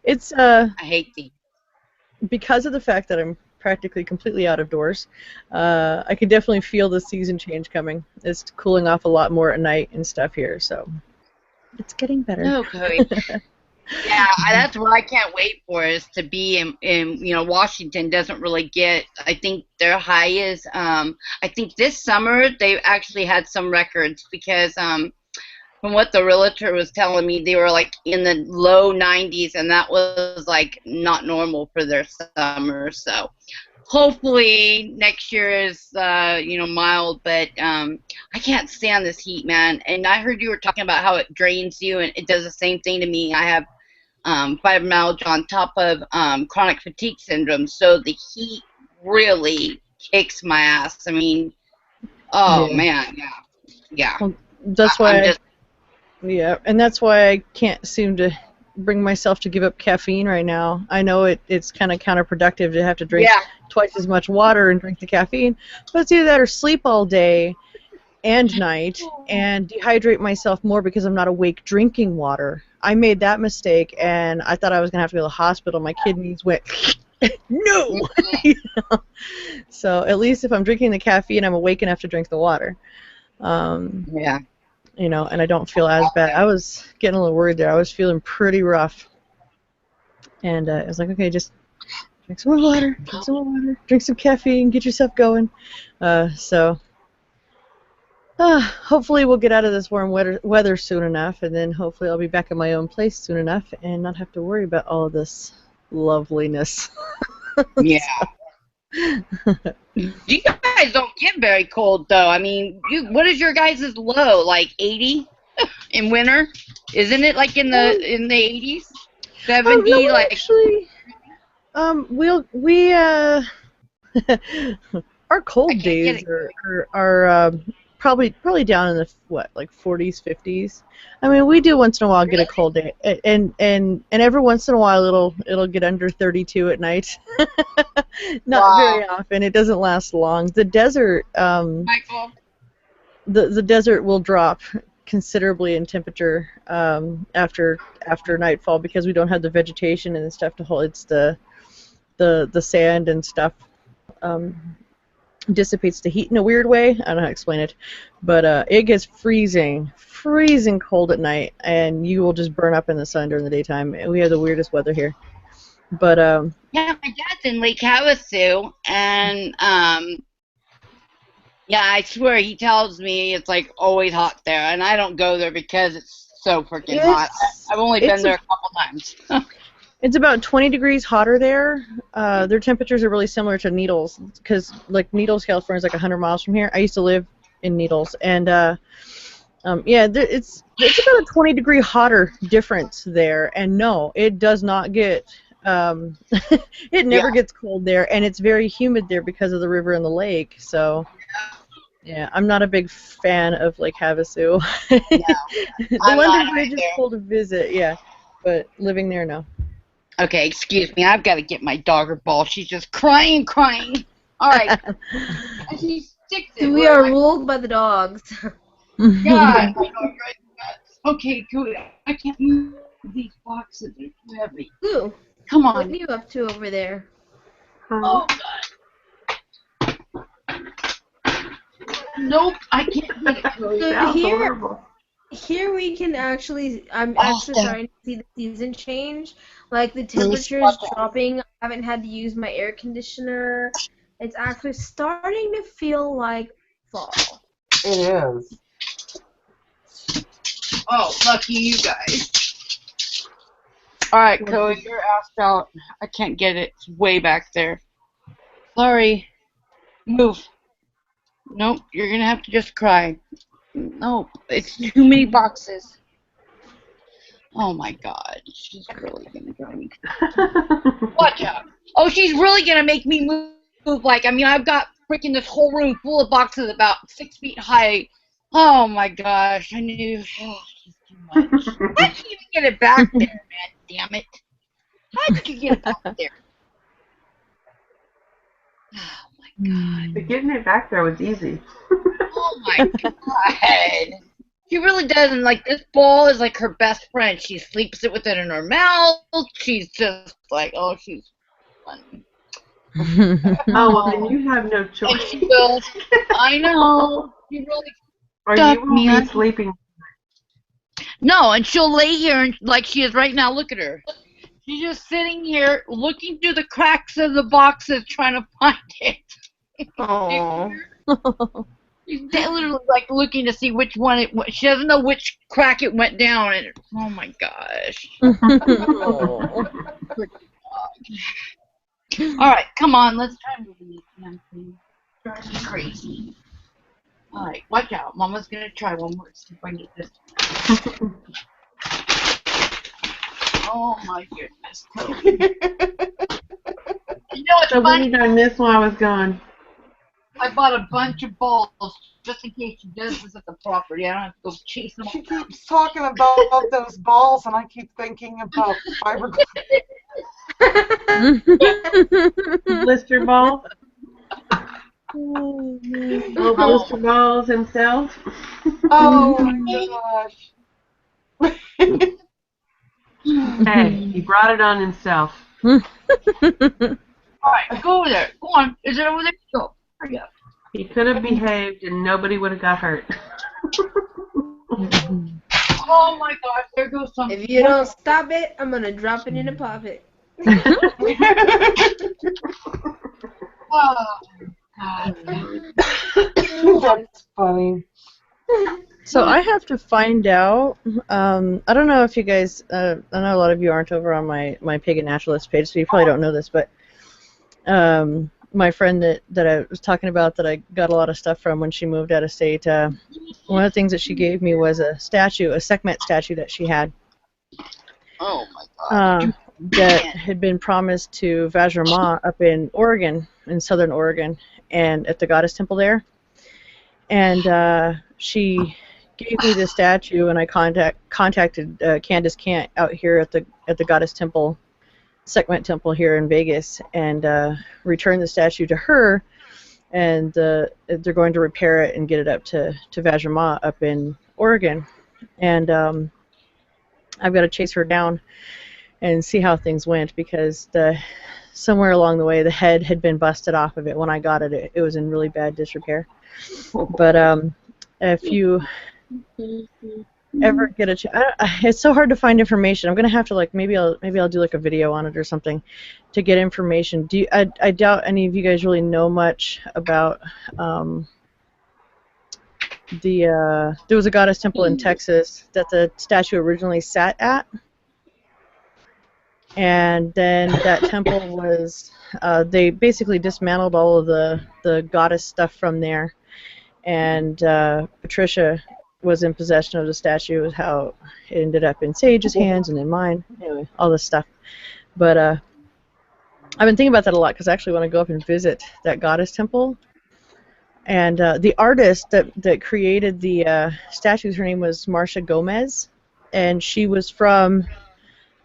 it's I hate these. because of the fact that I'm practically completely out of doors. I can definitely feel the season change coming. It's cooling off a lot more at night and stuff here, so it's getting better. Okay. Yeah, that's what I can't wait for, is to be in Washington doesn't really get, I think their high is, I think this summer they've actually had some records, because from what the realtor was telling me, they were like in the low 90s, and that was like not normal for their summer, so hopefully next year is mild, but I can't stand this heat, man. And I heard you were talking about how it drains you, and it does the same thing to me. I have fibromyalgia on top of chronic fatigue syndrome, so the heat really kicks my ass. I mean, oh Yeah. man, yeah. Well, that's why. I'm just Yeah, and that's why I can't seem to bring myself to give up caffeine right now. I know it's kind of counterproductive to have to drink twice as much water and drink the caffeine, but it's either that or sleep all day and night and dehydrate myself more because I'm not awake drinking water. I made that mistake, and I thought I was going to have to go to the hospital. My kidneys went, no! You know? So at least if I'm drinking the caffeine, I'm awake enough to drink the water. Yeah. You know, and I don't feel as bad. I was getting a little worried there. I was feeling pretty rough. And I was like, okay, just drink some more water, drink some caffeine, get yourself going. Hopefully we'll get out of this warm weather soon enough, and then hopefully I'll be back in my own place soon enough and not have to worry about all of this loveliness. Yeah. You guys don't get very cold, though. I mean, what is your guys' low? Like 80 in winter? Isn't it like in the 80s, 70? No, actually, our cold days are probably down in the like 40s, 50s. I mean, we do once in a while get a cold day, and every once in a while it'll get under 32 at night. Not very often. It doesn't last long. The desert, Michael. the desert will drop considerably in temperature after nightfall because we don't have the vegetation and stuff to hold. It's the sand and stuff. Dissipates the heat in a weird way. I don't know how to explain it, but it gets freezing cold at night, and you will just burn up in the sun during the daytime. We have the weirdest weather here. But yeah, my dad's in Lake Havasu, and yeah, I swear he tells me it's like always hot there, and I don't go there because it's so freaking hot. I've only been there a couple times. It's about 20 degrees hotter there. Their temperatures are really similar to Needles, because like Needles, California is like 100 miles from here. I used to live in Needles, and it's about a 20-degree hotter difference there. And no, it does not get. It never gets cold there, and it's very humid there because of the river and the lake. So. Yeah, I'm not a big fan of Lake Havasu. The London Bridge is cool to visit, yeah, but living there, no. Okay, excuse me. I've got to get my dogger ball. She's just crying. All right. And she sticks it. We are ruled by the dogs. God. Okay, good. I can't move these boxes. They're too heavy. Ooh. Come on. What are you up to over there? Oh, God. Nope, I can't get it. So here we can actually, I'm actually starting to see the season change. Like the temperature's dropping. I haven't had to use my air conditioner. It's actually starting to feel like fall. It is. Oh, lucky you guys. All right, Chloe, you're asked out. I can't get it. It's way back there. Sorry. Move. Nope, you're going to have to just cry. Nope, it's too many boxes. Oh, my God. She's really going to drive me crazy. Watch out. Oh, she's really going to make me move. Like, I mean, I've got freaking this whole room full of boxes about 6 feet high. Oh, my gosh. I knew. Oh, she's too much. How did you even get it back there, man? Damn it. How did you get it back there? Oh, my God. But getting it back there was easy. Oh, my God. She really doesn't. Like, this ball is like her best friend. She sleeps it with it in her mouth. She's just like, oh, she's funny. Oh, well, then you have no choice. And she will. I know. She really Or stuck you will me. be sleeping. No, and she'll lay here and like she is right now. Look at her. She's just sitting here looking through the cracks of the boxes trying to find it. Oh. She's literally like looking to see which one it. She doesn't know which crack it went down. And oh my gosh. All right, come on, let's try moving this damn thing. Drives me crazy. All right, watch out. Mama's gonna try one more. See if I get this. Oh my goodness. You know what's So what funny? did I miss while I was gone? I bought a bunch of balls just in case she does this at the property. I don't have to go chase them. She keeps talking about those balls, and I keep thinking about fiberglass. Blister balls? Oh, blister balls himself? Oh my gosh. Hey, he brought it on himself. All right, go over there. Go on. Is it over there? Go. Hurry up. He could have behaved and nobody would have got hurt. Oh my gosh, there goes something. If you don't stop it, I'm gonna drop it in a pocket. Oh, God. That's funny. So I have to find out. I don't know if you guys. I know a lot of you aren't over on my pagan naturalist page, so you probably don't know this. But my friend that I was talking about, that I got a lot of stuff from when she moved out of state. One of the things that she gave me was a statue, a Sekhmet statue that she had. Oh my God. That had been promised to Vajramma up in Oregon, in southern Oregon, and at the goddess temple there. And she gave me the statue, and I contacted Candace Cant out here at the goddess temple, Sekhmet temple here in Vegas, and returned the statue to her. And they're going to repair it and get it up to Vajramma up in Oregon. And I've got to chase her down and see how things went, because somewhere along the way the head had been busted off of it. When I got it, it was in really bad disrepair. But if you ever get a chance, it's so hard to find information. I'm gonna have to maybe I'll do like a video on it or something to get information. I doubt any of you guys really know much about there was a goddess temple in Texas that the statue originally sat at. And then that temple was, they basically dismantled all of the goddess stuff from there. And Patricia was in possession of the statue, is how it ended up in Sage's hands and in mine. Anyway, all this stuff. But I've been thinking about that a lot, because I actually want to go up and visit that goddess temple. And the artist that created the statues, her name was Marcia Gomez. And she was from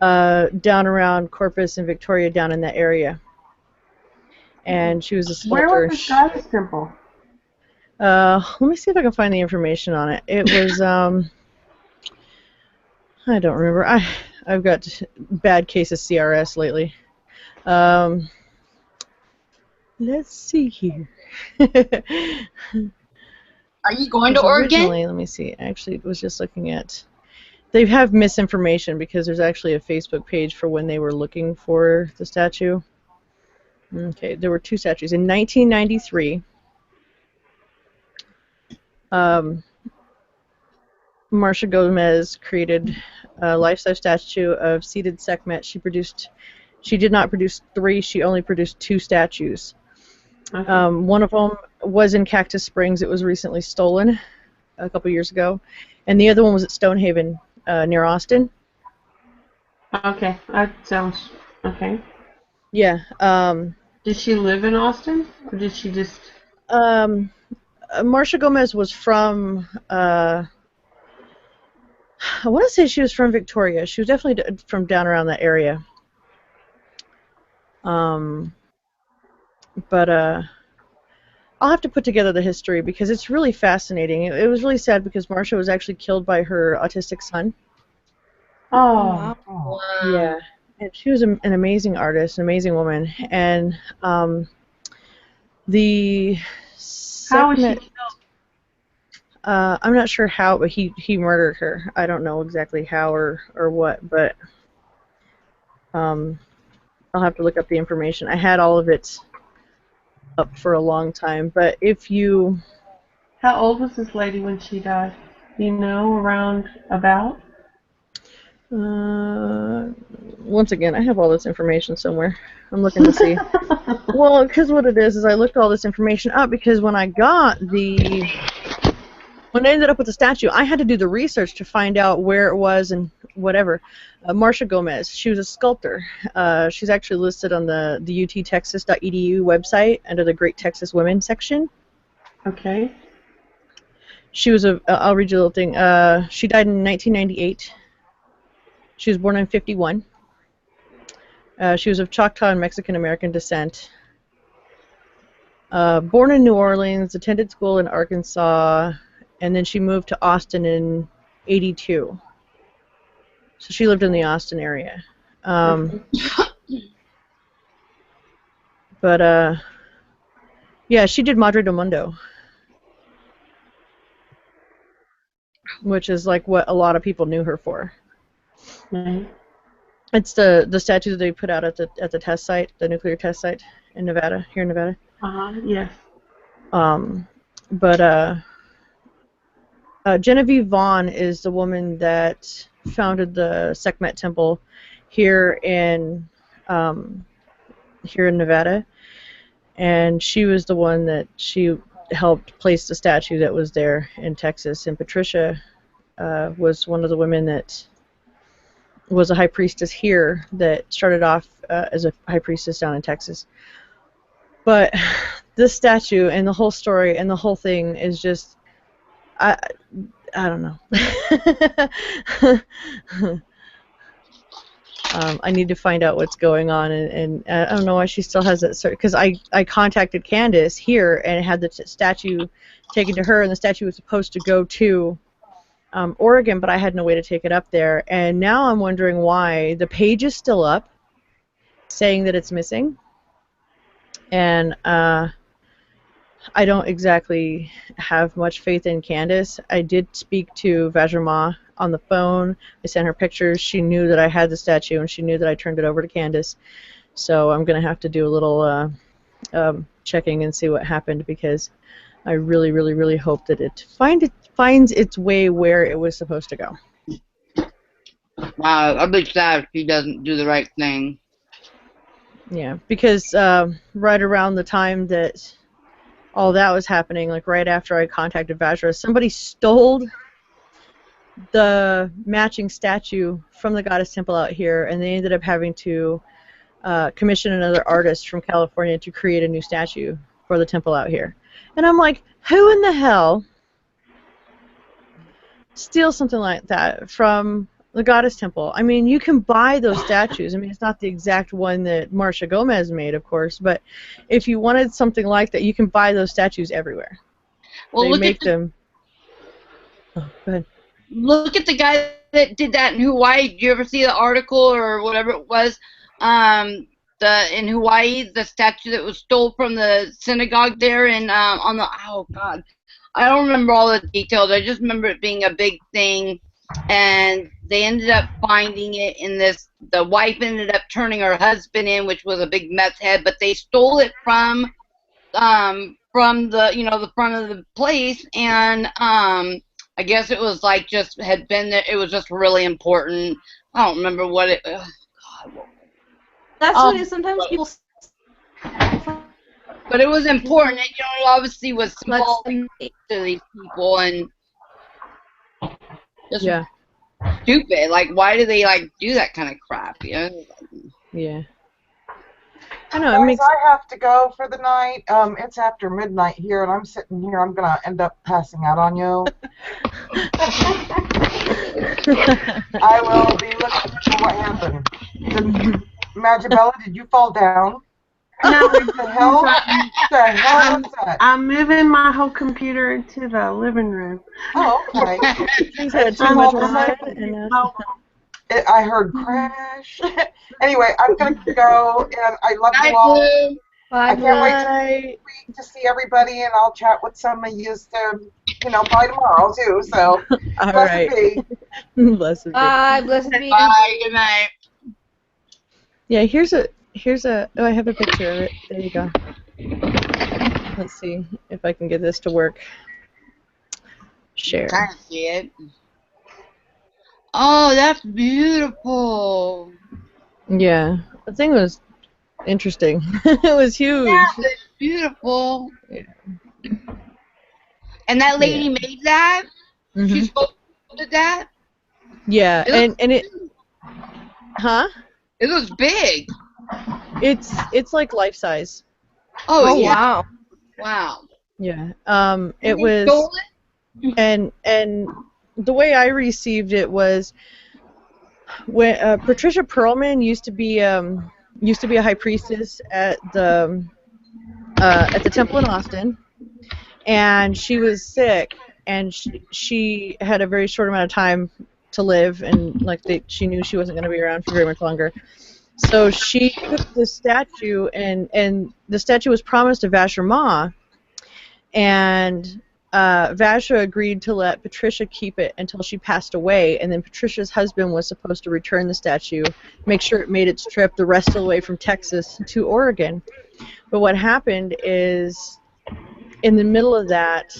down around Corpus and Victoria, down in that area. And she was a sculptor. Where was the goddess temple? Let me see if I can find the information on it. It was, I don't remember. I've got bad case of CRS lately. Let's see here. Are you going to Oregon? Originally, let me see. Actually, it was just looking at. They have misinformation, because there's actually a Facebook page for when they were looking for the statue. Okay, there were two statues. In 1993, Marcia Gomez created a life-size statue of seated Sekhmet. She did not produce 3, she only produced 2 statues. Okay. One of them was in Cactus Springs. It was recently stolen a couple years ago. And the other one was at Stonehaven, near Austin. Okay, that sounds okay. Yeah. Did she live in Austin, or did she just? Marcia Gomez was from. I want to say she was from Victoria. She was definitely from down around that area. But I'll have to put together the history, because it's really fascinating. It was really sad, because Marcia was actually killed by her autistic son. Oh. Wow. Yeah, and she was an amazing artist, an amazing woman. And the How was she Sekhmet, killed? I'm not sure how, but he murdered her. I don't know exactly how or what, but I'll have to look up the information. I had all of it up for a long time, but if you... How old was this lady when she died? Do you know, around about? Once again, I have all this information somewhere. I'm looking to see. Well, because what it is I looked all this information up because when I ended up with the statue, I had to do the research to find out where it was and whatever. Marcia Gomez, she was a sculptor. She's actually listed on the uttexas.edu website under the Great Texas Women section. Okay. She was I'll read you a little thing. She died in 1998. She was born in 51. She was of Choctaw and Mexican-American descent. Born in New Orleans, attended school in Arkansas, and then she moved to Austin in 82. So she lived in the Austin area. But, yeah, she did Madre del Mundo, which is like what a lot of people knew her for. Right. It's the statue that they put out at the test site, the nuclear test site in Nevada, here in Nevada. Yes. But Genevieve Vaughn is the woman that founded the Sekhmet Temple here in Nevada, and she was the one that she helped place the statue that was there in Texas. And Patricia was one of the women that was a high priestess here that started off as a high priestess down in Texas. But this statue and the whole story and the whole thing is just, I don't know. I need to find out what's going on, and I don't know why she still has that, because I contacted Candace here and had the statue taken to her, and the statue was supposed to go to Oregon, but I had no way to take it up there, and now I'm wondering why the page is still up saying that it's missing, and I don't exactly have much faith in Candace. I did speak to Vajrama on the phone. I sent her pictures. She knew that I had the statue, and she knew that I turned it over to Candace. So I'm going to have to do a little checking and see what happened, because I really, really, really hope that it finds its way where it was supposed to go. I'll be sad if she doesn't do the right thing. Yeah, because right around the time that all that was happening, like right after I contacted Vajra, somebody stole the matching statue from the Goddess Temple out here, and they ended up having to commission another artist from California to create a new statue for the temple out here. And I'm like, who in the hell steals something like that from the Goddess Temple? I mean, you can buy those statues. I mean, it's not the exact one that Marcia Gomez made, of course, but if you wanted something like that, you can buy those statues everywhere. Well, they make them. Oh, go ahead. Look at the guy that did that in Hawaii. Did you ever see the article or whatever it was? In Hawaii, the statue that was stole from the synagogue there, and oh god, I don't remember all the details. I just remember it being a big thing, and they ended up finding it in this. The wife ended up turning her husband in, which was a big meth head, but they stole it from the the front of the place, and I guess it was like just had been there. It was just really important. I don't remember what it. God. That's what it is. Sometimes people. But it was important. It, it obviously was symbolic to these people, and just stupid. Like, why do they do that kind of crap? Yeah. I know. Guys, I have to go for the night. It's after midnight here, and I'm sitting here. I'm gonna end up passing out on you. I will be looking for what happened. Magibella, did you fall down? No, the hell was that? I'm moving my whole computer into the living room. Oh, okay. She's had too much wine, and I heard crash. Anyway, I'm going to go, and I love you all. Bye, I can't wait to see everybody, and I'll chat with some of you by tomorrow, too. So, all blessed right. be. Blessed be. Bye, blessed be. Bye, good night. Yeah, here's a, oh, I have a picture of it. There you go. Let's see if I can get this to work. Share. I see it. Oh, that's beautiful. Yeah, the thing was interesting. It was Yeah, huge. it's beautiful. And that Yeah. lady made that? She Mhm. sculpted that? Yeah, It looks, and it, huh? it looks big. It's like life size. Oh, Oh yeah. wow. Wow. Yeah. And It they stole was, it? and the way I received it was when Patricia Perlman used to be a high priestess at the temple in Austin, and she was sick, and she had a very short amount of time to live, and like she knew she wasn't going to be around for very much longer. So she took the statue, and the statue was promised to Vasher Ma, and Vasher agreed to let Patricia keep it until she passed away, and then Patricia's husband was supposed to return the statue, make sure it made its trip the rest of the way from Texas to Oregon. But what happened is, in the middle of that,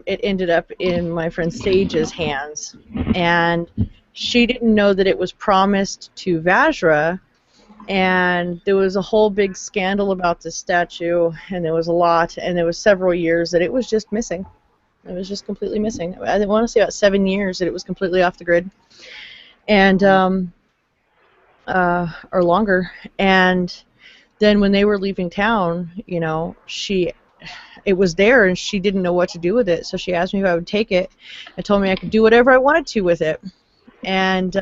it ended up in my friend Sage's hands, and she didn't know that it was promised to Vajra, and there was a whole big scandal about this statue, and there was a lot, and there was several years that it was just missing. It was just completely missing. I want to say about 7 years that it was completely off the grid, and or longer. And then when they were leaving town, it was there, and she didn't know what to do with it, so she asked me if I would take it and told me I could do whatever I wanted to with it. And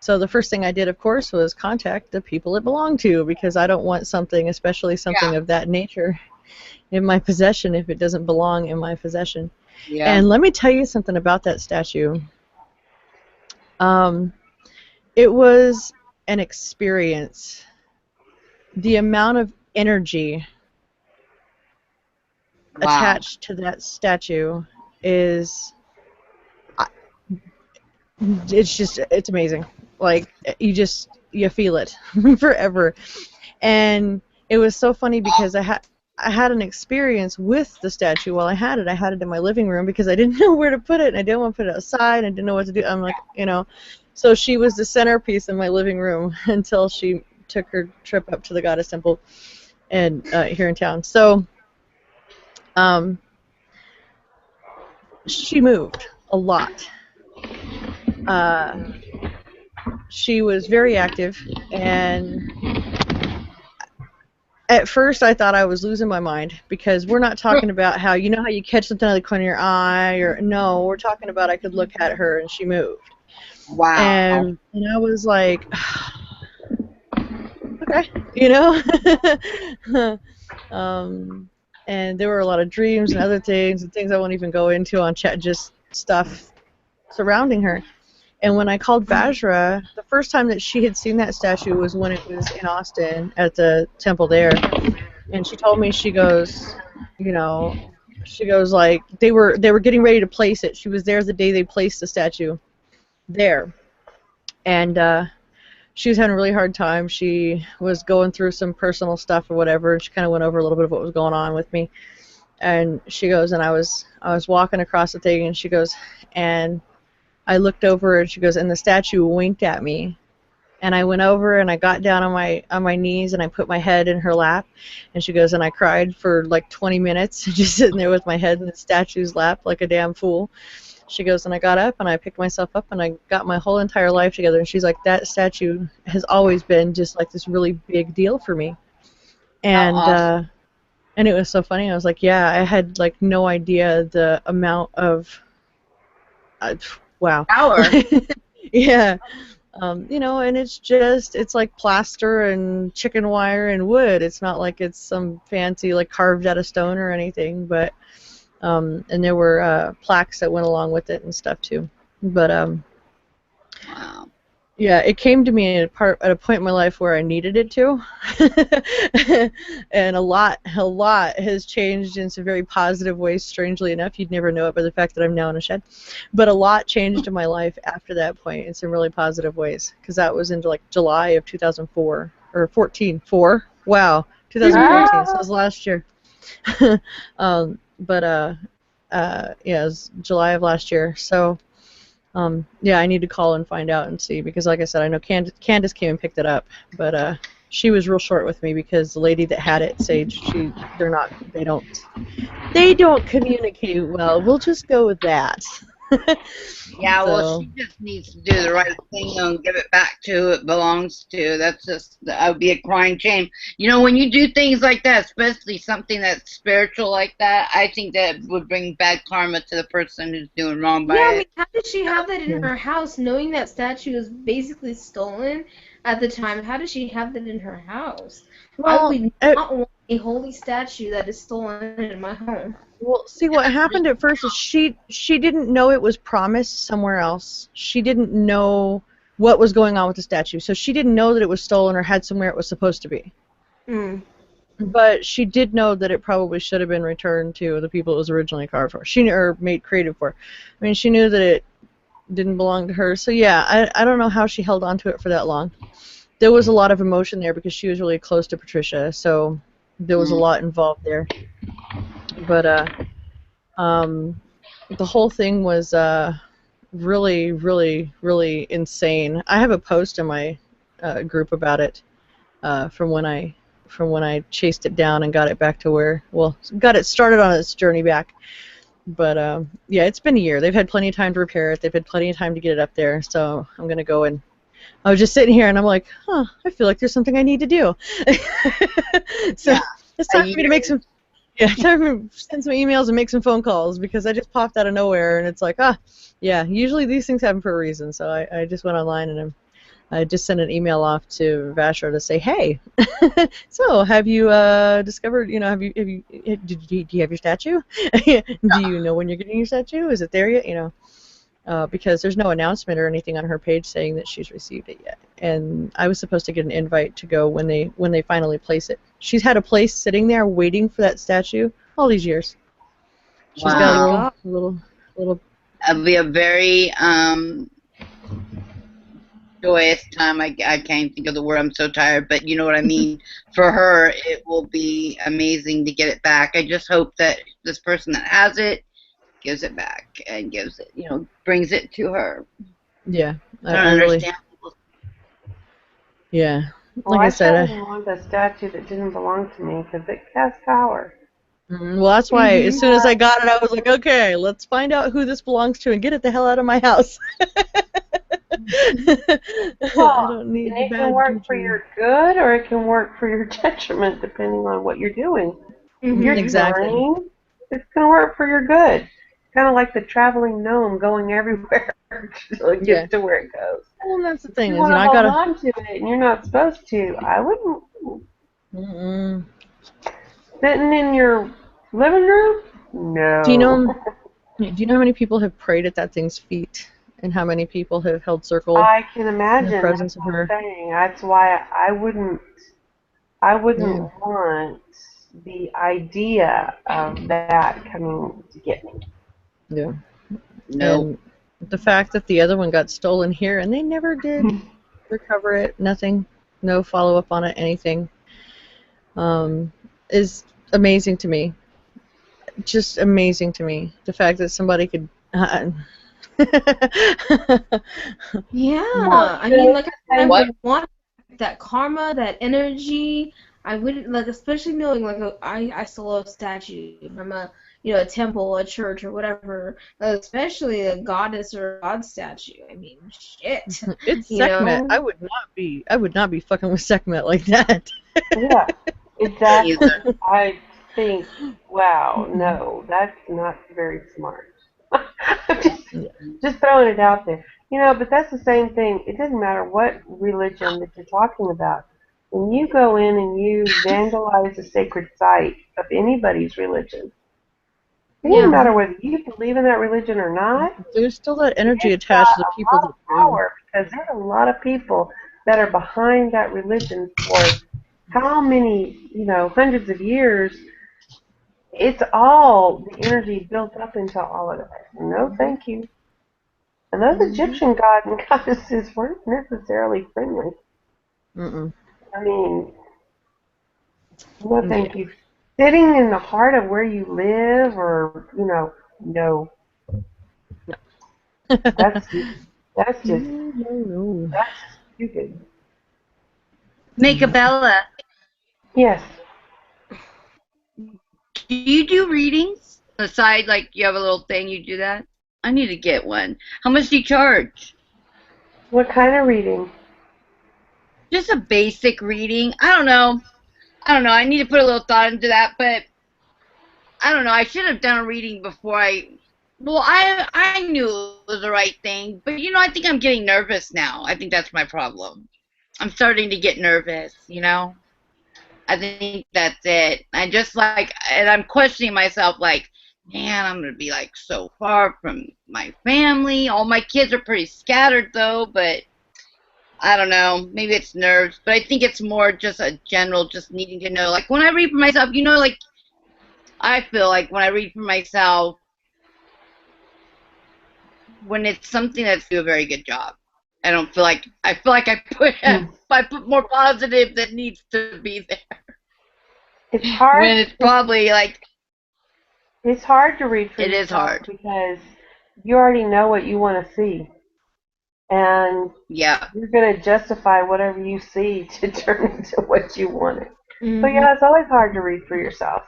so the first thing I did, of course, was contact the people it belonged to, because I don't want something, especially something of that nature, in my possession if it doesn't belong in my possession. Yeah. And let me tell you something about that statue. It was an experience. The amount of energy attached to that statue is, it's amazing. Like, you feel it forever. And it was so funny because I had an experience with the statue while I had it. I had it in my living room because I didn't know where to put it, and I didn't want to put it outside, and I didn't know what to do. I'm like, so she was the centerpiece in my living room until she took her trip up to the Goddess Temple and here in town. So she moved a lot. She was very active, and at first I thought I was losing my mind, because we're not talking about how you catch something out of the corner of your eye, or no, we're talking about I could look at her and she moved. Wow. And I was like, okay, and there were a lot of dreams and other things and things I won't even go into on chat, just stuff surrounding her. And when I called Vajra, the first time that she had seen that statue was when it was in Austin at the temple there. And she told me, she goes like, they were getting ready to place it. She was there the day they placed the statue there. And she was having a really hard time. She was going through some personal stuff or whatever, and she kind of went over a little bit of what was going on with me. And she goes, and I was walking across the thing, and she goes, and I looked over, and she goes, and the statue winked at me. And I went over, and I got down on my knees, and I put my head in her lap. And she goes, and I cried for like 20 minutes, just sitting there with my head in the statue's lap like a damn fool. She goes, and I got up, and I picked myself up, and I got my whole entire life together. And she's like, that statue has always been just like this really big deal for me. And awesome. And it was so funny. I was like, yeah, I had like no idea the amount of wow. Power. Yeah. And it's like plaster and chicken wire and wood. It's not like it's some fancy, like carved out of stone or anything, but and there were plaques that went along with it and stuff too. But Wow. yeah, it came to me at a point in my life where I needed it to, and a lot has changed in some very positive ways. Strangely enough, you'd never know it by the fact that I'm now in a shed, but a lot changed in my life after that point in some really positive ways, because that was into like July of 2004 or 14. Wow, 2014. So it was last year. Yeah, it was July of last year. So Yeah, I need to call and find out and see, because like I said, I know Candace came and picked it up, but she was real short with me because the lady that had it, Sage, they don't communicate well. We'll just go with that. Yeah, well, So, she just needs to do the right thing and give it back to who it belongs to. That would be a crying shame. You know, when you do things like that, especially something that's spiritual like that, I think that would bring bad karma to the person who's doing wrong by Yeah, I it. mean, how did she have that in yeah. her house, knowing that statue was basically stolen at the time? How did she have that in her house? I Well, would not want a holy statue that is stolen in my home. well, see, what happened at first is she didn't know it was promised somewhere else. She didn't know what was going on with the statue, so she didn't know that it was stolen or had somewhere it was supposed to be. Mm. But she did know that it probably should have been returned to the people it was originally carved for. She or made creative for. I mean, she knew that it didn't belong to her. So yeah, I don't know how she held on to it for that long. There was a lot of emotion there because she was really close to Patricia, so there was a lot involved there. But the whole thing was really, really, really insane. I have a post in my group about it from when I chased it down and got it back to got it started on its journey back. But yeah, it's been a year. They've had plenty of time to repair it. They've had plenty of time to get it up there. So I'm gonna go and I was just sitting here and I'm like, I feel like there's something I need to do. So it's time for me to make some. Yeah, it's time for me to send some emails and make some phone calls because I just popped out of nowhere and it's like, yeah. Usually these things happen for a reason. So I just went online and I just sent an email off to Vasher to say, hey, so have you discovered, do you have your statue? Do you know when you're getting your statue? Is it there yet? Because there's no announcement or anything on her page saying that she's received it yet. And I was supposed to get an invite to go when they finally place it. She's had a place sitting there waiting for that statue all these years. She's got a little. It'll be a very joyous time. I can't think of the word. I'm so tired, but you know what I mean. For her, it will be amazing to get it back. I just hope that this person that has it gives it back and brings it to her. Yeah, I don't understand. Yeah, Well, like I said. I didn't want a statue that didn't belong to me because it has power. Well, that's why as soon as I got it, I was like, okay, let's find out who this belongs to and get it the hell out of my house. I don't need it can work for your good or it can work for your detriment depending on what you're doing. If you're trying, it's going to work for your good. Kind of like the traveling gnome going everywhere until it gets to where it goes. Well, that's the thing. You want to hold on to it and you're not supposed to. I wouldn't. Sitting in your living room? No. Do you know how many people have prayed at that thing's feet, and how many people have held circle? I can imagine. In the presence of her. That's why I wouldn't want the idea of that coming to get me. Yeah. No. And the fact that the other one got stolen here and they never did recover it, nothing, no follow up on it, anything, is amazing to me. Just amazing to me. The fact that somebody could. Yeah, I mean, like I would want that karma, that energy. I wouldn't especially knowing I stole a statue from a temple, a church, or whatever. Especially a goddess or a god statue. I mean, shit. It's Sekhmet. I would not be fucking with Sekhmet like that. Yeah, exactly. I think, wow, no, that's not very smart. just throwing it out there. But that's the same thing. It doesn't matter what religion that you're talking about. When you go in and you vandalize a sacred site of anybody's religion, it doesn't matter whether you believe in that religion or not. There's still that energy attached to the people that do. Power, because there's a lot of people that are behind that religion for how many, hundreds of years. It's all the energy built up into all of that. No, thank you. And those Egyptian gods and goddesses weren't necessarily friendly. I mean, no, thank you. Sitting in the heart of where you live, or no. That's that's just No. that's just stupid. Make a Bella. Yes. Do you do readings? Aside, like you have a little thing, you do that? I need to get one. How much do you charge? What kind of reading? Just a basic reading. I don't know. I don't know. I need to put a little thought into that, but I don't know. I should have done a reading before I. Well, I knew it was the right thing, but I think I'm getting nervous now. I think that's my problem. I'm starting to get nervous. I think that's it. I just and I'm questioning myself, like, man, I'm gonna be like so far from my family. All my kids are pretty scattered though, but I don't know. Maybe it's nerves, but I think it's more just a general, just needing to know. Like when I read for myself, like I feel like when I read for myself, when it's something that's do a very good job. I feel like Hmm. I put more positive that needs to be there. It's hard. When it's probably like It's hard to read for it is yourself hard. because you already know what you want to see, and Yeah. you're going to justify whatever you see to turn into what you wanted. So Mm-hmm. yeah, it's always hard to read for yourself.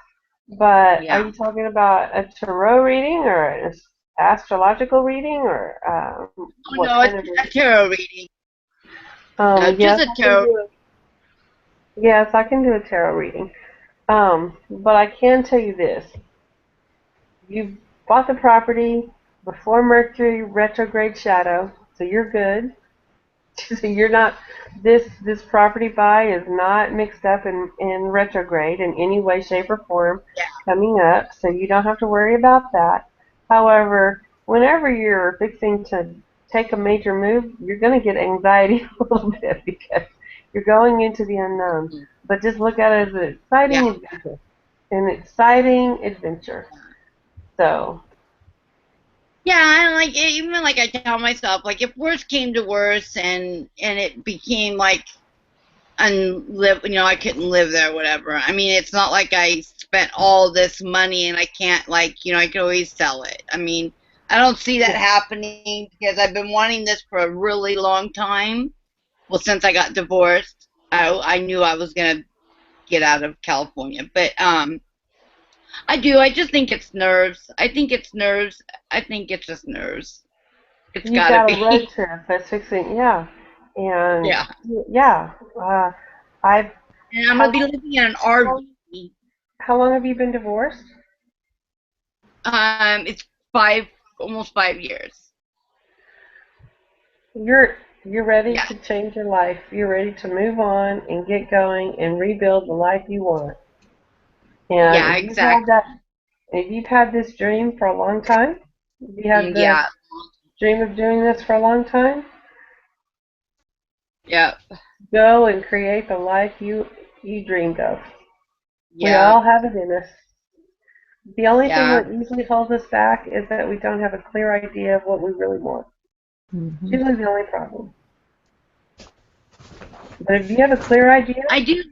But are Yeah. you talking about a tarot reading or an astrological reading or Oh what no, kind it's of a reading? tarot reading. No, just Yes, a I can tarot. do it. Yes, I can do a tarot reading. But I can tell you this: you bought the property before Mercury retrograde shadow, so you're good. So you're not this property buy is not mixed up in retrograde in any way, shape, or form coming up, so you don't have to worry about that. However, whenever you're fixing to take a major move, you're going to get anxiety a little bit because you're going into the unknown. But just look at it as an Yeah. exciting adventure. An exciting adventure. So, Yeah, and even like I tell myself, like if worse came to worse and it became like unlive, I couldn't live there, whatever. I mean, it's not like I spent all this money and I can't I could always sell it. I mean, I don't see that yeah. happening because I've been wanting this for a really long time. Well, since I got divorced, I knew I was gonna get out of California, but I do. I just think it's nerves. I think it's nerves. I think it's just nerves. It's You've gotta got a road be. trip that's fixing, yeah. And, Yeah. yeah, I've, And I'm how gonna be long, living in an how long, RV. how long have you been divorced? It's almost 5 years. You're ready Yeah. to change your life. You're ready to move on and get going and rebuild the life you want. And Yeah, if you've had exactly. that, if you've had this dream for a long time, if you had the Yeah. dream of doing this for a long time, Yeah. go and create the life you dreamed of. We Yeah. all have it in us. The only thing Yeah. that usually holds us back is that we don't have a clear idea of what we really want. It's Hmm. usually the only problem. But if you have a clear idea, I do.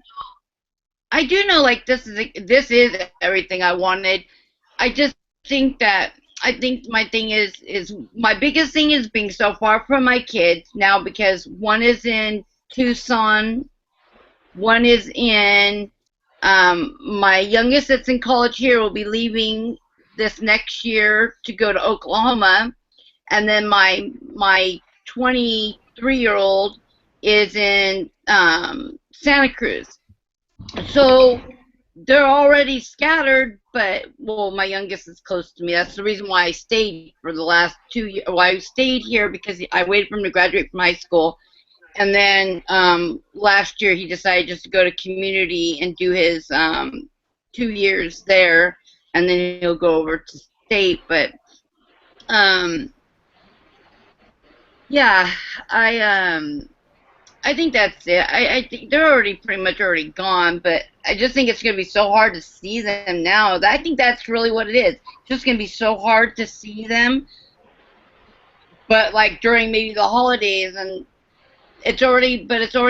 I do know. Like this is everything I wanted. I just think that I think my thing is my biggest thing is being so far from my kids now because one is in Tucson, one is in my youngest that's in college here will be leaving this next year to go to Oklahoma, and then my 23-year-old is in Santa Cruz. So they're already scattered, but well, my youngest is close to me. That's the reason why I stayed for the last 2 years. Well, I stayed here because I waited for him to graduate from high school, and then last year he decided just to go to community and do his 2 years there, and then he'll go over to state. But um, yeah, I think that's it. I think they're already pretty much already gone, but I just think it's going to be so hard to see them now. I think that's really what it is. It's just going to be so hard to see them, but like during maybe the holidays, and it's already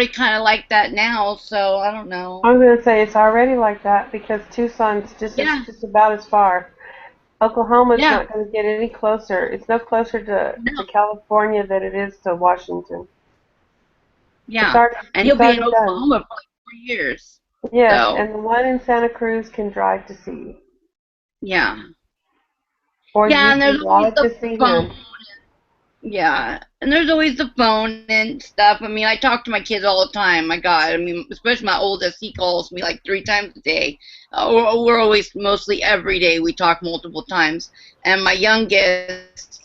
kind of like that now. So I don't know. I'm going to say it's already like that because Tucson's Yeah, just about as far. Oklahoma's Yeah. not going to get any closer. It's no closer No. to California than it is to Washington. Yeah. And he'll It's be in already done. Oklahoma for like 4 years. Yes, So, and the one in Santa Cruz can drive to see you. yeah. Or Yeah, you and can there's always drive the to see phone. him. Yeah, and there's always the phone and stuff. I mean, I talk to my kids all the time. My God, I mean, especially my oldest, he calls me like 3 times a day. We're always, mostly every day, we talk multiple times. And my youngest,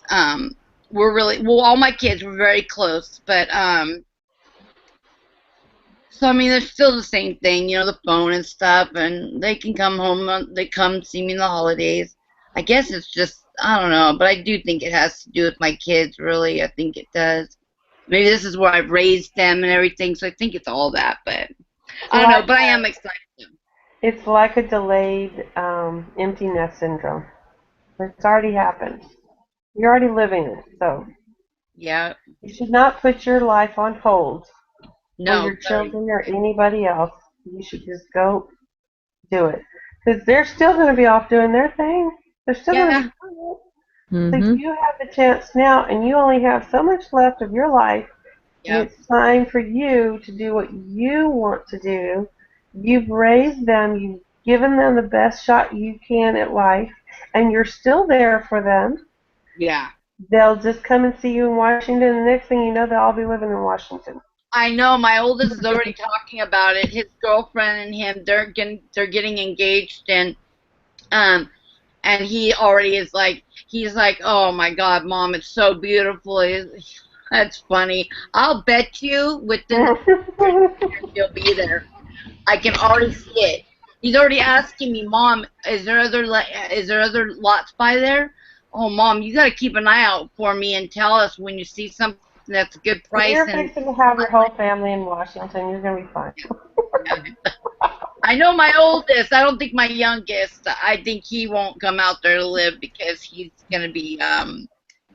we're really, well, all my kids were very close, but, so I mean, it's still the same thing, the phone and stuff, and they can come home, they come see me in the holidays. I guess it's just, I don't know, but I do think it has to do with my kids, really. I think it does. Maybe this is where I've raised them and everything, so I think it's all that, but I don't know, but I am excited. It's like a delayed empty nest syndrome. It's already happened. You're already living it, so Yeah, you should not put your life on hold for no, your children or anybody else. You should just go do it. Because they're still going to be off doing their thing. They're still going to yeah, be doing it. So Mm-hmm. you have the chance now, and you only have so much left of your life, and yeah, it's time for you to do what you want to do. You've raised them, you've given them the best shot you can at life, and you're still there for them. yeah. They'll just come and see you in Washington, and the next thing you know, they'll all be living in Washington. I know my oldest is already talking about it. His girlfriend and him, they're getting engaged, um, and he already is like, he's like, oh my God, Mom, it's so beautiful. That's funny. I'll bet you within the he'll be there. I can already see it. He's already asking me, Mom, is there other lots by there? Oh, Mom, you got to keep an eye out for me and tell us when you see something that's a good price. You're And fixing to have your whole family in Washington. You're going to be fine. I know my oldest. I don't think my youngest. I think he won't come out there to live because he's gonna be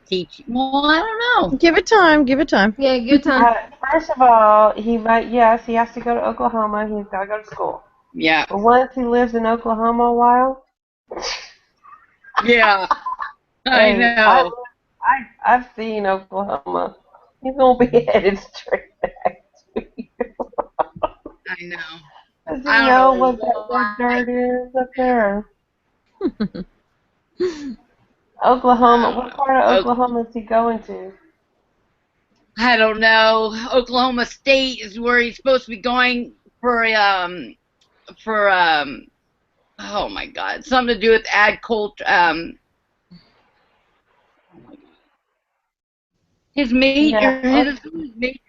teaching. Well, I don't know. Give it time. Give it time. Yeah, good time. First of all, yes, he has to go to Oklahoma. He's got to go to school. Yeah, But once he lives in Oklahoma a while, yeah. I hey, know. I've seen Oklahoma. He's gonna be headed straight back to you. I know. Does he I know don't what know that why. dirt is up there? Oklahoma. What part of Oklahoma is he going to? I don't know. Oklahoma State is where he's supposed to be going for oh my God, something to do with ag culture. His major, Yeah. his major,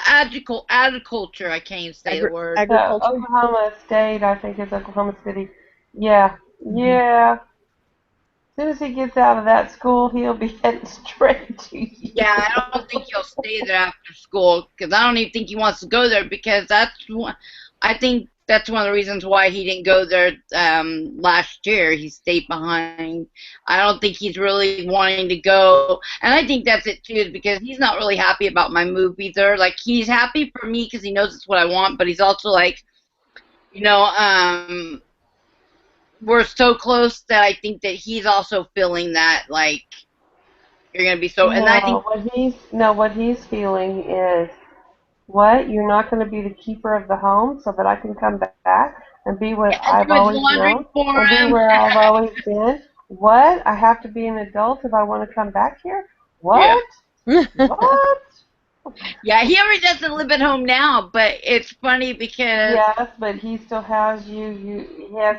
agriculture. I can't even say the word. Agriculture. Oklahoma State, I think is Oklahoma City. Yeah. Mm-hmm. Yeah. As soon as he gets out of that school, he'll be heading straight to you. Yeah, I don't think he'll stay there after school because I don't even think he wants to go there because I think that's one of the reasons why he didn't go there last year. He stayed behind. I don't think he's really wanting to go, and I think that's it too, is because he's not really happy about my move either. Like he's happy for me because he knows it's what I want, but he's also like, you know, we're so close that I think that he's also feeling that like you're gonna be so, and I think. What he's feeling is, what? You're not going to be the keeper of the home so that I can come back and be what Yeah, and I've do his always laundry known for and be him. where I've always been? What? I have to be an adult if I want to come back here? Yeah. What? What? Yeah, he already doesn't live at home now, but it's funny because Yes, but he still has you. yeah,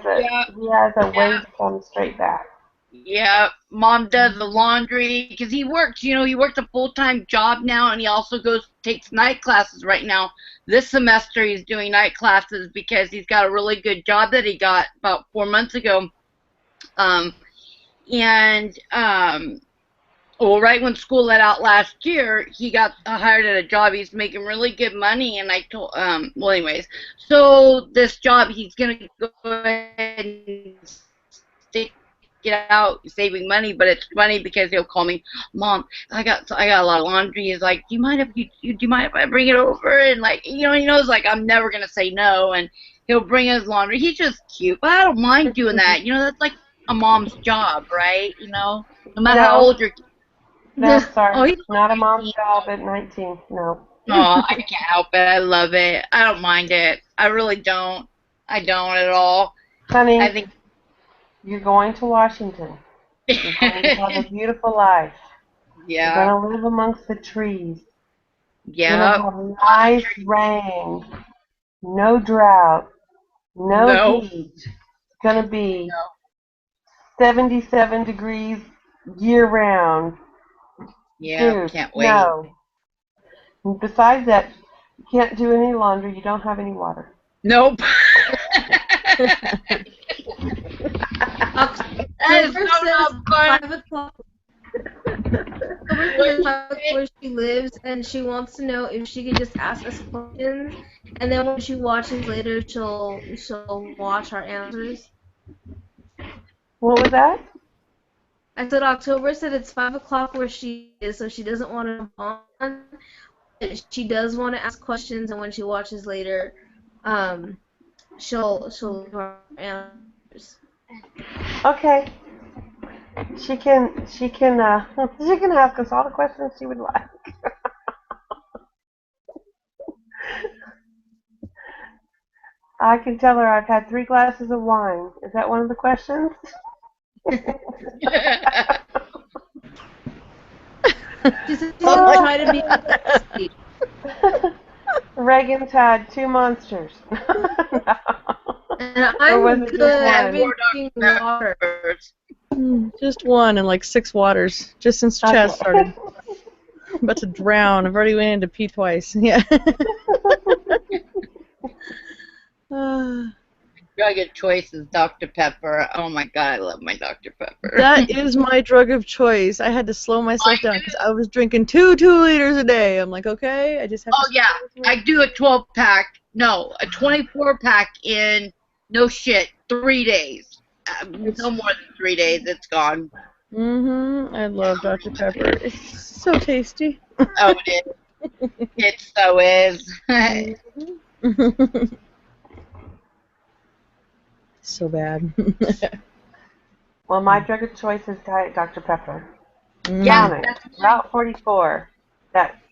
He has a way yeah, to come straight back. yeah, Mom does the laundry because he works. He works a full-time job now, and he also takes night classes right now. This semester, he's doing night classes because he's got a really good job that he got about 4 months ago. Um, and well, right when school let out last year, he got hired at a job. He's making really good money, and I told, well, anyways, so this job, he's gonna go ahead and stick it out, saving money. But it's funny because he'll call me, Mom, I got a lot of laundry. He's like, do you mind if I bring it over? And like, he knows like I'm never gonna say no, and he'll bring his laundry. He's just cute, but I don't mind doing that. That's like a mom's job, right? You know, no matter how No. old your kid. No, Oh, sorry. he's Not a only mom's 19. job at 19. No. Oh, I can't help it. I love it. I don't mind it. I really don't. I don't at all. Honey, I think. you're going to Washington. You're going to have a beautiful life. You're Yeah. going to live amongst the trees. You're Yeah. going to have nice rain. No drought. No No. heat. It's going to be 77 degrees year round. Yeah. Dude, Can't wait. no. And besides that, you can't do any laundry. You don't have any water. Nope. That is October so says not fun. 5 o'clock. October says 5 o'clock where she lives, and she wants to know if she could just ask us questions, and then when she watches later, she'll watch our answers. What was that? I said October said it's 5 o'clock where she is, so she doesn't want to jump on. But she does want to ask questions, and when she watches later, she'll leave our answers. Okay. She can she can ask us all the questions she would like. I can tell her I've had 3 glasses of wine. Is that one of the questions? She said she's gonna try to be sweet. Reagan's had 2 monsters. And Or I'm was it just good at one? drinking water. Just one and like 6 waters, just since Chaz Okay. started. I'm about to drown. I've already went into pee twice. Yeah. Drug of choice is Dr. Pepper. Oh my god, I love my Dr. Pepper. That is my drug of choice. I had to slow myself down because I was drinking 2 liters a day. I'm like, okay, I just have Oh to. yeah, I do a 12-pack. No, a 24-pack in no shit 3 days. No more than 3 days. It's gone. I love Dr. Pepper. It's so tasty. Oh, it is. It so is. So bad. Well, my drug of choice is Diet Dr. Pepper. Yeah, Tonic, Route 44. That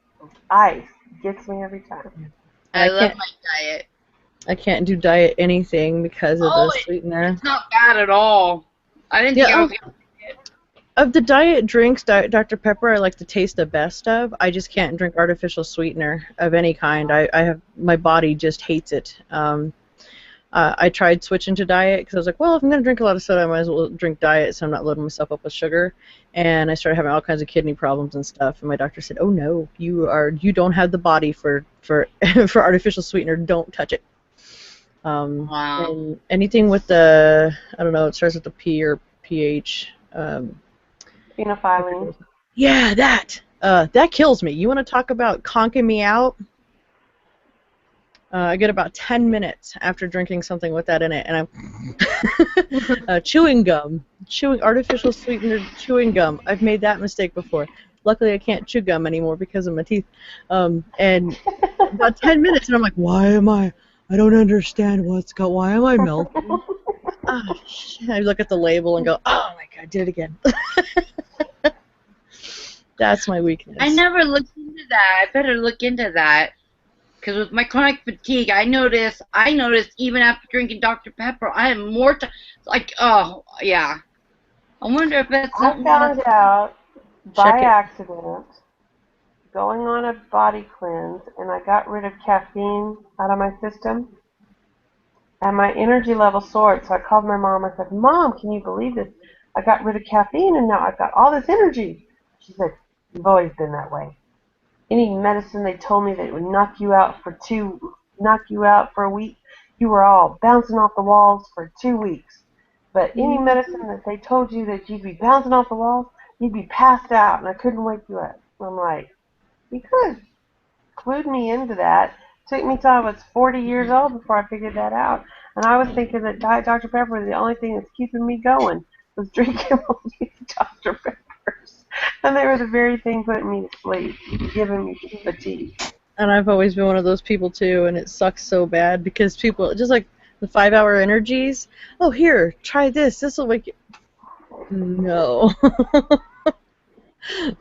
ice gets me every time. I love can't- my diet. I can't do diet anything because of Oh, the sweetener. It's not bad at all. I didn't think I was gonna. Of the diet drinks, Dr. Pepper I like the taste the best of. I just can't drink artificial sweetener of any kind. I have my body just hates it. I tried switching to diet because I was like, well, if I'm going to drink a lot of soda, I might as well drink diet so I'm not loading myself up with sugar. And I started having all kinds of kidney problems and stuff. And my doctor said, oh no, you don't have the body for for artificial sweetener. Don't touch it. Wow. And anything with the, I don't know, it starts with the P or PH. Phenolphthalein. Yeah, that kills me. You want to talk about conking me out? I get about 10 minutes after drinking something with that in it, and I'm chewing artificial sweetener chewing gum. I've made that mistake before. Luckily, I can't chew gum anymore because of my teeth. And about 10 minutes, and I'm like, I don't understand why am I melting? I look at the label and go, oh my god, I did it again. That's my weakness. I never looked into that. I better look into that. Because with my chronic fatigue, I noticed even after drinking Dr. Pepper, I have more time. Like, oh, yeah. I wonder if that's I something. found out by Check it. accident going on a body cleanse, and I got rid of caffeine out of my system, and my energy level soared. So I called my mom. I said, Mom, can you believe this? I got rid of caffeine, and now I've got all this energy. She said, you've always been that way. Any medicine they told me that would knock you out for a week, you were all bouncing off the walls for 2 weeks. But any medicine that they told you that you'd be bouncing off the walls, you'd be passed out, and I couldn't wake you up. I'm like, you could have clued me into that. Took me till I was 40 years old before I figured that out. And I was thinking that Diet Dr. Pepper is the only thing that's keeping me going, was drinking all these Dr. Peppers. And they were the very thing putting me to sleep, giving me fatigue. And I've always been one of those people too, and it sucks so bad because people, just like the 5-hour energies, oh here, try this, this will make you, No.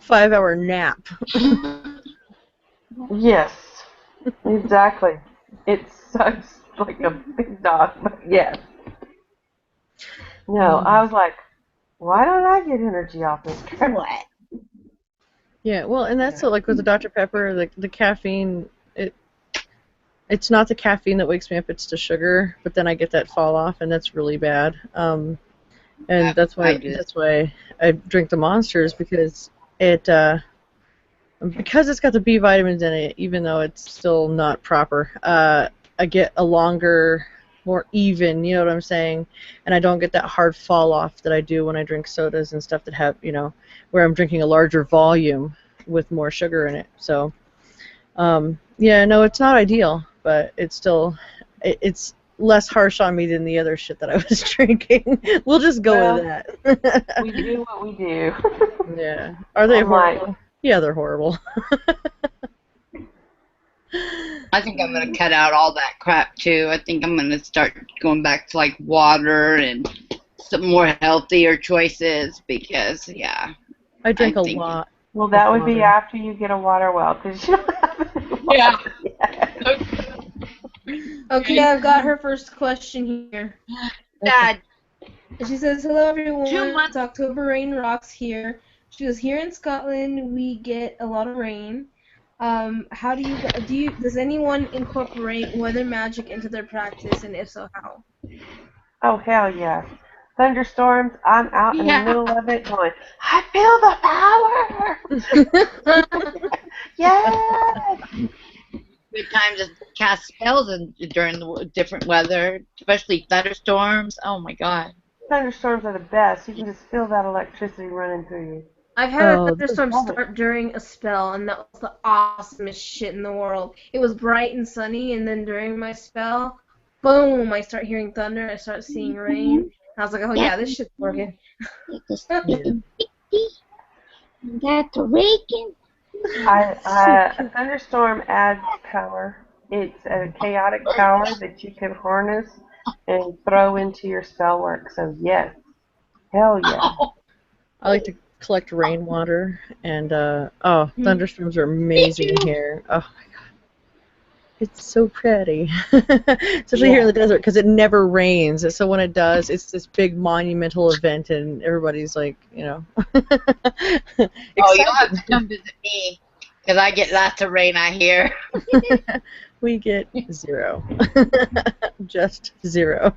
5-hour nap. Yes, exactly. It sucks like a big dog, but yes. No, I was like, why don't I get energy off this crap? What? Yeah, well, and that's like with the Dr. Pepper, the caffeine, it's not the caffeine that wakes me up, it's the sugar, but then I get that fall off, and that's really bad. And that's I why do. I drink the Monsters, because it's got the B vitamins in it, even though it's still not proper. I get a longer, more even, you know what I'm saying? And I don't get that hard fall off that I do when I drink sodas and stuff that have, where I'm drinking a larger volume with more sugar in it. So, yeah, no, it's not ideal, but it's still, it's less harsh on me than the other shit that I was drinking. We'll just go with that. We do what we do. Yeah. Are they I'm like- horrible? Yeah, they're horrible. I think I'm gonna cut out all that crap too. I think I'm gonna start going back to like water and some more healthier choices because I drink a think- lot. Well, that would be water. after you get a water well, because you don't have any water yet. Okay, I've got her first question here. Dad, She says, "Hello 2 everyone. months. It's October Rain Rocks here." She goes, "Here in Scotland, we get a lot of rain. How does anyone incorporate weather magic into their practice, and if so, how?" Oh, hell yes. Thunderstorms, I'm out in the Yeah. middle of it going, I feel the power! Yes! Good time to cast spells during the different weather, especially thunderstorms. Oh my God. Thunderstorms are the best. You can just feel that electricity running through you. I've had Oh, a thunderstorm love it. start during a spell, and that was the awesomest shit in the world. It was bright and sunny, and then during my spell, boom, I start hearing thunder, I start seeing rain. And I was like, oh yeah, this shit's working. That's awakened. A thunderstorm adds power. It's a chaotic power that you can harness and throw into your spell work. So yes, hell yeah. I like to collect rainwater, and thunderstorms are amazing here. Oh my God, it's so pretty, especially here in the desert because it never rains. So when it does, it's this big monumental event, and everybody's like, Oh, you'll have to come visit me because I get lots of rain out here. We get 0, just 0.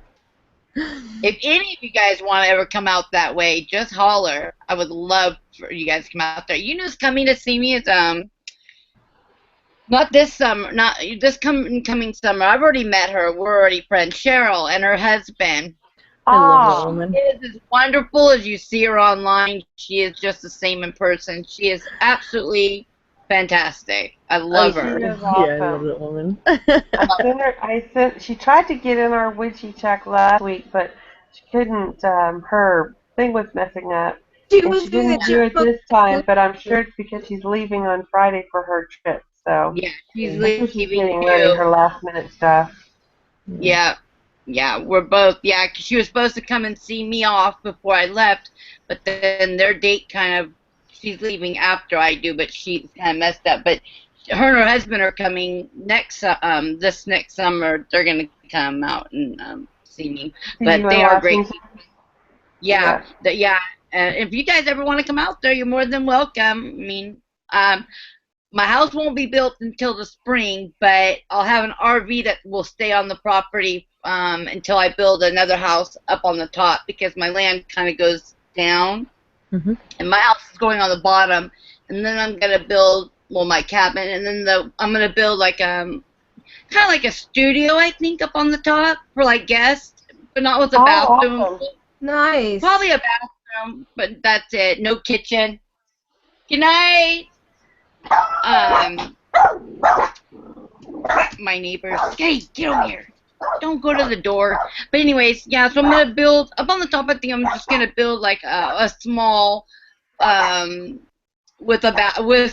If any of you guys want to ever come out that way, just holler. I would love for you guys to come out there. You know who's coming to see me is not this summer, not this coming summer. I've already met her. We're already friends. Cheryl and her husband. I love that Oh, woman. She is as wonderful as you see her online. She is just the same in person. She is absolutely fantastic. I love she her. is Yeah, I love awesome. that woman. She tried to get in our Witchy check last week, but she couldn't. Her thing was messing up, and she didn't do it this time. But I'm sure it's because she's leaving on Friday for her trip. So Yeah, she's I'm sure she's leaving getting ready too. her last minute stuff. Yeah, we're both. Yeah, 'cause she was supposed to come and see me off before I left, but then their date she's leaving after I do, but she's kind of messed up. But her and her husband are coming this next summer. They're gonna come out and see me, See but you they in are great. Washington. Yeah. If you guys ever want to come out there, you're more than welcome. I mean, my house won't be built until the spring, but I'll have an RV that will stay on the property until I build another house up on the top because my land kind of goes down, Mhm. and my house is going on the bottom. And then I'm gonna build my cabin, and then I'm gonna build like kind of like a studio, I think, up on the top for like guests, but not with a bathroom. Awesome. Nice. Probably a bathroom, but that's it. No kitchen. Good night. My neighbors. Hey, get over here. Don't go to the door. But anyways, yeah, so I'm going to build, up on the top, I think I'm just going to build like a small, with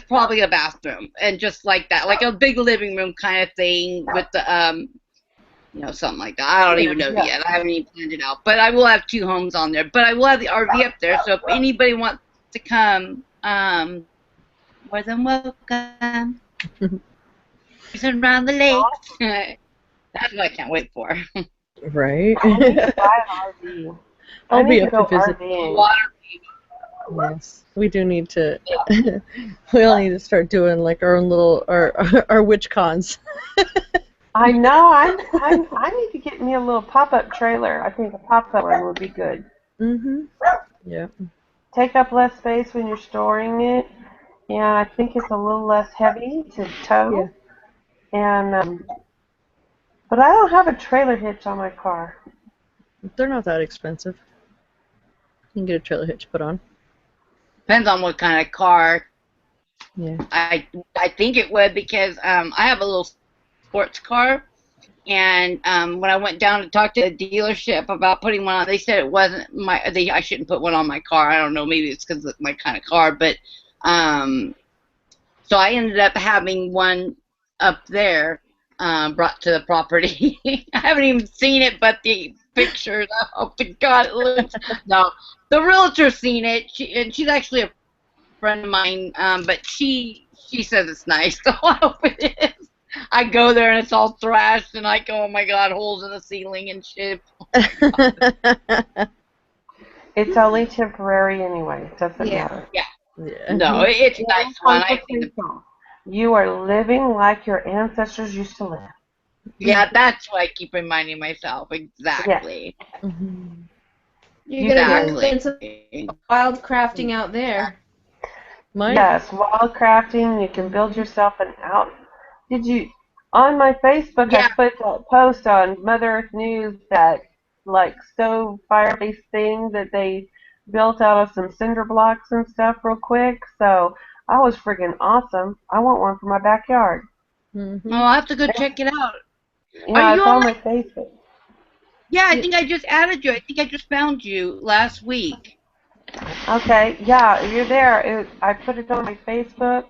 probably a bathroom. And just like that, like a big living room kind of thing with the, You know, something like that. I don't even know Yeah. yet. I haven't even planned it out. But I will have 2 homes on there. But I will have the RV up there. So if anybody wants to come, more than welcome. Cruise around the lake. That's what I can't wait for. Right. I need to buy an RV. I I'll need be to up go to visit. RVing. Water. Yes, we do need to. We all need to start doing like our own little our witch cons. I know. I need to get me a little pop-up trailer. I think a pop-up one would be good. Mhm. Yeah. Take up less space when you're storing it, and I think it's a little less heavy to tow. And but I don't have a trailer hitch on my car. They're not that expensive. You can get a trailer hitch put on. Depends on what kind of car. Yeah. I think it would because I have a little sports car, and when I went down to talk to the dealership about putting one on, they said it wasn't my. I shouldn't put one on my car. I don't know. Maybe it's because it's my kind of car, but so I ended up having one up there brought to the property. I haven't even seen it, but the pictures. Oh my God, it looks. No, the realtor's seen it, and she's actually a friend of mine, but she says it's nice, so I hope it is. I go there and it's all thrashed, and I go, oh my God, holes in the ceiling and shit. It's only temporary anyway. It doesn't matter. Yeah. Yeah. No, it's a nice one. I think. You are living like your ancestors used to live. Yeah, that's what I keep reminding myself. Exactly. Mhm. You're gonna be doing some wild crafting out there. Mine. Yes, wild crafting. You can build yourself an out. Did you on my Facebook? Yeah. I put that post on Mother Earth News, that like stove fireplace thing that they built out of some cinder blocks and stuff real quick. So I was friggin' awesome. I want one for my backyard. Mhm. Oh, I'll have to go check it out. Yeah, Are you it's on on my Facebook. Yeah, I think I just added you. I think I just found you last week. Okay, yeah, you're there. I put it on my Facebook.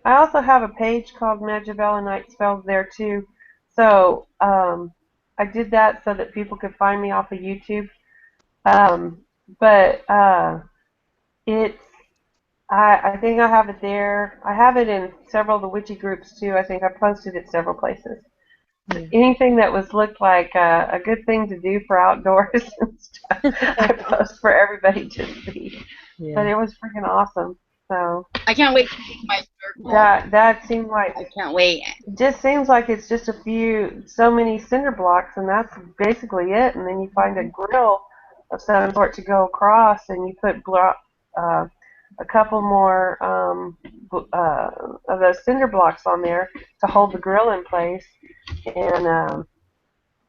I also have a page called Magibella Night Spells there too. So I did that so that people could find me off of YouTube. But it's I think I have it there. I have it in several of the witchy groups too. I think I posted it several places. Yeah. Anything that was looked like a good thing to do for outdoors and stuff, I post for everybody to see. But Yeah. it was freaking awesome. So I can't wait to make my circle. that seemed like I can't wait. it just seems like it's just so many cinder blocks, and that's basically it. And then you find a grill of some sort to go across, and you put a couple more of those cinder blocks on there to hold the grill in place, and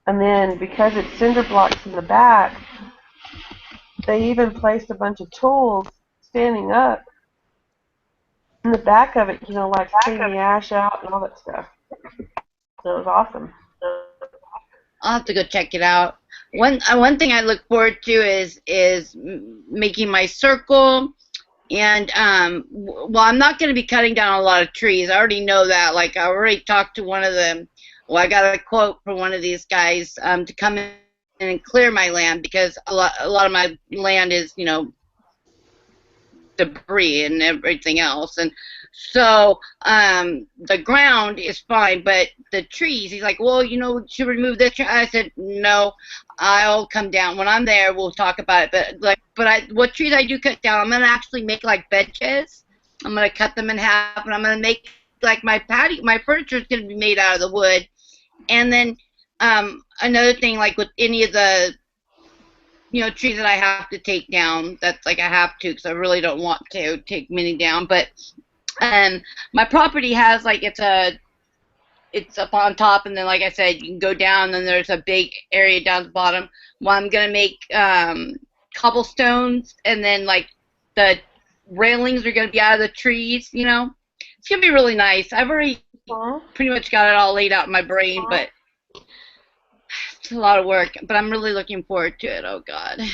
then because it's cinder blocks in the back, they even placed a bunch of tools standing up in the back of it, like clean the ash out and all that stuff. So it was awesome. I'll have to go check it out. One thing I look forward to is making my circle. And well, I'm not going to be cutting down a lot of trees. I already know that. Like I already talked to one of them. Well, I got a quote from one of these guys to come in and clear my land because a lot of my land is, debris and everything else. And so the ground is fine, but the trees, he's like, well, we should remove this tree. I said, no, I'll come down. When I'm there, we'll talk about it. But what trees I do cut down, I'm going to actually make like benches. I'm going to cut them in half, and I'm going to make like my furniture is going to be made out of the wood. And then another thing, like with any of the trees that I have to take down, that's like I have to because I really don't want to take many down. But my property has like it's up on top, and then like I said, you can go down, and there's a big area down at the bottom. Well, I'm gonna make cobblestones, and then like the railings are gonna be out of the trees. It's gonna be really nice. I've already pretty much got it all laid out in my brain, but it's a lot of work, but I'm really looking forward to it. Oh God. Can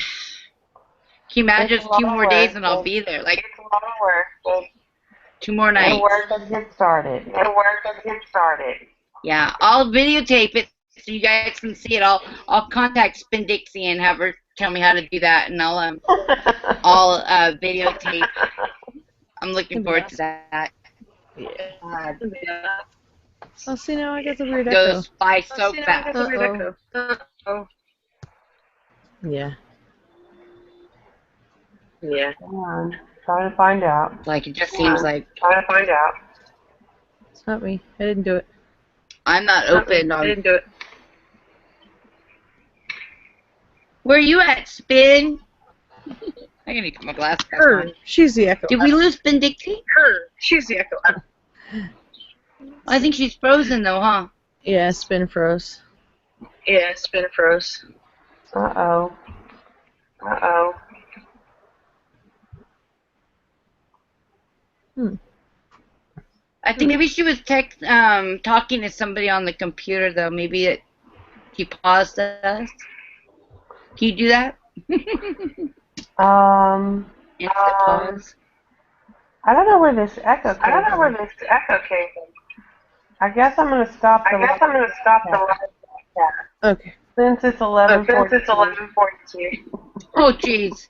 you imagine just 2 more days and I'll be there? Like it's a lot of work. 2 more nights. And work doesn't get started. Yeah, I'll videotape it so you guys can see it. I'll contact Spin Dixie and have her tell me how to do that, and I'll videotape. I'm looking forward to that. Yeah. Oh, see, now I got the weird echo. Goes by so fast. Uh-oh. Yeah. Yeah. Come on. Try to find out. Like, it just seems like Try to find out. It's not me. I didn't do it. I'm not open I on. didn't do it. Where you at, Spin? I gotta get my glasses Her. on. She's the echo. Did we lose Spin Dixie? Her. She's the echo. I think she's frozen though, huh? Yeah, Spin froze. Yeah, Spin froze. Uh-oh. Uh-oh. I think maybe she was talking to somebody on the computer though. Maybe she paused us. Can you do that? Hit the pause. I don't know where this echo came from. I guess I'm going to stop the Okay. since it's 11:42. Oh, jeez.